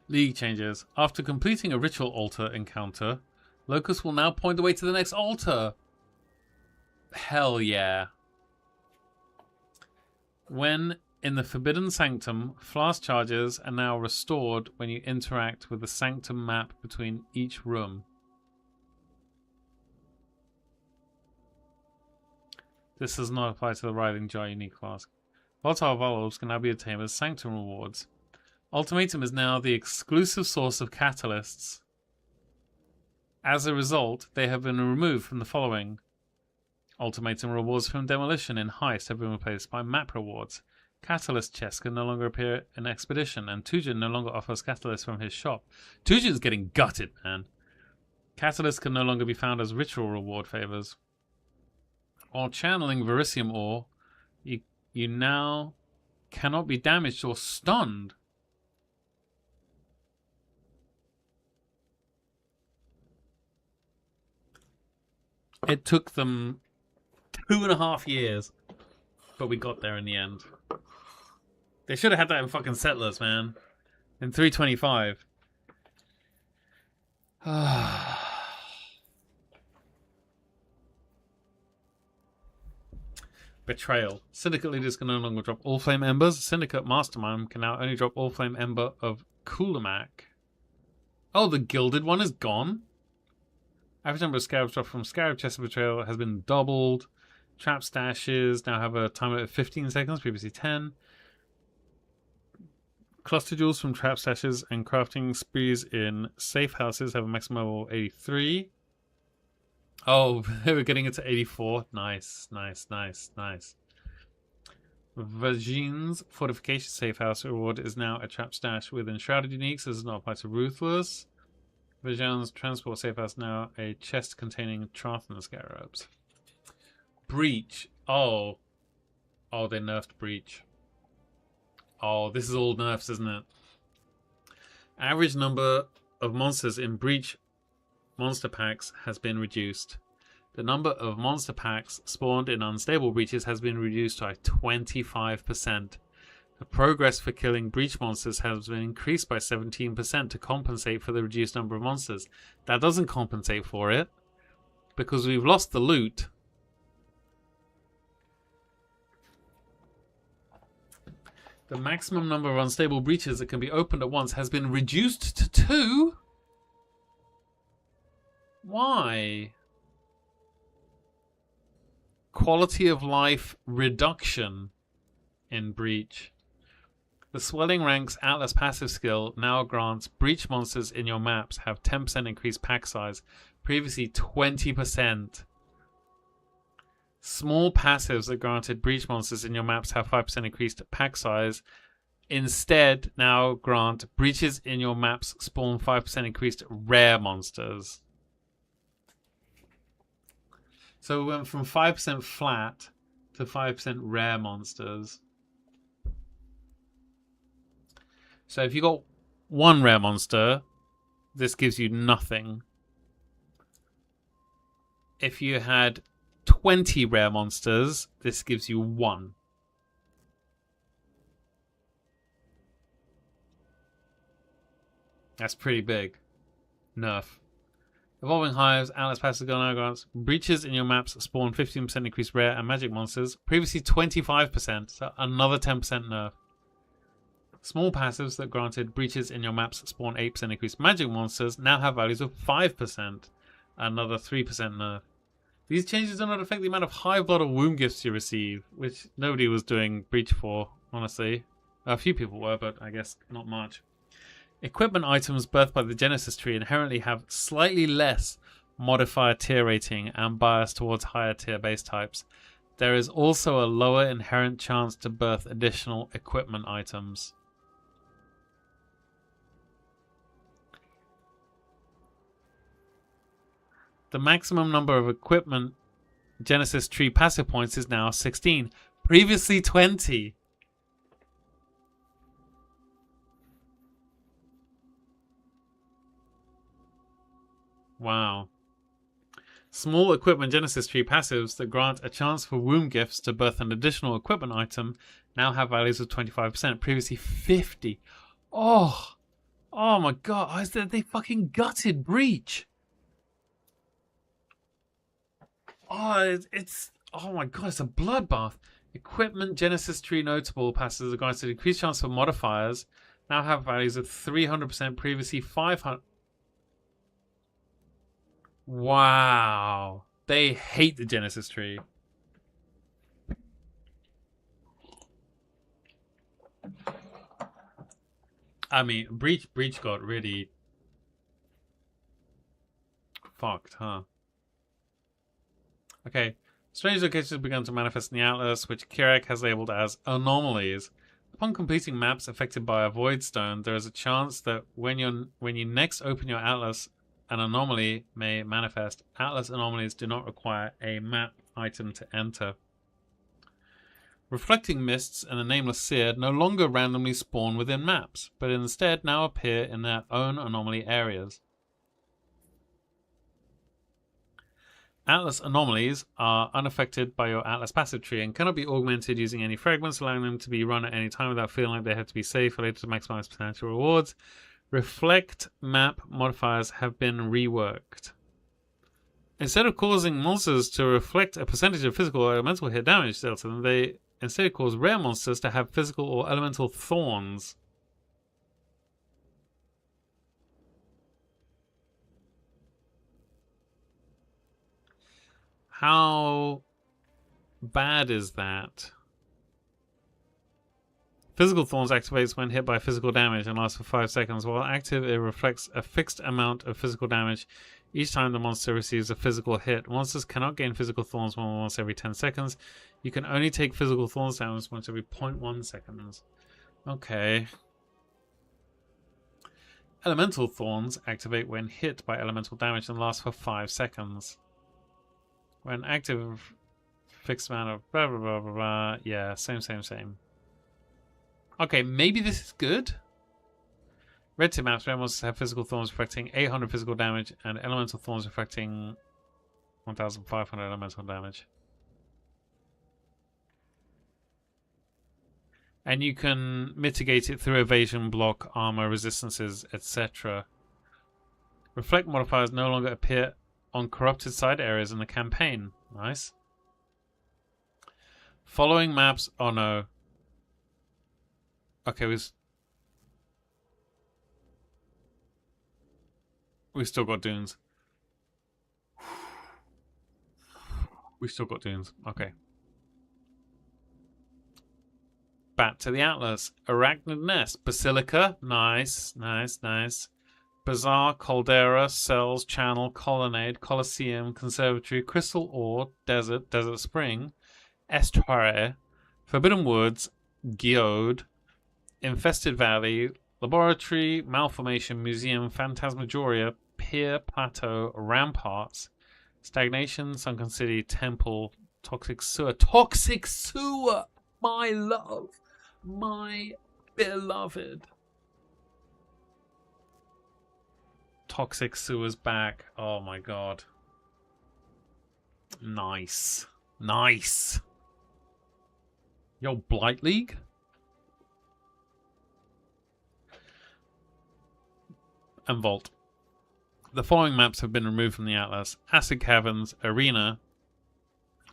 League changes. After completing a ritual altar encounter, Locust will now point the way to the next altar. Hell yeah. When in the Forbidden Sanctum, flask charges are now restored when you interact with the Sanctum map between each room. This does not apply to the Writhing Jar unique flask. Volatile Volatiles can now be obtained as Sanctum rewards. Ultimatum is now the exclusive source of catalysts. As a result, they have been removed from the following. Ultimatum rewards from Demolition in Heist have been replaced by map rewards. Catalyst chests can no longer appear in Expedition, and Tujin no longer offers catalysts from his shop. Tujin's getting gutted, man. Catalysts can no longer be found as ritual reward favors. While channeling Verisium ore, you now cannot be damaged or stunned. It took them 2.5 years, but we got there in the end. They should have had that in fucking Settlers, man. In 325. Betrayal. Syndicate leaders can no longer drop Allflame Embers. Syndicate Mastermind can now only drop Allflame Ember of Kulamac. Oh, the Gilded one is gone? Average number of Scarabs dropped from Scarab Chest of Betrayal has been doubled. Trap stashes now have a timer of 15 seconds, previously 10. Cluster jewels from trap stashes and crafting sprees in safe houses have a maximum level 83. Oh, we're getting it to 84. Nice, nice, nice, nice. Vagin's Fortification Safe House reward is now a trap stash with Enshrouded uniques. This does not apply to Ruthless. Vagin's Transport Safe House now a chest containing Trathna Scarabs. Breach. Oh. Oh, they nerfed Breach. Oh, this is all nerfs, isn't it? Average number of monsters in Breach monster packs has been reduced. The number of monster packs spawned in unstable breaches has been reduced by 25%. The progress for killing breach monsters has been increased by 17% to compensate for the reduced number of monsters. That doesn't compensate for it, because we've lost the loot, The maximum number of unstable breaches that can be opened at once has been reduced to 2? Why? Quality of life reduction in breach. The Swelling Ranks Atlas passive skill now grants breach monsters in your maps have 10% increased pack size, previously 20%. Small passives that granted breach monsters in your maps have 5% increased pack size. Instead, now grant breaches in your maps spawn 5% increased rare monsters. So we went from 5% flat to 5% rare monsters. So if you got 1 rare monster, this gives you nothing. If you had 20 rare monsters, this gives you 1. That's pretty big. Nerf. Evolving Hives, Atlas Passive Gun now grants breaches in your maps spawn 15% increased rare and magic monsters. Previously 25%, so another 10% nerf. Small passives that granted breaches in your maps spawn 8% increased magic monsters now have values of 5%, another 3% nerf. These changes do not affect the amount of hive blood or womb gifts you receive, which nobody was doing breach for, honestly. A few people were, but I guess not much. Equipment items birthed by the Genesis tree inherently have slightly less modifier tier rating and bias towards higher tier base types. There is also a lower inherent chance to birth additional equipment items. The maximum number of equipment Genesis tree passive points is now 16, previously 20. Wow. Small equipment Genesis tree passives that grant a chance for womb gifts to birth an additional equipment item now have values of 25%, previously 50. Oh my god, they fucking gutted breach. Oh my god, it's a bloodbath. Equipment Genesis tree notable passes are granted increased chance for modifiers now have values of 300%, previously 500. Wow. They hate the Genesis tree. I mean, Breach got really fucked, huh? Okay. Strange locations began to manifest in the Atlas, which Kirak has labeled as anomalies. Upon completing maps affected by a void stone, there is a chance that when you next open your Atlas, an anomaly may manifest. Atlas anomalies do not require a map item to enter. Reflecting mists and the Nameless Seer no longer randomly spawn within maps, but instead now appear in their own anomaly areas. Atlas anomalies are unaffected by your Atlas passive tree and cannot be augmented using any fragments, allowing them to be run at any time without feeling like they have to be safe or to maximize potential rewards. Reflect map modifiers have been reworked. Instead of causing monsters to reflect a percentage of physical or elemental hit damage dealt to them, they instead cause rare monsters to have physical or elemental thorns. How bad is that? Physical Thorns activates when hit by physical damage and lasts for 5 seconds. While active, it reflects a fixed amount of physical damage each time the monster receives a physical hit. Monsters cannot gain Physical Thorns once every 10 seconds. You can only take Physical Thorns damage once every 0.1 seconds. Okay. Elemental Thorns activate when hit by elemental damage and last for 5 seconds. When active, fixed amount of blah blah blah blah blah. Yeah, same. Okay, maybe this is good. Red tip maps, rare monsters have physical thorns affecting 800 physical damage and elemental thorns affecting 1,500 elemental damage. And you can mitigate it through evasion, block, armor, resistances, etc. Reflect modifiers no longer appear on corrupted side areas in the campaign. Nice. Following maps. Oh no. Okay, we still got dunes. We still got dunes. Okay. Back to the Atlas. Arachnid Nest. Basilica. Nice. Nice. Nice. Bazaar. Caldera. Cells. Channel. Colonnade. Colosseum. Conservatory. Crystal Ore. Desert. Desert Spring. Estuary. Forbidden Woods. Geode. Infested Valley. Laboratory. Malformation. Museum. Phantasmagoria. Pier. Plateau. Ramparts. Stagnation. Sunken City. Temple. Toxic Sewer. Toxic Sewer! My love. My beloved. Toxic Sewer's back. Oh my god. Nice. Nice. Yo, Blight League? And Vault. The following maps have been removed from the Atlas. Acid Caverns, Arena,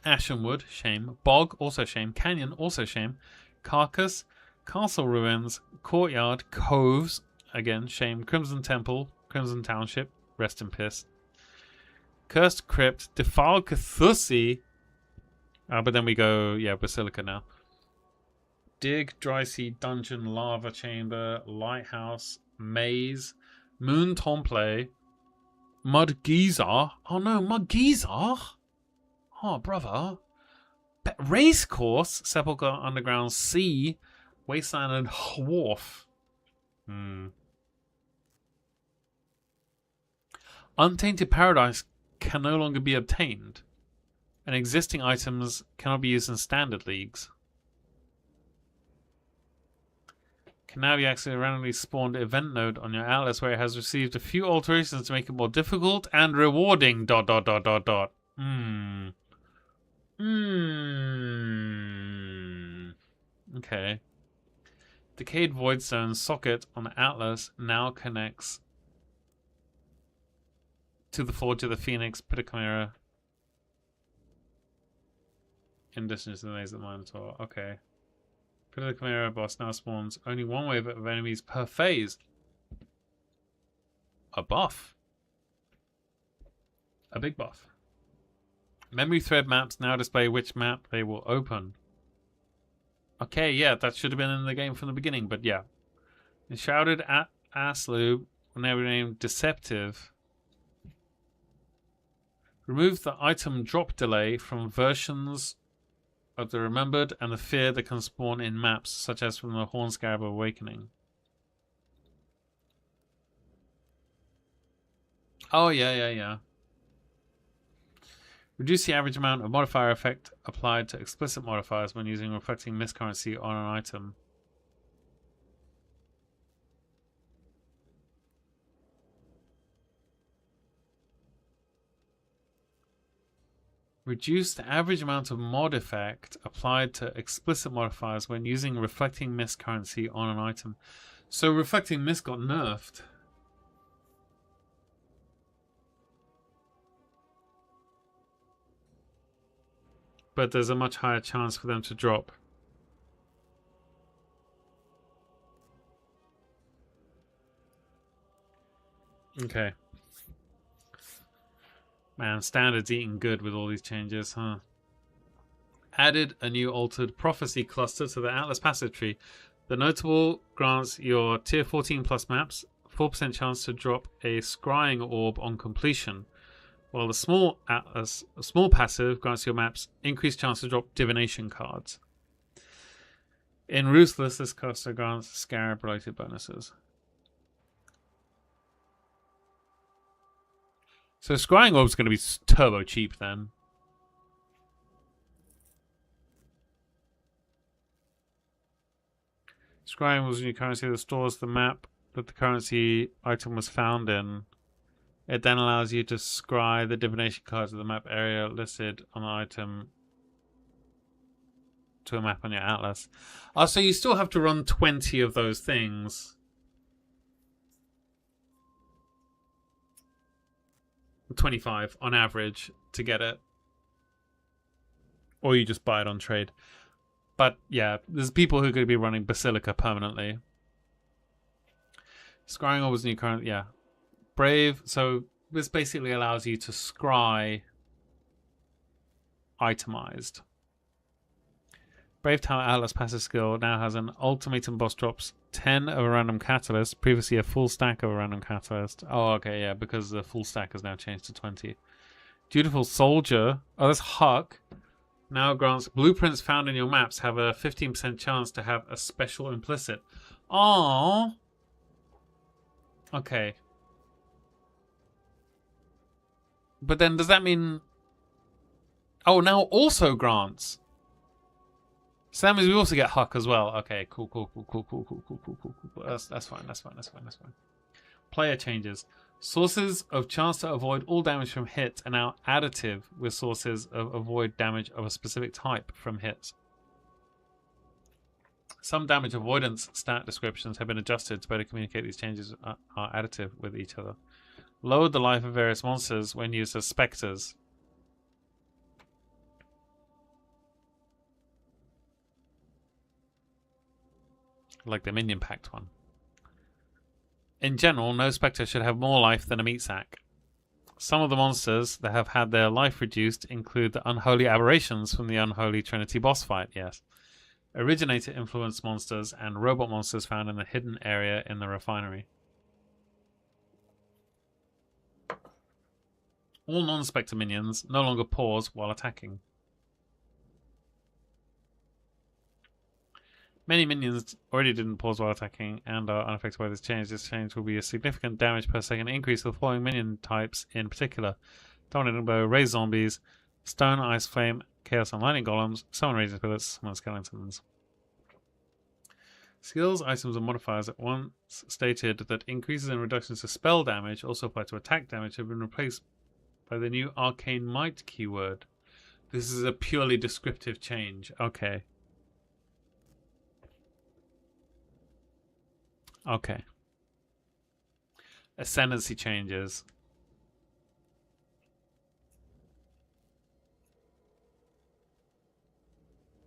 Ashenwood, shame. Bog, also shame. Canyon, also shame. Carcass, Castle Ruins, Courtyard, Coves, again, shame. Crimson Temple, Crimson Township, rest in peace. Cursed Crypt, Defiled Cathusi, but then we go, yeah, Basilica now. Dig, Dry Sea, Dungeon, Lava Chamber, Lighthouse, Maze, Moon Temple, Mud Geyser. Oh no, Mud Geyser? Oh, brother. Racecourse, Sepulchre, Underground, Sea, Wasteland, and Wharf. Untainted Paradise can no longer be obtained, and existing items cannot be used in standard leagues. Can now be accidentally randomly spawned event node on your Atlas, where it has received a few alterations to make it more difficult and rewarding. ... Okay. Decayed Voidstone socket on the Atlas now connects to the Forge of the Phoenix, Pitacamera, in distance to the Maze of the Minotaur. Okay. Pitacamera boss now spawns only one wave of enemies per phase. A buff. A big buff. Memory thread maps now display which map they will open. Okay, yeah, that should have been in the game from the beginning, but yeah. Enshrouded Aslube will now be named Deceptive. Remove the item drop delay from versions of the Remembered and the fear that can spawn in maps, such as from the Hornscarab Awakening. Oh, yeah. Reduce the average amount of modifier effect applied to explicit modifiers when using reflecting miscurrency on an item. Reduce the average amount of mod effect applied to explicit modifiers when using reflecting miscurrency on an item. So reflecting mis got nerfed. But there's a much higher chance for them to drop. Okay. Man, Standard's eating good with all these changes, huh? Added a new altered prophecy cluster to the Atlas passive tree. The notable grants your tier 14 plus maps 4% chance to drop a scrying orb on completion, while the small Atlas, small passive grants your maps increased chance to drop divination cards. In Ruthless, this cluster grants scarab related bonuses. So scrying orb's going to be turbo cheap then. Scrying was a new currency that stores the map that the currency item was found in. It then allows you to scry the divination cards of the map area listed on the item to a map on your Atlas. Oh, so you still have to run 20 of those things. 25 on average to get it. Or you just buy it on trade. But yeah, there's people who could be running Basilica permanently. Scrying always new current, yeah. Brave, so this basically allows you to scry itemized. Brave Tower Atlas passive skill now has an ultimatum boss drops 10 of a random catalyst, previously a full stack of a random catalyst. Oh, okay, yeah, because the full stack has now changed to 20. Dutiful Soldier, oh, that's Huck. Now grants blueprints found in your maps have a 15% chance to have a special implicit. Oh. Okay. But then does that mean... Oh, now also grants. So that means we also get Huck as well. Okay, cool. That's fine. Player changes. Sources of chance to avoid all damage from hits are now additive with sources of avoid damage of a specific type from hits. Some damage avoidance stat descriptions have been adjusted to better communicate these changes are additive with each other. Lowered the life of various monsters when used as specters. Like the minion pact one. In general, no spectre should have more life than a meat sack. Some of the monsters that have had their life reduced include the unholy aberrations from the Unholy Trinity boss fight, yes. Originator influenced monsters and robot monsters found in the hidden area in the refinery. All non-spectre minions no longer pause while attacking. Many minions already didn't pause while attacking and are unaffected by this change. This change will be a significant damage per second increase for the following minion types in particular. Dominating Bow, Raise Zombies, Stone, Ice Flame, Chaos and Lightning Golems, Summon Raging Spirits, Summon Skeletons. Skills, items, and modifiers at once stated that increases and reductions to spell damage also apply to attack damage have been replaced by the new Arcane Might keyword. This is a purely descriptive change. Okay. Okay. Ascendancy changes.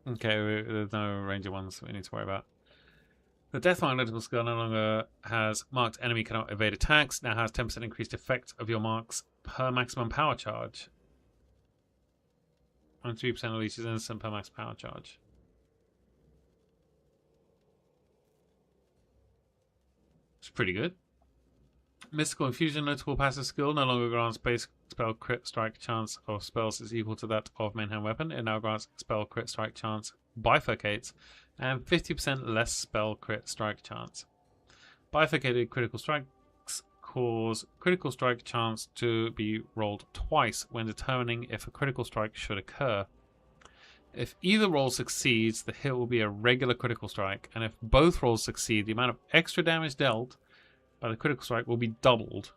Okay, there's no ranger ones we need to worry about. The Death Magnetical skill no longer has marked enemy cannot evade attacks, now has 10% increased effect of your marks per maximum power charge. And 3% unleashes instant per max power charge. It's pretty good. Mystical Infusion notable passive skill no longer grants base spell crit strike chance of spells is equal to that of main hand weapon. It now grants spell crit strike chance bifurcates and 50% less spell crit strike chance. Bifurcated critical strikes cause critical strike chance to be rolled twice when determining if a critical strike should occur. If either roll succeeds, the hit will be a regular critical strike, and if both rolls succeed, the amount of extra damage dealt by the critical strike will be doubled.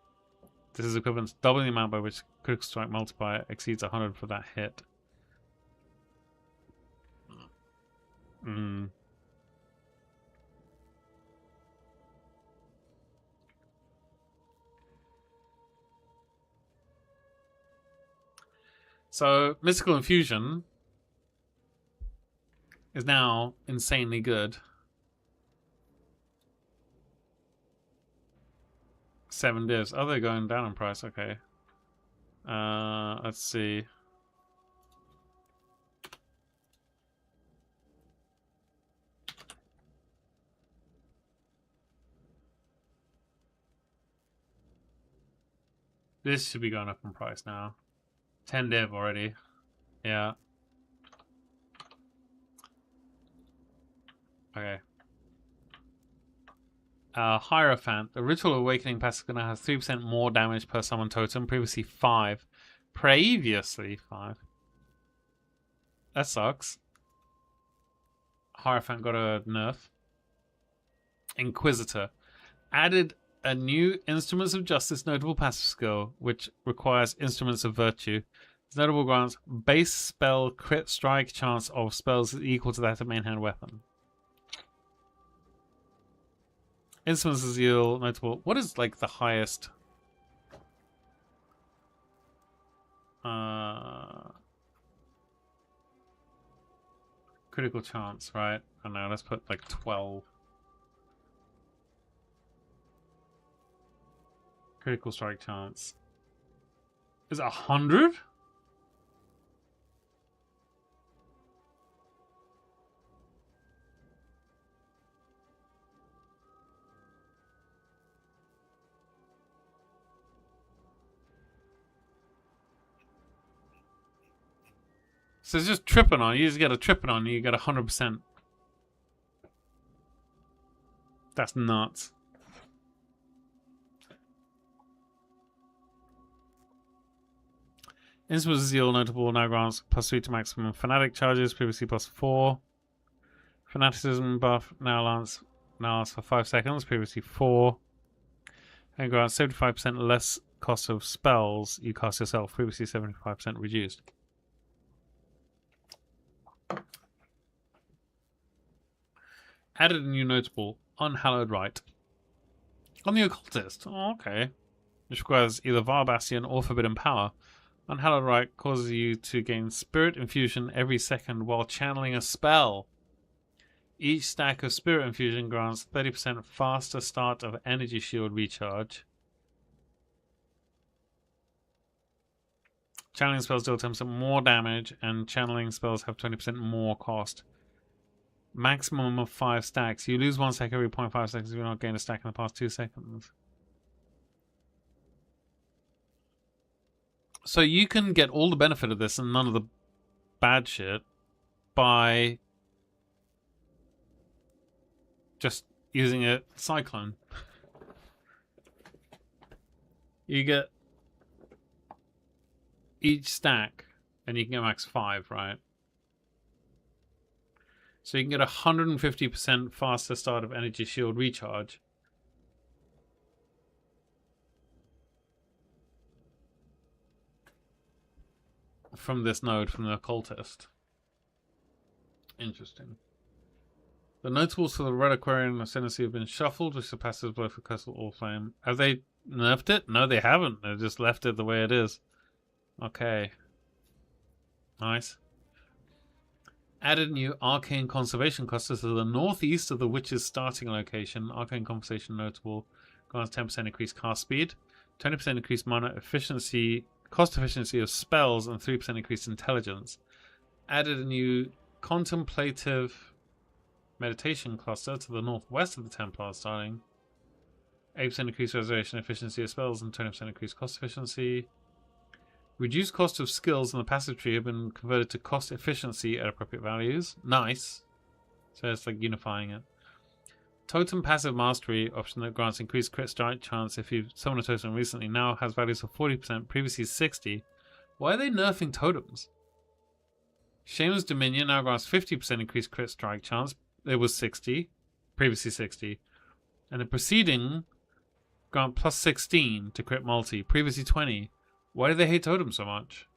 This is equivalent to doubling the amount by which critical strike multiplier exceeds 100 for that hit. So, Mystical Infusion is now insanely good. 7 divs. Oh, they're going down in price. Okay. Let's see. This should be going up in price now. 10 div already. Yeah. Okay. Hierophant. The Ritual Awakening passive now has 3% more damage per summon totem. Previously 5. Previously 5. That sucks. Hierophant got a nerf. Inquisitor. Added a new Instruments of Justice notable passive skill, which requires Instruments of Virtue. This notable grants base spell crit strike chance of spells equal to that of main hand weapon. Instruments of Zeal notable. What is like the highest? critical chance, right? I don't know, let's put like 12. Critical strike chance. Is it 100? So it's just tripping on you. You just get a tripping on you. You get 100%. That's nuts. Invincible Zeal notable now grants +3 to maximum fanatic charges, previously +4. Fanaticism buff now lasts for 5 seconds, previously 4. And grants 75% less cost of spells you cast yourself, previously 75% reduced. Added a new notable, Unhallowed Rite. On the Occultist. Oh, okay. Which requires either Vile Bastion or Forbidden Power. Unhallowed Rite causes you to gain Spirit Infusion every second while channeling a spell. Each stack of Spirit Infusion grants 30% faster start of Energy Shield recharge. Channeling spells deal 10% more damage, and channeling spells have 20% more cost. Maximum of 5 stacks. You lose 1 stack every 0.5 seconds if you not gain a stack in the past 2 seconds. So you can get all the benefit of this and none of the bad shit by just using a Cyclone. You get each stack and you can get max 5, right? So you can get 150% faster start of Energy Shield recharge. From this node, from the Occultist. Interesting. The notables for the Red Aquarian Ascendancy have been shuffled, which surpasses blow for Curse of Allflame. Have they nerfed it? No, they haven't. They've just left it the way it is. Okay. Nice. Added new Arcane Conservation clusters to the northeast of the Witch's starting location. Arcane Conservation notable grants 10% increased cast speed, 20% increased mana efficiency, cost efficiency of spells, and 3% increased intelligence. Added a new Contemplative Meditation cluster to the northwest of the Templar starting. 8% increased reservation efficiency of spells and 20% increased cost efficiency. Reduced cost of skills in the passive tree have been converted to cost efficiency at appropriate values. Nice. So it's like unifying it. Totem passive mastery option that grants increased crit strike chance if you've summoned a totem recently now has values of 40%, previously 60%. Why are they nerfing totems? Shaman's Dominion now grants 50% increased crit strike chance. It was 60, previously 60. And the preceding grant plus 16 to crit multi, previously 20. Why do they hate totems so much?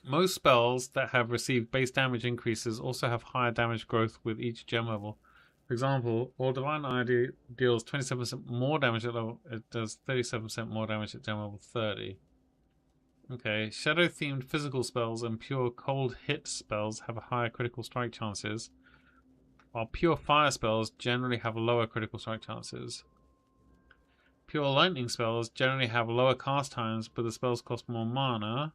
Most spells that have received base damage increases also have higher damage growth with each gem level. For example, All Divine Eye deals 27% more damage at level. It does 37% more damage at gem level 30. Okay, shadow-themed physical spells and pure cold hit spells have higher critical strike chances, while pure fire spells generally have lower critical strike chances. Pure lightning spells generally have lower cast times, but the spells cost more mana.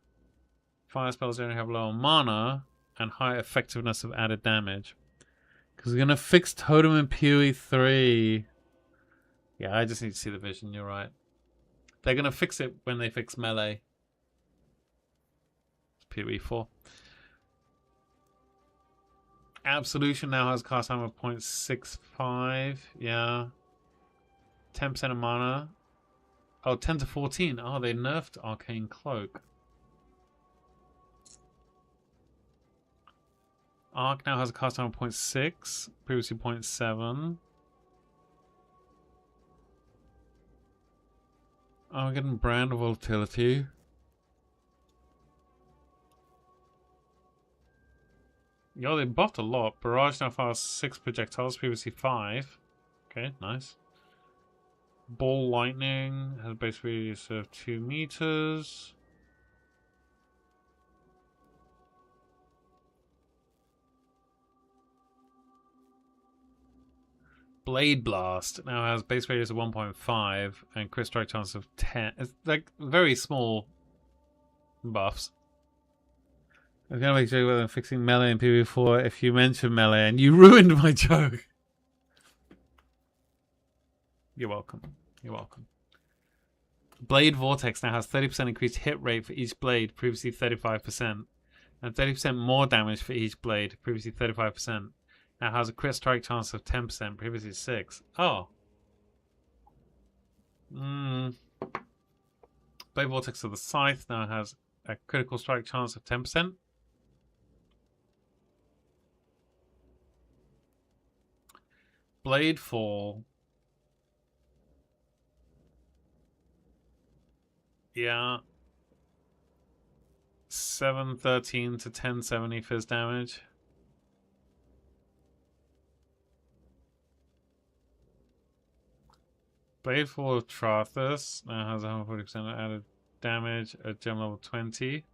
Fire spells generally have lower mana and higher effectiveness of added damage. Because we're going to fix Totem in PoE 3. Yeah, I just need to see the vision, you're right. They're going to fix it when they fix melee. It's PoE 4. Absolution now has cast time of 0.65. Yeah. 10% of mana. Oh, 10 to 14. Oh, they nerfed Arcane Cloak. Arc now has a cast time of 0.6, previously 0.7. Oh, we're getting brand volatility. Yo, they buffed a lot. Barrage now fires 6 projectiles, previously 5. Okay, nice. Ball Lightning has a base radius of 2 meters. Blade Blast now has base radius of 1.5 and crit strike chance of 10. It's like very small buffs. I was gonna make a joke about fixing melee in PvP4 if you mentioned melee, and you ruined my joke. You're welcome. You're welcome. Blade Vortex now has 30% increased hit rate for each blade, previously 35%, and 30% more damage for each blade, previously 35%. Now has a crit strike chance of 10%, previously 6. Oh. Blade Vortex of the Scythe now has a critical strike chance of 10%. Blade Fall. Yeah. 713 to 1070 fizz damage. Blade Fall of Trathus now has 140% added damage at gem level 20.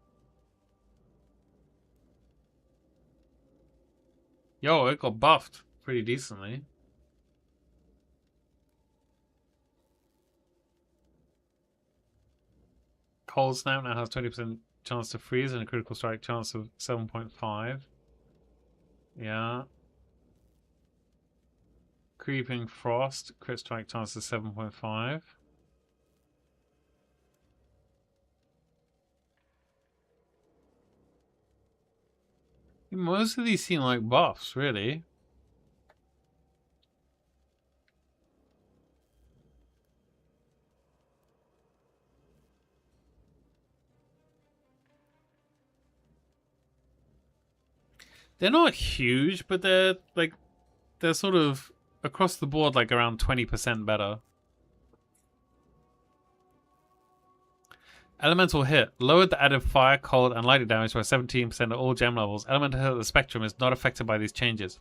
Yo, it got buffed pretty decently. Cold Snap now has 20% chance to freeze and a critical strike chance of 7.5. Yeah. Creeping Frost, crit strike chance of 7.5. Most of these seem like buffs, really. They're not huge, but they're like they're sort of across the board like around 20% better. Elemental Hit. Lowered the added fire, cold, and lightning damage by 17% at all gem levels. Elemental Hit of the spectrum is not affected by these changes.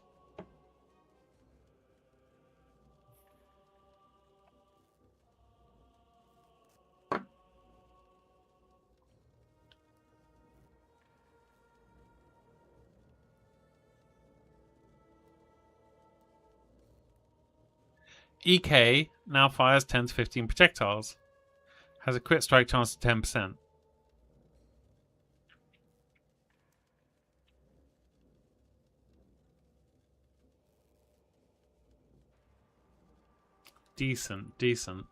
EK now fires 10 to 15 projectiles. Has a crit strike chance of 10%. Decent, decent.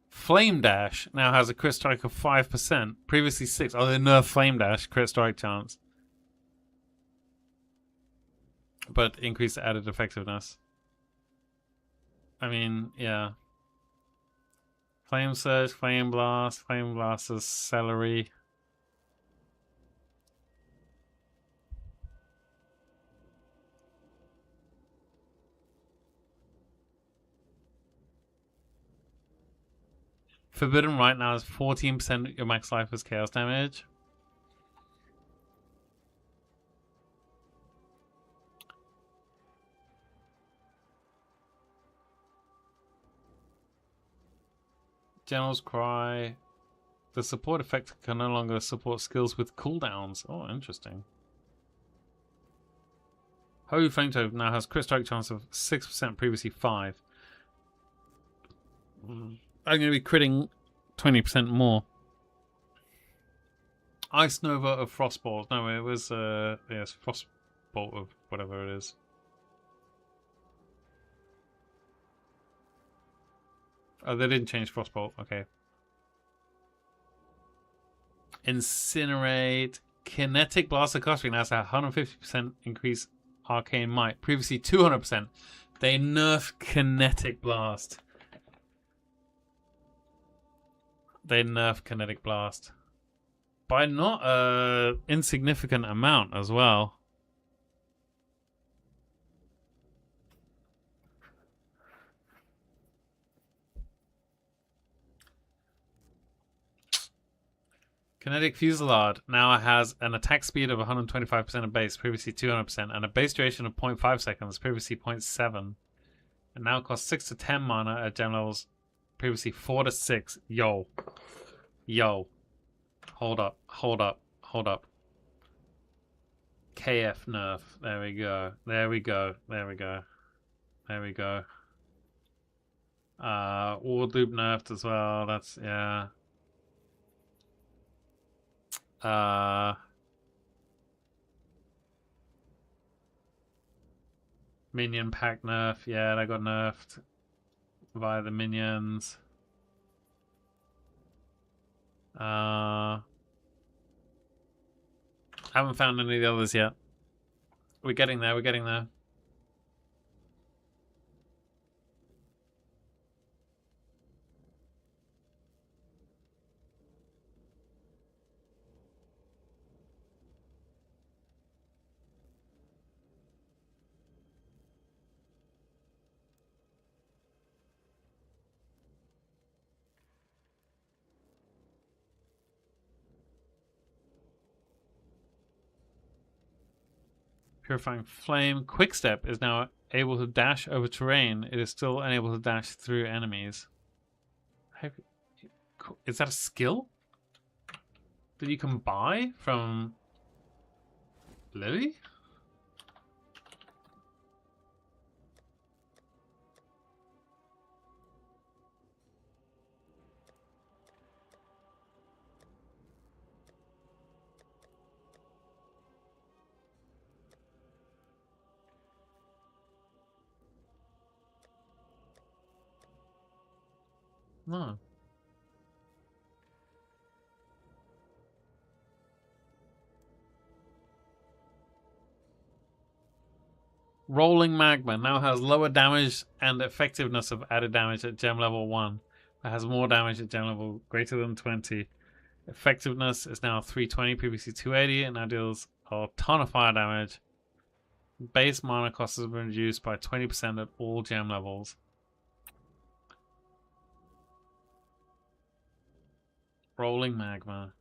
Flame Dash now has a crit strike of 5%. Previously 6. Oh, they nerfed Flame Dash, crit strike chance. But increased added effectiveness. I mean, yeah. Flame Surge, Flame Blast, Flame Blaster's Celery. Forbidden right now is 14% your max life as chaos damage. General's Cry. The support effect can no longer support skills with cooldowns. Oh, interesting. Holy Flametove now has crit strike chance of 6%, previously 5. I'm going to be critting 20% more. Ice Nova of Frostbolt. No, it was, yes, Frostbolt of whatever it is. Oh, they didn't change Frostbolt. Okay. Incinerate. Kinetic Blaster Costing now has a 150% increase Arcane Might. Previously 200%. They nerfed Kinetic Blast. They nerfed Kinetic Blast. By not a insignificant amount as well. Kinetic Fusillade now has an attack speed of 125% of base, previously 200%, and a base duration of 0.5 seconds, previously 0.7. And now costs 6 to 10 mana at gem levels, previously 4 to 6. Yo. Yo. Hold up. Hold up. Hold up. KF nerf. There we go. There we go. There we go. There we go. Ward loop nerfed as well. That's, yeah. Minion pack nerf. Yeah, that got nerfed via the minions. I haven't found any of the others yet. We're getting there. We're getting there. Purifying Flame. Quickstep is now able to dash over terrain. It is still unable to dash through enemies. Is that a skill that you can buy from Lily? No. Rolling Magma now has lower damage and effectiveness of added damage at gem level 1. It has more damage at gem level greater than 20. Effectiveness is now 320, previously 280, and now deals a ton of fire damage. Base mana cost has been reduced by 20% at all gem levels. Rolling Magma.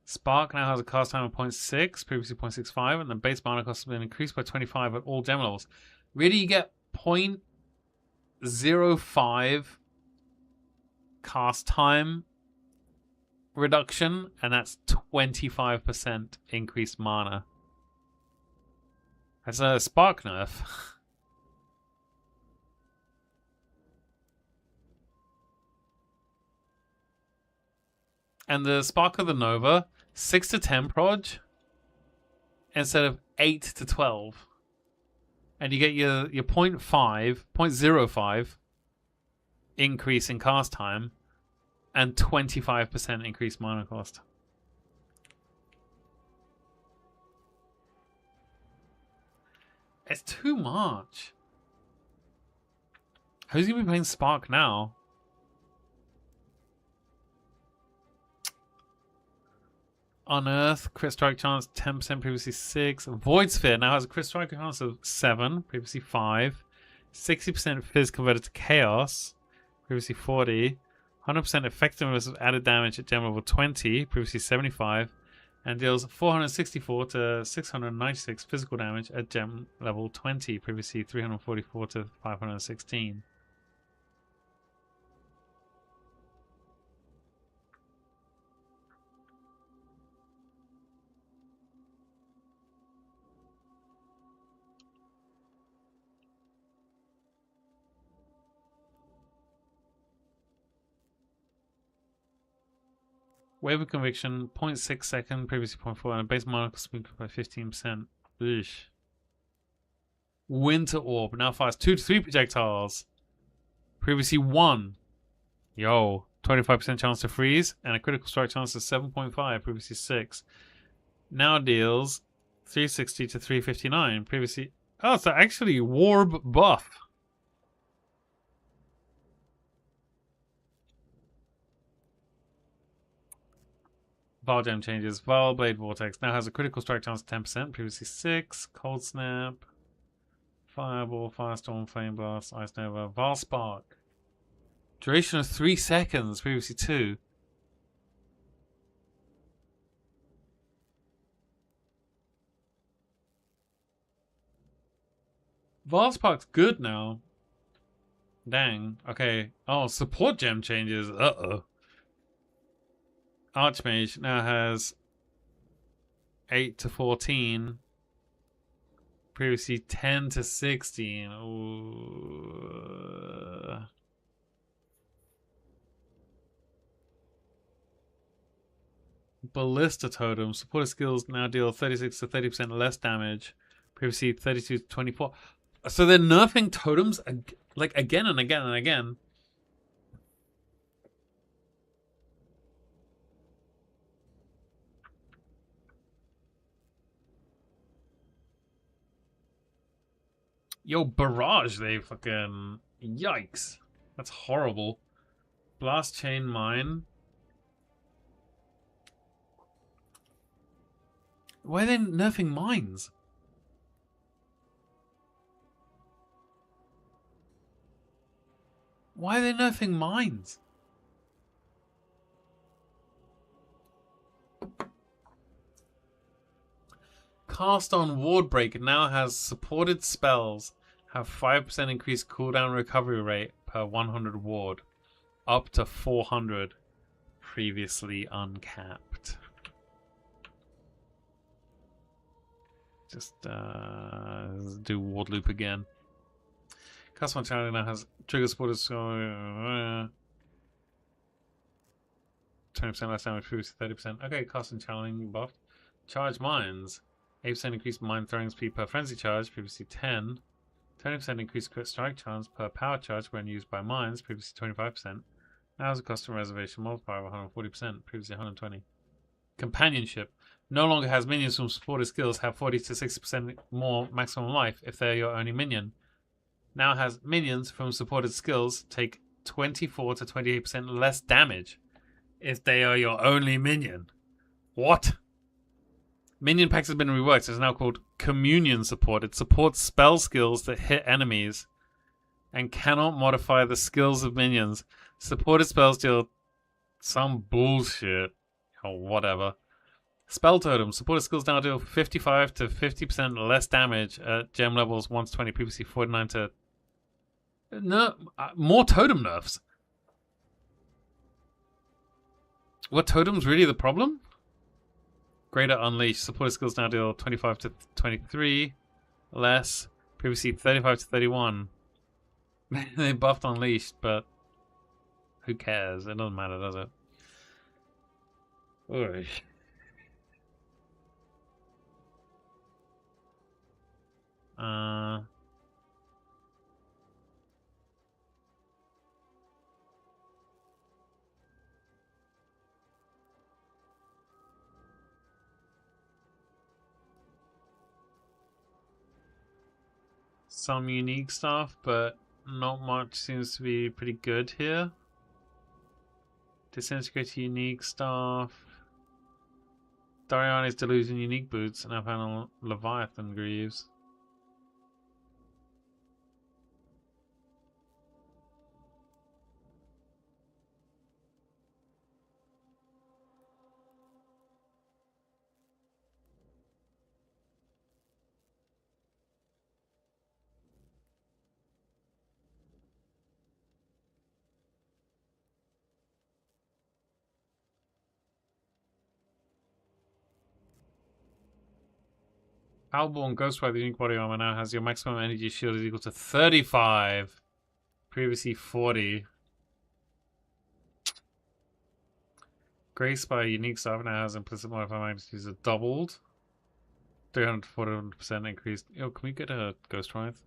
Spark now has a cast time of 0.6, previously 0.65, and the base mana cost has been increased by 25 at all gem levels. Really, you get 0.05 cast time reduction, and that's 25% increased mana. That's a Spark nerf. And the Spark of the Nova, 6 to 10 proj instead of 8 to 12. And you get your 0.05 increase in cast time and 25% increased mana cost. It's too much. Who's going to be playing Spark now? Unearth, crit strike chance 10%, previously 6. Void Sphere now has a crit strike chance of 7, previously 5. 60% fizz converted to chaos, previously 40. 100% effectiveness of added damage at gem level 20, previously 75. And deals 464 to 696 physical damage at gem level 20, previously 344 to 516. Wave of Conviction, 0.6 second, previously 0.4, and a base mana cost by 15%. Eesh. Winter Orb now fires 2 to 3 projectiles. Previously 1. Yo. 25% chance to freeze, and a critical strike chance of 7.5, previously 6. Now deals 360 to 359, previously... Oh, so actually Warb buff. Val Gem changes. Val Blade Vortex now has a critical strike chance of 10%, previously 6. Cold Snap, Fireball, Firestorm, Flame Blast, Ice Nova, Val Spark. Duration of 3 seconds, previously 2. Valspark's good now. Dang. Okay. Oh, support gem changes. Uh-oh. Archmage now has 8 to 14. Previously 10 to 16. Ooh. Ballista Totem. Supported skills now deal 36 to 30% less damage. Previously 32 to 24. So they're nerfing totems like again and again and again. Yo, Barrage, they fucking... Yikes. That's horrible. Blast Chain Mine. Why are they nerfing mines? Why are they nerfing mines? Cast on Ward Break now has supported spells have 5% increased cooldown recovery rate per 100 ward, up to 400, previously uncapped. Just do Ward Loop again. Cast on Challenge now has trigger supported 20% less damage, previously 30%. Okay, Cast on Challenge buffed. Charge Mines. 8% increased mine throwing speed per frenzy charge, previously 10. 20% increased crit strike chance per power charge when used by mines, previously 25%. Now has a custom reservation multiplier of 140%, previously 120. Companionship. No longer has minions from supported skills have 40 to 60% more maximum life if they're your only minion. Now has minions from supported skills take 24 to 28% less damage if they are your only minion. What? Minion Packs has been reworked. It's now called Communion Support. It supports spell skills that hit enemies and cannot modify the skills of minions. Supported spells deal some bullshit or whatever. Spell Totem. Supported skills now deal 55 to 50% less damage at gem levels 1 to 20, previously 49 to... No, more totem nerfs. Were totems really the problem? Greater Unleash. Supported skills now deal 25 to 23 less. Previously 35 to 31. They buffed Unleashed, but who cares? It doesn't matter, does it? Oy. Some unique stuff, but not much seems to be pretty good here. Disintegrate unique stuff. Dariani's Delusion unique boots, and I've had Leviathan Greaves. Foulborn Ghostwire, the unique body armor now has your maximum energy shield is equal to 35. Previously 40. Grace by unique stuff now has implicit modifier magnitudes are doubled. 300 to 400% increased. Yo, can we get a Ghost Wraith?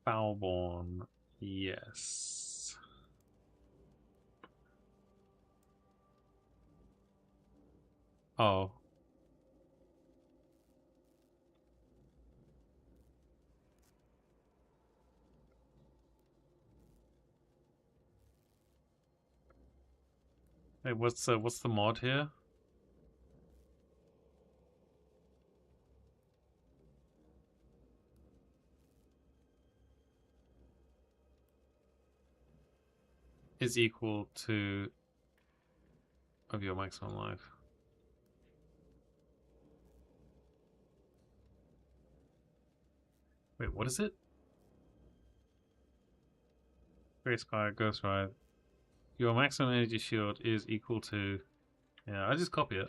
Foulborn, yes. Oh. Wait, what's the mod here? Is equal to of your maximum life. Wait, what is it? Great Sky, Ghost Ride. Your maximum energy shield is equal to... Yeah, I just copy it.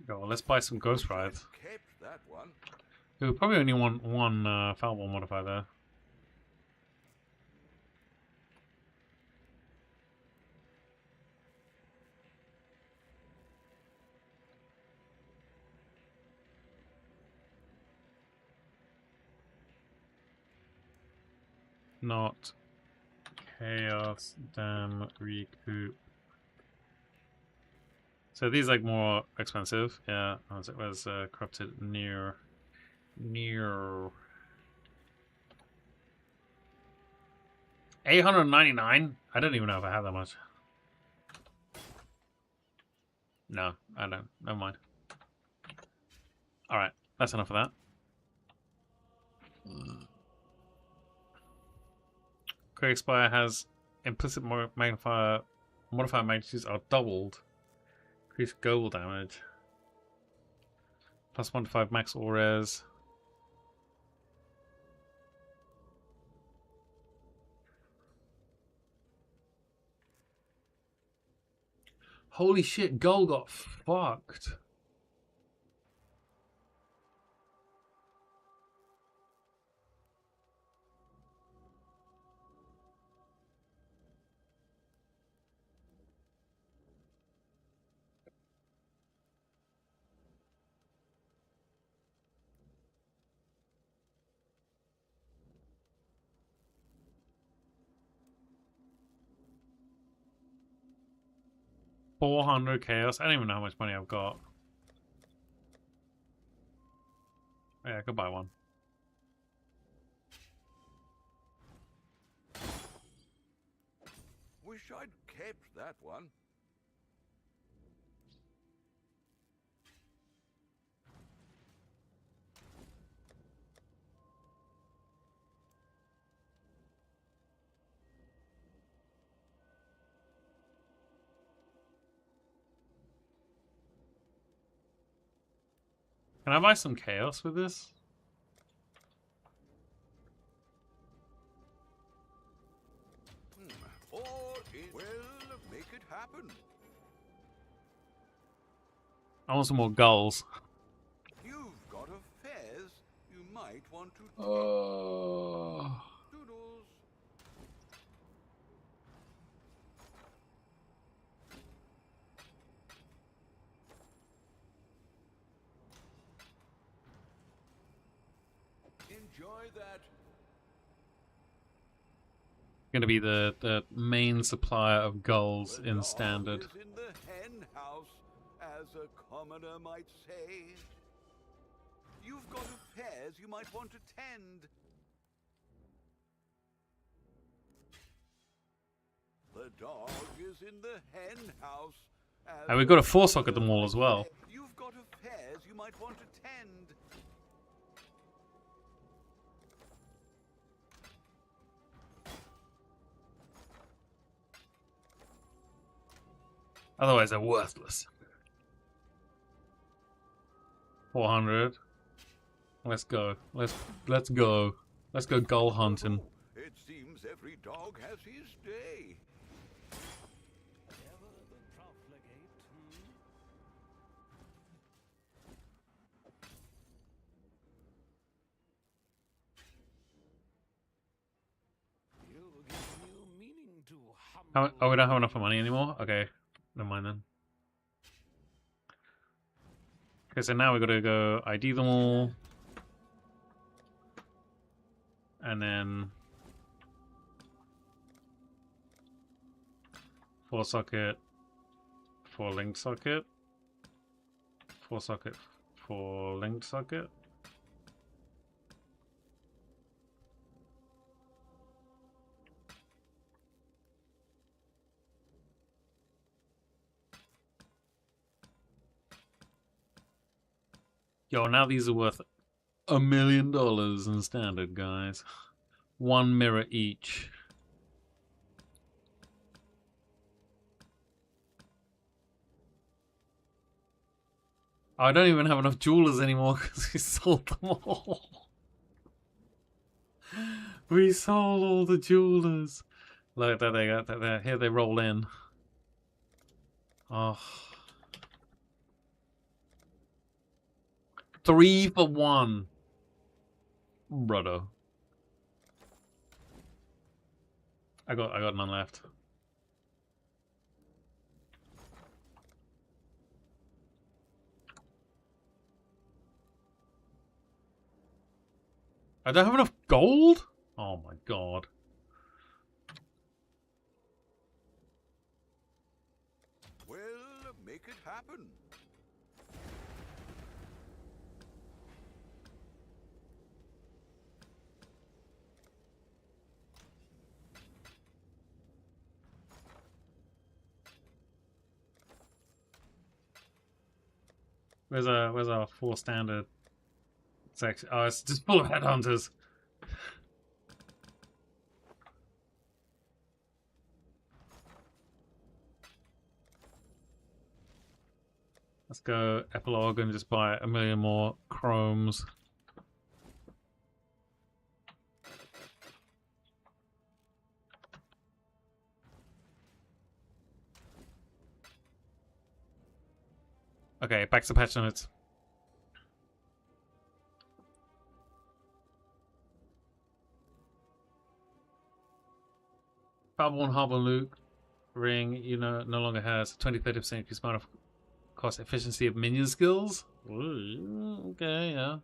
Go, well, let's buy some Ghost Rides. Kept that one. We probably only want one Foulball modifier there. Not Chaos, Dam, Recoup. So these like more expensive, yeah. Where's Corrupted near 899? I don't even know if I have that much. No, I don't. Never mind. Alright, that's enough of that. Quick Expire has implicit magnifier. Modifier magnitudes are doubled. Increased global damage. Plus 1 to 5 max all res. Holy shit, Goal got fucked. $400 chaos. I don't even know how much money I've got. Yeah, I could buy one. Wish I'd kept that one. Can I buy some chaos with this? Or well, make it happen. I want some more gulls. You've got a fez. You might want to. Oh. Doodles. Enjoy that. Going to be the main supplier of gulls The in dog standard. is in the hen house, as a commoner might say. You've got a pairs you might want to tend. The dog is in the hen house. And we've got a 4-sock at the mall as well. You've got a pairs you might want to tend. Otherwise, they're worthless. 400. Let's go. Let's go. Let's go gull hunting. It seems every dog has his day. Oh, we don't have enough money anymore? Okay. Never mind then. Okay, so now we gotta go ID them all. And then 4 socket, 4 linked socket, 4 socket, 4 linked socket. Yo, now these are worth $1 million in standard, guys. 1 mirror each. I don't even have enough jewelers anymore because we sold them all. We sold all the jewelers. Look, there they go. There. Here they roll in. Oh. 3 for 1. Brother. I got none left. I don't have enough gold? Oh my god. Well, make it happen. Where's our 4 standard section? Oh, it's just full of headhunters. Let's go epilogue and just buy 1 million more chromes. Okay, back to patch notes. Balborn Harbor Luke ring, you know, no longer has 20-30% increased amount of cost efficiency of minion skills. Ooh, okay, yeah.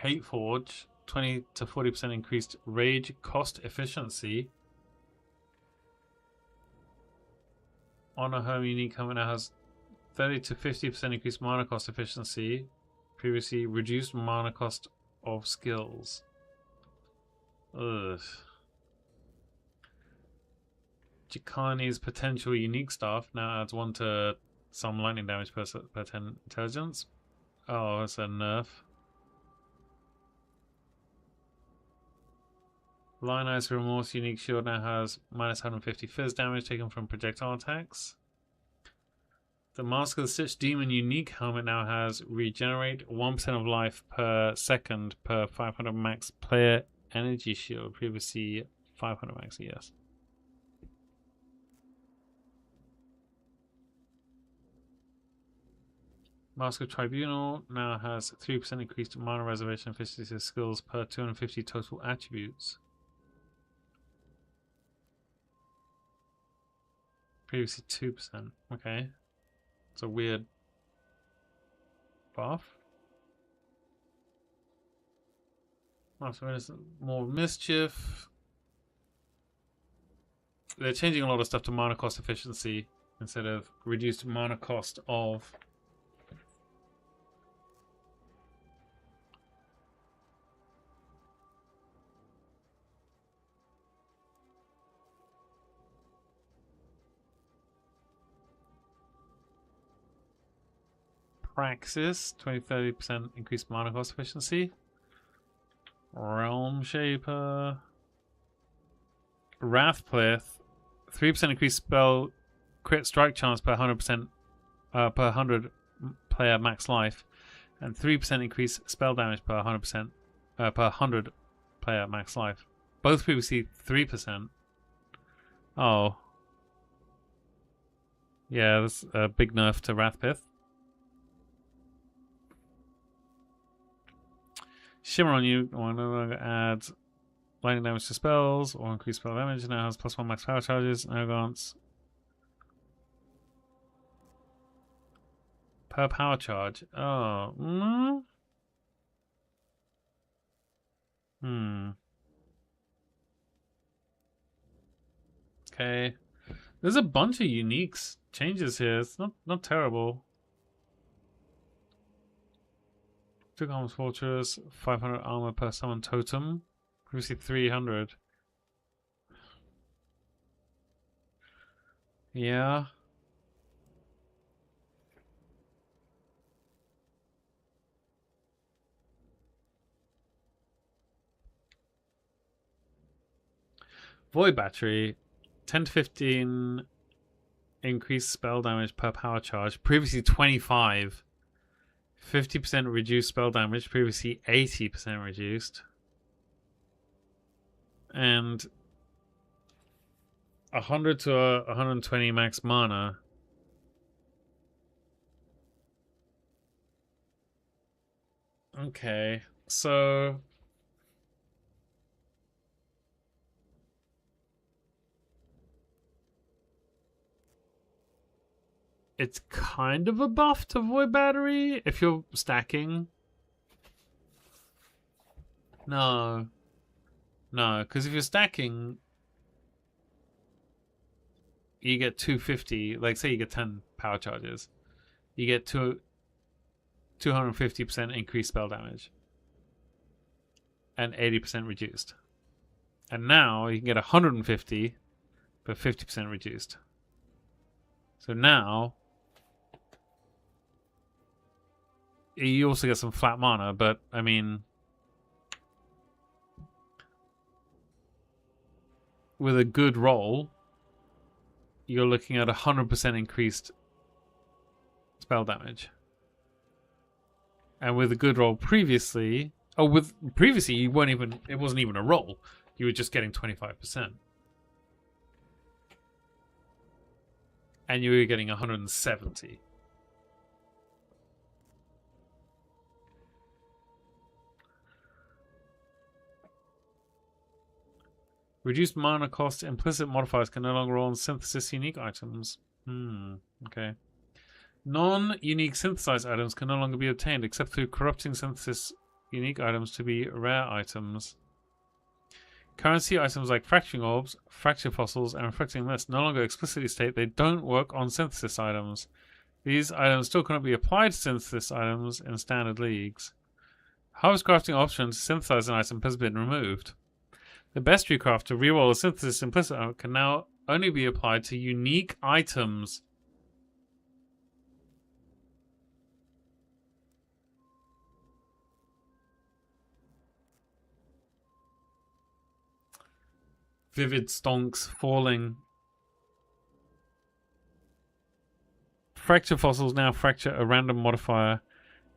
Hate Forge, 20 to 40% increased rage cost efficiency. Honor Home unique helmet now has 30 to 50% increased mana cost efficiency. Previously reduced mana cost of skills. Ugh. Chikani's potential unique stuff now adds 1 to some lightning damage per 10 intelligence. Oh, that's a nerf. Lionized Remorse unique shield now has minus 150 fizz damage taken from projectile attacks. The Mask of the Stitch Demon unique helmet now has regenerate 1% of life per second per 500 max player energy shield. Previously 500 max, yes. Mask of Tribunal now has 3% increased mana reservation efficiency skills per 250 total attributes. Previously 2%. Okay. It's a weird buff. Master of more mischief. They're changing a lot of stuff to mana cost efficiency instead of reduced mana cost of. Praxis, 20-30% increased mana cost efficiency. Realm Shaper. Wrathplith, 3% increased spell crit strike chance per 100% per 100 player max life, and 3% increased spell damage per 100% per 100 player max life. Both previously 3%. Oh. Yeah, that's a big nerf to Wrathpith. Shimmer on you no longer adds lightning damage to spells or increased spell damage. Now has +1 max power charges. No glance. Per power charge. Oh. Hmm. Okay. There's a bunch of uniques changes here. It's not terrible. Two arms fortress, 500 armor per summon totem. Previously 300. Yeah. Void battery, 10 to 15 increased spell damage per power charge. Previously 25. 50% reduced spell damage. Previously 80% reduced. And 100 to 120 max mana. Okay, so it's kind of a buff to Void Battery if you're stacking. No, because if you're stacking, you get 250. Like, say you get 10 power charges, you get 250% increased spell damage and 80% reduced. And now you can get 150, but 50% reduced. So now you also get some flat mana, but I mean, with a good roll, you're looking at 100% increased spell damage. And with a good roll previously, you weren't even, it wasn't even a roll. You were just getting 25%. And you were getting 170. Reduced mana cost implicit modifiers can no longer roll on synthesis unique items. Okay. Non-unique synthesized items can no longer be obtained except through corrupting synthesis unique items to be rare items. Currency items like fracturing orbs, fracture fossils, and reflecting mist no longer explicitly state they don't work on synthesis items. These items still cannot be applied to synthesis items in standard leagues. Harvest crafting option to synthesize an item has been removed. The bestiary craft to reroll a synthesis implicit item can now only be applied to unique items. Vivid stonks falling. Fracture fossils now fracture a random modifier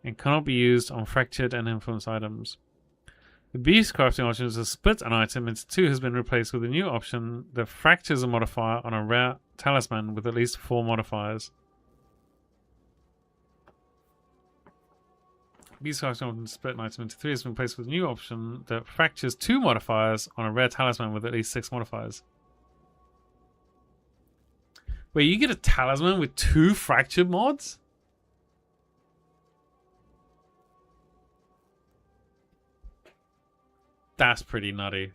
and cannot be used on fractured and influenced items. The beast crafting option to split an item into two has been replaced with a new option that fractures a modifier on a rare talisman with at least 4 modifiers. Beast crafting option to split an item into 3 has been replaced with a new option that fractures 2 modifiers on a rare talisman with at least 6 modifiers. Wait, you get a talisman with 2 fractured mods? That's pretty nutty.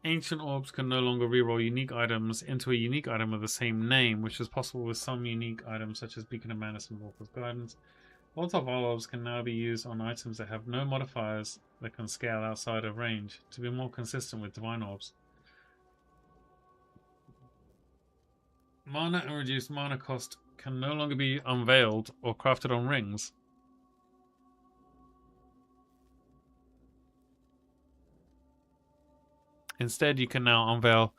Ancient orbs can no longer reroll unique items into a unique item of the same name, which is possible with some unique items such as Beacon of Madness and Walker's Guidance. Volatile orbs can now be used on items that have no modifiers that can scale outside of range to be more consistent with divine orbs. Mana and reduced mana cost can no longer be unveiled or crafted on rings. Instead, you can now unveil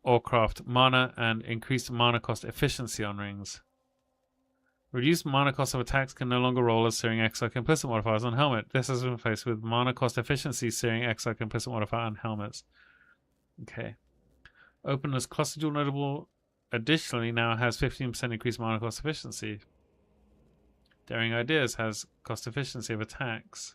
or craft mana and increase mana cost efficiency on rings. Reduced mana cost of attacks can no longer roll as Searing Exarch implicit modifiers on helmet. This has been replaced with mana cost efficiency Searing Exarch implicit modifier on helmets. Okay. Openness cluster jewel notable additionally now has 15% increased mana cost efficiency. Daring Ideas has cost efficiency of attacks.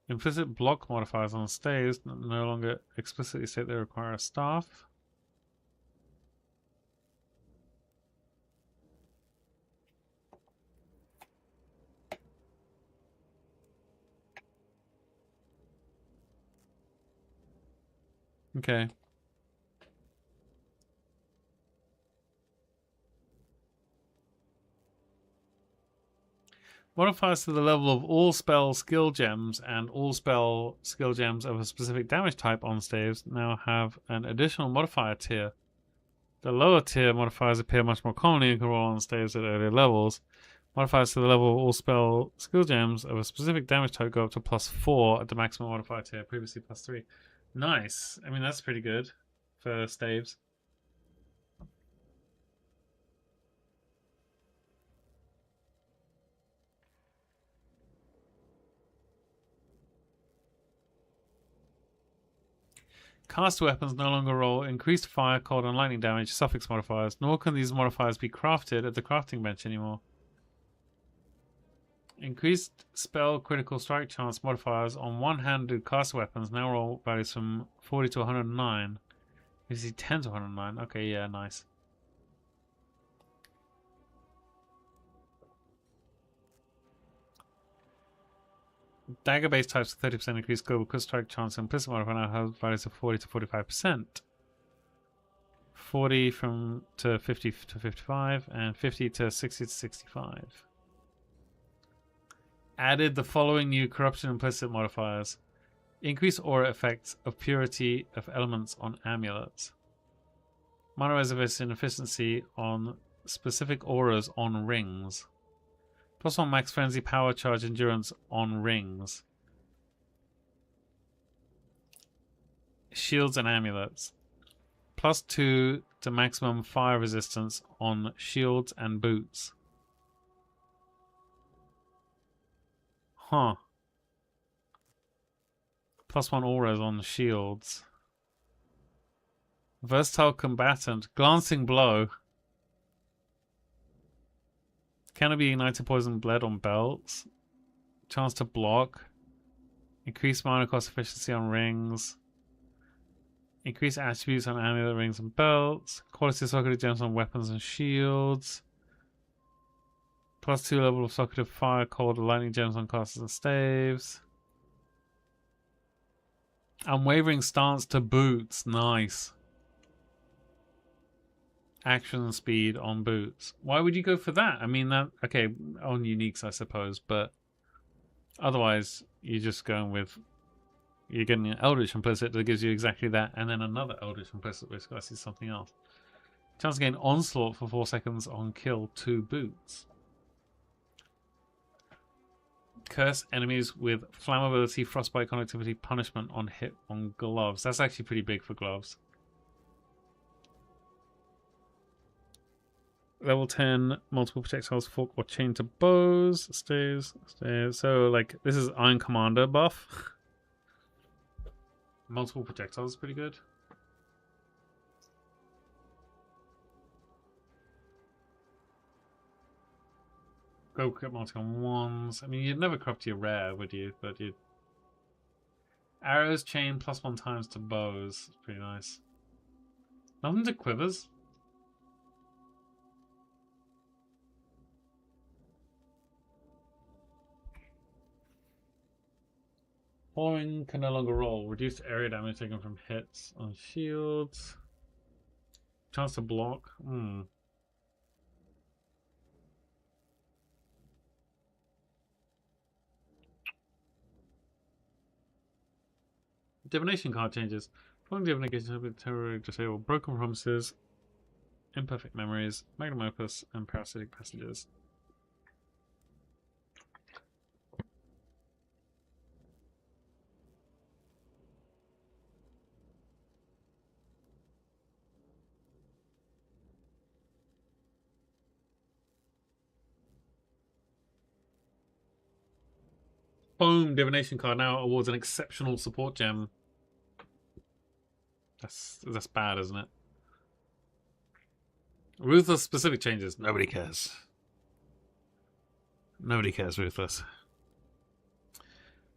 Implicit block modifiers on stays no longer explicitly state they require a staff. Okay. Modifiers to the level of all spell skill gems and all spell skill gems of a specific damage type on staves now have an additional modifier tier. The lower tier modifiers appear much more commonly and can roll on staves at earlier levels. Modifiers to the level of all spell skill gems of a specific damage type go up to +4 at the maximum modifier tier, previously +3. Nice. I mean, that's pretty good for staves. Cast weapons no longer roll increased fire, cold, and lightning damage suffix modifiers, nor can these modifiers be crafted at the crafting bench anymore. Increased spell critical strike chance modifiers on one-handed cast weapons now roll values from 40 to 109. You see 10 to 109. Okay, yeah, nice. Dagger based types with 30% increased global quick strike chance and implicit modifier now have values of 40 to 45%. 40 to 50 to 55 and 50 to 60 to 65. Added the following new corruption implicit modifiers. Increase aura effects of purity of elements on amulets. Mana reservation efficiency on specific auras on rings. +1 max frenzy power charge endurance on rings. Shields and amulets. +2 to maximum fire resistance on shields and boots. Huh. +1 auras on shields. Versatile combatant. Glancing blow. Can be ignited poison bled on belts. Chance to block. Increased mana cost efficiency on rings. Increased attributes on amulet rings and belts. Quality socketed gems on weapons and shields. +2 level of socketed fire, cold, lightning gems on casters and staves. Unwavering stance to boots. Nice. Action speed on boots. Why would you go for that? I mean, that... Okay, on uniques, I suppose, but... Otherwise, you're just going with... You're getting an Eldritch Implicit that gives you exactly that, and then another Eldritch Implicit which I see something else. Chance to gain Onslaught for 4 seconds on kill 2 boots. Curse enemies with flammability, frostbite, conductivity, punishment on hit on gloves. That's actually pretty big for gloves. Level 10, multiple projectiles, fork or chain to bows. Stays. So, like, this is Iron Commander buff. Multiple projectiles is pretty good. Go crit multi on ones. I mean, you'd never corrupt your rare, would you? But you'd... Arrows, chain, +1 times to bows. It's pretty nice. Nothing to quivers. Following can no longer roll. Reduced area damage taken from hits on shields. Chance to block. Divination card changes. Following divination have been temporarily disabled. Broken promises, imperfect memories, magnum opus, and parasitic passages. Boom! Divination card now awards an exceptional support gem. That's bad, isn't it? Ruthless specific changes. Nobody cares. Nobody cares, Ruthless.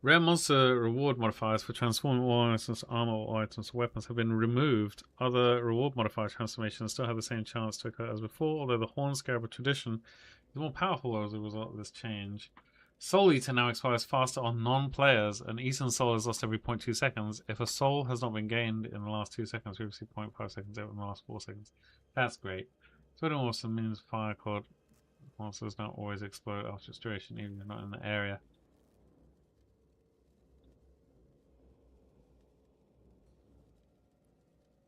Rare monster reward modifiers for transforming all items to armor or items to weapons have been removed. Other reward modifier transformations still have the same chance to occur as before, although the Horn Scarab of Tradition is more powerful as a result of this change. Soul Eater now expires faster on non-players, and Eastern Soul is lost every 0.2 seconds. If a soul has not been gained in the last 2 seconds, previously 0.5 seconds out in the last 4 seconds. That's great. So it also means fire called monsters don't always explode after its duration, even if you're not in the area.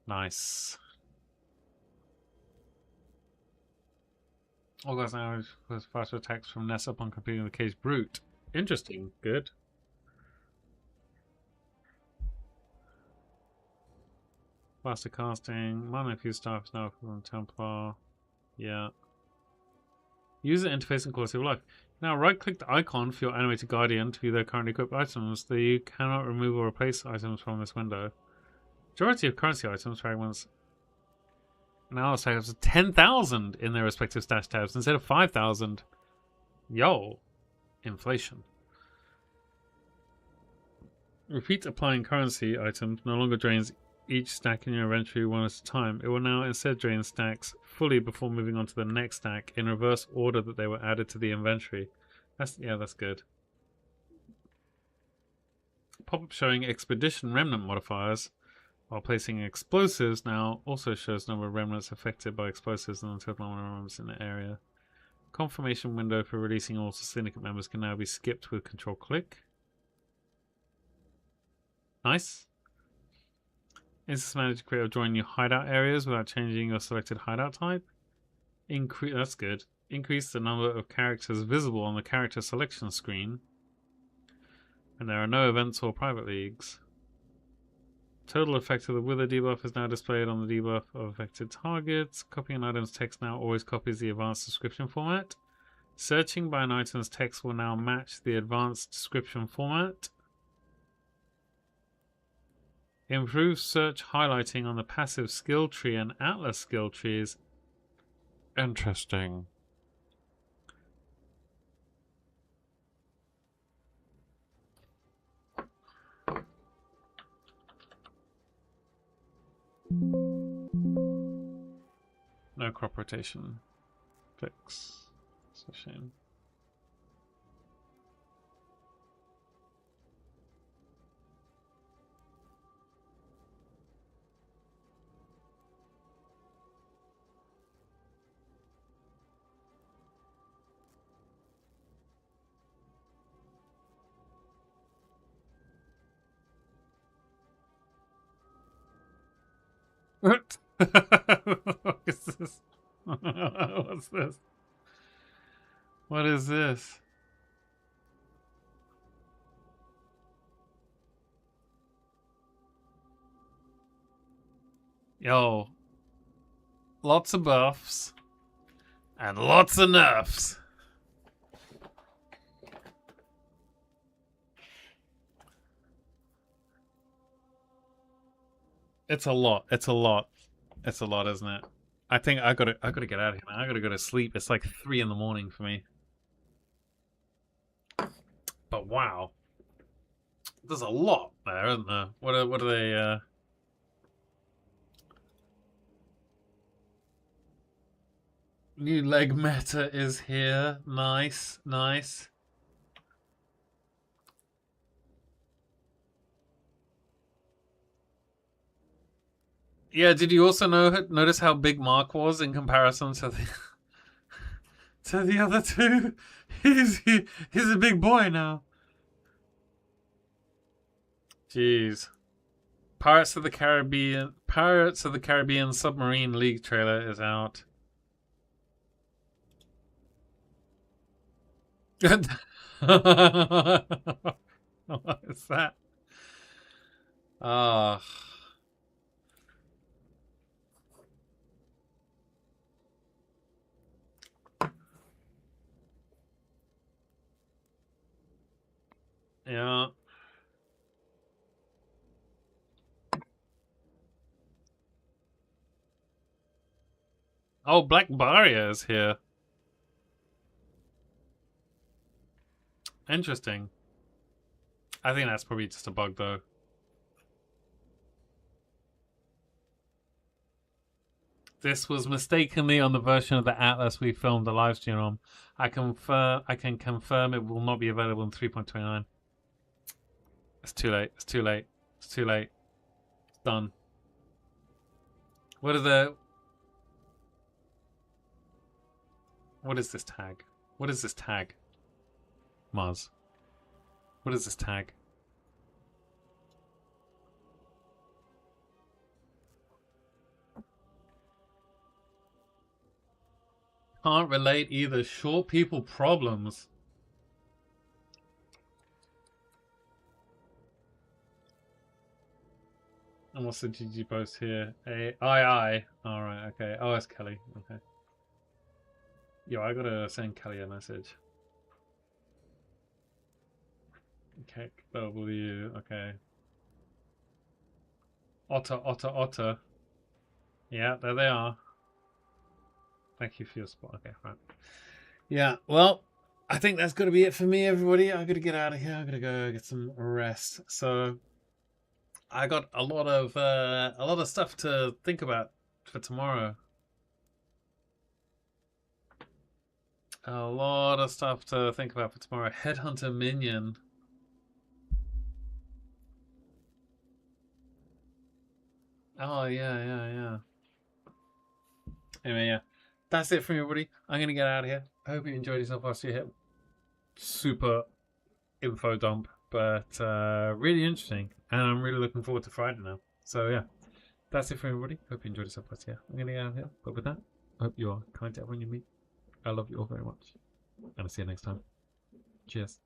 Nice. All guys now with faster attacks from Ness upon completing the cage brute. Interesting. Good. Faster casting. Mana few staff is now from Templar. Yeah. User interface and quality of life. Now right click the icon for your animated guardian to view their currently equipped items. You cannot remove or replace items from this window. Majority of currency items, fragments, now have 10,000 in their respective stash tabs instead of 5,000. Yo. Inflation. Repeat applying currency items no longer drains each stack in your inventory one at a time. It will now instead drain stacks fully before moving on to the next stack in reverse order that they were added to the inventory. That's good. Pop-up showing expedition remnant modifiers while placing explosives now also shows the number of remnants affected by explosives and the total number of remnants in the area. Confirmation window for releasing all syndicate members can now be skipped with control click. Nice. Instance manager create or join new hideout areas without changing your selected hideout type. That's good. Increase the number of characters visible on the character selection screen. And there are no events or private leagues. Total effect of the Wither debuff is now displayed on the debuff of affected targets. Copying an item's text now always copies the advanced description format. Searching by an item's text will now match the advanced description format. Improve search highlighting on the passive skill tree and atlas skill trees. Interesting. No crop rotation. Fix. It's a shame. What? What is this? What's this? What is this? Yo. Lots of buffs. And lots of nerfs. It's a lot. It's a lot. It's a lot, isn't it? I think I gotta get out of here, man. I gotta go to sleep. It's like 3 in the morning for me. But wow. There's a lot there, isn't there? What are they New leg meta is here. Nice, nice. Yeah, did you also notice how big Mark was in comparison to the to the other two? He's a big boy now. Jeez. Pirates of the Caribbean Submarine League trailer is out. What is that? Ah. Yeah. Oh, Black Barrier is here. Interesting. I think that's probably just a bug, though. This was mistakenly on the version of the Atlas we filmed the live stream on. I can confirm it will not be available in 3.29. It's too late. It's too late. It's too late. It's done. What is this tag? What is this tag? Mars. What is this tag? Can't relate either. Short people problems. And what's the GG post here? I. Alright, okay. Oh, it's Kelly. Okay. Yo, I gotta send Kelly a message. Okay, W. Okay. Otter. Yeah, there they are. Thank you for your support. Okay, right. Yeah, well, I think that's got to be it for me, everybody. I got to get out of here. I got to go get some rest. So, I got a lot of stuff to think about for tomorrow. A lot of stuff to think about for tomorrow. Headhunter Minion. Oh, yeah. Anyway, yeah. That's it from everybody. I'm going to get out of here. I hope you enjoyed yourself whilst you're here. Super info dump, but really interesting. And I'm really looking forward to Friday now. So, yeah. That's it for everybody. Hope you enjoyed yourself whilst you're here. I'm going to get out of here. But with that, I hope you are kind to everyone you meet. I love you all very much. And I'll see you next time. Cheers.